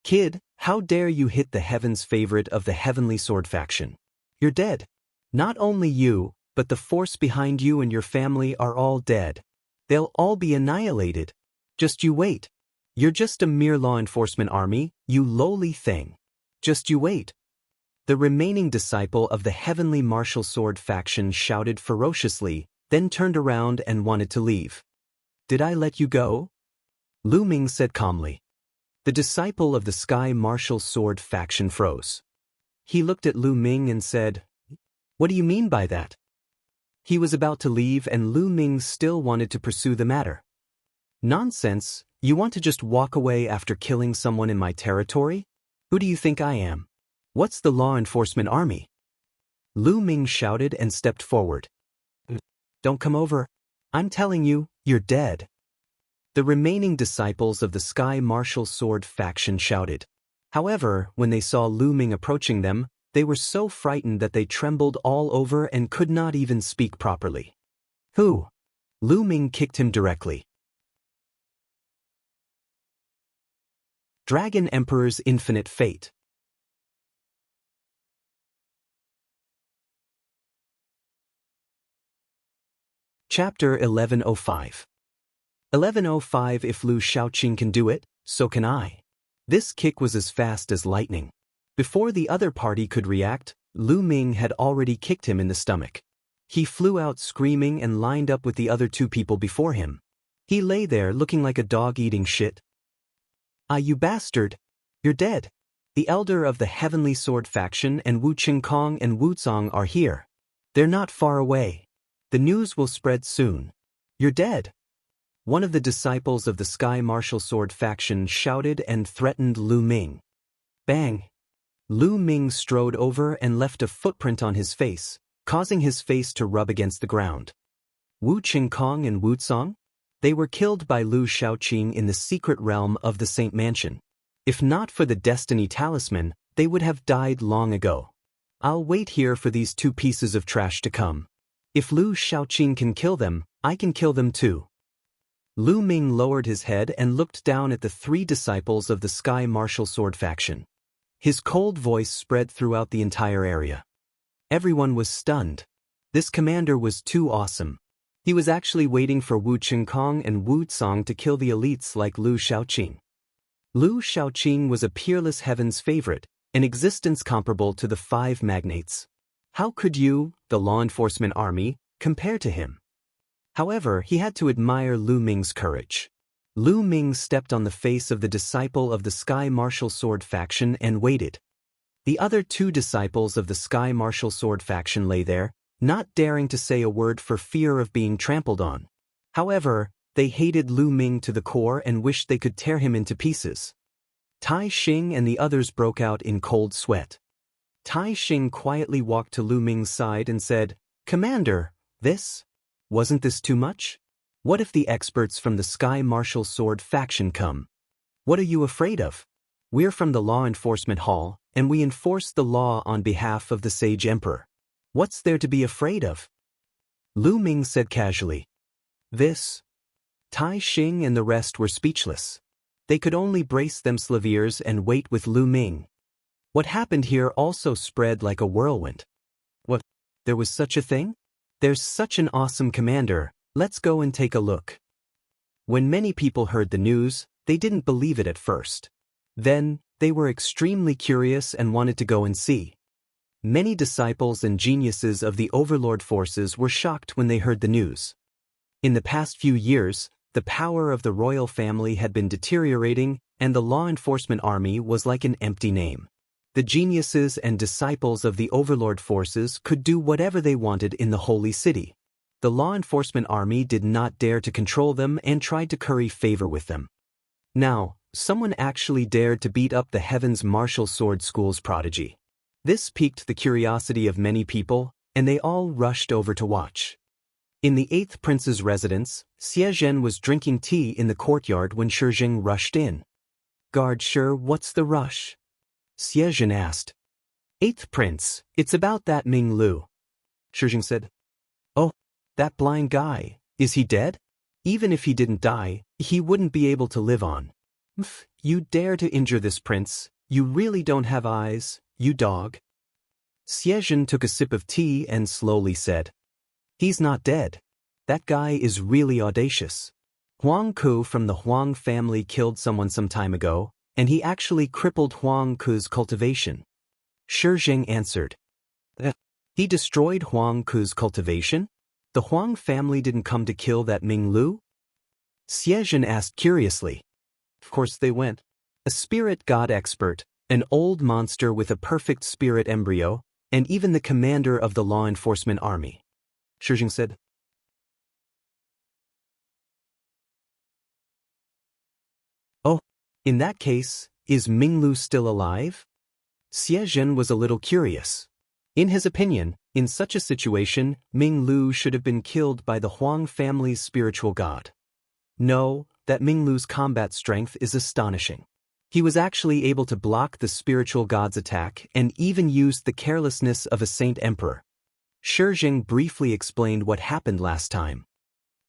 Kid, how dare you hit the Heaven's favorite of the Heavenly Sword faction? You're dead. Not only you, but the force behind you and your family are all dead. They'll all be annihilated. Just you wait. You're just a mere law enforcement army, you lowly thing. Just you wait. The remaining disciple of the Heavenly Martial Sword faction shouted ferociously, then turned around and wanted to leave. Did I let you go? Lu Ming said calmly. The disciple of the Sky Martial Sword faction froze. He looked at Lu Ming and said, "What do you mean by that?" He was about to leave and Lu Ming still wanted to pursue the matter. Nonsense, you want to just walk away after killing someone in my territory? Who do you think I am? What's the law enforcement army? Lu Ming shouted and stepped forward. Don't come over. I'm telling you, you're dead. The remaining disciples of the Sky Martial Sword faction shouted. However, when they saw Lu Ming approaching them, they were so frightened that they trembled all over and could not even speak properly. Who? Lu Ming kicked him directly. Dragon Emperor's Infinite Fate. Chapter 1105. 1105. If Lu Shaoqing can do it, so can I. This kick was as fast as lightning. Before the other party could react, Lu Ming had already kicked him in the stomach. He flew out screaming and lined up with the other two people before him. He lay there looking like a dog eating shit. Ah, you bastard! You're dead. The elder of the Heavenly Sword faction and Wu Qingkong and Wu Zong are here. They're not far away. The news will spread soon. You're dead. One of the disciples of the Sky Martial Sword faction shouted and threatened Lu Ming. Bang! Lu Ming strode over and left a footprint on his face, causing his face to rub against the ground. Wu Qingkong and Wu Zong? They were killed by Lu Shaoqing in the secret realm of the Saint Mansion. If not for the Destiny Talisman, they would have died long ago. I'll wait here for these two pieces of trash to come. If Lu Shaoqing can kill them, I can kill them too. Lu Ming lowered his head and looked down at the three disciples of the Sky Martial Sword faction. His cold voice spread throughout the entire area. Everyone was stunned. This commander was too awesome. He was actually waiting for Wu Qingkong and Wu Zong to kill the elites like Lu Shaoqing. Lu Shaoqing was a peerless heaven's favorite, an existence comparable to the five magnates. How could you, the law enforcement army, compare to him? However, he had to admire Lu Ming's courage. Lu Ming stepped on the face of the disciple of the Sky Martial Sword faction and waited. The other two disciples of the Sky Martial Sword faction lay there, not daring to say a word for fear of being trampled on. However, they hated Lu Ming to the core and wished they could tear him into pieces. Tai Xing and the others broke out in cold sweat. Tai Xing quietly walked to Lu Ming's side and said, "Commander, wasn't this too much? What if the experts from the Sky Martial Sword faction come? What are you afraid of? We're from the Law Enforcement Hall, and we enforce the law on behalf of the Sage Emperor. What's there to be afraid of?" Lu Ming said casually. Tai Xing and the rest were speechless. They could only brace themselves ears and wait with Lu Ming. What happened here also spread like a whirlwind. What? There was such a thing? There's such an awesome commander, let's go and take a look. When many people heard the news, they didn't believe it at first. Then, they were extremely curious and wanted to go and see. Many disciples and geniuses of the Overlord forces were shocked when they heard the news. In the past few years, the power of the royal family had been deteriorating, and the law enforcement army was like an empty name. The geniuses and disciples of the Overlord forces could do whatever they wanted in the Holy City. The law enforcement army did not dare to control them and tried to curry favor with them. Now, someone actually dared to beat up the Heaven's Martial Sword School's prodigy. This piqued the curiosity of many people, and they all rushed over to watch. In the 8th prince's residence, Xie Zhen was drinking tea in the courtyard when Shi Jing rushed in. "Guard Shi, what's the rush?" Xie Zhen asked. "8th prince, it's about that Ming Lu." Shi Jing said. "Oh, that blind guy, is he dead? Even if he didn't die, he wouldn't be able to live on." "You dare to injure this prince, you really don't have eyes, you dog." Xie Zhen took a sip of tea and slowly said, "He's not dead. That guy is really audacious. Huang Ku from the Huang family killed someone some time ago, and he actually crippled Huang Ku's cultivation." Shi Jing answered. He destroyed Huang Ku's cultivation? The Huang family didn't come to kill that Ming Lu?" Xie Zhen asked curiously. "Of course they went. A spirit god expert, an old monster with a perfect spirit embryo, and even the commander of the law enforcement army." Shi Jing said. "Oh, in that case, is Ming Lu still alive?" Xie Zhen was a little curious. In his opinion, in such a situation, Ming Lu should have been killed by the Huang family's spiritual god. No, that Ming Lu's combat strength is astonishing. He was actually able to block the spiritual god's attack and even used the carelessness of a saint emperor. Shi Jing briefly explained what happened last time.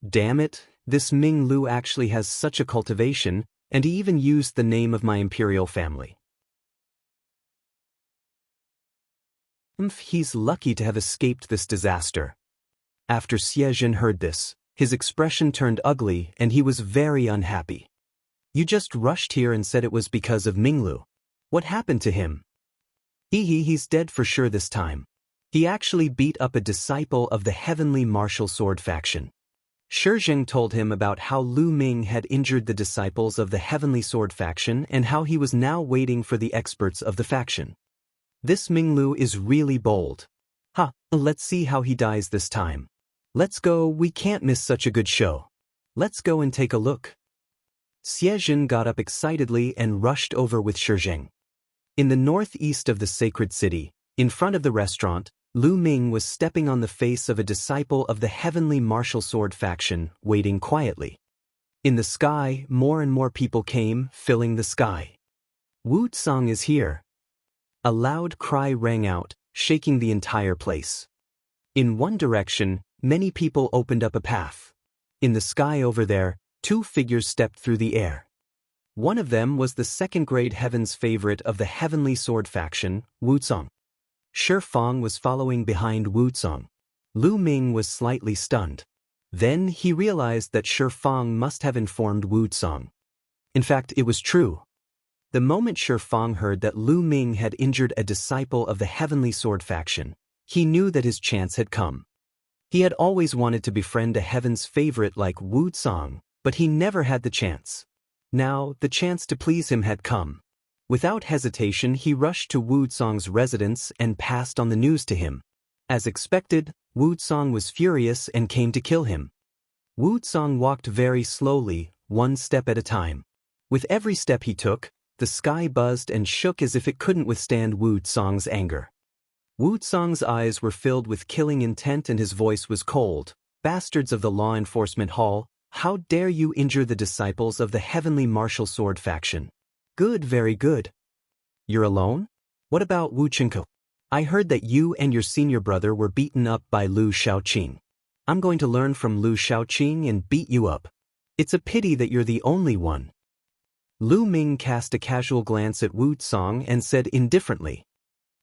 "Damn it, this Ming Lu actually has such a cultivation, and he even used the name of my imperial family. He's lucky to have escaped this disaster." After Xie Zhen heard this, his expression turned ugly and he was very unhappy. "You just rushed here and said it was because of Ming Lu. What happened to him?" He's dead for sure this time. He actually beat up a disciple of the Heavenly Martial Sword faction." Shi Jing told him about how Lu Ming had injured the disciples of the Heavenly Sword faction and how he was now waiting for the experts of the faction. "This Ming Lu is really bold. Let's see how he dies this time. Let's go, we can't miss such a good show. Let's go and take a look." Xie Zhen got up excitedly and rushed over with Shi Jing. In the northeast of the sacred city, in front of the restaurant, Lu Ming was stepping on the face of a disciple of the Heavenly Martial Sword faction, waiting quietly. In the sky, more and more people came, filling the sky. "Wu Tsang is here." A loud cry rang out, shaking the entire place. In one direction, many people opened up a path. In the sky over there, 2 figures stepped through the air. One of them was the second-grade Heaven's favorite of the Heavenly Sword faction, Wu Tsang. Shi Fang was following behind Wu Tsang. Lu Ming was slightly stunned. Then he realized that Shi Fang must have informed Wu Tsang. In fact, it was true. The moment Shi Fang heard that Lu Ming had injured a disciple of the Heavenly Sword faction, he knew that his chance had come. He had always wanted to befriend a Heaven's favorite like Wu Tsang, but he never had the chance. Now, the chance to please him had come. Without hesitation, he rushed to Wu Tsang's residence and passed on the news to him. As expected, Wu Tsang was furious and came to kill him. Wu Tsang walked very slowly, 1 step at a time. With every step he took, the sky buzzed and shook as if it couldn't withstand Wu Tsang's anger. Wu Tsang's eyes were filled with killing intent and his voice was cold. Bastards of the law enforcement hall, how dare you injure the disciples of the heavenly martial sword faction? Good, very good. You're alone? What about Wu Chenko? I heard that you and your senior brother were beaten up by Lu Shaoqing. I'm going to learn from Lu Shaoqing and beat you up. It's a pity that you're the only one. Lu Ming cast a casual glance at Wu Tsang and said indifferently.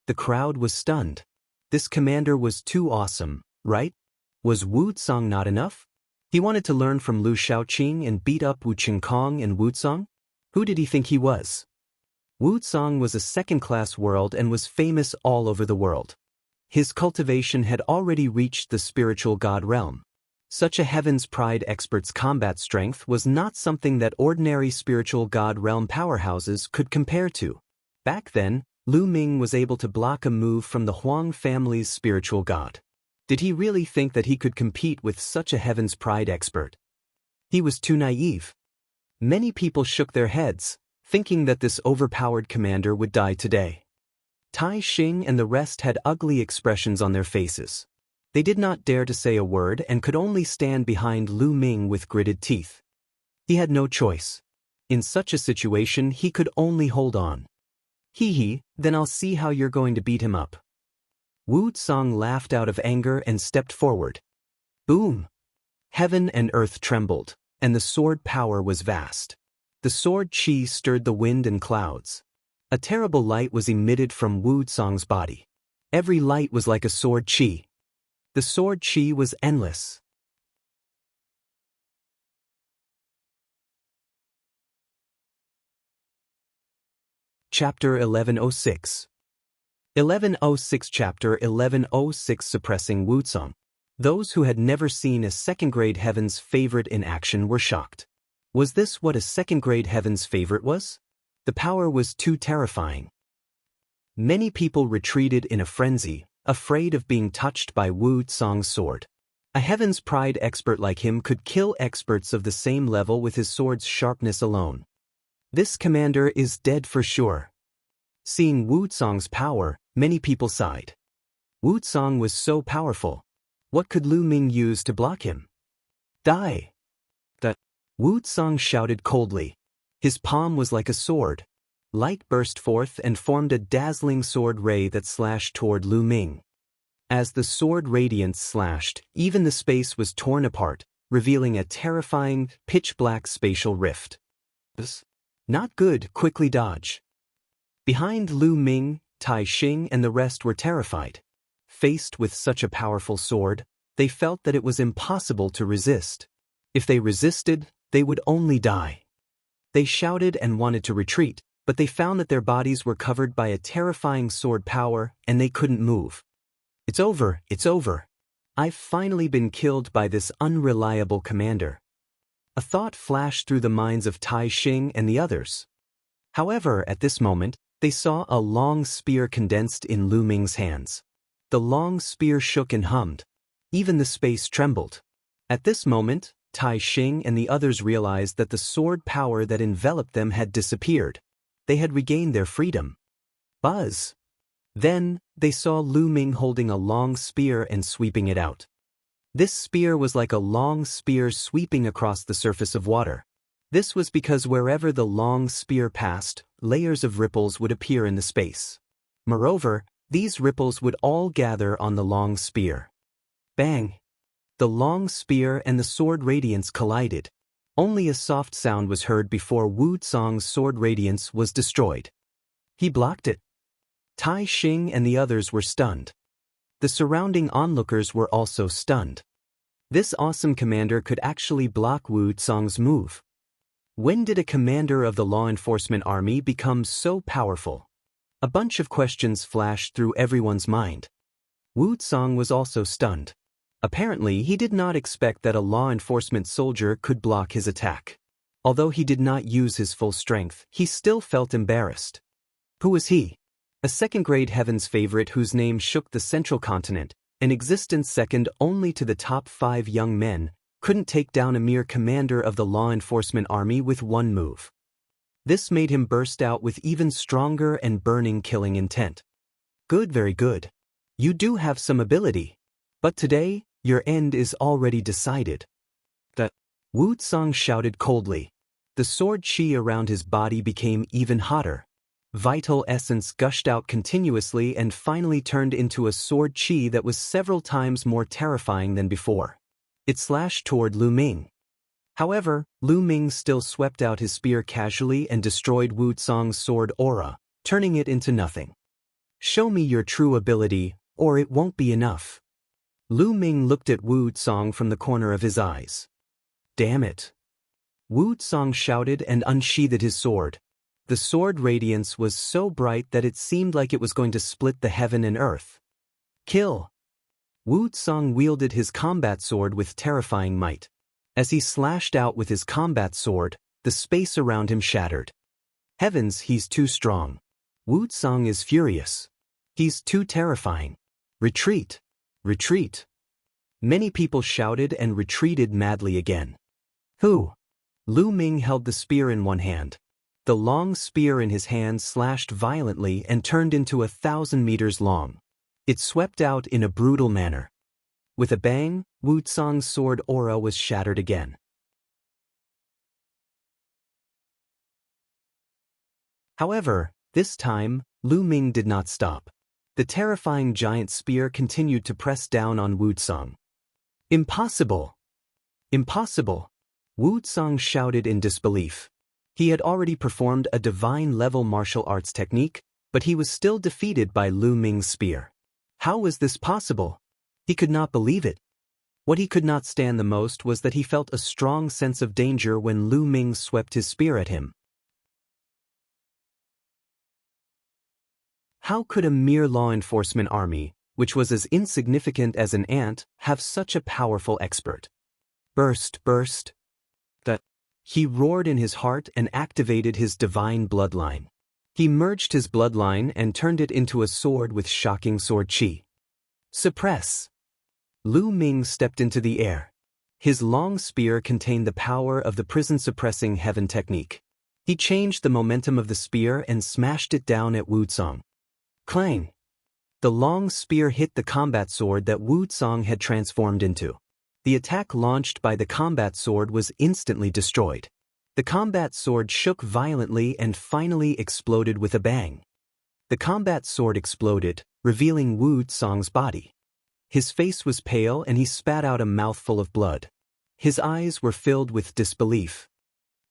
The crowd was stunned. This commander was too awesome, right? Was Wu Tsang not enough? He wanted to learn from Lu Shaoqing and beat up Wu Qingkong and Wu Tsang? Who did he think he was? Wu Tsang was a second-class world and was famous all over the world. His cultivation had already reached the spiritual god realm. Such a heaven's pride expert's combat strength was not something that ordinary spiritual god realm powerhouses could compare to. Back then, Lu Ming was able to block a move from the Huang family's spiritual god. Did he really think that he could compete with such a heaven's pride expert? He was too naive. Many people shook their heads, thinking that this overpowered commander would die today. Tai Xing and the rest had ugly expressions on their faces. They did not dare to say a word and could only stand behind Lu Ming with gritted teeth. He had no choice. In such a situation, he could only hold on. Hee, then I'll see how you're going to beat him up. Wu Tsang laughed out of anger and stepped forward. Boom! Heaven and earth trembled, and the sword power was vast. The sword chi stirred the wind and clouds. A terrible light was emitted from Wu Tsang's body. Every light was like a sword chi. The sword chi was endless. Chapter 1106. 1106 Chapter 1106 Suppressing Wu Tsang. Those who had never seen a second-grade heaven's favorite in action were shocked. Was this what a second-grade heaven's favorite was? The power was too terrifying. Many people retreated in a frenzy, afraid of being touched by Wu Tsang's sword. A heaven's pride expert like him could kill experts of the same level with his sword's sharpness alone. This commander is dead for sure. Seeing Wu Tsang's power, many people sighed. Wu Tsang was so powerful. What could Lu Ming use to block him? Die! That Wu Tsang shouted coldly. His palm was like a sword. Light burst forth and formed a dazzling sword ray that slashed toward Lu Ming. As the sword radiance slashed, even the space was torn apart, revealing a terrifying, pitch-black spatial rift. Not good, quickly dodge. Behind Lu Ming, Tai Xing and the rest were terrified. Faced with such a powerful sword, they felt that it was impossible to resist. If they resisted, they would only die. They shouted and wanted to retreat, but they found that their bodies were covered by a terrifying sword power and they couldn't move. It's over, it's over. I've finally been killed by this unreliable commander. A thought flashed through the minds of Tai Xing and the others. However, at this moment, they saw a long spear condensed in Lu Ming's hands. The long spear shook and hummed. Even the space trembled. At this moment, Tai Xing and the others realized that the sword power that enveloped them had disappeared. They had regained their freedom. Buzz! Then, they saw Lu Ming holding a long spear and sweeping it out. This spear was like a long spear sweeping across the surface of water. This was because wherever the long spear passed, layers of ripples would appear in the space. Moreover, these ripples would all gather on the long spear. Bang! The long spear and the sword radiance collided. Only a soft sound was heard before Wu Tsang's sword radiance was destroyed. He blocked it. Tai Xing and the others were stunned. The surrounding onlookers were also stunned. This awesome commander could actually block Wu Tsang's move. When did a commander of the law enforcement army become so powerful? A bunch of questions flashed through everyone's mind. Wu Tsang was also stunned. Apparently, he did not expect that a law enforcement soldier could block his attack. Although he did not use his full strength, he still felt embarrassed. Who was he? A second-grade heaven's favorite whose name shook the central continent, an existence second only to the top 5 young men, couldn't take down a mere commander of the law enforcement army with one move. This made him burst out with even stronger and burning killing intent. Good, very good. You do have some ability. But today, your end is already decided. Wu Tsang shouted coldly. The sword chi around his body became even hotter. Vital essence gushed out continuously and finally turned into a sword chi that was several times more terrifying than before. It slashed toward Lu Ming. However, Lu Ming still swept out his spear casually and destroyed Wu Tsang's sword aura, turning it into nothing. Show me your true ability, or it won't be enough. Lu Ming looked at Wu Tsang from the corner of his eyes. Damn it. Wu Tsang shouted and unsheathed his sword. The sword radiance was so bright that it seemed like it was going to split the heaven and earth. Kill! Wu Tsang wielded his combat sword with terrifying might. As he slashed out with his combat sword, the space around him shattered. Heavens, he's too strong. Wu Tsang is furious. He's too terrifying. Retreat! Retreat! Many people shouted and retreated madly again. Who? Lu Ming held the spear in one hand. The long spear in his hand slashed violently and turned into 1,000 meters long. It swept out in a brutal manner. With a bang, Wu Tsang's sword aura was shattered again. However, this time, Lu Ming did not stop. The terrifying giant spear continued to press down on Wu Tsang. Impossible! Impossible! Wu Tsang shouted in disbelief. He had already performed a divine-level martial arts technique, but he was still defeated by Lu Ming's spear. How was this possible? He could not believe it. What he could not stand the most was that he felt a strong sense of danger when Lu Ming swept his spear at him. How could a mere law enforcement army, which was as insignificant as an ant, have such a powerful expert? Burst, burst. He roared in his heart and activated his divine bloodline. He merged his bloodline and turned it into a sword with shocking sword chi. Suppress! Lu Ming stepped into the air. His long spear contained the power of the prison-suppressing heaven technique. He changed the momentum of the spear and smashed it down at Wu Tsang. Clang! The long spear hit the combat sword that Wu Tsang had transformed into. The attack launched by the combat sword was instantly destroyed. The combat sword shook violently and finally exploded with a bang. The combat sword exploded, revealing Wu Tsang's body. His face was pale and he spat out a mouthful of blood. His eyes were filled with disbelief.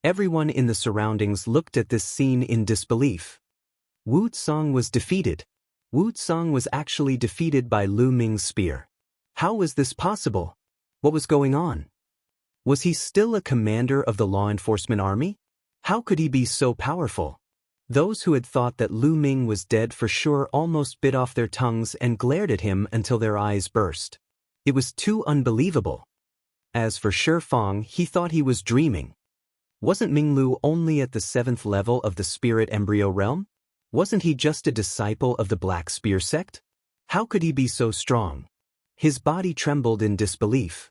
Everyone in the surroundings looked at this scene in disbelief. Wu Tsang was defeated. Wu Tsang was actually defeated by Lu Ming's spear. How was this possible? What was going on? Was he still a commander of the law enforcement army? How could he be so powerful? Those who had thought that Lu Ming was dead for sure almost bit off their tongues and glared at him until their eyes burst. It was too unbelievable. As for Shifeng, he thought he was dreaming. Wasn't Minglu only at the 7th level of the spirit embryo realm? Wasn't he just a disciple of the Black Spear sect? How could he be so strong? His body trembled in disbelief.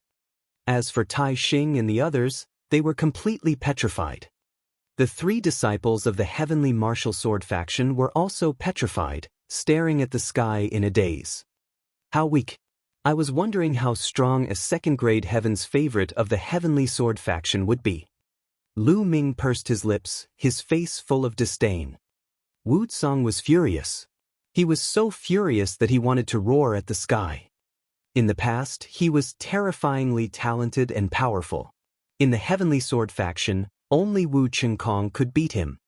As for Tai Xing and the others, they were completely petrified. The 3 disciples of the heavenly martial sword faction were also petrified, staring at the sky in a daze. How weak! I was wondering how strong a second-grade heaven's favorite of the heavenly sword faction would be. Lu Ming pursed his lips, his face full of disdain. Wu Tsang was furious. He was so furious that he wanted to roar at the sky. In the past, he was terrifyingly talented and powerful. In the Heavenly Sword faction, only Wu Qingkong could beat him.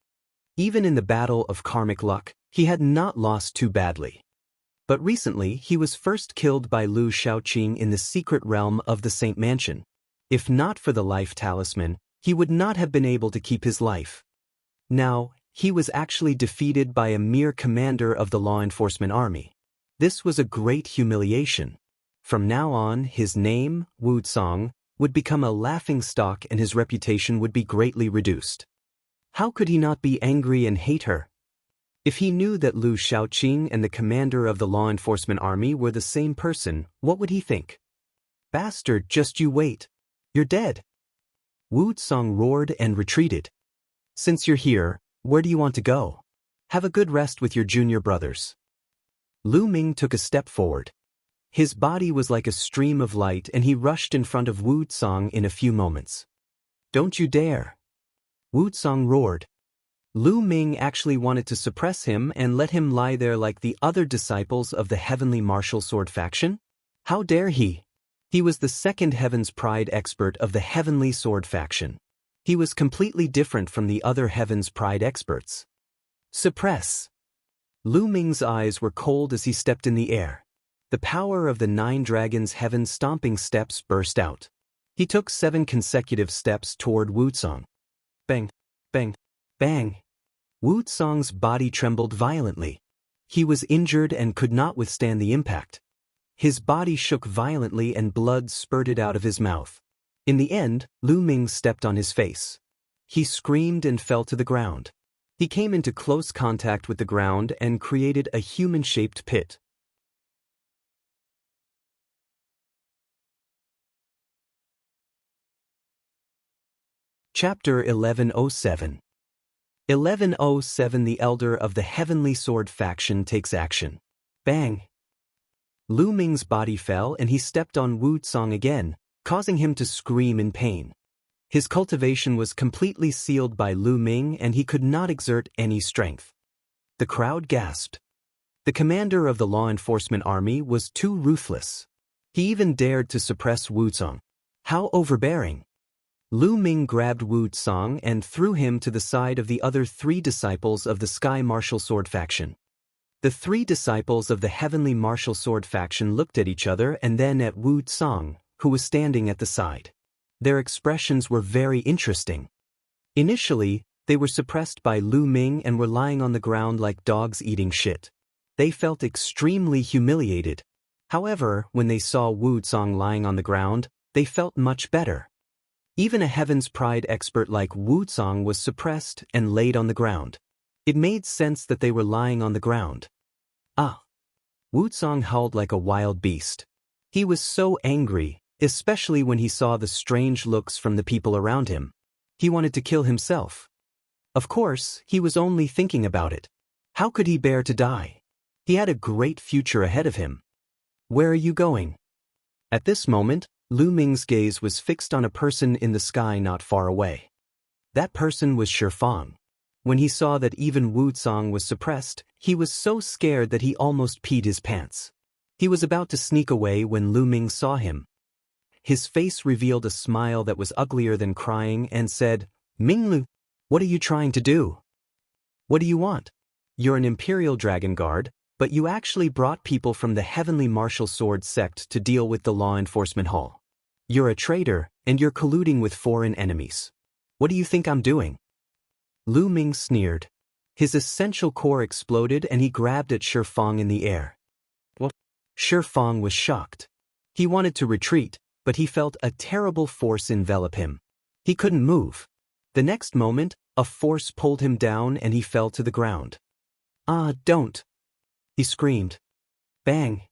Even in the battle of karmic luck, he had not lost too badly. But recently, he was first killed by Lu Shaoqing in the secret realm of the Saint Mansion. If not for the life talisman, he would not have been able to keep his life. Now, he was actually defeated by a mere commander of the law enforcement army. This was a great humiliation. From now on, his name, Wu Tsang, would become a laughingstock and his reputation would be greatly reduced. How could he not be angry and hate her? If he knew that Lu Shaoqing and the commander of the law enforcement army were the same person, what would he think? Bastard, just you wait. You're dead. Wu Tsang roared and retreated. Since you're here, where do you want to go? Have a good rest with your junior brothers. Lu Ming took a step forward. His body was like a stream of light and he rushed in front of Wu Tsang in a few moments. Don't you dare! Wu Tsang roared. Lu Ming actually wanted to suppress him and let him lie there like the other disciples of the heavenly martial sword faction? How dare he? He was the second Heaven's Pride expert of the heavenly sword faction. He was completely different from the other Heaven's Pride experts. Suppress! Lu Ming's eyes were cold as he stepped in the air. The power of the 9 dragons' heaven stomping steps burst out. He took 7 consecutive steps toward Wu Tsang. Bang! Bang! Bang! Wu Tsang's body trembled violently. He was injured and could not withstand the impact. His body shook violently and blood spurted out of his mouth. In the end, Lu Ming stepped on his face. He screamed and fell to the ground. He came into close contact with the ground and created a human-shaped pit. Chapter 1107. 1107 The Elder of the Heavenly Sword Faction takes action. Bang! Lu Ming's body fell and he stepped on Wu Tsang again, causing him to scream in pain. His cultivation was completely sealed by Lu Ming and he could not exert any strength. The crowd gasped. The commander of the law enforcement army was too ruthless. He even dared to suppress Wu Tsang. How overbearing! Lu Ming grabbed Wu Tsang and threw him to the side of the other 3 disciples of the Sky Martial Sword faction. The 3 disciples of the Heavenly Martial Sword faction looked at each other and then at Wu Tsang, who was standing at the side. Their expressions were very interesting. Initially, they were suppressed by Lu Ming and were lying on the ground like dogs eating shit. They felt extremely humiliated. However, when they saw Wu Tsang lying on the ground, they felt much better. Even a Heaven's Pride expert like Wu Tsang was suppressed and laid on the ground. It made sense that they were lying on the ground. Ah! Wu Tsang howled like a wild beast. He was so angry, especially when he saw the strange looks from the people around him. He wanted to kill himself. Of course, he was only thinking about it. How could he bear to die? He had a great future ahead of him. Where are you going? At this moment, Lu Ming's gaze was fixed on a person in the sky not far away. That person was Shifang. When he saw that even Wu Tsang was suppressed, he was so scared that he almost peed his pants. He was about to sneak away when Lu Ming saw him. His face revealed a smile that was uglier than crying and said, "Minglu, what are you trying to do? What do you want? You're an Imperial Dragon Guard, but you actually brought people from the Heavenly Martial Sword sect to deal with the law enforcement hall. You're a traitor, and you're colluding with foreign enemies. What do you think I'm doing?" Lu Ming sneered. His essential core exploded and he grabbed at Shifang in the air. What? Shifang was shocked. He wanted to retreat, but he felt a terrible force envelop him. He couldn't move. The next moment, a force pulled him down and he fell to the ground. "Ah, don't!" he screamed. Bang!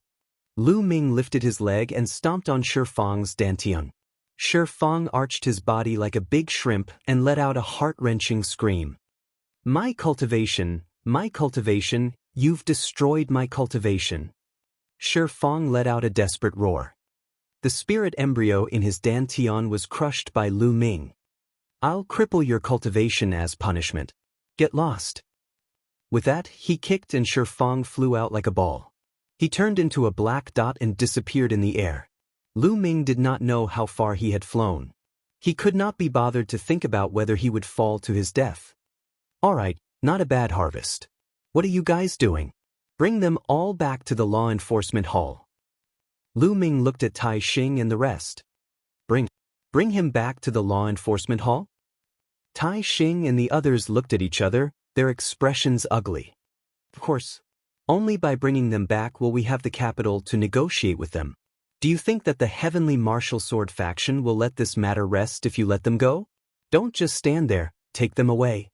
Lu Ming lifted his leg and stomped on Shifang's dantian. Shifang arched his body like a big shrimp and let out a heart-wrenching scream. My cultivation, you've destroyed my cultivation." Shifang let out a desperate roar. The spirit embryo in his dantian was crushed by Lu Ming. "I'll cripple your cultivation as punishment. Get lost." With that, he kicked and Shifang flew out like a ball. He turned into a black dot and disappeared in the air. Lu Ming did not know how far he had flown. He could not be bothered to think about whether he would fall to his death. "All right, not a bad harvest. What are you guys doing? Bring them all back to the law enforcement hall." Lu Ming looked at Tai Xing and the rest. Bring him back to the law enforcement hall?" Tai Xing and the others looked at each other, their expressions ugly. "Of course. Only by bringing them back will we have the capital to negotiate with them. Do you think that the Heavenly Martial Sword faction will let this matter rest if you let them go? Don't just stand there, take them away."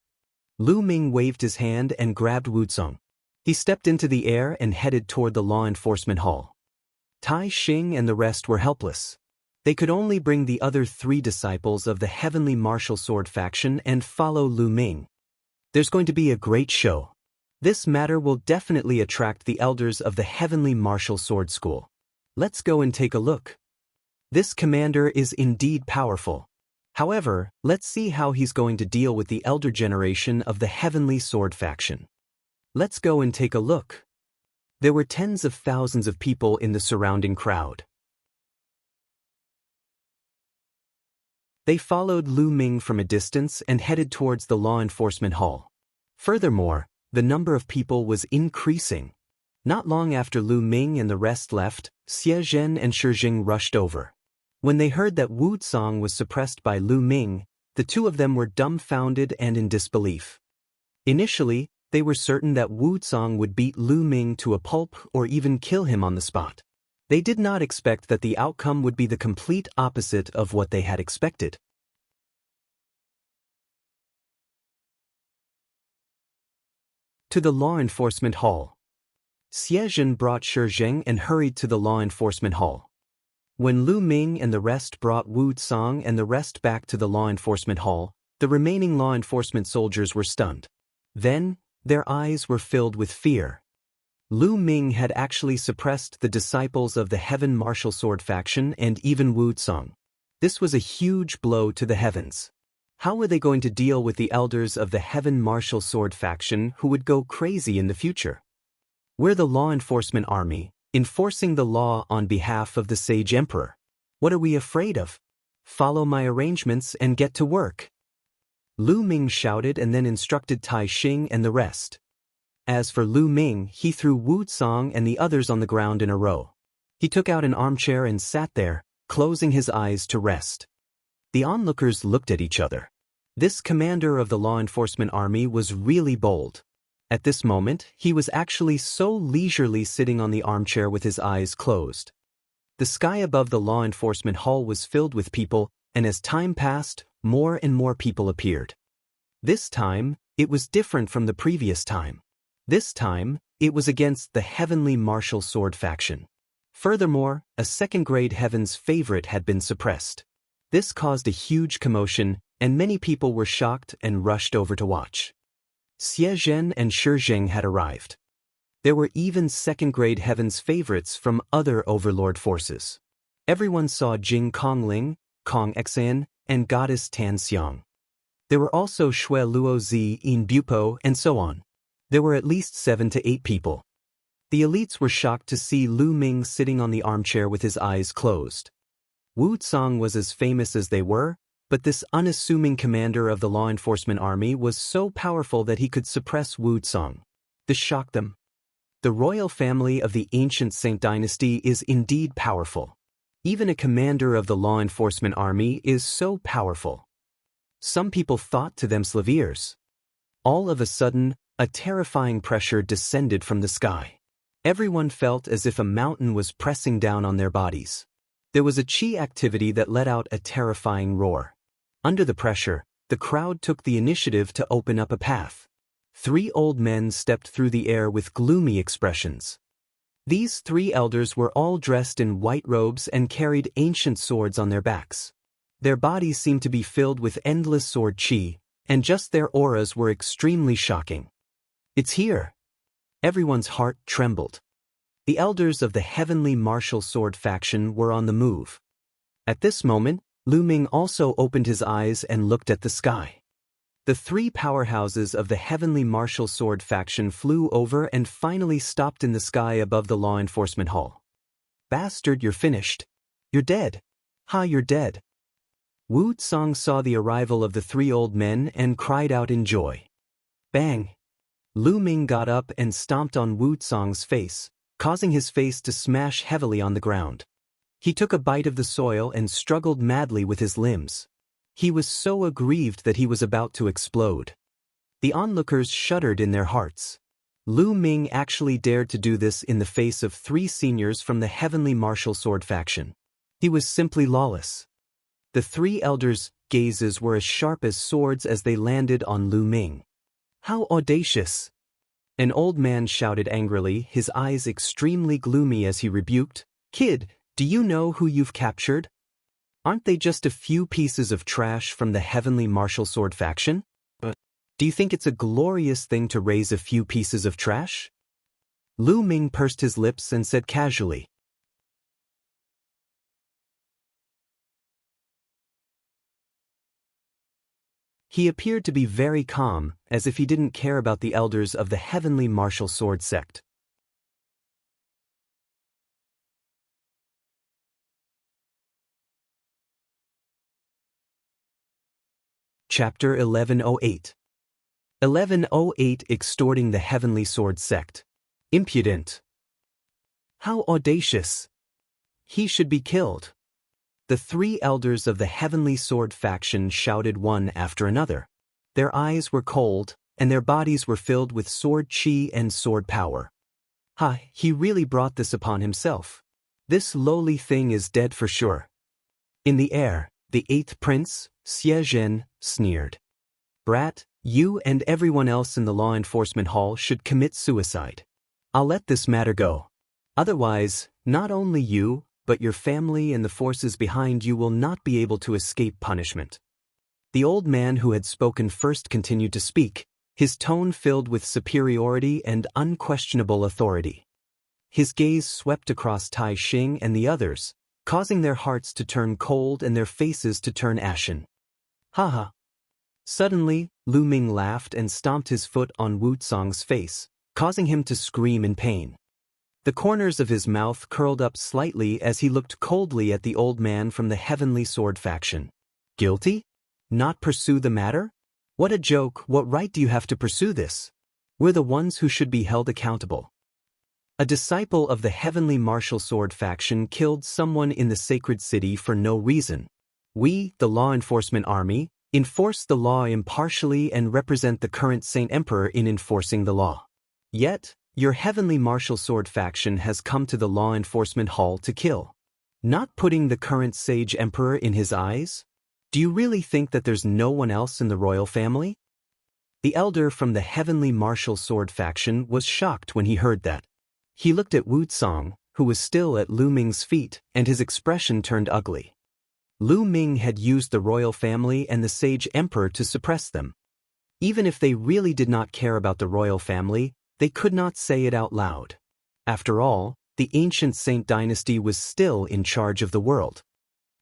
Lu Ming waved his hand and grabbed Wu Tsang. He stepped into the air and headed toward the law enforcement hall. Tai Xing and the rest were helpless. They could only bring the other 3 disciples of the heavenly martial sword faction and follow Lu Ming. There's going to be a great show. This matter will definitely attract the elders of the heavenly martial sword school. Let's go and take a look. This commander is indeed powerful. However, let's see how he's going to deal with the elder generation of the heavenly sword faction. Let's go and take a look. There were tens of thousands of people in the surrounding crowd. They followed Lu Ming from a distance and headed towards the law enforcement hall. Furthermore, the number of people was increasing. Not long after Lu Ming and the rest left, Xie and Shijing rushed over. When they heard that Wu Song was suppressed by Lu Ming, the 2 of them were dumbfounded and in disbelief. Initially, they were certain that Wu Song would beat Lu Ming to a pulp or even kill him on the spot. They did not expect that the outcome would be the complete opposite of what they had expected. To the law enforcement hall. Xie brought Shijing and hurried to the law enforcement hall. When Lu Ming and the rest brought Wu Song and the rest back to the law enforcement hall, the remaining law enforcement soldiers were stunned. Then, their eyes were filled with fear. Lu Ming had actually suppressed the disciples of the Heaven Martial Sword faction and even Wu Song. This was a huge blow to the heavens. How were they going to deal with the elders of the Heaven Martial Sword faction who would go crazy in the future? We're the law enforcement army, enforcing the law on behalf of the Sage Emperor. What are we afraid of? Follow my arrangements and get to work. Lu Ming shouted and then instructed Tai Xing and the rest. As for Lu Ming, he threw Wu Song and the others on the ground in a row. He took out an armchair and sat there, closing his eyes to rest. The onlookers looked at each other. This commander of the law enforcement army was really bold. At this moment, he was actually so leisurely sitting on the armchair with his eyes closed. The sky above the law enforcement hall was filled with people, and as time passed, more and more people appeared. This time, it was different from the previous time. This time, it was against the Heavenly Martial Sword faction. Furthermore, a second-grade Heaven's favorite had been suppressed. This caused a huge commotion, and many people were shocked and rushed over to watch. Xie and Shijing had arrived. There were even second-grade Heaven's favorites from other Overlord forces. Everyone saw Jing Kongling, Kong Xian, and Goddess Tan Xiang. There were also Shui Luozi, In Bupo, and so on. There were at least 7 to 8 people. The elites were shocked to see Lu Ming sitting on the armchair with his eyes closed. Wu Song was as famous as they were, but this unassuming commander of the law enforcement army was so powerful that he could suppress Wu Song. This shocked them. The royal family of the ancient Saint dynasty is indeed powerful. Even a commander of the law enforcement army is so powerful. Some people thought to themselves. All of a sudden, a terrifying pressure descended from the sky. Everyone felt as if a mountain was pressing down on their bodies. There was a chi activity that let out a terrifying roar. Under the pressure, the crowd took the initiative to open up a path. 3 old men stepped through the air with gloomy expressions. These 3 elders were all dressed in white robes and carried ancient swords on their backs. Their bodies seemed to be filled with endless sword chi, and just their auras were extremely shocking. It's here. Everyone's heart trembled. The elders of the Heavenly Martial Sword faction were on the move. At this moment, Lu Ming also opened his eyes and looked at the sky. The 3 powerhouses of the Heavenly Martial Sword faction flew over and finally stopped in the sky above the law enforcement hall. Bastard, you're finished. You're dead. Ha, you're dead. Wu Song saw the arrival of the 3 old men and cried out in joy. Bang! Lu Ming got up and stomped on Wu Song's face, causing his face to smash heavily on the ground. He took a bite of the soil and struggled madly with his limbs. He was so aggrieved that he was about to explode. The onlookers shuddered in their hearts. Lu Ming actually dared to do this in the face of 3 seniors from the Heavenly Martial Sword faction. He was simply lawless. The 3 elders' gazes were as sharp as swords as they landed on Lu Ming. How audacious! An old man shouted angrily, his eyes extremely gloomy as he rebuked, "Kid, do you know who you've captured?" Aren't they just a few pieces of trash from the heavenly martial sword faction? Do you think it's a glorious thing to raise a few pieces of trash? Lu Ming pursed his lips and said casually. He appeared to be very calm, as if he didn't care about the elders of the heavenly martial sword sect. Chapter 1108. 1108 Extorting the Heavenly Sword Sect. Impudent. How audacious. He should be killed. The three elders of the Heavenly Sword faction shouted one after another. Their eyes were cold, and their bodies were filled with sword chi and sword power. Ha, he really brought this upon himself. This lowly thing is dead for sure. In the air, the eighth prince, Xie Zhen, sneered. Brat, you and everyone else in the law enforcement hall should commit suicide. I'll let this matter go. Otherwise, not only you, but your family and the forces behind you will not be able to escape punishment. The old man who had spoken first continued to speak, his tone filled with superiority and unquestionable authority. His gaze swept across Tai Xing and the others, causing their hearts to turn cold and their faces to turn ashen. Haha. Suddenly, Lu Ming laughed and stomped his foot on Wu Tsong's face, causing him to scream in pain. The corners of his mouth curled up slightly as he looked coldly at the old man from the Heavenly Sword faction. Guilty? Not pursue the matter? What a joke, what right do you have to pursue this? We're the ones who should be held accountable. A disciple of the Heavenly Martial Sword faction killed someone in the sacred city for no reason. We, the law enforcement army, enforce the law impartially and represent the current Saint Emperor in enforcing the law. Yet, your Heavenly Martial Sword faction has come to the law enforcement hall to kill. Not putting the current Sage Emperor in his eyes? Do you really think that there's no one else in the royal family? The elder from the Heavenly Martial Sword faction was shocked when he heard that. He looked at Wu Tsong, who was still at Lu Ming's feet, and his expression turned ugly. Lu Ming had used the royal family and the Sage Emperor to suppress them. Even if they really did not care about the royal family, they could not say it out loud. After all, the ancient Saint dynasty was still in charge of the world.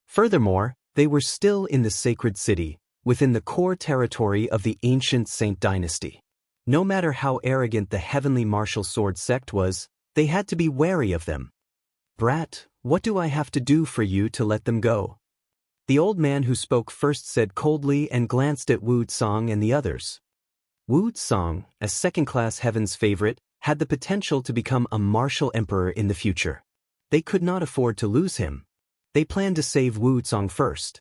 Furthermore, they were still in the sacred city, within the core territory of the ancient Saint dynasty. No matter how arrogant the Heavenly Martial Sword sect was, they had to be wary of them. Brat, what do I have to do for you to let them go? The old man who spoke first said coldly and glanced at Wu Tsong and the others. Wu Tsong, a second-class Heaven's favorite, had the potential to become a martial emperor in the future. They could not afford to lose him. They planned to save Wu Tsong first.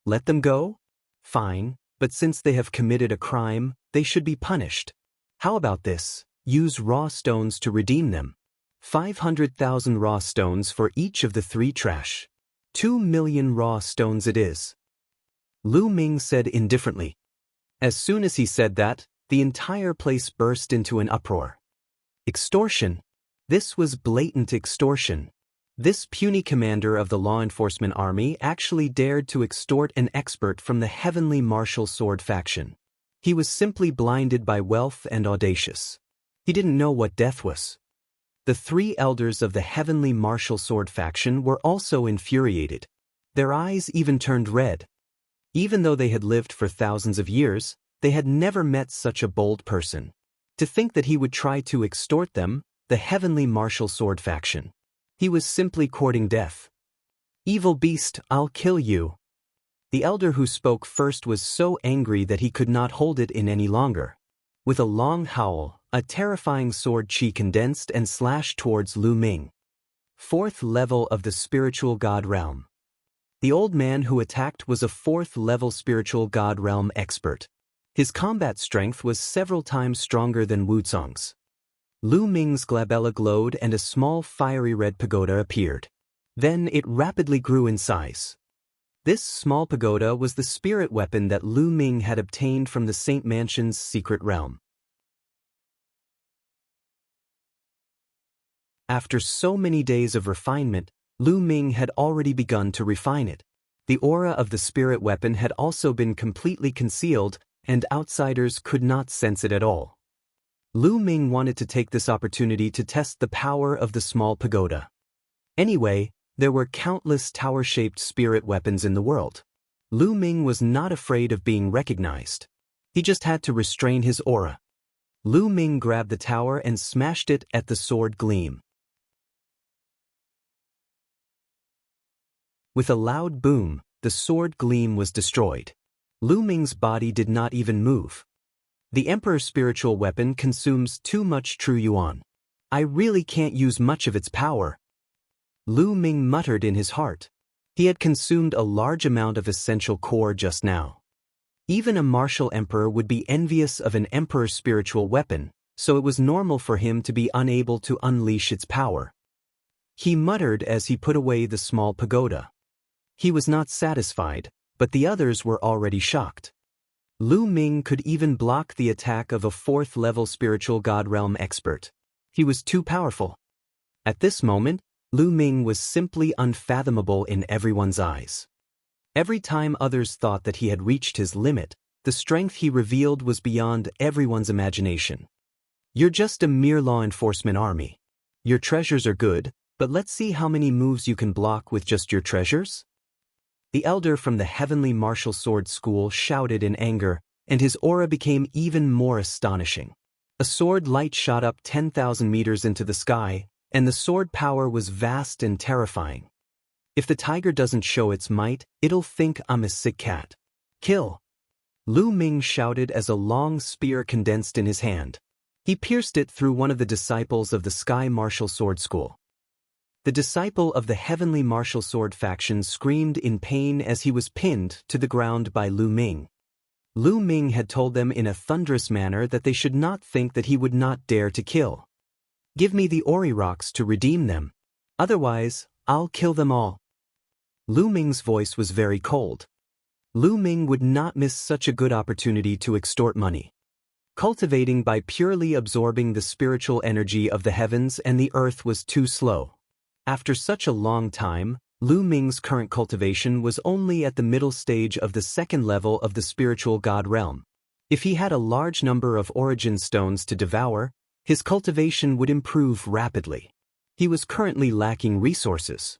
Let them go? Fine, but since they have committed a crime, they should be punished. How about this? Use raw stones to redeem them. 500,000 raw stones for each of the three trash. 2 million raw stones it is. Lu Ming said indifferently. As soon as he said that, the entire place burst into an uproar. Extortion. This was blatant extortion. This puny commander of the law enforcement army actually dared to extort an expert from the Heavenly Martial Sword faction. He was simply blinded by wealth and audacious. He didn't know what death was. The three elders of the Heavenly Martial Sword faction were also infuriated. Their eyes even turned red. Even though they had lived for thousands of years, they had never met such a bold person. To think that he would try to extort them, the Heavenly Martial Sword faction. He was simply courting death. Evil beast, I'll kill you. The elder who spoke first was so angry that he could not hold it in any longer. With a long howl, a terrifying sword chi condensed and slashed towards Lu Ming. Fourth level of the spiritual god realm. The old man who attacked was a fourth-level spiritual god realm expert. His combat strength was several times stronger than Wu Tsong's. Lu Ming's glabella glowed and a small fiery red pagoda appeared. Then it rapidly grew in size. This small pagoda was the spirit weapon that Lu Ming had obtained from the Saint Mansion's secret realm. After so many days of refinement, Lu Ming had already begun to refine it. The aura of the spirit weapon had also been completely concealed, and outsiders could not sense it at all. Lu Ming wanted to take this opportunity to test the power of the small pagoda. Anyway, there were countless tower-shaped spirit weapons in the world. Lu Ming was not afraid of being recognized. He just had to restrain his aura. Lu Ming grabbed the tower and smashed it at the sword gleam. With a loud boom, the sword gleam was destroyed. Lu Ming's body did not even move. The Emperor's spiritual weapon consumes too much true yuan. I really can't use much of its power. Lu Ming muttered in his heart. He had consumed a large amount of essential core just now. Even a martial emperor would be envious of an emperor's spiritual weapon, so it was normal for him to be unable to unleash its power. He muttered as he put away the small pagoda. He was not satisfied, but the others were already shocked. Lu Ming could even block the attack of a 4th-level spiritual god realm expert. He was too powerful. At this moment, Lu Ming was simply unfathomable in everyone's eyes. Every time others thought that he had reached his limit, the strength he revealed was beyond everyone's imagination. You're just a mere law enforcement army. Your treasures are good, but let's see how many moves you can block with just your treasures? The elder from the Heavenly Martial Sword School shouted in anger, and his aura became even more astonishing. A sword light shot up 10,000 meters into the sky, and the sword power was vast and terrifying. If the tiger doesn't show its might, it'll think I'm a sick cat. Kill! Lu Ming shouted as a long spear condensed in his hand. He pierced it through one of the disciples of the Sky Martial Sword School. The disciple of the Heavenly Martial Sword faction screamed in pain as he was pinned to the ground by Lu Ming. Lu Ming had told them in a thunderous manner that they should not think that he would not dare to kill. Give me the Ori rocks to redeem them. Otherwise, I'll kill them all. Lu Ming's voice was very cold. Lu Ming would not miss such a good opportunity to extort money. Cultivating by purely absorbing the spiritual energy of the heavens and the earth was too slow. After such a long time, Lu Ming's current cultivation was only at the middle stage of the 2nd level of the spiritual god realm. If he had a large number of origin stones to devour, his cultivation would improve rapidly. He was currently lacking resources.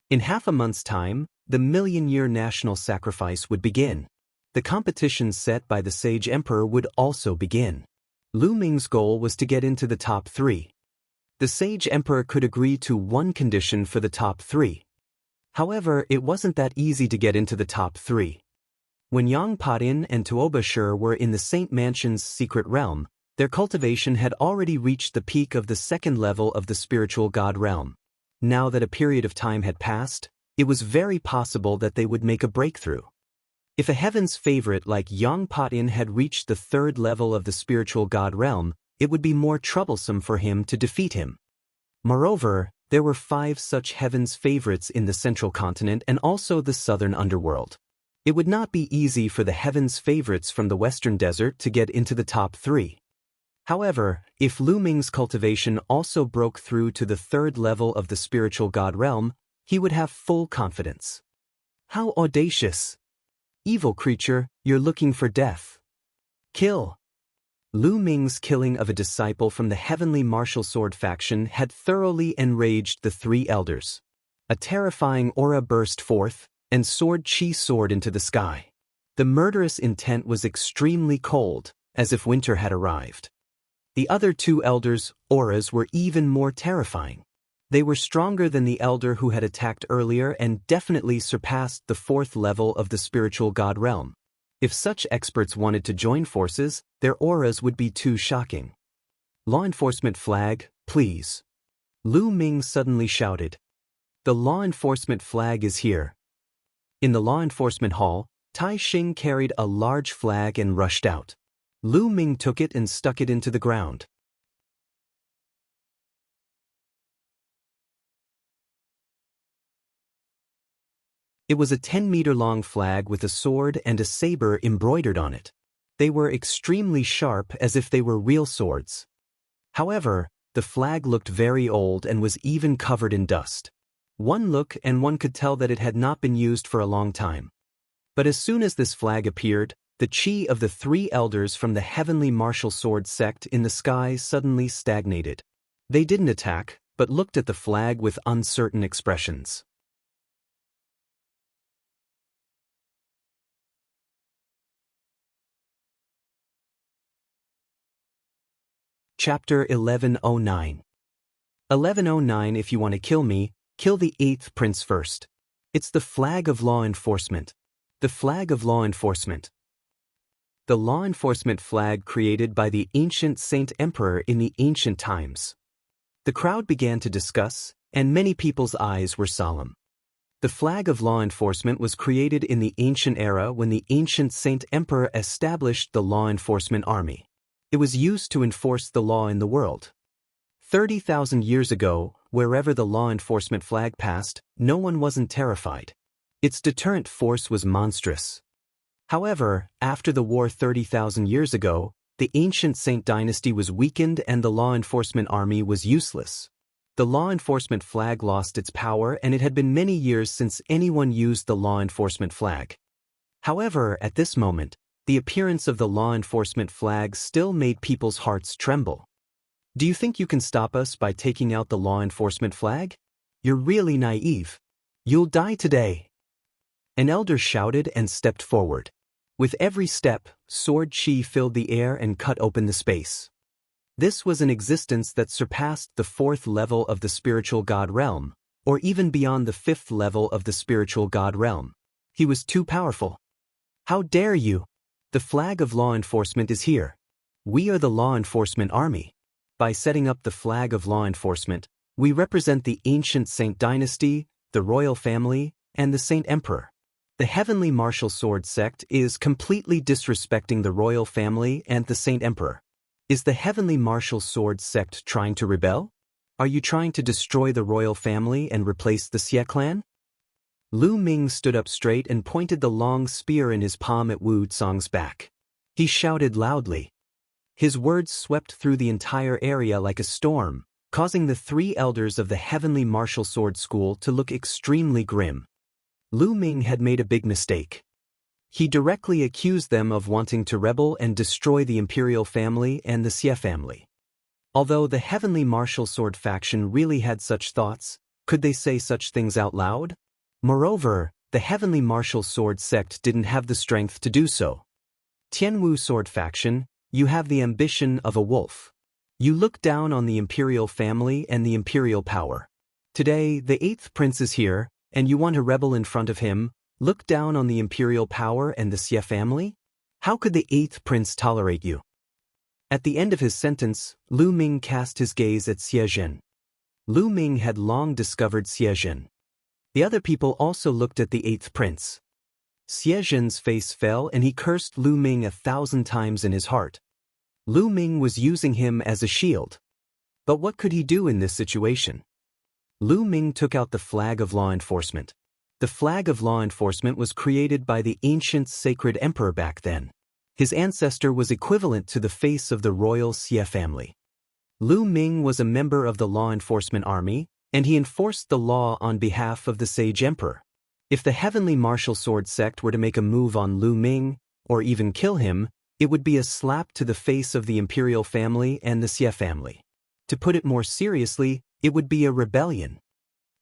In half a month's time, the million-year national sacrifice would begin. The competition set by the Sage Emperor would also begin. Lu Ming's goal was to get into the top 3. The Sage Emperor could agree to one condition for the top 3. However, it wasn't that easy to get into the top 3. When Yang Patin and Tuoba Shi were in the Saint Mansion's secret realm, their cultivation had already reached the peak of the 2nd level of the spiritual god realm. Now that a period of time had passed, it was very possible that they would make a breakthrough. If a heaven's favorite like Yang Patin had reached the 3rd level of the spiritual god realm, it would be more troublesome for him to defeat him. Moreover, there were 5 such heaven's favorites in the central continent and also the southern underworld. It would not be easy for the heaven's favorites from the western desert to get into the top 3. However, if Lu Ming's cultivation also broke through to the 3rd level of the spiritual god realm, he would have full confidence. How audacious! Evil creature, you're looking for death. Kill! Lu Ming's killing of a disciple from the Heavenly Martial Sword faction had thoroughly enraged the 3 elders. A terrifying aura burst forth, and sword chi soared into the sky. The murderous intent was extremely cold, as if winter had arrived. The other 2 elders' auras were even more terrifying. They were stronger than the elder who had attacked earlier and definitely surpassed the 4th level of the spiritual god realm. If such experts wanted to join forces, their auras would be too shocking. Law enforcement flag, please. Lu Ming suddenly shouted. The law enforcement flag is here. In the law enforcement hall, Tai Xing carried a large flag and rushed out. Lu Ming took it and stuck it into the ground. It was a 10-meter-long flag with a sword and a saber embroidered on it. They were extremely sharp as if they were real swords. However, the flag looked very old and was even covered in dust. One look and one could tell that it had not been used for a long time. But as soon as this flag appeared, the chi of the three elders from the heavenly martial sword sect in the sky suddenly stagnated. They didn't attack, but looked at the flag with uncertain expressions. Chapter 1109. 1109. If you want to kill me, kill the 8th prince first. It's the flag of law enforcement. The flag of law enforcement. The law enforcement flag created by the ancient Saint Emperor in the ancient times. The crowd began to discuss, and many people's eyes were solemn. The flag of law enforcement was created in the ancient era when the ancient Saint Emperor established the law enforcement army. It was used to enforce the law in the world. 30,000 years ago, wherever the law enforcement flag passed, no one wasn't terrified. Its deterrent force was monstrous. However, after the war 30,000 years ago, the ancient Saint dynasty was weakened and the law enforcement army was useless. The law enforcement flag lost its power, and it had been many years since anyone used the law enforcement flag. However, at this moment, the appearance of the law enforcement flag still made people's hearts tremble. Do you think you can stop us by taking out the law enforcement flag? You're really naive. You'll die today. An elder shouted and stepped forward. With every step, sword chi filled the air and cut open the space. This was an existence that surpassed the 4th level of the spiritual god realm, or even beyond the 5th level of the spiritual god realm. He was too powerful. How dare you? The flag of law enforcement is here. We are the law enforcement army. By setting up the flag of law enforcement, we represent the ancient Saint dynasty, the royal family, and the Saint Emperor. The heavenly martial sword sect is completely disrespecting the royal family and the Saint Emperor. Is the heavenly martial sword sect trying to rebel? Are you trying to destroy the royal family and replace the Xie clan? Lu Ming stood up straight and pointed the long spear in his palm at Wu Zong's back. He shouted loudly. His words swept through the entire area like a storm, causing the 3 elders of the heavenly martial sword school to look extremely grim. Lu Ming had made a big mistake. He directly accused them of wanting to rebel and destroy the imperial family and the Xie family. Although the heavenly martial sword faction really had such thoughts, could they say such things out loud? Moreover, the heavenly martial sword sect didn't have the strength to do so. Tianwu sword faction, you have the ambition of a wolf. You look down on the imperial family and the imperial power. Today, the 8th prince is here, and you want to rebel in front of him, look down on the imperial power and the Xie family? How could the 8th prince tolerate you? At the end of his sentence, Lu Ming cast his gaze at Xie Zhen. Lu Ming had long discovered Xie Zhen. The other people also looked at the 8th prince. Xie Zhen's face fell and he cursed Lu Ming 1,000 times in his heart. Lu Ming was using him as a shield. But what could he do in this situation? Lu Ming took out the flag of law enforcement. The flag of law enforcement was created by the ancient sacred emperor back then. His ancestor was equivalent to the face of the royal Xie family. Lu Ming was a member of the law enforcement army, and he enforced the law on behalf of the sage emperor. If the heavenly martial sword sect were to make a move on Lu Ming, or even kill him, it would be a slap to the face of the imperial family and the Xie family. To put it more seriously, it would be a rebellion.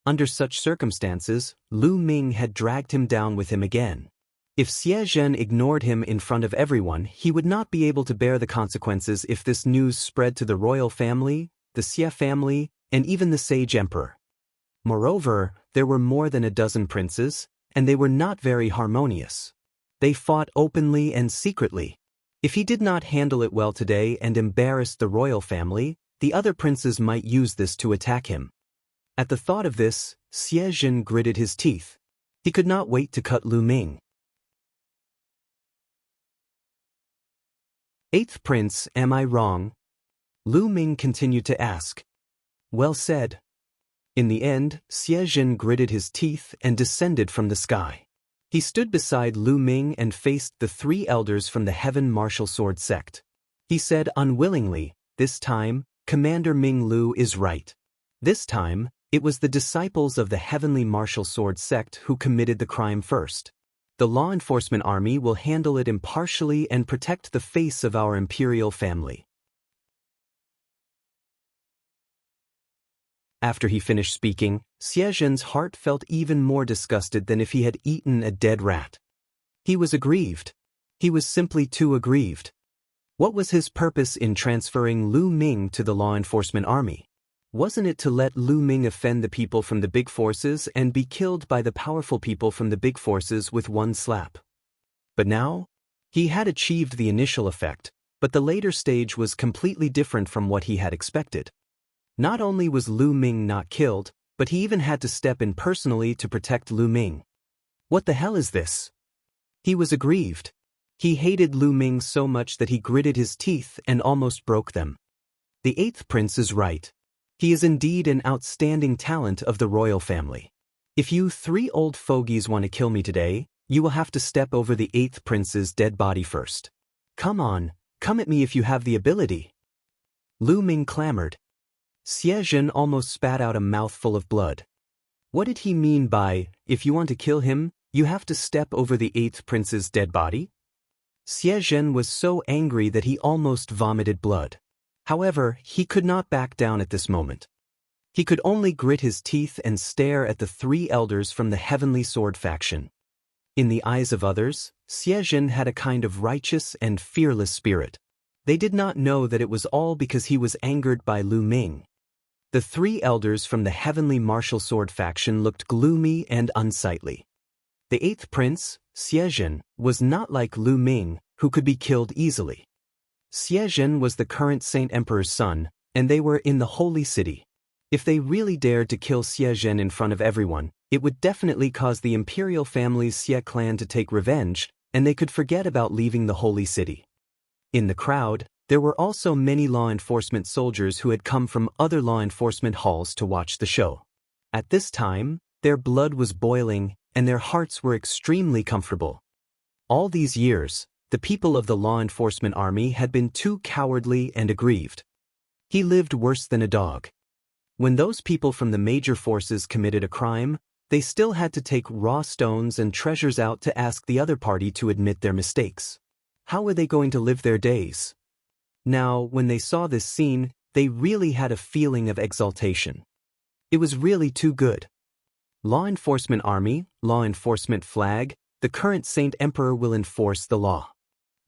Under such circumstances, Lu Ming had dragged him down with him again. If Xie Zhen ignored him in front of everyone, he would not be able to bear the consequences if this news spread to the royal family, the Xie family, and even the sage emperor. Moreover, there were more than a dozen princes, and they were not very harmonious. They fought openly and secretly. If he did not handle it well today and embarrassed the royal family, the other princes might use this to attack him. At the thought of this, Xie Zhen gritted his teeth. He could not wait to cut Lu Ming. 8th prince, am I wrong? Lu Ming continued to ask. Well said. In the end, Xie Zhen gritted his teeth and descended from the sky. He stood beside Lu Ming and faced the 3 elders from the Heaven Martial Sword sect. He said unwillingly, this time, Commander Ming Lu is right. This time, It was the disciples of the heavenly martial sword sect who committed the crime first. The law enforcement army will handle it impartially and protect the face of our imperial family. After he finished speaking, Xiezhen's heart felt even more disgusted than if he had eaten a dead rat. He was aggrieved. He was simply too aggrieved. What was his purpose in transferring Lu Ming to the law enforcement army? Wasn't it to let Lu Ming offend the people from the big forces and be killed by the powerful people from the big forces with one slap? But now, he had achieved the initial effect, but the later stage was completely different from what he had expected. Not only was Lu Ming not killed, but he even had to step in personally to protect Lu Ming. What the hell is this? He was aggrieved. He hated Lu Ming so much that he gritted his teeth and almost broke them. The eighth prince is right. He is indeed an outstanding talent of the royal family. If you 3 old fogies want to kill me today, you will have to step over the eighth prince's dead body first. Come on, come at me if you have the ability. Lu Ming clamored. Xiezhen almost spat out a mouthful of blood. What did he mean by, if you want to kill him, you have to step over the eighth prince's dead body? Xiezhen was so angry that he almost vomited blood. However, he could not back down at this moment. He could only grit his teeth and stare at the 3 elders from the heavenly sword faction. In the eyes of others, Xiezhen had a kind of righteous and fearless spirit. They did not know that it was all because he was angered by Lu Ming. The 3 elders from the heavenly martial sword faction looked gloomy and unsightly. The 8th prince, Xiezhen, was not like Lu Ming, who could be killed easily. Xiezhen was the current Saint Emperor's son, and they were in the holy city. If they really dared to kill Xiezhen in front of everyone, it would definitely cause the imperial family's Xie clan to take revenge, and they could forget about leaving the holy city. In the crowd, there were also many law enforcement soldiers who had come from other law enforcement halls to watch the show. At this time, their blood was boiling, and their hearts were extremely comfortable. All these years, the people of the law enforcement army had been too cowardly and aggrieved. He lived worse than a dog. When those people from the major forces committed a crime, they still had to take raw stones and treasures out to ask the other party to admit their mistakes. How were they going to live their days? Now, when they saw this scene, they really had a feeling of exaltation. It was really too good. Law enforcement army, law enforcement flag, the current Saint Emperor will enforce the law.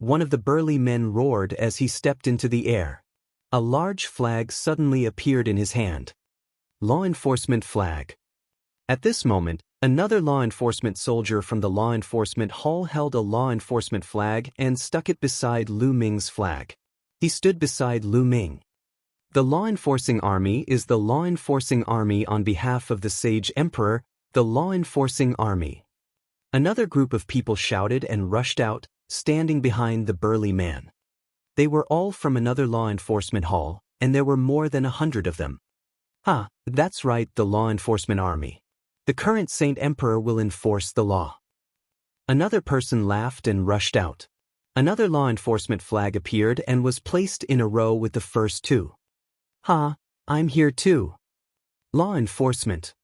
One of the burly men roared as he stepped into the air. A large flag suddenly appeared in his hand. Law enforcement flag. At this moment, another law enforcement soldier from the law enforcement hall held a law enforcement flag and stuck it beside Lu Ming's flag. He stood beside Lu Ming. The law enforcing army is the law enforcing army on behalf of the sage emperor, the law enforcing army. Another group of people shouted and rushed out, standing behind the burly man. They were all from another law enforcement hall, and there were more than 100 of them. That's right, the law enforcement army. The current Saint Emperor will enforce the law. Another person laughed and rushed out. Another law enforcement flag appeared and was placed in a row with the first 2. I'm here too. Law enforcement.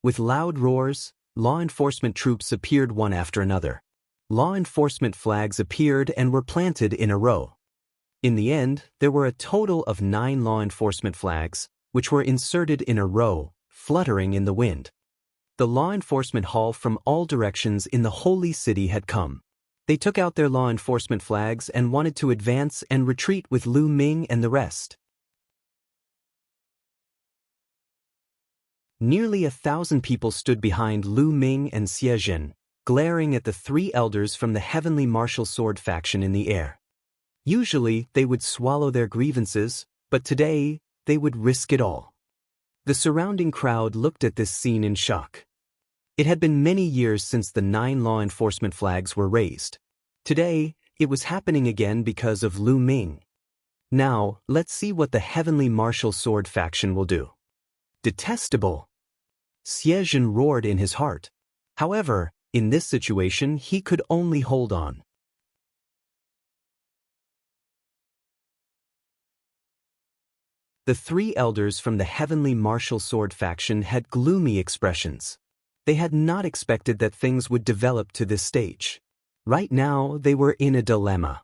With loud roars, law enforcement troops appeared one after another. Law enforcement flags appeared and were planted in a row. In the end, there were a total of 9 law enforcement flags, which were inserted in a row, fluttering in the wind. The law enforcement hall from all directions in the holy city had come. They took out their law enforcement flags and wanted to advance and retreat with Lu Ming and the rest. Nearly 1,000 people stood behind Lu Ming and Xiezhen, glaring at the 3 elders from the heavenly martial sword faction in the air. Usually, they would swallow their grievances, but today, they would risk it all. The surrounding crowd looked at this scene in shock. It had been many years since the 9 law enforcement flags were raised. Today, it was happening again because of Lu Ming. Now, let's see what the heavenly martial sword faction will do. Detestable! Xiezhen roared in his heart. However, in this situation he could only hold on. The three elders from the heavenly martial sword faction had gloomy expressions. They had not expected that things would develop to this stage. Right now, they were in a dilemma.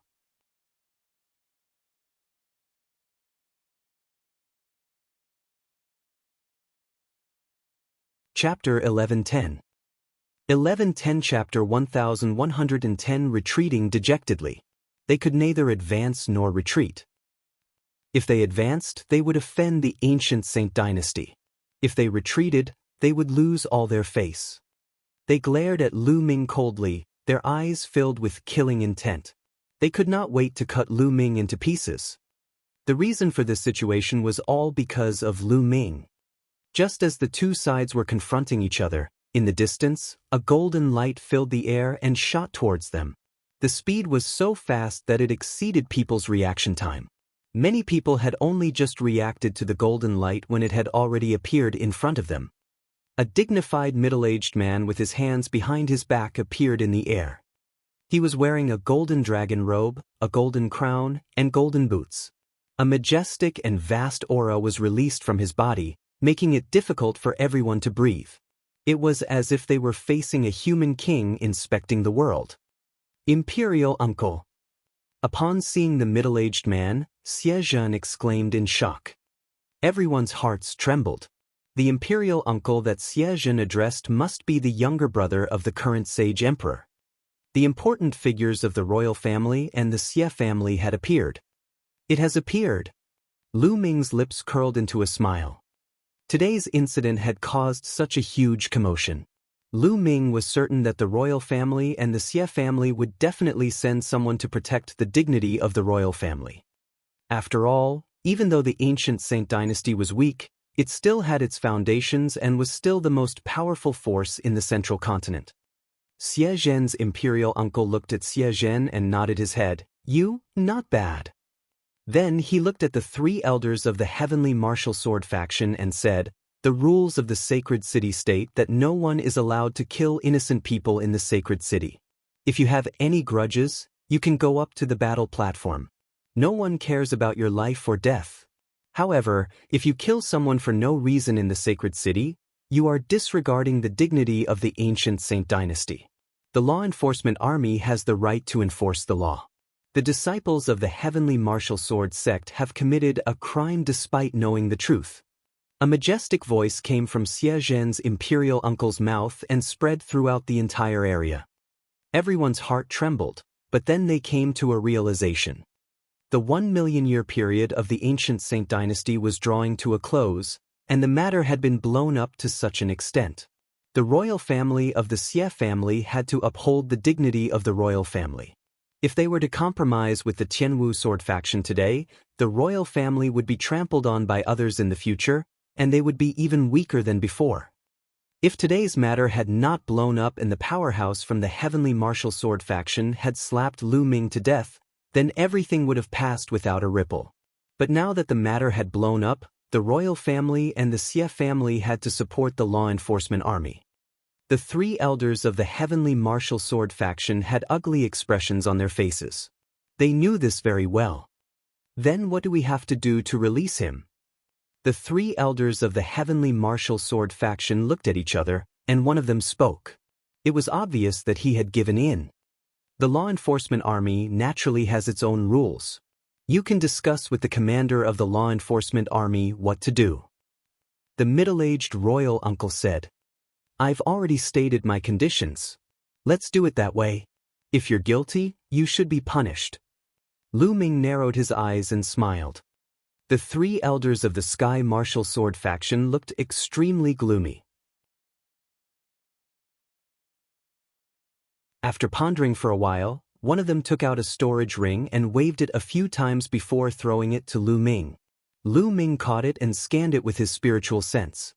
Chapter 1110. 1110 Chapter 1110 Retreating dejectedly. They could neither advance nor retreat. If they advanced, they would offend the ancient Saint dynasty. If they retreated, they would lose all their face. They glared at Lu Ming coldly, their eyes filled with killing intent. They could not wait to cut Lu Ming into pieces. The reason for this situation was all because of Lu Ming. Just as the two sides were confronting each other, in the distance, a golden light filled the air and shot towards them. The speed was so fast that it exceeded people's reaction time. Many people had only just reacted to the golden light when it had already appeared in front of them. A dignified middle-aged man with his hands behind his back appeared in the air. He was wearing a golden dragon robe, a golden crown, and golden boots. A majestic and vast aura was released from his body, making it difficult for everyone to breathe. It was as if they were facing a human king inspecting the world. Imperial Uncle. Upon seeing the middle-aged man, Xianxia exclaimed in shock. Everyone's hearts trembled. The imperial uncle that Xianxia addressed must be the younger brother of the current sage emperor. The important figures of the royal family and the Xie family had appeared. It has appeared. Lu Ming's lips curled into a smile. Today's incident had caused such a huge commotion. Lu Ming was certain that the royal family and the Xie family would definitely send someone to protect the dignity of the royal family. After all, even though the ancient Saint dynasty was weak, it still had its foundations and was still the most powerful force in the central continent. Xie Zhen's imperial uncle looked at Xie Zhen and nodded his head. You, not bad. Then he looked at the three elders of the heavenly martial sword faction and said, the rules of the sacred city state that no one is allowed to kill innocent people in the sacred city. If you have any grudges, you can go up to the battle platform. No one cares about your life or death. However, if you kill someone for no reason in the sacred city, you are disregarding the dignity of the ancient Saint dynasty. The law enforcement army has the right to enforce the law. The disciples of the heavenly martial sword sect have committed a crime despite knowing the truth. A majestic voice came from Xie Zhen's imperial uncle's mouth and spread throughout the entire area. Everyone's heart trembled, but then they came to a realization. The 1,000,000-year period of the ancient Saint dynasty was drawing to a close, and the matter had been blown up to such an extent. The royal family of the Xie family had to uphold the dignity of the royal family. If they were to compromise with the Tianwu sword faction today, the royal family would be trampled on by others in the future, and they would be even weaker than before. If today's matter had not blown up and the powerhouse from the heavenly martial sword faction had slapped Lu Ming to death, then everything would have passed without a ripple. But now that the matter had blown up, the royal family and the Xie family had to support the law enforcement army. The three elders of the heavenly martial sword faction had ugly expressions on their faces. They knew this very well. Then what do we have to do to release him? The three elders of the heavenly martial sword faction looked at each other, and one of them spoke. It was obvious that he had given in. The law enforcement army naturally has its own rules. You can discuss with the commander of the law enforcement army what to do. The middle-aged royal uncle said, I've already stated my conditions. Let's do it that way. If you're guilty, you should be punished. Lu Ming narrowed his eyes and smiled. The three elders of the Sky Martial Sword faction looked extremely gloomy. After pondering for a while, one of them took out a storage ring and waved it a few times before throwing it to Lu Ming. Lu Ming caught it and scanned it with his spiritual sense.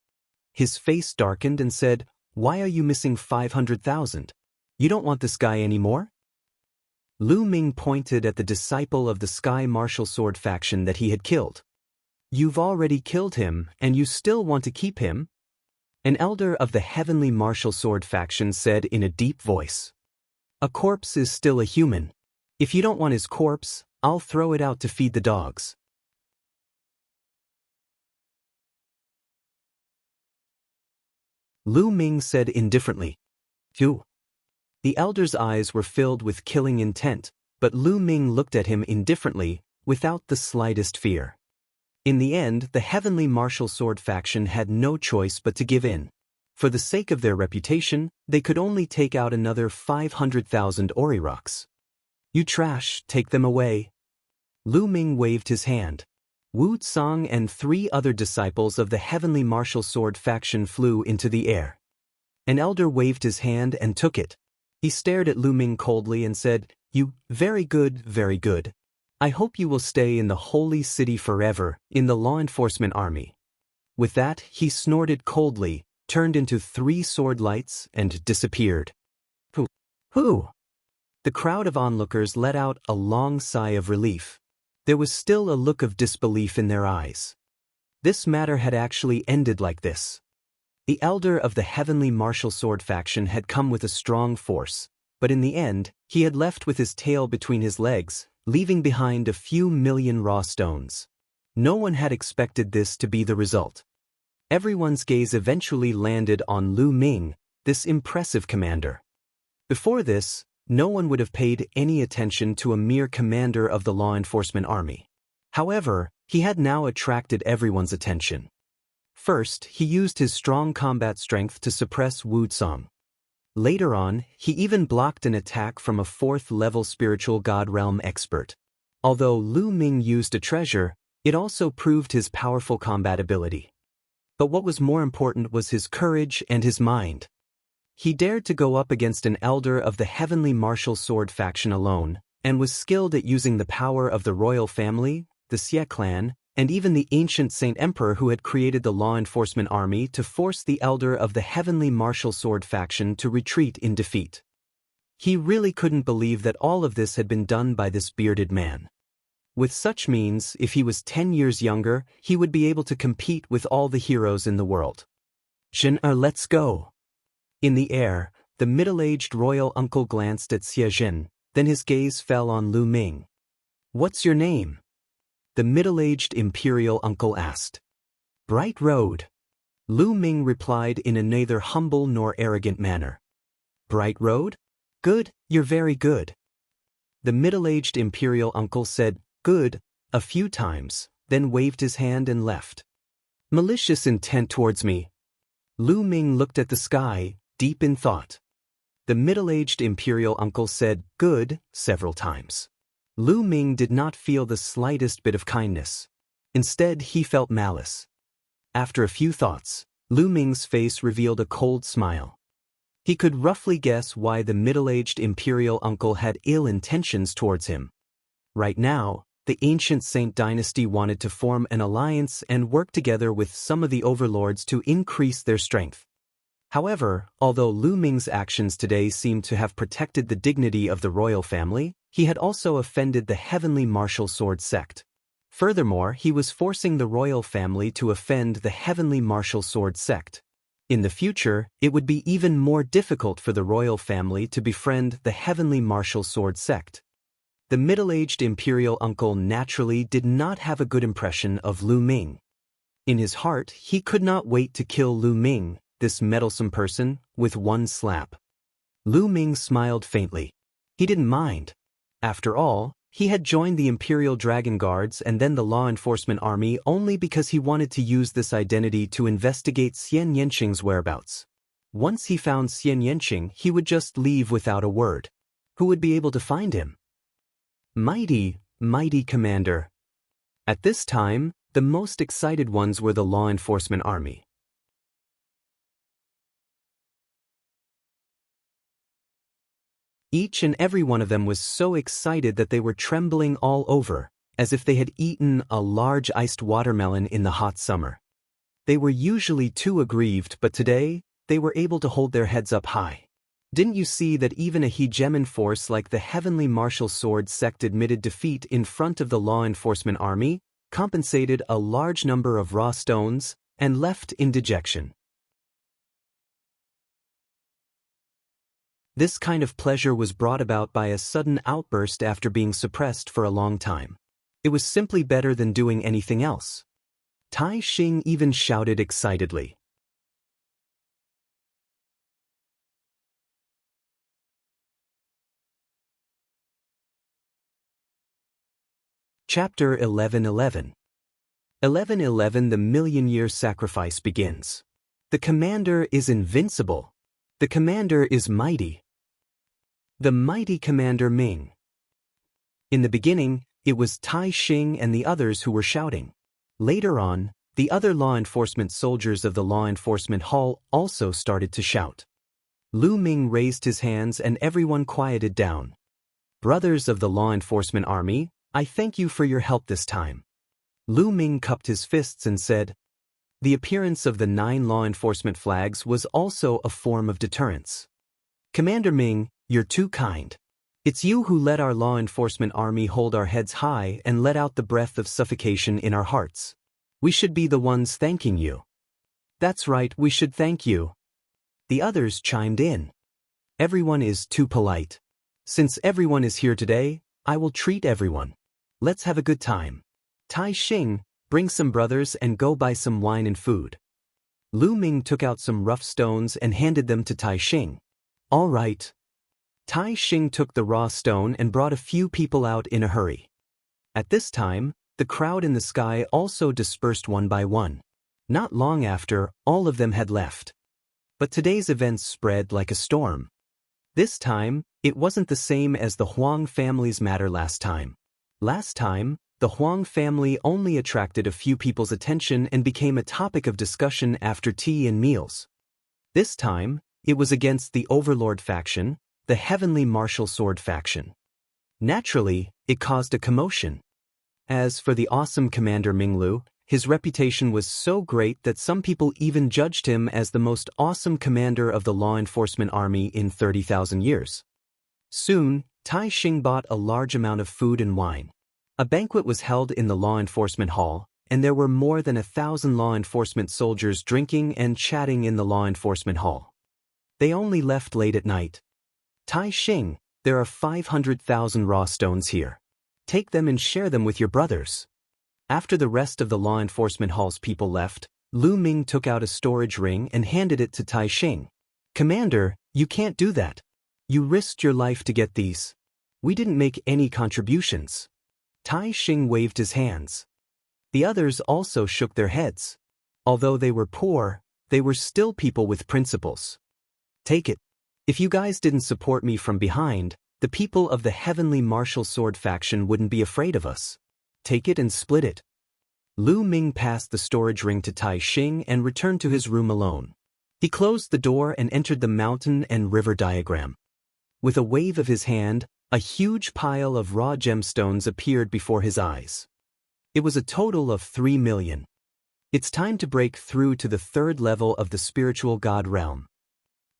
His face darkened and said, Why are you missing 500,000? You don't want this guy anymore? Lu Ming pointed at the disciple of the Sky Martial Sword faction that he had killed. You've already killed him, and you still want to keep him? An elder of the Heavenly Martial Sword faction said in a deep voice. A corpse is still a human. If you don't want his corpse, I'll throw it out to feed the dogs. Lu Ming said indifferently. Phew. The elder's eyes were filled with killing intent, but Lu Ming looked at him indifferently, without the slightest fear. In the end, the heavenly martial sword faction had no choice but to give in. For the sake of their reputation, they could only take out another 500,000 Oriroks. You trash, take them away. Lu Ming waved his hand. Wu Tsang and 3 other disciples of the heavenly martial sword faction flew into the air. An elder waved his hand and took it. He stared at Lu Ming coldly and said, "You, very good, very good. I hope you will stay in the holy city forever, in the law enforcement army." With that, he snorted coldly, turned into 3 sword lights, and disappeared. Who? The crowd of onlookers let out a long sigh of relief. There was still a look of disbelief in their eyes. This matter had actually ended like this. The elder of the heavenly martial sword faction had come with a strong force, but in the end, he had left with his tail between his legs, leaving behind a few million raw stones. No one had expected this to be the result. Everyone's gaze eventually landed on Lu Ming, this impressive commander. Before this, no one would have paid any attention to a mere commander of the law enforcement army. However, he had now attracted everyone's attention. First, he used his strong combat strength to suppress Wu Tsang. Later on, he even blocked an attack from a 4th-level spiritual god realm expert. Although Lu Ming used a treasure, it also proved his powerful combat ability. But what was more important was his courage and his mind. He dared to go up against an elder of the heavenly martial sword faction alone, and was skilled at using the power of the royal family, the Xie clan, and even the ancient Saint Emperor who had created the law enforcement army to force the elder of the heavenly martial sword faction to retreat in defeat. He really couldn't believe that all of this had been done by this bearded man. With such means, if he was 10 years younger, he would be able to compete with all the heroes in the world. Let's go. In the air, the middle-aged royal uncle glanced at Xie Jin, then his gaze fell on Lu Ming. What's your name? The middle-aged imperial uncle asked. Bright Road. Lu Ming replied in a neither humble nor arrogant manner. Bright Road? Good, you're very good. The middle-aged imperial uncle said, good, a few times, then waved his hand and left. Malicious intent towards me. Lu Ming looked at the sky, deep in thought. The middle-aged imperial uncle said, good, several times. Lu Ming did not feel the slightest bit of kindness. Instead, he felt malice. After a few thoughts, Lu Ming's face revealed a cold smile. He could roughly guess why the middle-aged imperial uncle had ill intentions towards him. Right now, the ancient Saint dynasty wanted to form an alliance and work together with some of the overlords to increase their strength. However, although Lu Ming's actions today seemed to have protected the dignity of the royal family, he had also offended the heavenly martial sword sect. Furthermore, he was forcing the royal family to offend the heavenly martial sword sect. In the future, it would be even more difficult for the royal family to befriend the heavenly martial sword sect. The middle-aged imperial uncle naturally did not have a good impression of Lu Ming. In his heart, he could not wait to kill Lu Ming, this meddlesome person, with one slap. Lu Ming smiled faintly. He didn't mind. After all, he had joined the Imperial Dragon Guards and then the Law Enforcement Army only because he wanted to use this identity to investigate Xian Yanqing's whereabouts. Once he found Xian Yanqing, he would just leave without a word. Who would be able to find him? Mighty, mighty commander. At this time, the most excited ones were the Law Enforcement Army. Each and every one of them was so excited that they were trembling all over, as if they had eaten a large iced watermelon in the hot summer. They were usually too aggrieved, but today, they were able to hold their heads up high. Didn't you see that even a hegemon force like the Heavenly Martial Sword sect admitted defeat in front of the Law Enforcement Army, compensated a large number of raw stones, and left in dejection? This kind of pleasure was brought about by a sudden outburst after being suppressed for a long time. It was simply better than doing anything else. Tai Xing even shouted excitedly. Chapter 1111. 1111. The million-year sacrifice begins. The commander is invincible. The commander is mighty. The mighty Commander Ming. In the beginning, it was Tai Xing and the others who were shouting. Later on, the other law enforcement soldiers of the law enforcement hall also started to shout. Lu Ming raised his hands and everyone quieted down. Brothers of the law enforcement army, I thank you for your help this time. Lu Ming cupped his fists and said, the appearance of the 9 law enforcement flags was also a form of deterrence. Commander Ming, you're too kind. It's you who let our law enforcement army hold our heads high and let out the breath of suffocation in our hearts. We should be the ones thanking you. That's right, we should thank you. The others chimed in. Everyone is too polite. Since everyone is here today, I will treat everyone. Let's have a good time. Tai Xing, bring some brothers and go buy some wine and food. Lu Ming took out some rough stones and handed them to Tai Xing. All right. Tai Xing took the raw stone and brought a few people out in a hurry. At this time, the crowd in the sky also dispersed one by one. Not long after, all of them had left. But today's events spread like a storm. This time, it wasn't the same as the Huang family's matter last time. Last time, the Huang family only attracted a few people's attention and became a topic of discussion after tea and meals. This time, it was against the Overlord faction, the Heavenly Martial Sword faction. Naturally, it caused a commotion. As for the awesome Commander Minglu, his reputation was so great that some people even judged him as the most awesome commander of the law enforcement army in 30,000 years. Soon, Tai Xing bought a large amount of food and wine. A banquet was held in the law enforcement hall, and there were more than 1,000 law enforcement soldiers drinking and chatting in the law enforcement hall. They only left late at night. Tai Xing, there are 500,000 raw stones here. Take them and share them with your brothers. After the rest of the law enforcement hall's people left, Lu Ming took out a storage ring and handed it to Tai Xing. Commander, you can't do that. You risked your life to get these. We didn't make any contributions. Tai Xing waved his hands. The others also shook their heads. Although they were poor, they were still people with principles. Take it. If you guys didn't support me from behind, the people of the Heavenly Martial Sword faction wouldn't be afraid of us. Take it and split it. Lu Ming passed the storage ring to Tai Xing and returned to his room alone. He closed the door and entered the mountain and river diagram. With a wave of his hand, a huge pile of raw gemstones appeared before his eyes. It was a total of 3 million. It's time to break through to the 3rd level of the spiritual god realm.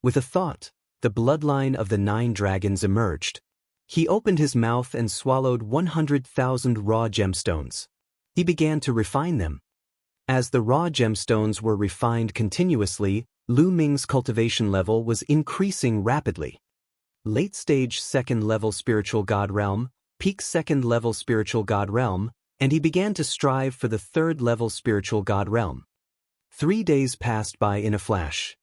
With a thought, the bloodline of the 9 dragons emerged. He opened his mouth and swallowed 100,000 raw gemstones. He began to refine them. As the raw gemstones were refined continuously, Lu Ming's cultivation level was increasing rapidly. Late stage 2nd level spiritual god realm, peak 2nd level spiritual god realm, and he began to strive for the 3rd level spiritual god realm. 3 days passed by in a flash.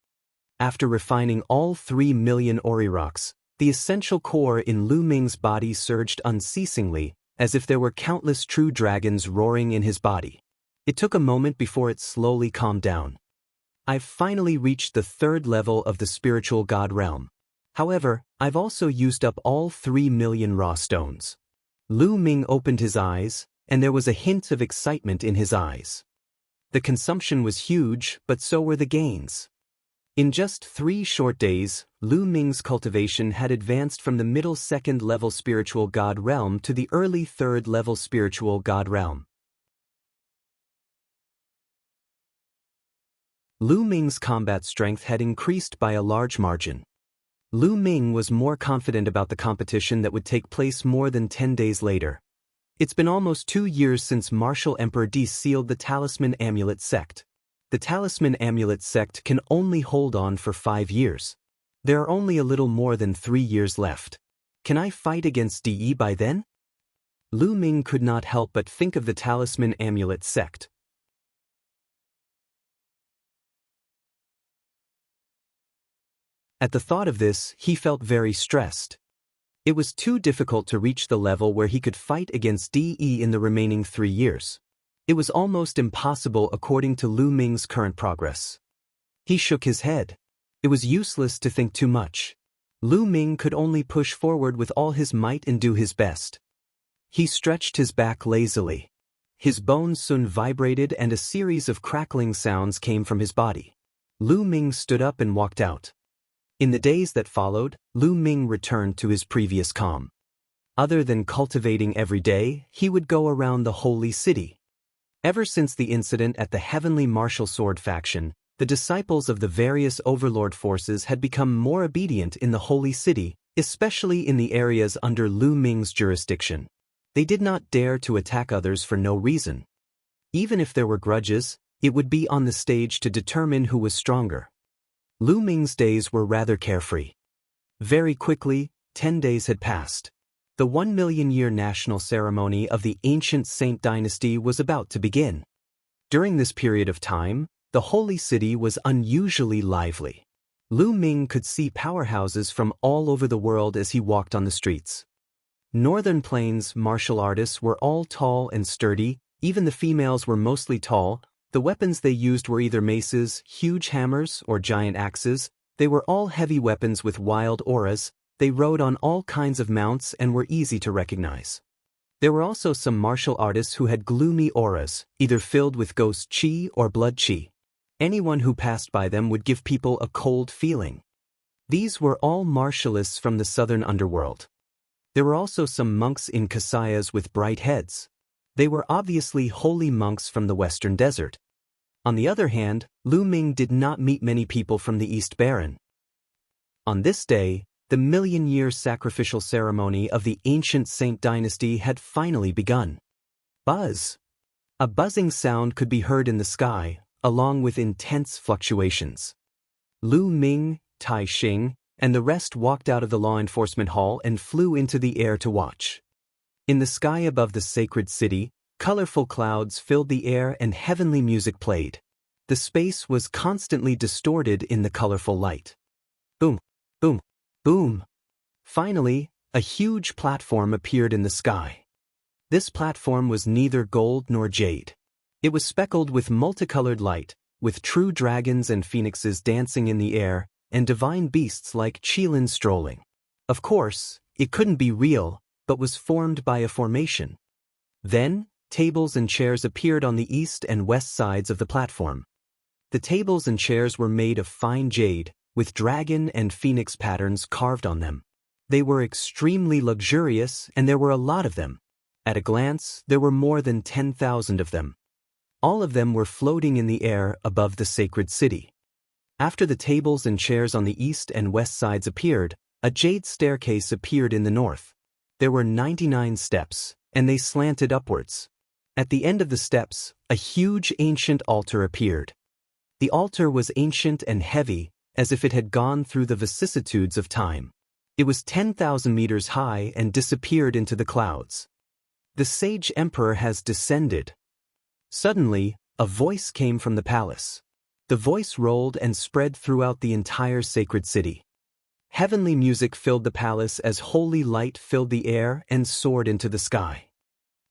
After refining all 3 million ori rocks, the essential core in Lu Ming's body surged unceasingly, as if there were countless true dragons roaring in his body. It took a moment before it slowly calmed down. I've finally reached the 3rd level of the spiritual god realm. However, I've also used up all 3 million raw stones. Lu Ming opened his eyes, and there was a hint of excitement in his eyes. The consumption was huge, but so were the gains. In just 3 short days, Lu Ming's cultivation had advanced from the middle 2nd level spiritual god realm to the early 3rd level spiritual god realm. Lu Ming's combat strength had increased by a large margin. Lu Ming was more confident about the competition that would take place more than 10 days later. It's been almost 2 years since Martial Emperor D sealed the Talisman Amulet sect. The Talisman Amulet sect can only hold on for 5 years. There are only a little more than 3 years left. Can I fight against DE by then? Lu Ming could not help but think of the Talisman Amulet sect. At the thought of this, he felt very stressed. It was too difficult to reach the level where he could fight against DE in the remaining 3 years. It was almost impossible according to Lu Ming's current progress. He shook his head. It was useless to think too much. Lu Ming could only push forward with all his might and do his best. He stretched his back lazily. His bones soon vibrated and a series of crackling sounds came from his body. Lu Ming stood up and walked out. In the days that followed, Lu Ming returned to his previous calm. Other than cultivating every day, he would go around the holy city. Ever since the incident at the Heavenly Martial Sword faction, the disciples of the various overlord forces had become more obedient in the holy city, especially in the areas under Lu Ming's jurisdiction. They did not dare to attack others for no reason. Even if there were grudges, it would be on the stage to determine who was stronger. Lu Ming's days were rather carefree. Very quickly, 10 days had passed. The 1,000,000-year national ceremony of the ancient Saint dynasty was about to begin. During this period of time, the holy city was unusually lively. Lu Ming could see powerhouses from all over the world as he walked on the streets. Northern Plains martial artists were all tall and sturdy, even the females were mostly tall. The weapons they used were either maces, huge hammers, or giant axes. They were all heavy weapons with wild auras. They rode on all kinds of mounts and were easy to recognize. There were also some martial artists who had gloomy auras, either filled with ghost chi or blood chi. Anyone who passed by them would give people a cold feeling. These were all martialists from the southern underworld. There were also some monks in kasayas with bright heads. They were obviously holy monks from the western desert. On the other hand, Lu Ming did not meet many people from the East Baron. On this day, the 1,000,000-year sacrificial ceremony of the ancient Saint dynasty had finally begun. Buzz! A buzzing sound could be heard in the sky, along with intense fluctuations. Lu Ming, Tai Xing, and the rest walked out of the law enforcement hall and flew into the air to watch. In the sky above the sacred city, colorful clouds filled the air and heavenly music played. The space was constantly distorted in the colorful light. Boom, boom, boom. Finally, a huge platform appeared in the sky. This platform was neither gold nor jade. It was speckled with multicolored light, with true dragons and phoenixes dancing in the air, and divine beasts like Qilin strolling. Of course, it couldn't be real, but was formed by a formation. Then, tables and chairs appeared on the east and west sides of the platform. The tables and chairs were made of fine jade, with dragon and phoenix patterns carved on them. They were extremely luxurious, and there were a lot of them. At a glance, there were more than 10,000 of them. All of them were floating in the air above the sacred city. After the tables and chairs on the east and west sides appeared, a jade staircase appeared in the north. There were 99 steps, and they slanted upwards. At the end of the steps, a huge ancient altar appeared. The altar was ancient and heavy, as if it had gone through the vicissitudes of time. It was 10,000 meters high and disappeared into the clouds. The sage emperor has descended. Suddenly, a voice came from the palace. The voice rolled and spread throughout the entire sacred city. Heavenly music filled the palace as holy light filled the air and soared into the sky.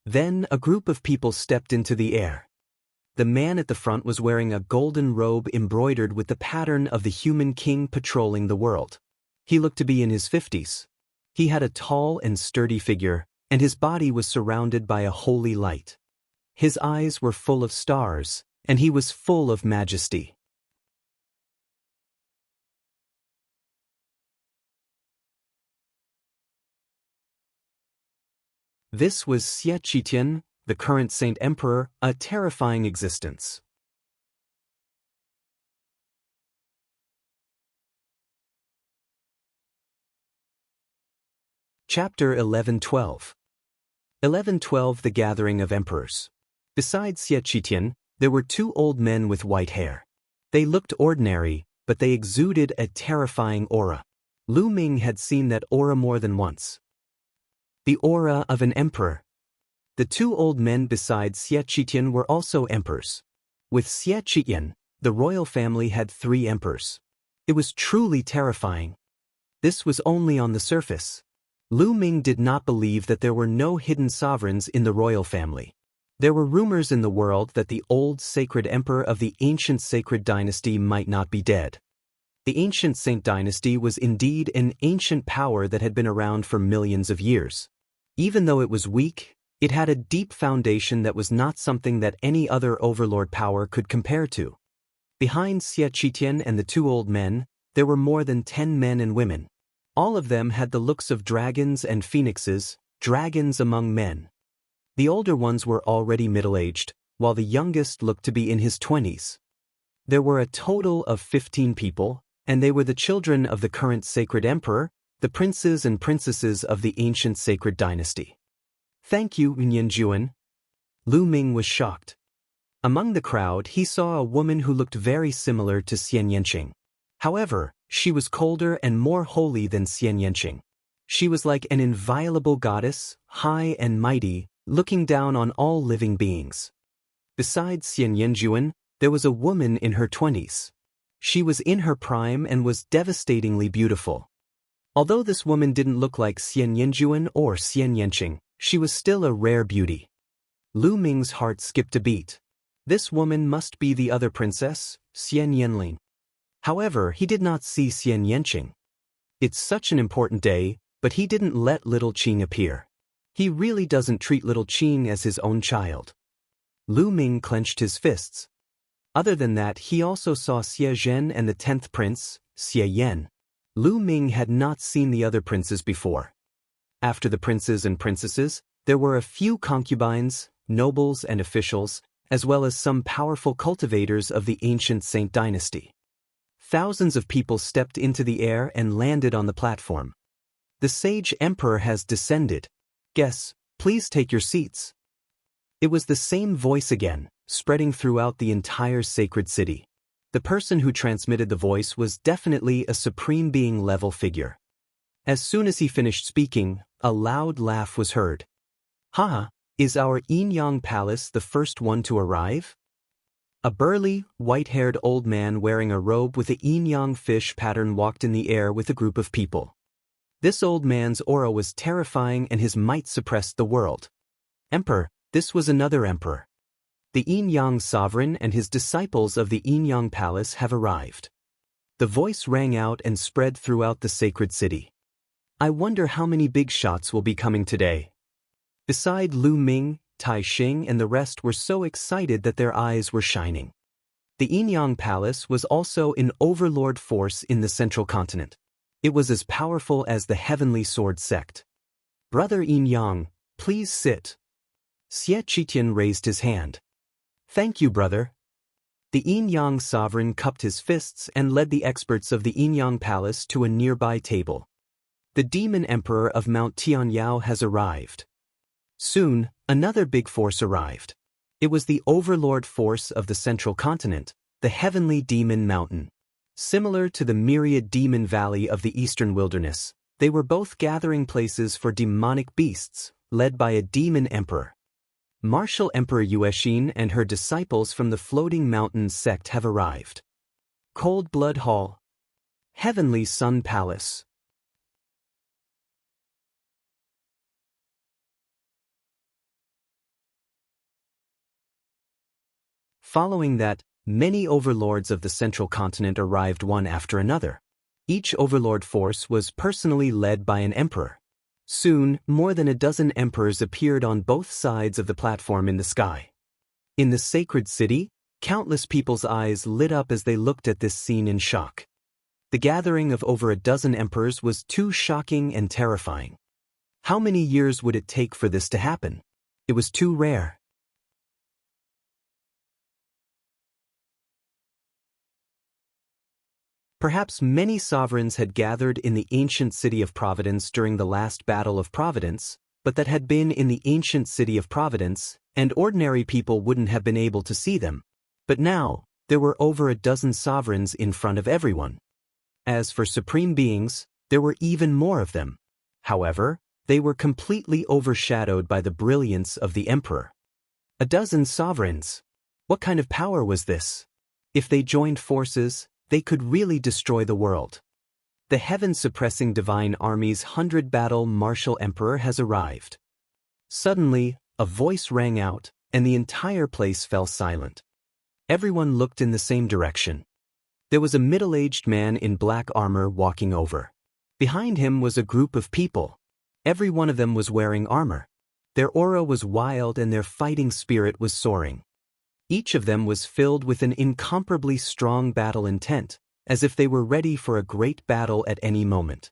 Then a group of people stepped into the air. The man at the front was wearing a golden robe embroidered with the pattern of the human king patrolling the world. He looked to be in his 50s. He had a tall and sturdy figure, and his body was surrounded by a holy light. His eyes were full of stars, and he was full of majesty. This was Xie Qitian, the current Saint Emperor, a terrifying existence. Chapter 1112. 1112 The Gathering of Emperors. Besides Xie Qitian, there were 2 old men with white hair. They looked ordinary, but they exuded a terrifying aura. Lu Ming had seen that aura more than once. The aura of an emperor. The 2 old men besides Xie Qitian were also emperors. With Xie Qitian, the royal family had 3 emperors. It was truly terrifying. This was only on the surface. Lu Ming did not believe that there were no hidden sovereigns in the royal family. There were rumors in the world that the old sacred emperor of the ancient sacred dynasty might not be dead. The ancient Saint dynasty was indeed an ancient power that had been around for millions of years. Even though it was weak, it had a deep foundation that was not something that any other overlord power could compare to. Behind Xie Qitian and the two old men, there were more than 10 men and women. All of them had the looks of dragons and phoenixes, dragons among men. The older ones were already middle-aged, while the youngest looked to be in his 20s. There were a total of 15 people, and they were the children of the current sacred emperor, the princes and princesses of the ancient sacred dynasty. Thank you, Yanjuan. Lu Ming was shocked. Among the crowd he saw a woman who looked very similar to Xianxia. However, she was colder and more holy than Xianxia. She was like an inviolable goddess, high and mighty, looking down on all living beings. Besides Xianxia, there was a woman in her 20s. She was in her prime and was devastatingly beautiful. Although this woman didn't look like Xianxia or Xianxia, she was still a rare beauty. Lu Ming's heart skipped a beat. This woman must be the other princess, Xianxia. However, he did not see Xianxia. It's such an important day, but he didn't let little Qing appear. He really doesn't treat little Qing as his own child. Lu Ming clenched his fists. Other than that, he also saw Xie Zhen and the 10th prince, Xie Yan. Lu Ming had not seen the other princes before. After the princes and princesses, there were a few concubines, nobles and officials, as well as some powerful cultivators of the ancient Saint dynasty. Thousands of people stepped into the air and landed on the platform. The sage emperor has descended. Guests, please take your seats. It was the same voice again, spreading throughout the entire sacred city. The person who transmitted the voice was definitely a supreme being level figure. As soon as he finished speaking, a loud laugh was heard. Haha, is our Yin-Yang palace the first one to arrive? A burly, white-haired old man wearing a robe with a yin-yang fish pattern walked in the air with a group of people. This old man's aura was terrifying and his might suppressed the world. Emperor, this was another emperor. The yin-yang sovereign and his disciples of the yin-yang palace have arrived. The voice rang out and spread throughout the sacred city. I wonder how many big shots will be coming today. Beside Lu Ming, Tai Xing and the rest were so excited that their eyes were shining. The Yin-Yang Palace was also an overlord force in the central continent. It was as powerful as the Heavenly Sword sect. Brother Yin-Yang, please sit. Xie Qitian raised his hand. Thank you, brother. The Yin-Yang sovereign cupped his fists and led the experts of the Yin-Yang Palace to a nearby table. The demon emperor of Mount Tianyao has arrived. Soon, another big force arrived. It was the overlord force of the central continent, the Heavenly Demon Mountain. Similar to the myriad demon valley of the eastern wilderness, they were both gathering places for demonic beasts, led by a demon emperor. Martial Emperor Yuexin and her disciples from the Floating Mountains sect have arrived. Cold Blood Hall. Heavenly Sun Palace. Following that, many overlords of the central continent arrived one after another. Each overlord force was personally led by an emperor. Soon, more than a dozen emperors appeared on both sides of the platform in the sky. In the sacred city, countless people's eyes lit up as they looked at this scene in shock. The gathering of over a dozen emperors was too shocking and terrifying. How many years would it take for this to happen? It was too rare. Perhaps many sovereigns had gathered in the ancient city of Providence during the last battle of Providence, but that had been in the ancient city of Providence, and ordinary people wouldn't have been able to see them. But now, there were over a dozen sovereigns in front of everyone. As for supreme beings, there were even more of them. However, they were completely overshadowed by the brilliance of the emperor. A dozen sovereigns. What kind of power was this? If they joined forces, they could really destroy the world. The heaven-suppressing divine army's 100-battle martial emperor has arrived. Suddenly, a voice rang out, and the entire place fell silent. Everyone looked in the same direction. There was a middle-aged man in black armor walking over. Behind him was a group of people. Every one of them was wearing armor. Their aura was wild and their fighting spirit was soaring. Each of them was filled with an incomparably strong battle intent, as if they were ready for a great battle at any moment.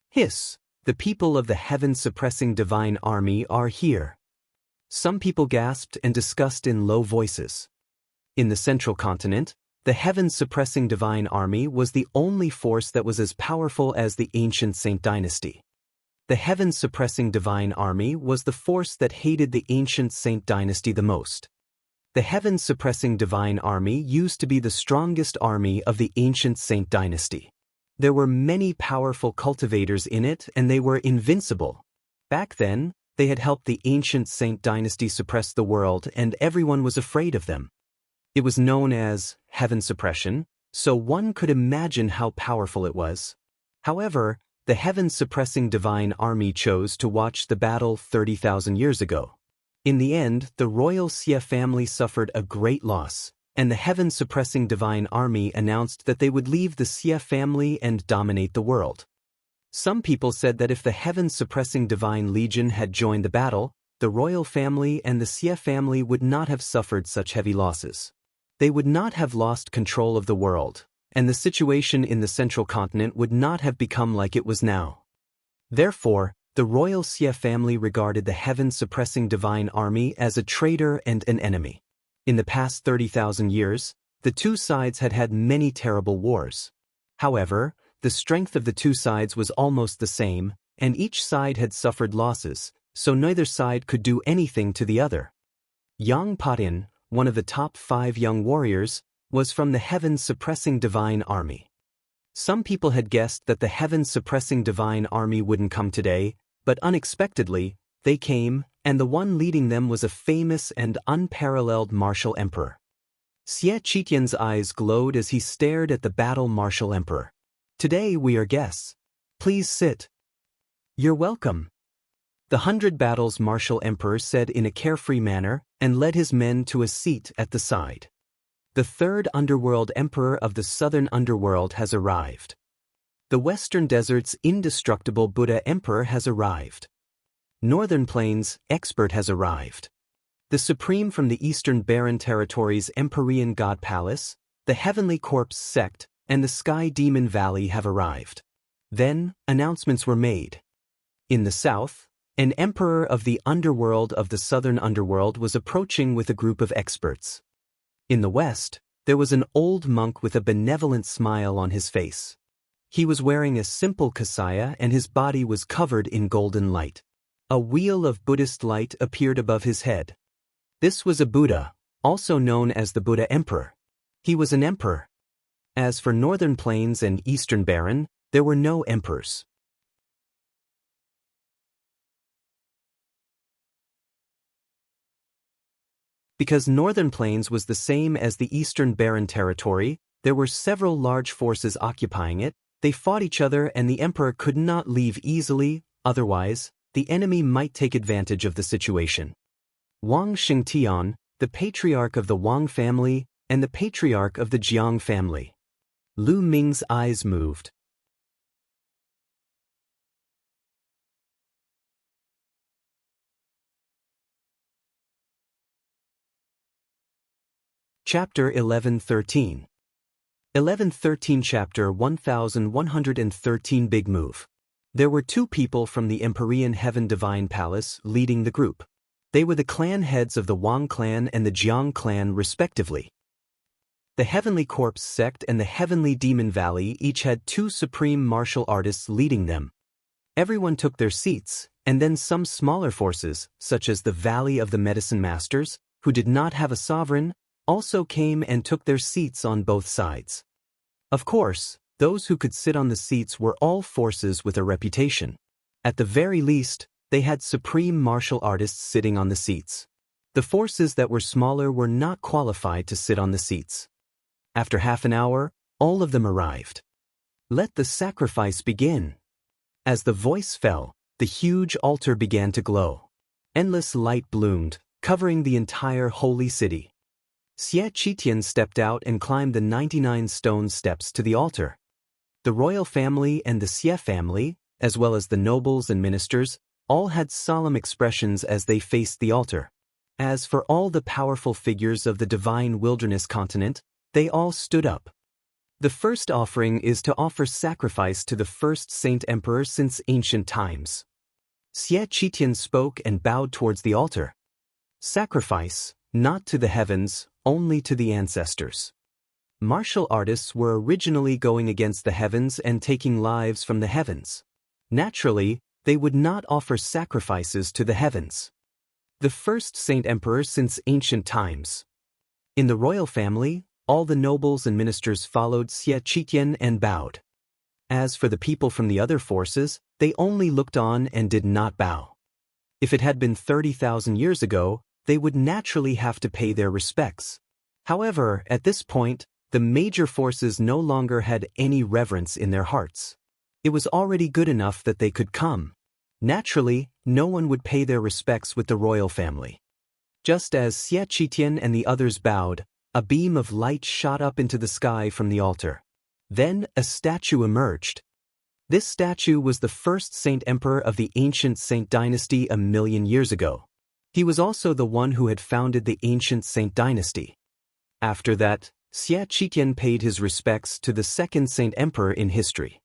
Hiss! The people of the heaven-suppressing divine army are here. Some people gasped and discussed in low voices. In the central continent, the heaven-suppressing divine army was the only force that was as powerful as the ancient Saint dynasty. The heaven-suppressing divine army was the force that hated the ancient Saint dynasty the most. The heaven-suppressing divine army used to be the strongest army of the ancient Saint dynasty. There were many powerful cultivators in it and they were invincible. Back then, they had helped the ancient Saint dynasty suppress the world and everyone was afraid of them. It was known as heaven suppression, so one could imagine how powerful it was. However, the heaven-suppressing divine army chose to watch the battle 30,000 years ago. In the end, the royal Xia family suffered a great loss, and the heaven-suppressing divine army announced that they would leave the Xia family and dominate the world. Some people said that if the heaven-suppressing divine legion had joined the battle, the royal family and the Xia family would not have suffered such heavy losses. They would not have lost control of the world, and the situation in the central continent would not have become like it was now. Therefore, the royal Xia family regarded the heaven-suppressing divine army as a traitor and an enemy. In the past 30,000 years, the two sides had had many terrible wars. However, the strength of the two sides was almost the same, and each side had suffered losses, so neither side could do anything to the other. Yang Patin, one of the top 5 young warriors, was from the heaven-suppressing divine army. Some people had guessed that the heaven-suppressing divine army wouldn't come today, but unexpectedly, they came, and the one leading them was a famous and unparalleled martial emperor. Xie Qitian's eyes glowed as he stared at the battle martial emperor. Today we are guests. Please sit. You're welcome. The 100 battles martial emperor said in a carefree manner and led his men to a seat at the side. The third underworld emperor of the southern underworld has arrived. The western desert's indestructible Buddha emperor has arrived. Northern Plains expert has arrived. The supreme from the eastern barren territories Empyrean God Palace, the Heavenly Corpse sect, and the Sky Demon Valley have arrived. Then, announcements were made. In the south, an emperor of the underworld of the southern underworld was approaching with a group of experts. In the west, there was an old monk with a benevolent smile on his face. He was wearing a simple kasaya and his body was covered in golden light. A wheel of Buddhist light appeared above his head. This was a Buddha, also known as the Buddha Emperor. He was an emperor. As for Northern Plains and Eastern Barren, there were no emperors. Because Northern Plains was the same as the Eastern Barren territory, there were several large forces occupying it. They fought each other and the emperor could not leave easily, otherwise, the enemy might take advantage of the situation. Wang Xingtian, the patriarch of the Wang family, and the patriarch of the Jiang family. Lu Ming's eyes moved. Chapter 1113. 1113 Chapter 1113 Big Move. There were 2 people from the Empyrean Heaven Divine Palace leading the group. They were the clan heads of the Wang clan and the Jiang clan respectively. The Heavenly Corpse sect and the Heavenly Demon Valley each had 2 supreme martial artists leading them. Everyone took their seats, and then some smaller forces, such as the Valley of the Medicine Masters, who did not have a sovereign, also came and took their seats on both sides. Of course, those who could sit on the seats were all forces with a reputation. At the very least, they had supreme martial artists sitting on the seats. The forces that were smaller were not qualified to sit on the seats. After half an hour, all of them arrived. Let the sacrifice begin. As the voice fell, the huge altar began to glow. Endless light bloomed, covering the entire holy city. Xie Qitian stepped out and climbed the 99 stone steps to the altar. The royal family and the Xie family, as well as the nobles and ministers, all had solemn expressions as they faced the altar. As for all the powerful figures of the divine wilderness continent, they all stood up. The first offering is to offer sacrifice to the first saint emperor since ancient times. Xie Qitian spoke and bowed towards the altar. Sacrifice, not to the heavens, only to the ancestors. Martial artists were originally going against the heavens and taking lives from the heavens. Naturally, they would not offer sacrifices to the heavens. The first saint emperor since ancient times. In the royal family, all the nobles and ministers followed Xie Qitian and bowed. As for the people from the other forces, they only looked on and did not bow. If it had been 30,000 years ago, they would naturally have to pay their respects. However, at this point, the major forces no longer had any reverence in their hearts. It was already good enough that they could come. Naturally, no one would pay their respects with the royal family. Just as Xie Qitian and the others bowed, a beam of light shot up into the sky from the altar. Then a statue emerged. This statue was the first saint emperor of the ancient Saint dynasty 1,000,000 years ago. He was also the one who had founded the ancient Saint dynasty. After that, Xie Qitian paid his respects to the second saint emperor in history.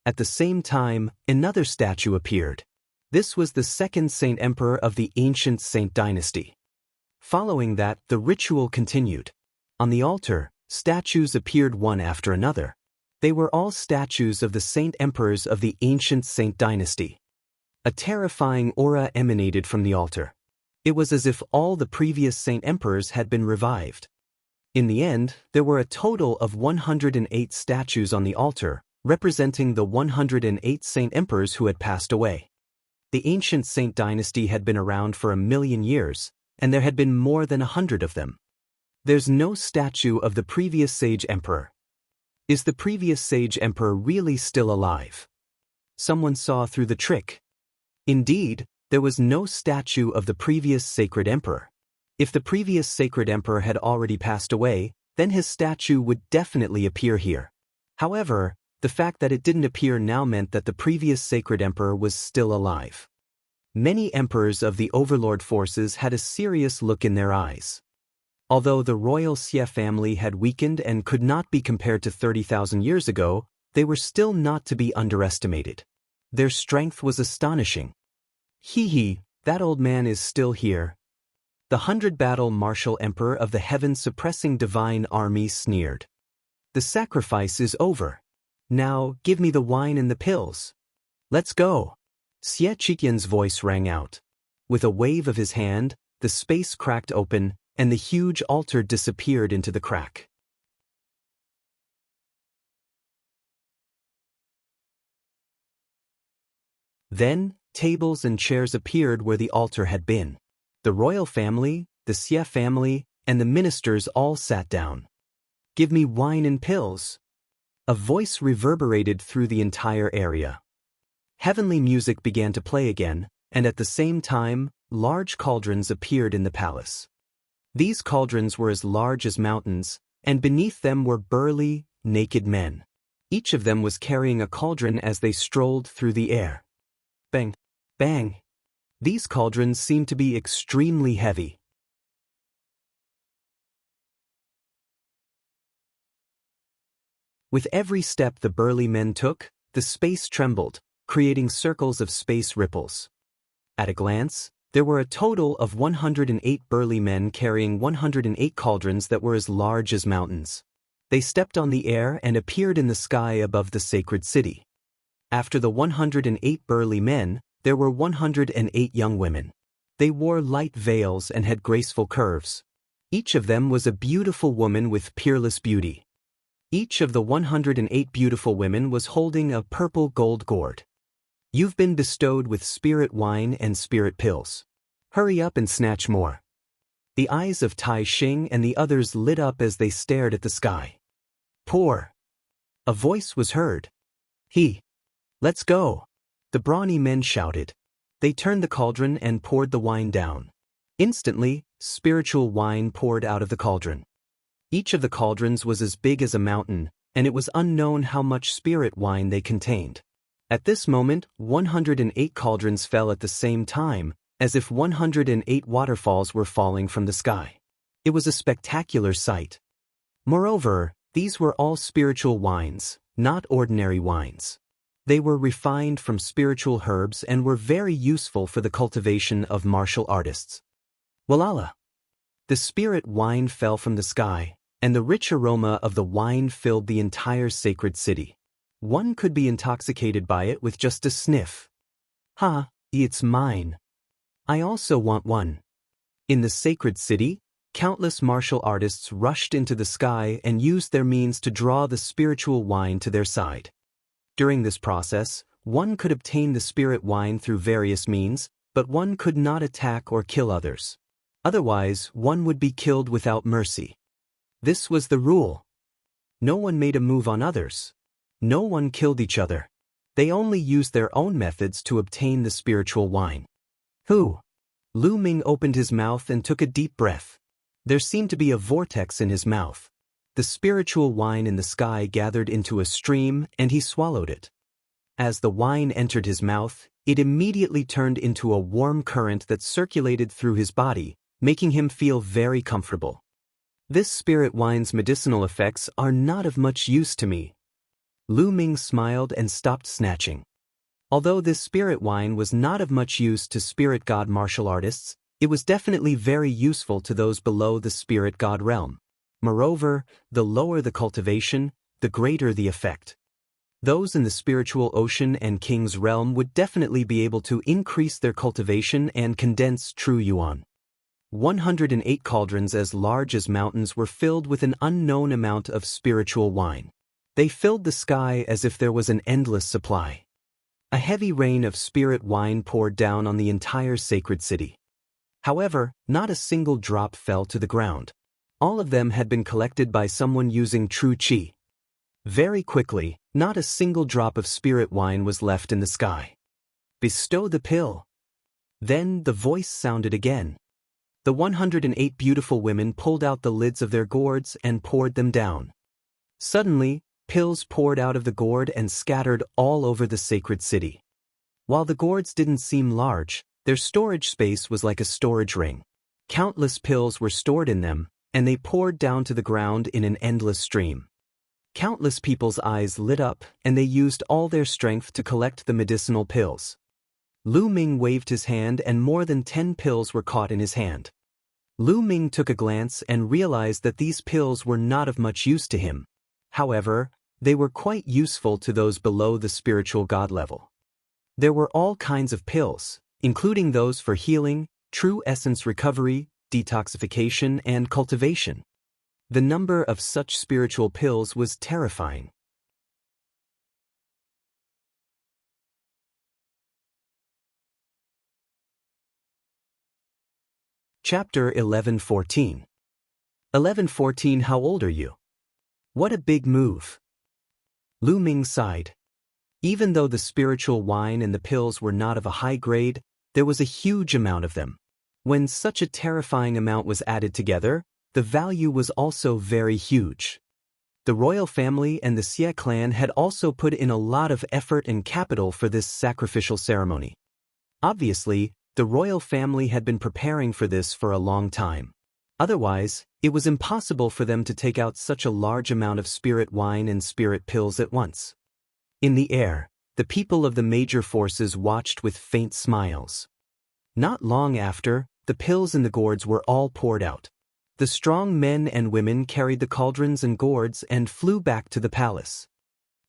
At the same time, another statue appeared. This was the second saint emperor of the ancient Saint dynasty. Following that, the ritual continued. On the altar, statues appeared one after another. They were all statues of the saint emperors of the ancient Saint dynasty. A terrifying aura emanated from the altar. It was as if all the previous saint emperors had been revived. In the end, there were a total of 108 statues on the altar, representing the 108 saint emperors who had passed away. The ancient Saint dynasty had been around for 1,000,000 years, and there had been more than 100 of them. There's no statue of the previous sage emperor. Is the previous sage emperor really still alive? Someone saw through the trick. Indeed, there was no statue of the previous sacred emperor. If the previous sacred emperor had already passed away, then his statue would definitely appear here. However, the fact that it didn't appear now meant that the previous sacred emperor was still alive. Many emperors of the overlord forces had a serious look in their eyes. Although the royal Xie family had weakened and could not be compared to 30,000 years ago, they were still not to be underestimated. Their strength was astonishing. Hee, that old man is still here. The 100-battle martial emperor of the heaven-suppressing divine army sneered. The sacrifice is over. Now, give me the wine and the pills. Let's go. Xie Qitian's voice rang out. With a wave of his hand, the space cracked open, and the huge altar disappeared into the crack. Then, tables and chairs appeared where the altar had been. The royal family, the Xie family, and the ministers all sat down. Give me wine and pills. A voice reverberated through the entire area. Heavenly music began to play again, and at the same time, large cauldrons appeared in the palace. These cauldrons were as large as mountains, and beneath them were burly, naked men. Each of them was carrying a cauldron as they strolled through the air. Bang! Bang! These cauldrons seemed to be extremely heavy. With every step the burly men took, the space trembled, creating circles of space ripples. At a glance, there were a total of 108 burly men carrying 108 cauldrons that were as large as mountains. They stepped on the air and appeared in the sky above the sacred city. After the 108 burly men, there were 108 young women. They wore light veils and had graceful curves. Each of them was a beautiful woman with peerless beauty. Each of the 108 beautiful women was holding a purple gold gourd. You've been bestowed with spirit wine and spirit pills. Hurry up and snatch more. The eyes of Tai Xing and the others lit up as they stared at the sky. Pour. A voice was heard. Let's go. The brawny men shouted. They turned the cauldron and poured the wine down. Instantly, spiritual wine poured out of the cauldron. Each of the cauldrons was as big as a mountain, and it was unknown how much spirit wine they contained. At this moment, 108 cauldrons fell at the same time, as if 108 waterfalls were falling from the sky. It was a spectacular sight. Moreover, these were all spiritual wines, not ordinary wines. They were refined from spiritual herbs and were very useful for the cultivation of martial artists. Walala! The spirit wine fell from the sky, and the rich aroma of the wine filled the entire sacred city. One could be intoxicated by it with just a sniff. It's mine. I also want one. In the sacred city, countless martial artists rushed into the sky and used their means to draw the spiritual wine to their side. During this process, one could obtain the spirit wine through various means, but one could not attack or kill others. Otherwise, one would be killed without mercy. This was the rule. No one made a move on others. No one killed each other. They only used their own methods to obtain the spiritual wine. Lu Ming opened his mouth and took a deep breath. There seemed to be a vortex in his mouth. The spiritual wine in the sky gathered into a stream, and he swallowed it. As the wine entered his mouth, it immediately turned into a warm current that circulated through his body, making him feel very comfortable. This spirit wine's medicinal effects are not of much use to me. Lu Ming smiled and stopped snatching. Although this spirit wine was not of much use to spirit god martial artists, it was definitely very useful to those below the spirit god realm. Moreover, the lower the cultivation, the greater the effect. Those in the spiritual ocean and king's realm would definitely be able to increase their cultivation and condense true yuan. 108 cauldrons as large as mountains were filled with an unknown amount of spiritual wine. They filled the sky as if there was an endless supply. A heavy rain of spirit wine poured down on the entire sacred city. However, not a single drop fell to the ground. All of them had been collected by someone using true qi. Very quickly, not a single drop of spirit wine was left in the sky. Bestow the pill. Then the voice sounded again. The 108 beautiful women pulled out the lids of their gourds and poured them down. Suddenly, pills poured out of the gourd and scattered all over the sacred city. While the gourds didn't seem large, their storage space was like a storage ring. Countless pills were stored in them, and they poured down to the ground in an endless stream. Countless people's eyes lit up, and they used all their strength to collect the medicinal pills. Lu Ming waved his hand and more than 10 pills were caught in his hand. Lu Ming took a glance and realized that these pills were not of much use to him. However, they were quite useful to those below the spiritual god level. There were all kinds of pills, including those for healing, true essence recovery, detoxification, and cultivation. The number of such spiritual pills was terrifying. Chapter 1114. 1114. How old are you? What a big move. Lu Ming sighed. Even though the spiritual wine and the pills were not of a high grade, there was a huge amount of them. When such a terrifying amount was added together, the value was also very huge. The royal family and the Xie clan had also put in a lot of effort and capital for this sacrificial ceremony. Obviously, the royal family had been preparing for this for a long time. Otherwise, it was impossible for them to take out such a large amount of spirit wine and spirit pills at once. In the air, the people of the major forces watched with faint smiles. Not long after, the pills in the gourds were all poured out. The strong men and women carried the cauldrons and gourds and flew back to the palace.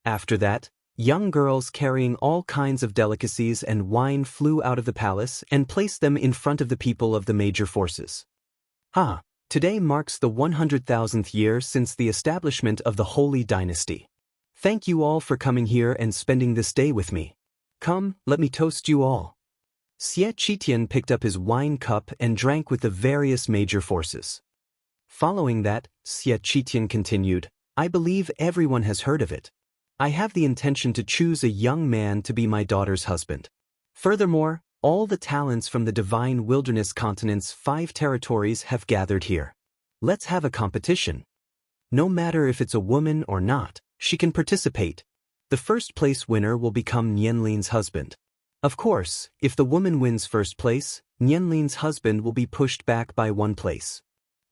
After that, young girls carrying all kinds of delicacies and wine flew out of the palace and placed them in front of the people of the major forces. Today marks the 100,000th year since the establishment of the Holy Dynasty. Thank you all for coming here and spending this day with me. Come, let me toast you all. Xie Qitian picked up his wine cup and drank with the various major forces. Following that, Xie Qitian continued, I believe everyone has heard of it. I have the intention to choose a young man to be my daughter's husband. Furthermore, all the talents from the divine wilderness continent's 5 territories have gathered here. Let's have a competition. No matter if it's a woman or not, she can participate. The first place winner will become Nianlin's husband. Of course, if the woman wins first place, Nianlin's husband will be pushed back by 1 place.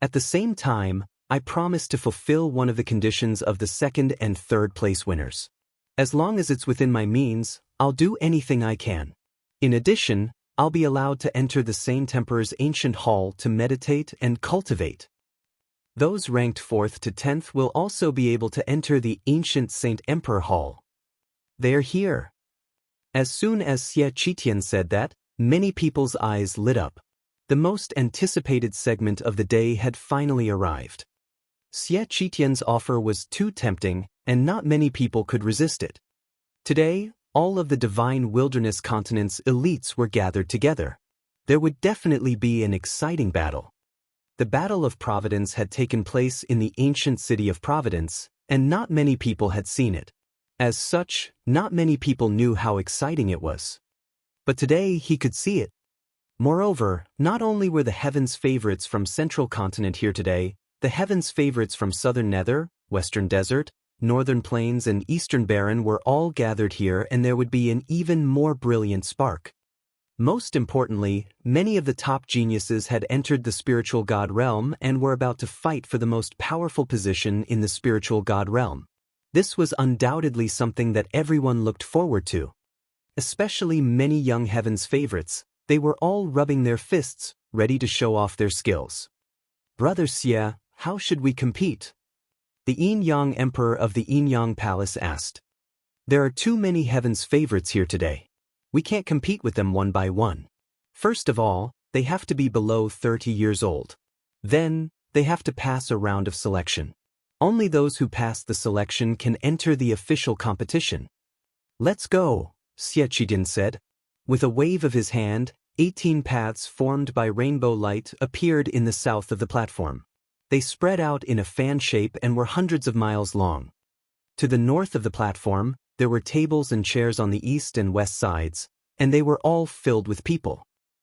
At the same time, I promise to fulfill one of the conditions of the second and third place winners. As long as it's within my means, I'll do anything I can. In addition, I'll be allowed to enter the Saint Emperor's ancient hall to meditate and cultivate. Those ranked 4th to 10th will also be able to enter the ancient Saint Emperor hall. They're here. As soon as Xie Qitian said that, many people's eyes lit up. The most anticipated segment of the day had finally arrived. Xie Qitian's offer was too tempting, and not many people could resist it. Today, all of the divine wilderness continent's elites were gathered together. There would definitely be an exciting battle. The Battle of Providence had taken place in the ancient city of Providence, and not many people had seen it. As such, not many people knew how exciting it was. But today he could see it. Moreover, not only were the Heaven's favorites from Central Continent here today, the Heaven's favorites from Southern Nether, Western Desert, Northern Plains and Eastern Barren were all gathered here, and there would be an even more brilliant spark. Most importantly, many of the top geniuses had entered the spiritual god realm and were about to fight for the most powerful position in the spiritual god realm. This was undoubtedly something that everyone looked forward to. Especially many young Heaven's favorites, they were all rubbing their fists, ready to show off their skills. Brother Xie, how should we compete? The Yin-Yang Emperor of the Yin-Yang Palace asked. There are too many Heaven's favorites here today. We can't compete with them one by one. First of all, they have to be below 30 years old. Then, they have to pass a round of selection. Only those who pass the selection can enter the official competition. Let's go, Xie Qitian said. With a wave of his hand, 18 paths formed by rainbow light appeared in the south of the platform. They spread out in a fan shape and were hundreds of miles long. To the north of the platform, there were tables and chairs on the east and west sides, and they were all filled with people.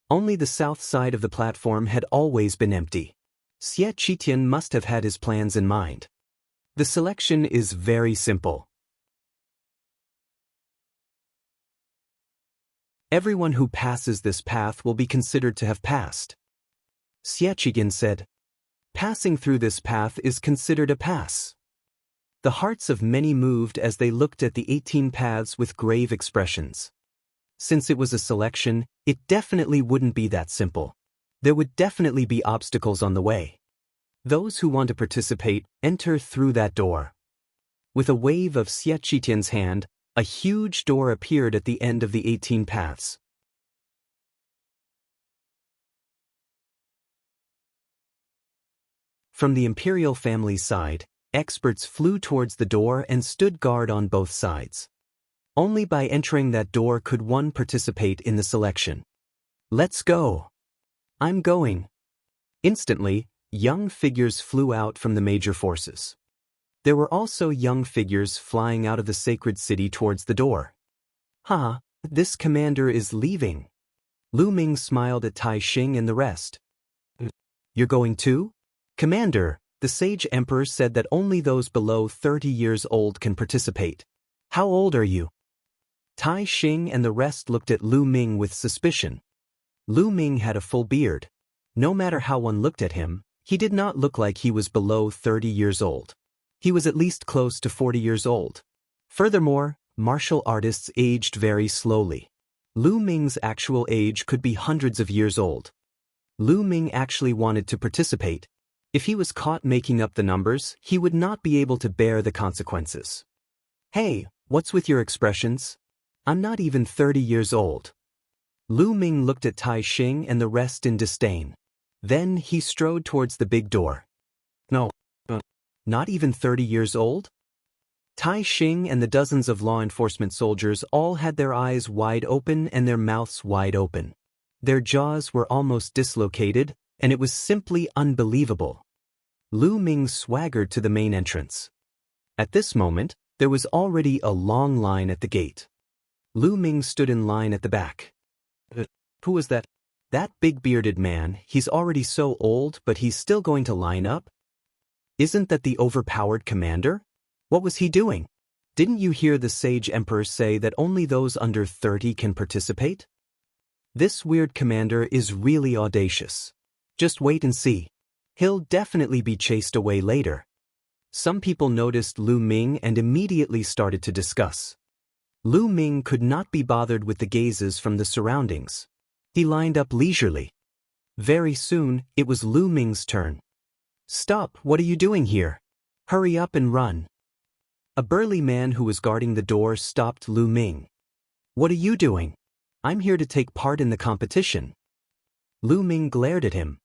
Only the south side of the platform had always been empty. Xie Qitian must have had his plans in mind. The selection is very simple. Everyone who passes this path will be considered to have passed. Xie Qitian said. Passing through this path is considered a pass. The hearts of many moved as they looked at the 18 paths with grave expressions. Since it was a selection, it definitely wouldn't be that simple. There would definitely be obstacles on the way. Those who want to participate enter through that door. With a wave of Xie Qitian's hand, a huge door appeared at the end of the 18 paths. From the imperial family's side, experts flew towards the door and stood guard on both sides. Only by entering that door could one participate in the selection. Let's go. I'm going. Instantly, young figures flew out from the major forces. There were also young figures flying out of the sacred city towards the door. This commander is leaving. Lu Ming smiled at Tai Xing and the rest. You're going too? Commander, the sage emperor said that only those below 30 years old can participate. How old are you? Tai Xing and the rest looked at Lu Ming with suspicion. Lu Ming had a full beard. No matter how one looked at him, he did not look like he was below 30 years old. He was at least close to 40 years old. Furthermore, martial artists aged very slowly. Lu Ming's actual age could be hundreds of years old. Lu Ming actually wanted to participate. If he was caught making up the numbers, he would not be able to bear the consequences. Hey, what's with your expressions? I'm not even 30 years old. Lu Ming looked at Tai Xing and the rest in disdain. Then he strode towards the big door. No. Not even 30 years old? Tai Xing and the dozens of law enforcement soldiers all had their eyes wide open and their mouths wide open. Their jaws were almost dislocated, and it was simply unbelievable. Lu Ming swaggered to the main entrance. At this moment, There was already a long line at the gate. Lu Ming stood in line at the back. Who was that? That big bearded man. He's already so old, but he's still going to line up? Isn't that the overpowered commander? What was he doing? Didn't you hear the sage emperor say that only those under 30 can participate? This weird commander is really audacious. Just wait and see. He'll definitely be chased away later. Some people noticed Lu Ming and immediately started to discuss. Lu Ming could not be bothered with the gazes from the surroundings. He lined up leisurely. Very soon, it was Lu Ming's turn. Stop, what are you doing here? Hurry up and run. A burly man who was guarding the door stopped Lu Ming. What are you doing? I'm here to take part in the competition. Lu Ming glared at him.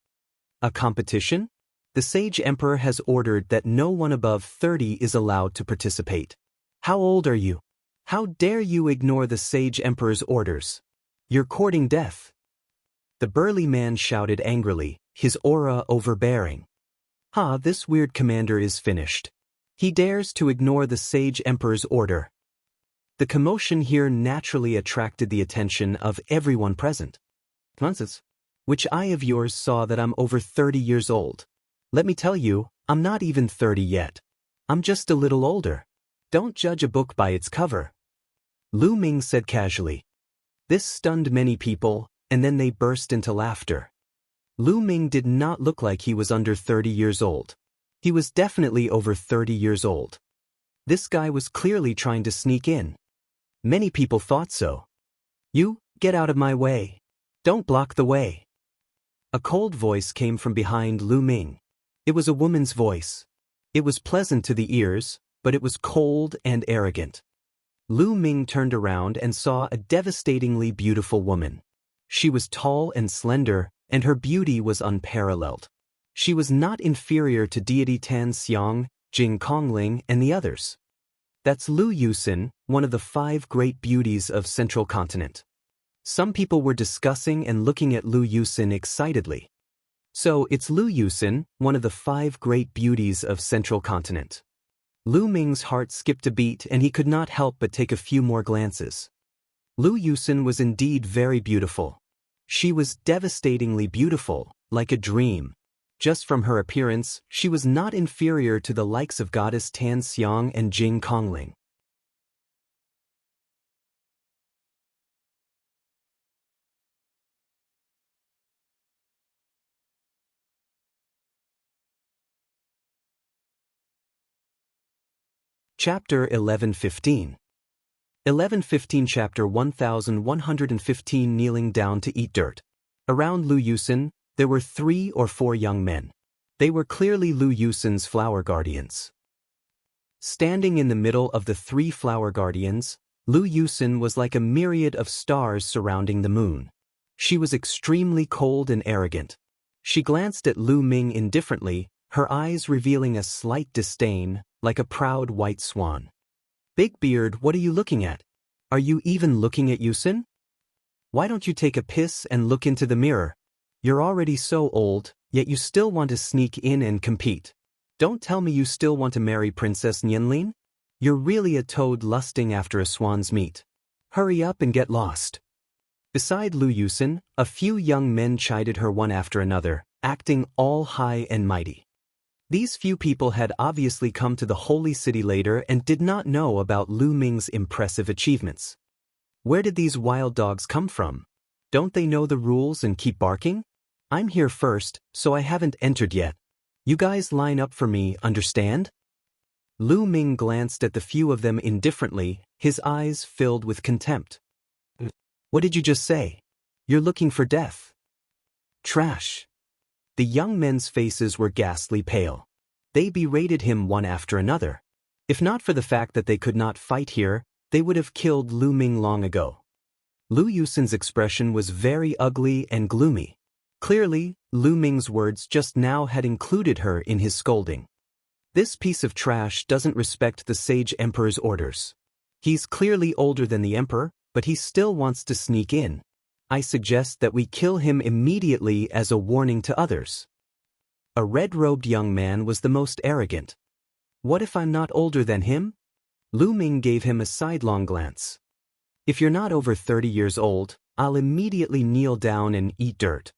A competition? The Sage Emperor has ordered that no one above 30 is allowed to participate. How old are you? How dare you ignore the Sage Emperor's orders? You're courting death. The burly man shouted angrily, his aura overbearing. This weird commander is finished. He dares to ignore the Sage Emperor's order. The commotion here naturally attracted the attention of everyone present. Nonsense. Which eye of yours saw that I'm over 30 years old? Let me tell you, I'm not even 30 yet. I'm just a little older. Don't judge a book by its cover. Lu Ming said casually. This stunned many people, and then they burst into laughter. Lu Ming did not look like he was under 30 years old. He was definitely over 30 years old. This guy was clearly trying to sneak in. Many people thought so. You, get out of my way. Don't block the way. A cold voice came from behind Lu Ming. It was a woman's voice. It was pleasant to the ears, but it was cold and arrogant. Lu Ming turned around and saw a devastatingly beautiful woman. She was tall and slender, and her beauty was unparalleled. She was not inferior to deity Tan Xiang, Jing Kongling, and the others. That's Lu Yusin, one of the 5 great beauties of Central Continent. Some people were discussing and looking at Lu Yusin excitedly. So it's Lu Yusin, one of the 5 great beauties of Central Continent. Lu Ming's heart skipped a beat and he could not help but take a few more glances. Lu Yusin was indeed very beautiful. She was devastatingly beautiful, like a dream. Just from her appearance, she was not inferior to the likes of goddess Tan Xiang and Jing Kongling. Chapter 1115. 1115 Chapter 1115 Kneeling down to eat dirt. Around Lu Yusin, there were 3 or 4 young men. They were clearly Lu Yusin's flower guardians. Standing in the middle of the 3 flower guardians, Lu Yusin was like a myriad of stars surrounding the moon. She was extremely cold and arrogant. She glanced at Lu Ming indifferently, her eyes revealing a slight disdain, like a proud white swan. Big Beard, what are you looking at? Are you even looking at Yusin? Why don't you take a piss and look into the mirror? You're already so old, yet you still want to sneak in and compete. Don't tell me you still want to marry Princess Nianlin? You're really a toad lusting after a swan's meat. Hurry up and get lost. Beside Lu Yusin, a few young men chided her one after another, acting all high and mighty. These few people had obviously come to the holy city later and did not know about Lu Ming's impressive achievements. Where did these wild dogs come from? Don't they know the rules and keep barking? I'm here first, so I haven't entered yet. You guys line up for me, understand? Lu Ming glanced at the few of them indifferently, his eyes filled with contempt. What did you just say? You're looking for death. Trash. The young men's faces were ghastly pale. They berated him one after another. If not for the fact that they could not fight here, they would have killed Lu Ming long ago. Lu Yusin's expression was very ugly and gloomy. Clearly, Lu Ming's words just now had included her in his scolding. This piece of trash doesn't respect the Sage Emperor's orders. He's clearly older than the Emperor, but he still wants to sneak in. I suggest that we kill him immediately as a warning to others. A red-robed young man was the most arrogant. What if I'm not older than him? Lu Ming gave him a sidelong glance. If you're not over 30 years old, I'll immediately kneel down and eat dirt.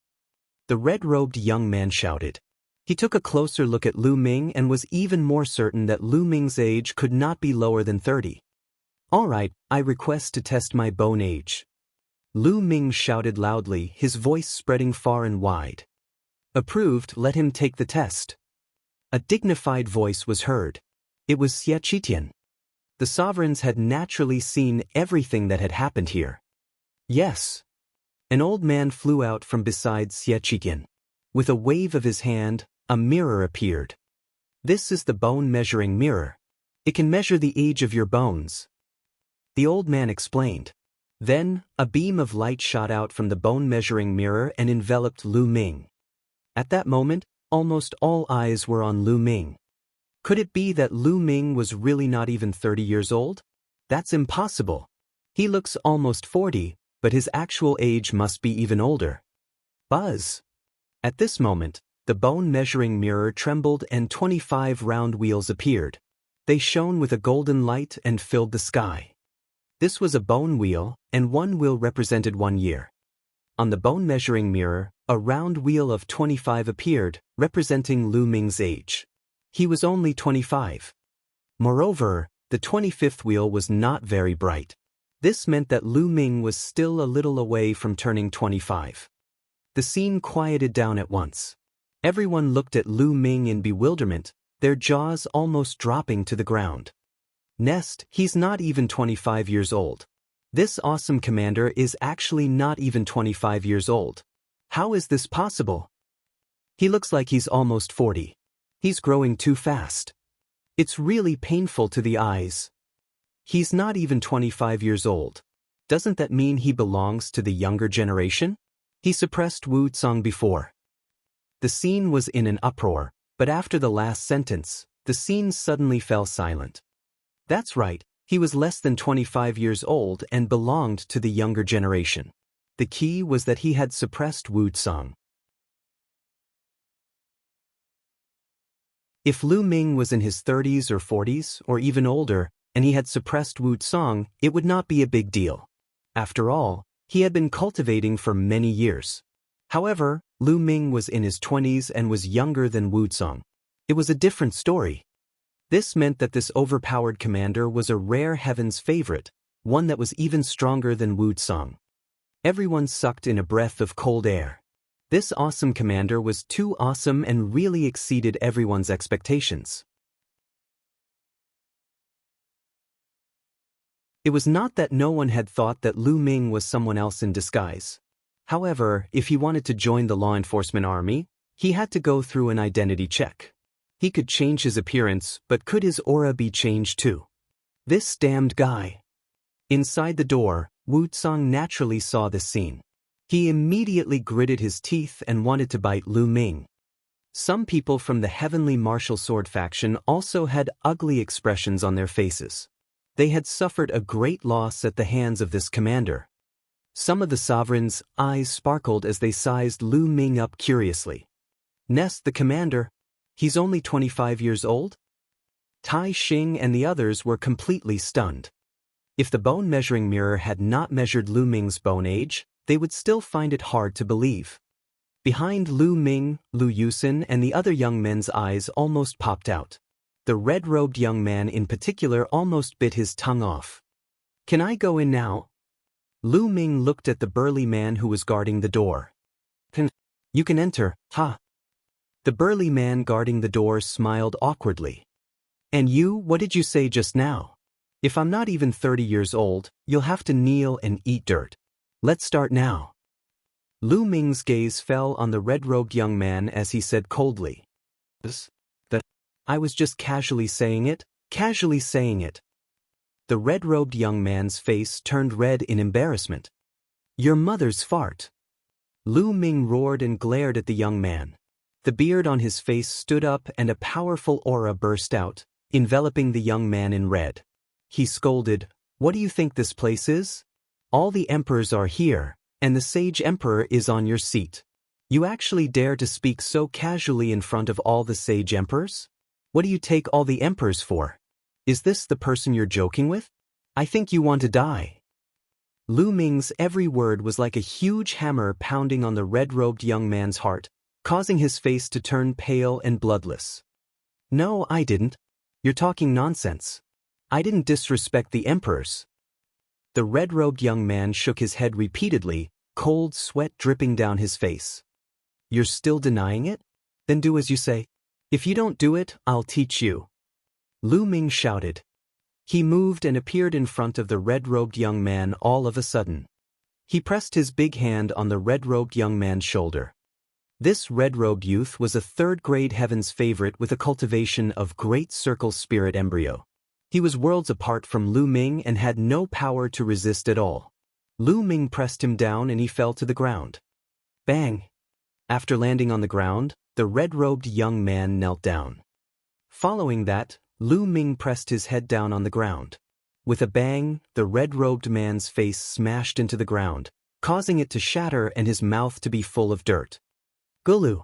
The red-robed young man shouted. He took a closer look at Lu Ming and was even more certain that Lu Ming's age could not be lower than 30. All right, I request to test my bone age. Lu Ming shouted loudly, his voice spreading far and wide. Approved, let him take the test. A dignified voice was heard. It was Xie Qitian. The sovereigns had naturally seen everything that had happened here. Yes. An old man flew out from beside Xie Qitian. With a wave of his hand, a mirror appeared. This is the bone measuring mirror. It can measure the age of your bones. The old man explained. Then, a beam of light shot out from the bone-measuring mirror and enveloped Lu Ming. At that moment, almost all eyes were on Lu Ming. Could it be that Lu Ming was really not even 30 years old? That's impossible. He looks almost 40, but his actual age must be even older. Buzz! At this moment, the bone-measuring mirror trembled and 25 round wheels appeared. They shone with a golden light and filled the sky. This was a bone wheel, and one wheel represented 1 year. On the bone-measuring mirror, a round wheel of 25 appeared, representing Lu Ming's age. He was only 25. Moreover, the 25th wheel was not very bright. This meant that Lu Ming was still a little away from turning 25. The scene quieted down at once. Everyone looked at Lu Ming in bewilderment, their jaws almost dropping to the ground. Nest, he's not even 25 years old. This awesome commander is actually not even 25 years old. How is this possible? He looks like he's almost 40. He's growing too fast. It's really painful to the eyes. He's not even 25 years old. Doesn't that mean he belongs to the younger generation? He suppressed Wu Tsang before. The scene was in an uproar, but after the last sentence, the scene suddenly fell silent. That's right, he was less than 25 years old and belonged to the younger generation. The key was that he had suppressed Wu Tsang. If Lu Ming was in his 30s or 40s, or even older, and he had suppressed Wu Tsang, it would not be a big deal. After all, he had been cultivating for many years. However, Lu Ming was in his 20s and was younger than Wu Tsang. It was a different story. This meant that this overpowered commander was a rare heaven's favorite, one that was even stronger than Wu Tsang. Everyone sucked in a breath of cold air. This awesome commander was too awesome and really exceeded everyone's expectations. It was not that no one had thought that Lu Ming was someone else in disguise. However, if he wanted to join the law enforcement army, he had to go through an identity check. He could change his appearance, but could his aura be changed too? This damned guy. Inside the door, Wu Tsang naturally saw this scene. He immediately gritted his teeth and wanted to bite Lu Ming. Some people from the Heavenly Martial Sword faction also had ugly expressions on their faces. They had suffered a great loss at the hands of this commander. Some of the sovereigns' eyes sparkled as they sized Lu Ming up curiously. Nest, the commander, he's only 25 years old? Tai Xing and the others were completely stunned. If the bone measuring mirror had not measured Lu Ming's bone age, they would still find it hard to believe. Behind Lu Ming, Lu Yusin and the other young men's eyes almost popped out. The red-robed young man in particular almost bit his tongue off. Can I go in now? Lu Ming looked at the burly man who was guarding the door. You can enter, ha. The burly man guarding the door smiled awkwardly. And you, what did you say just now? If I'm not even 30 years old, you'll have to kneel and eat dirt. Let's start now. Lu Ming's gaze fell on the red-robed young man as he said coldly. I was just casually saying it. The red-robed young man's face turned red in embarrassment. Your mother's fart. Lu Ming roared and glared at the young man. The beard on his face stood up and a powerful aura burst out, enveloping the young man in red. He scolded, "What do you think this place is? All the emperors are here, and the sage emperor is on your seat. You actually dare to speak so casually in front of all the sage emperors? What do you take all the emperors for?" Is this the person you're joking with? I think you want to die. Lu Ming's every word was like a huge hammer pounding on the red-robed young man's heart, causing his face to turn pale and bloodless. No, I didn't. You're talking nonsense. I didn't disrespect the emperors. The red-robed young man shook his head repeatedly, cold sweat dripping down his face. You're still denying it? Then do as you say. If you don't do it, I'll teach you. Lu Ming shouted. He moved and appeared in front of the red-robed young man all of a sudden. He pressed his big hand on the red-robed young man's shoulder. This red-robed youth was a third-grade heaven's favorite with a cultivation of great circle spirit embryo. He was worlds apart from Lu Ming and had no power to resist at all. Lu Ming pressed him down and he fell to the ground. Bang! After landing on the ground, the red-robed young man knelt down. Following that, Lu Ming pressed his head down on the ground. With a bang, the red-robed man's face smashed into the ground, causing it to shatter and his mouth to be full of dirt. Gulu!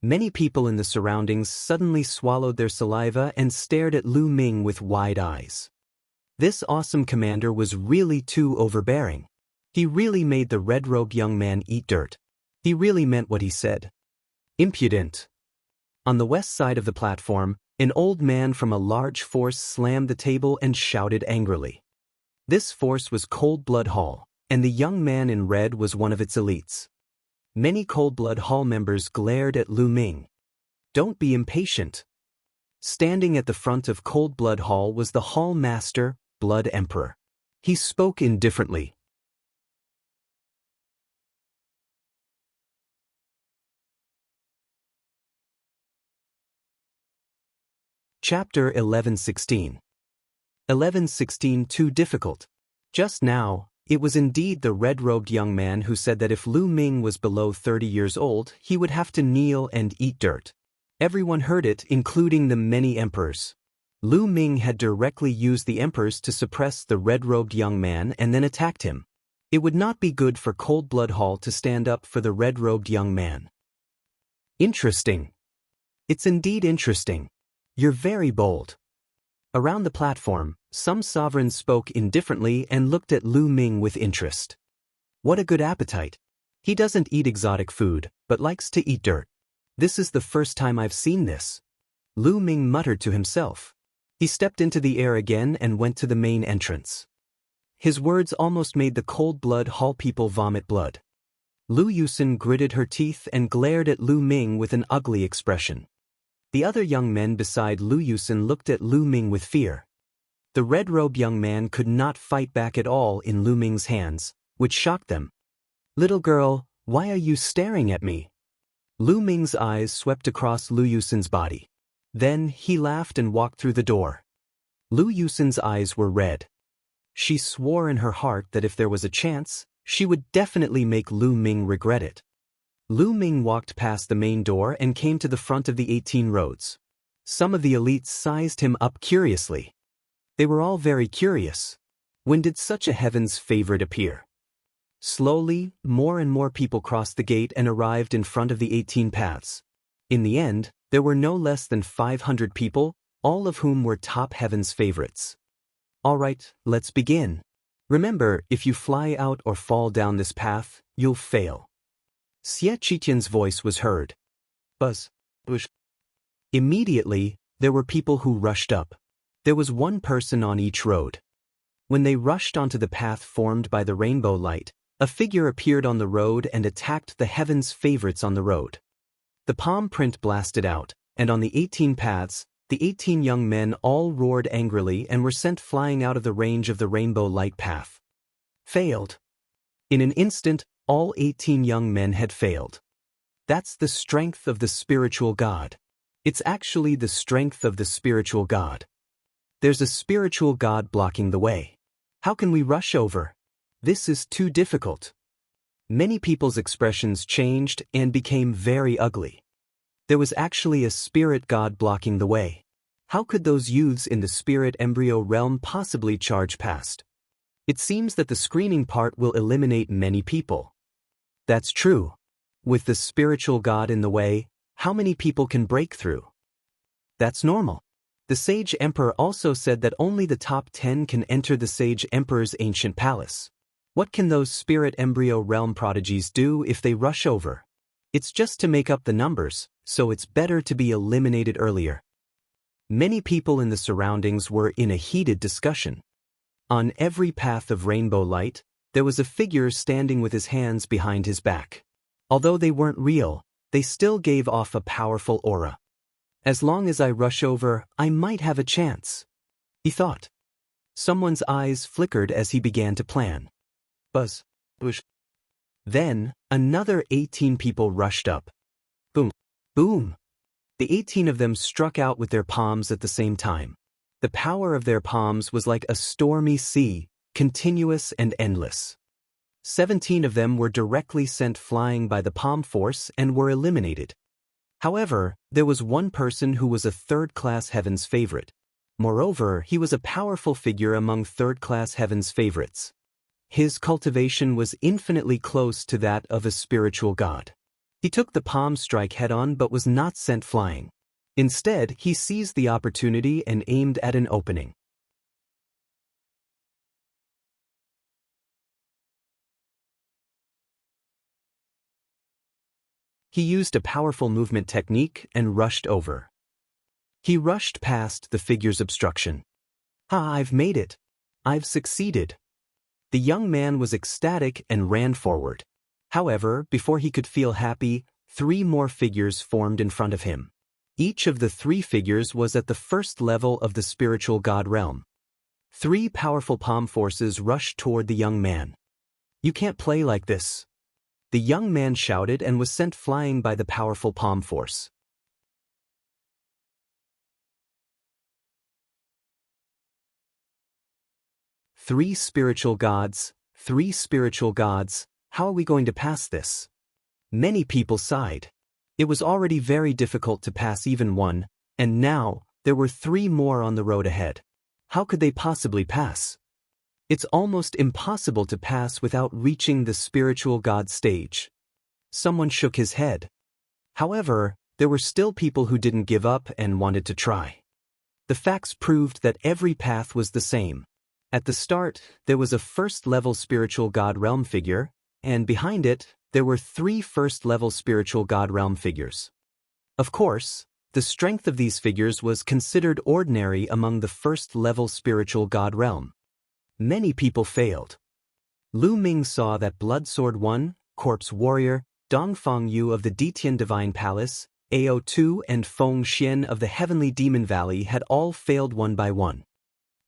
Many people in the surroundings suddenly swallowed their saliva and stared at Lu Ming with wide eyes. This awesome commander was really too overbearing. He really made the red-robed young man eat dirt. He really meant what he said. Impudent! On the west side of the platform, an old man from a large force slammed the table and shouted angrily. This force was Cold Blood Hall, and the young man in red was one of its elites. Many Cold Blood Hall members glared at Lu Ming. Don't be impatient. Standing at the front of Cold Blood Hall was the Hall Master, Blood Emperor. He spoke indifferently. Chapter 1116. 1116 Too difficult. Just now, it was indeed the red-robed young man who said that if Lu Ming was below 30 years old, he would have to kneel and eat dirt. Everyone heard it, including the many emperors. Lu Ming had directly used the emperors to suppress the red-robed young man and then attacked him. It would not be good for Cold Blood Hall to stand up for the red-robed young man. Interesting. It's indeed interesting. You're very bold. Around the platform, some sovereigns spoke indifferently and looked at Lu Ming with interest. What a good appetite. He doesn't eat exotic food, but likes to eat dirt. This is the first time I've seen this. Lu Ming muttered to himself. He stepped into the air again and went to the main entrance. His words almost made the Cold Blood Hall people vomit blood. Lu Yusin gritted her teeth and glared at Lu Ming with an ugly expression. The other young men beside Lu Yusin looked at Lu Ming with fear. The red-robed young man could not fight back at all in Lu Ming's hands, which shocked them. Little girl, why are you staring at me? Lu Ming's eyes swept across Lu Yusin's body. Then he laughed and walked through the door. Lu Yusin's eyes were red. She swore in her heart that if there was a chance, she would definitely make Lu Ming regret it. Lu Ming walked past the main door and came to the front of the 18 roads. Some of the elites sized him up curiously. They were all very curious. When did such a heaven's favorite appear? Slowly, more and more people crossed the gate and arrived in front of the 18 paths. In the end, there were no less than 500 people, all of whom were top heaven's favorites. All right, let's begin. Remember, if you fly out or fall down this path, you'll fail. Xie Qitian's voice was heard. Buzz. Bush. Immediately, there were people who rushed up. There was one person on each road. When they rushed onto the path formed by the rainbow light, a figure appeared on the road and attacked the heaven's favorites on the road. The palm print blasted out, and on the 18 paths, the 18 young men all roared angrily and were sent flying out of the range of the rainbow light path. Failed. In an instant, all 18 young men had failed. That's the strength of the spiritual God. It's actually the strength of the spiritual God. There's a spiritual God blocking the way. How can we rush over? This is too difficult. Many people's expressions changed and became very ugly. There was actually a spirit God blocking the way. How could those youths in the spirit embryo realm possibly charge past? It seems that the screening part will eliminate many people. That's true. With the spiritual God in the way, how many people can break through? That's normal. The Sage Emperor also said that only the top 10 can enter the Sage Emperor's ancient palace. What can those spirit embryo realm prodigies do if they rush over? It's just to make up the numbers, so it's better to be eliminated earlier. Many people in the surroundings were in a heated discussion. On every path of rainbow light, there was a figure standing with his hands behind his back. Although they weren't real, they still gave off a powerful aura. As long as I rush over, I might have a chance, he thought. Someone's eyes flickered as he began to plan. Buzz. Bush. Then, another 18 people rushed up. Boom. Boom. The 18 of them struck out with their palms at the same time. The power of their palms was like a stormy sea, continuous and endless. 17 of them were directly sent flying by the palm force and were eliminated. However, there was one person who was a third-class heaven's favorite. Moreover, he was a powerful figure among third-class heaven's favorites. His cultivation was infinitely close to that of a spiritual god. He took the palm strike head-on but was not sent flying. Instead, he seized the opportunity and aimed at an opening. He used a powerful movement technique and rushed over. He rushed past the figure's obstruction. I've made it. I've succeeded. The young man was ecstatic and ran forward. However, before he could feel happy, 3 more figures formed in front of him. Each of the 3 figures was at the first level of the spiritual god realm. 3 powerful palm forces rushed toward the young man. You can't play like this. The young man shouted and was sent flying by the powerful palm force. Three spiritual gods, how are we going to pass this? Many people sighed. It was already very difficult to pass even one, and now, there were 3 more on the road ahead. How could they possibly pass? It's almost impossible to pass without reaching the spiritual god stage. Someone shook his head. However, there were still people who didn't give up and wanted to try. The facts proved that every path was the same. At the start, there was a first-level spiritual god realm figure, and behind it, there were 3 first-level spiritual god realm figures. Of course, the strength of these figures was considered ordinary among the first-level spiritual god realm. Many people failed. Lu Ming saw that Blood Sword 1, Corpse Warrior, Dongfang Yu of the Ditian Divine Palace, AO2 and Feng Xian of the Heavenly Demon Valley had all failed one by one.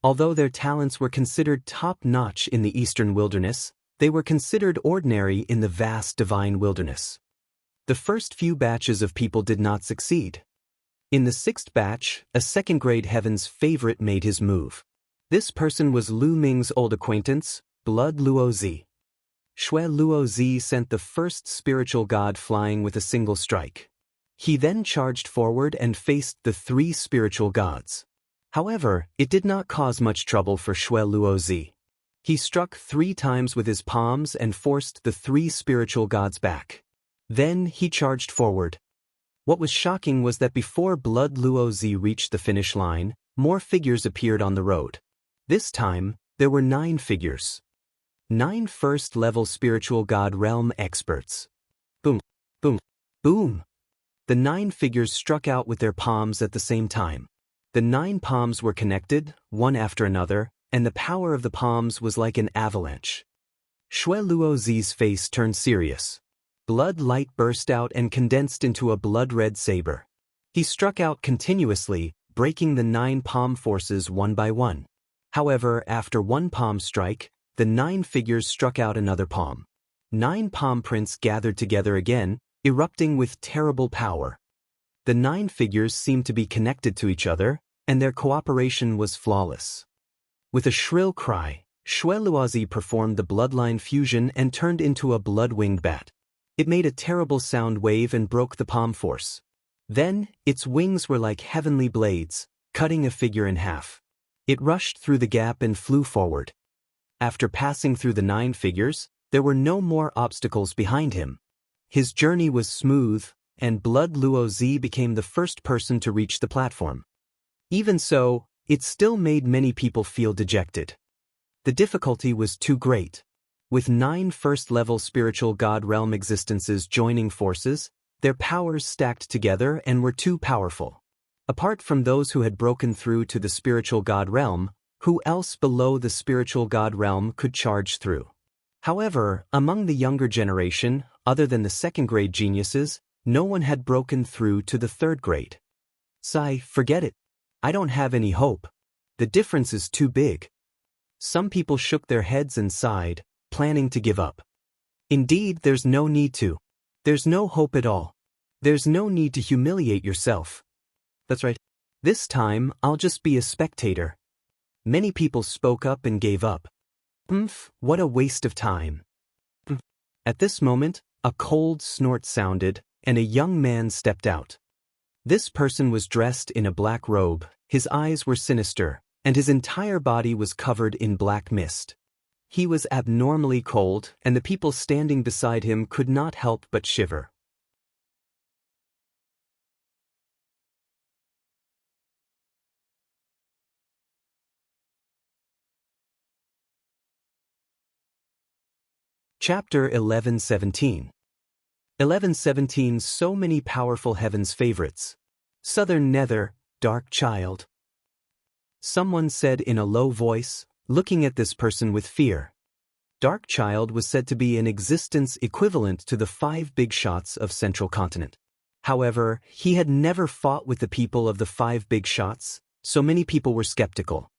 Although their talents were considered top-notch in the Eastern Wilderness, they were considered ordinary in the vast Divine Wilderness. The first few batches of people did not succeed. In the 6th batch, a second-grade Heaven's favorite made his move. This person was Lu Ming's old acquaintance, Blood Luo Zi. Shui Luo Zi sent the first spiritual god flying with a single strike. He then charged forward and faced the 3 spiritual gods. However, it did not cause much trouble for Shui Luo Zi. He struck 3 times with his palms and forced the 3 spiritual gods back. Then he charged forward. What was shocking was that before Blood Luo Zi reached the finish line, more figures appeared on the road. This time, there were 9 figures. 9 first-level spiritual god realm experts. Boom, boom, boom. The 9 figures struck out with their palms at the same time. The 9 palms were connected, one after another, and the power of the palms was like an avalanche. Shui Luo Zi's face turned serious. Blood light burst out and condensed into a blood-red saber. He struck out continuously, breaking the 9 palm forces one by one. However, after one palm strike, the 9 figures struck out another palm. 9 palm prints gathered together again, erupting with terrible power. The 9 figures seemed to be connected to each other, and their cooperation was flawless. With a shrill cry, Shui Luo Zi performed the bloodline fusion and turned into a blood-winged bat. It made a terrible sound wave and broke the palm force. Then, its wings were like heavenly blades, cutting a figure in half. It rushed through the gap and flew forward. After passing through the 9 figures, there were no more obstacles behind him. His journey was smooth, and Blood Luo Zi became the first person to reach the platform. Even so, it still made many people feel dejected. The difficulty was too great. With 9 first-level spiritual god realm existences joining forces, their powers stacked together and were too powerful. Apart from those who had broken through to the spiritual god realm, who else below the spiritual god realm could charge through? However, among the younger generation, other than the second-grade geniuses, no one had broken through to the third grade. Forget it. I don't have any hope. The difference is too big. Some people shook their heads and sighed, planning to give up. Indeed, there's no need to. There's no hope at all. There's no need to humiliate yourself. That's right. This time, I'll just be a spectator. Many people spoke up and gave up. What a waste of time. At this moment, a cold snort sounded, and a young man stepped out. This person was dressed in a black robe, his eyes were sinister, and his entire body was covered in black mist. He was abnormally cold, and the people standing beside him could not help but shiver. Chapter 1117. 1117. So many powerful heaven's favorites. Southern Nether, dark child. Someone said in a low voice, looking at this person with fear. Dark child was said to be an existence equivalent to the 5 big shots of Central Continent. However, he had never fought with the people of the 5 big shots, so many people were skeptical.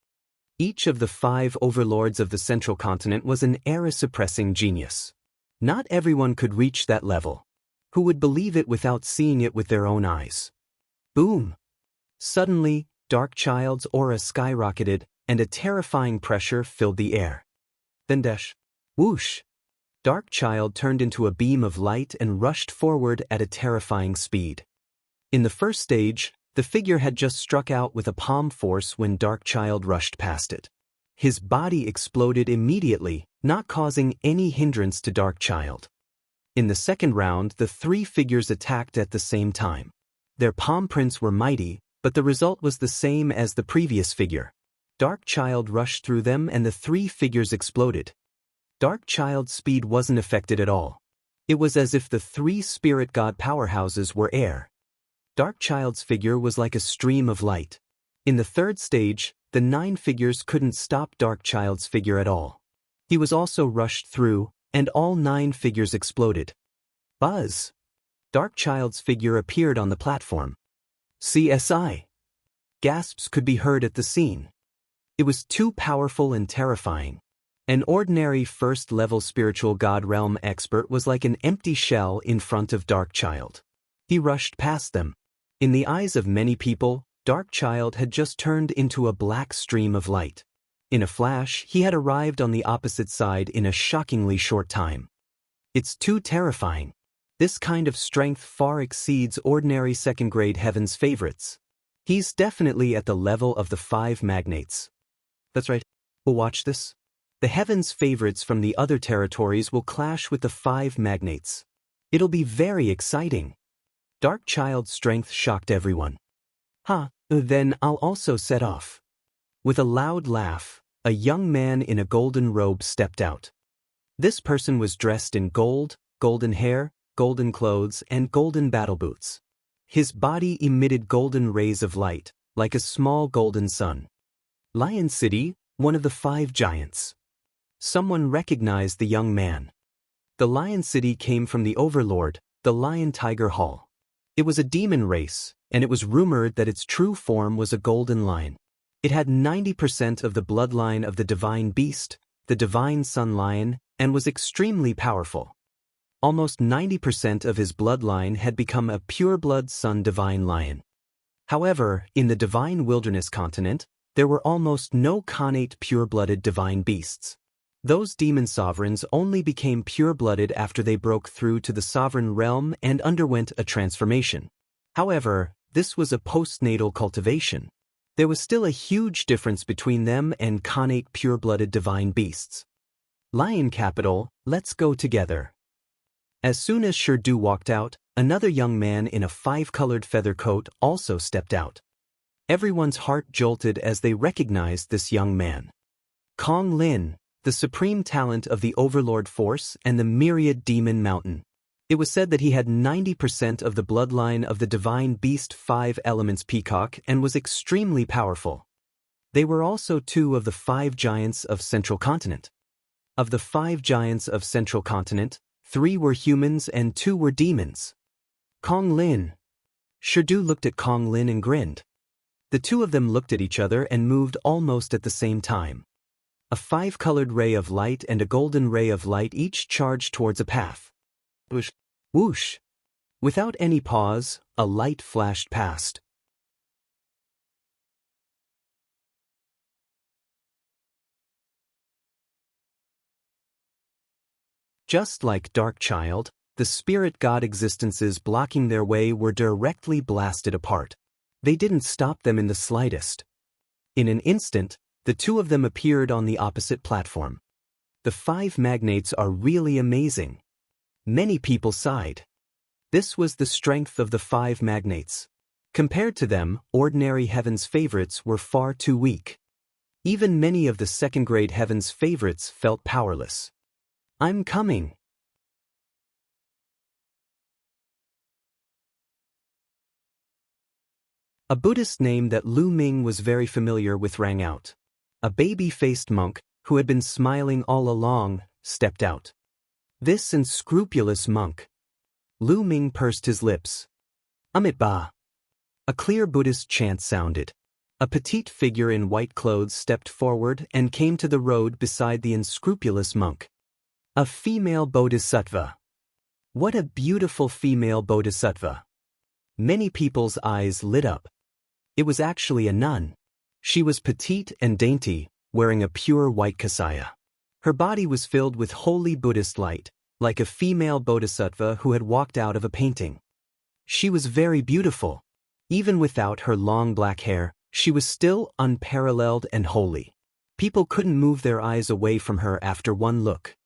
Each of the 5 overlords of the Central Continent was an era-suppressing genius. Not everyone could reach that level. Who would believe it without seeing it with their own eyes? Boom! Suddenly, Dark Child's aura skyrocketed, and a terrifying pressure filled the air. Then whoosh! Dark Child turned into a beam of light and rushed forward at a terrifying speed. In the first stage, the figure had just struck out with a palm force when Dark Child rushed past it. His body exploded immediately, not causing any hindrance to Dark Child. In the second round, the 3 figures attacked at the same time. Their palm prints were mighty, but the result was the same as the previous figure. Dark Child rushed through them and the 3 figures exploded. Dark Child's speed wasn't affected at all. It was as if the 3 spirit god powerhouses were air. Dark Child's figure was like a stream of light. In the third stage, the 9 figures couldn't stop Dark Child's figure at all. He was also rushed through, and all 9 figures exploded. Buzz! Dark Child's figure appeared on the platform. CSI! Gasps could be heard at the scene. It was too powerful and terrifying. An ordinary first-level spiritual god realm expert was like an empty shell in front of Dark Child. He rushed past them. In the eyes of many people, Dark Child had just turned into a black stream of light. In a flash, he had arrived on the opposite side in a shockingly short time. It's too terrifying. This kind of strength far exceeds ordinary second-grade heaven's favorites. He's definitely at the level of the 5 magnates. That's right. We'll watch this. The heaven's favorites from the other territories will clash with the 5 magnates. It'll be very exciting. Dark Child's strength shocked everyone. Then I'll also set off. With a loud laugh, a young man in a golden robe stepped out. This person was dressed in gold, golden hair, golden clothes, and golden battle boots. His body emitted golden rays of light, like a small golden sun. Lion City, one of the 5 giants. Someone recognized the young man. The Lion City came from the Overlord, the Lion Tiger Hall. It was a demon race, and it was rumored that its true form was a golden lion. It had 90% of the bloodline of the divine beast, the divine sun lion, and was extremely powerful. Almost 90% of his bloodline had become a pure-blood sun divine lion. However, in the divine wilderness continent, there were almost no connate pure-blooded divine beasts. Those demon sovereigns only became pure-blooded after they broke through to the sovereign realm and underwent a transformation. However, this was a postnatal cultivation. There was still a huge difference between them and connate pure-blooded divine beasts. Lion capital, let's go together. As soon as Sherdu walked out, another young man in a 5-colored feather coat also stepped out. Everyone's heart jolted as they recognized this young man. Wang Lin, the supreme talent of the Overlord Force and the myriad demon mountain. It was said that he had 90% of the bloodline of the divine beast 5 elements peacock and was extremely powerful. They were also 2 of the 5 giants of Central Continent. Of the 5 giants of Central Continent, 3 were humans and 2 were demons. Wang Lin. Shirdu looked at Wang Lin and grinned. The 2 of them looked at each other and moved almost at the same time. A 5-colored ray of light and a golden ray of light each charged towards a path. Whoosh! Whoosh! Without any pause, a light flashed past. Just like Dark Child, the spirit god existences blocking their way were directly blasted apart. They didn't stop them in the slightest. In an instant, the 2 of them appeared on the opposite platform. The 5 magnates are really amazing. Many people sighed. This was the strength of the 5 magnates. Compared to them, ordinary Heaven's favorites were far too weak. Even many of the second-grade Heaven's favorites felt powerless. I'm coming. A Buddhist name that Lu Ming was very familiar with rang out. A baby-faced monk, who had been smiling all along, stepped out. This unscrupulous monk. Lu Ming pursed his lips. Amitabha. A clear Buddhist chant sounded. A petite figure in white clothes stepped forward and came to the road beside the unscrupulous monk. A female bodhisattva. What a beautiful female bodhisattva. Many people's eyes lit up. It was actually a nun. She was petite and dainty, wearing a pure white kasaya. Her body was filled with holy Buddhist light, like a female bodhisattva who had walked out of a painting. She was very beautiful. Even without her long black hair, she was still unparalleled and holy. People couldn't move their eyes away from her after one look.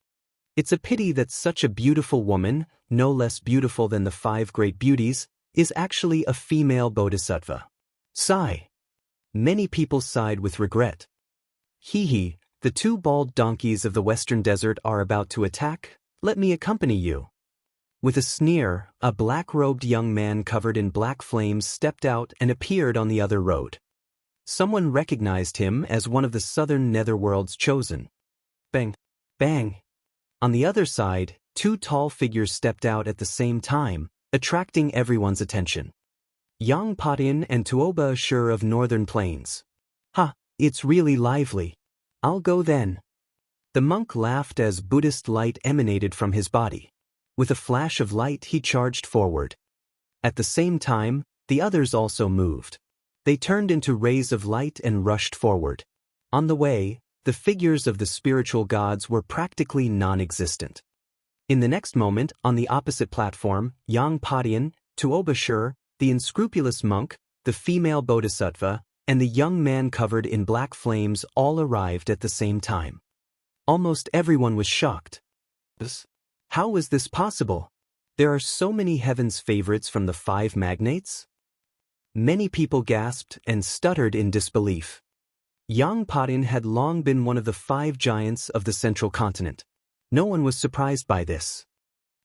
It's a pity that such a beautiful woman, no less beautiful than the 5 great beauties, is actually a female bodhisattva. Sigh. Many people sighed with regret. Hee, the 2 bald donkeys of the western desert are about to attack. Let me accompany you. With a sneer, a black-robed young man covered in black flames stepped out and appeared on the other road. Someone recognized him as one of the southern netherworld's chosen. Bang! Bang! On the other side, 2 tall figures stepped out at the same time, attracting everyone's attention. Yang Patian and Tuoba Ashur of Northern Plains. Ha, it's really lively. I'll go then. The monk laughed as Buddhist light emanated from his body. With a flash of light he charged forward. At the same time, the others also moved. They turned into rays of light and rushed forward. On the way, the figures of the spiritual gods were practically non-existent. In the next moment, on the opposite platform, Yang Patian, Tuoba Ashur, the unscrupulous monk, the female bodhisattva, and the young man covered in black flames all arrived at the same time. Almost everyone was shocked. How was this possible? There are so many Heaven's favorites from the 5 magnates? Many people gasped and stuttered in disbelief. Yang Patian had long been one of the 5 giants of the Central Continent. No one was surprised by this.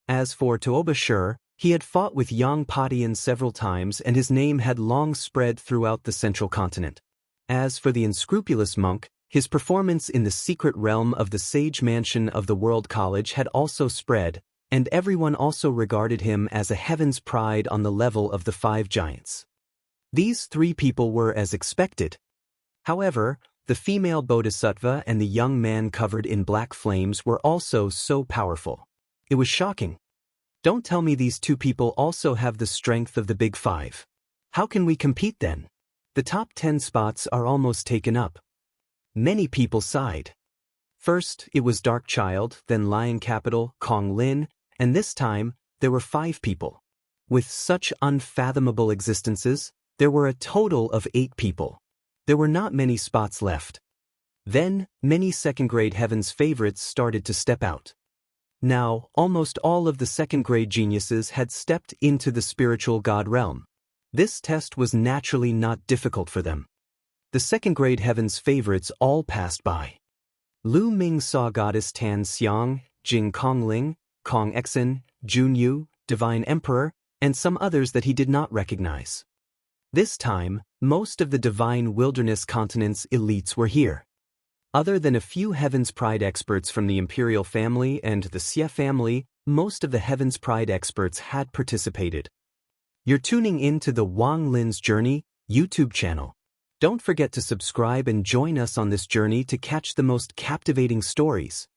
As for Tuoba Ashur, he had fought with Yang Patian several times and his name had long spread throughout the Central Continent. As for the unscrupulous monk, his performance in the secret realm of the Sage Mansion of the World College had also spread, and everyone also regarded him as a Heaven's pride on the level of the 5 giants. These 3 people were as expected. However, the female bodhisattva and the young man covered in black flames were also so powerful. It was shocking. Don't tell me these 2 people also have the strength of the Big 5. How can we compete then? The top 10 spots are almost taken up. Many people sighed. First, it was Dark Child, then Lion Capital, Wang Lin, and this time, there were 5 people. With such unfathomable existences, there were a total of 8 people. There were not many spots left. Then, many second-grade Heaven's favorites started to step out. Now, almost all of the second-grade geniuses had stepped into the spiritual god realm. This test was naturally not difficult for them. The second-grade heaven's favorites all passed by. Lu Ming saw Goddess Tan Xiang, Jing Kongling, Kong Exin, Jun Yu, Divine Emperor, and some others that he did not recognize. This time, most of the Divine Wilderness Continent's elites were here. Other than a few Heaven's Pride experts from the Imperial family and the Xie family, most of the Heaven's Pride experts had participated. You're tuning in to the Wang Lin's Journey YouTube channel. Don't forget to subscribe and join us on this journey to catch the most captivating stories.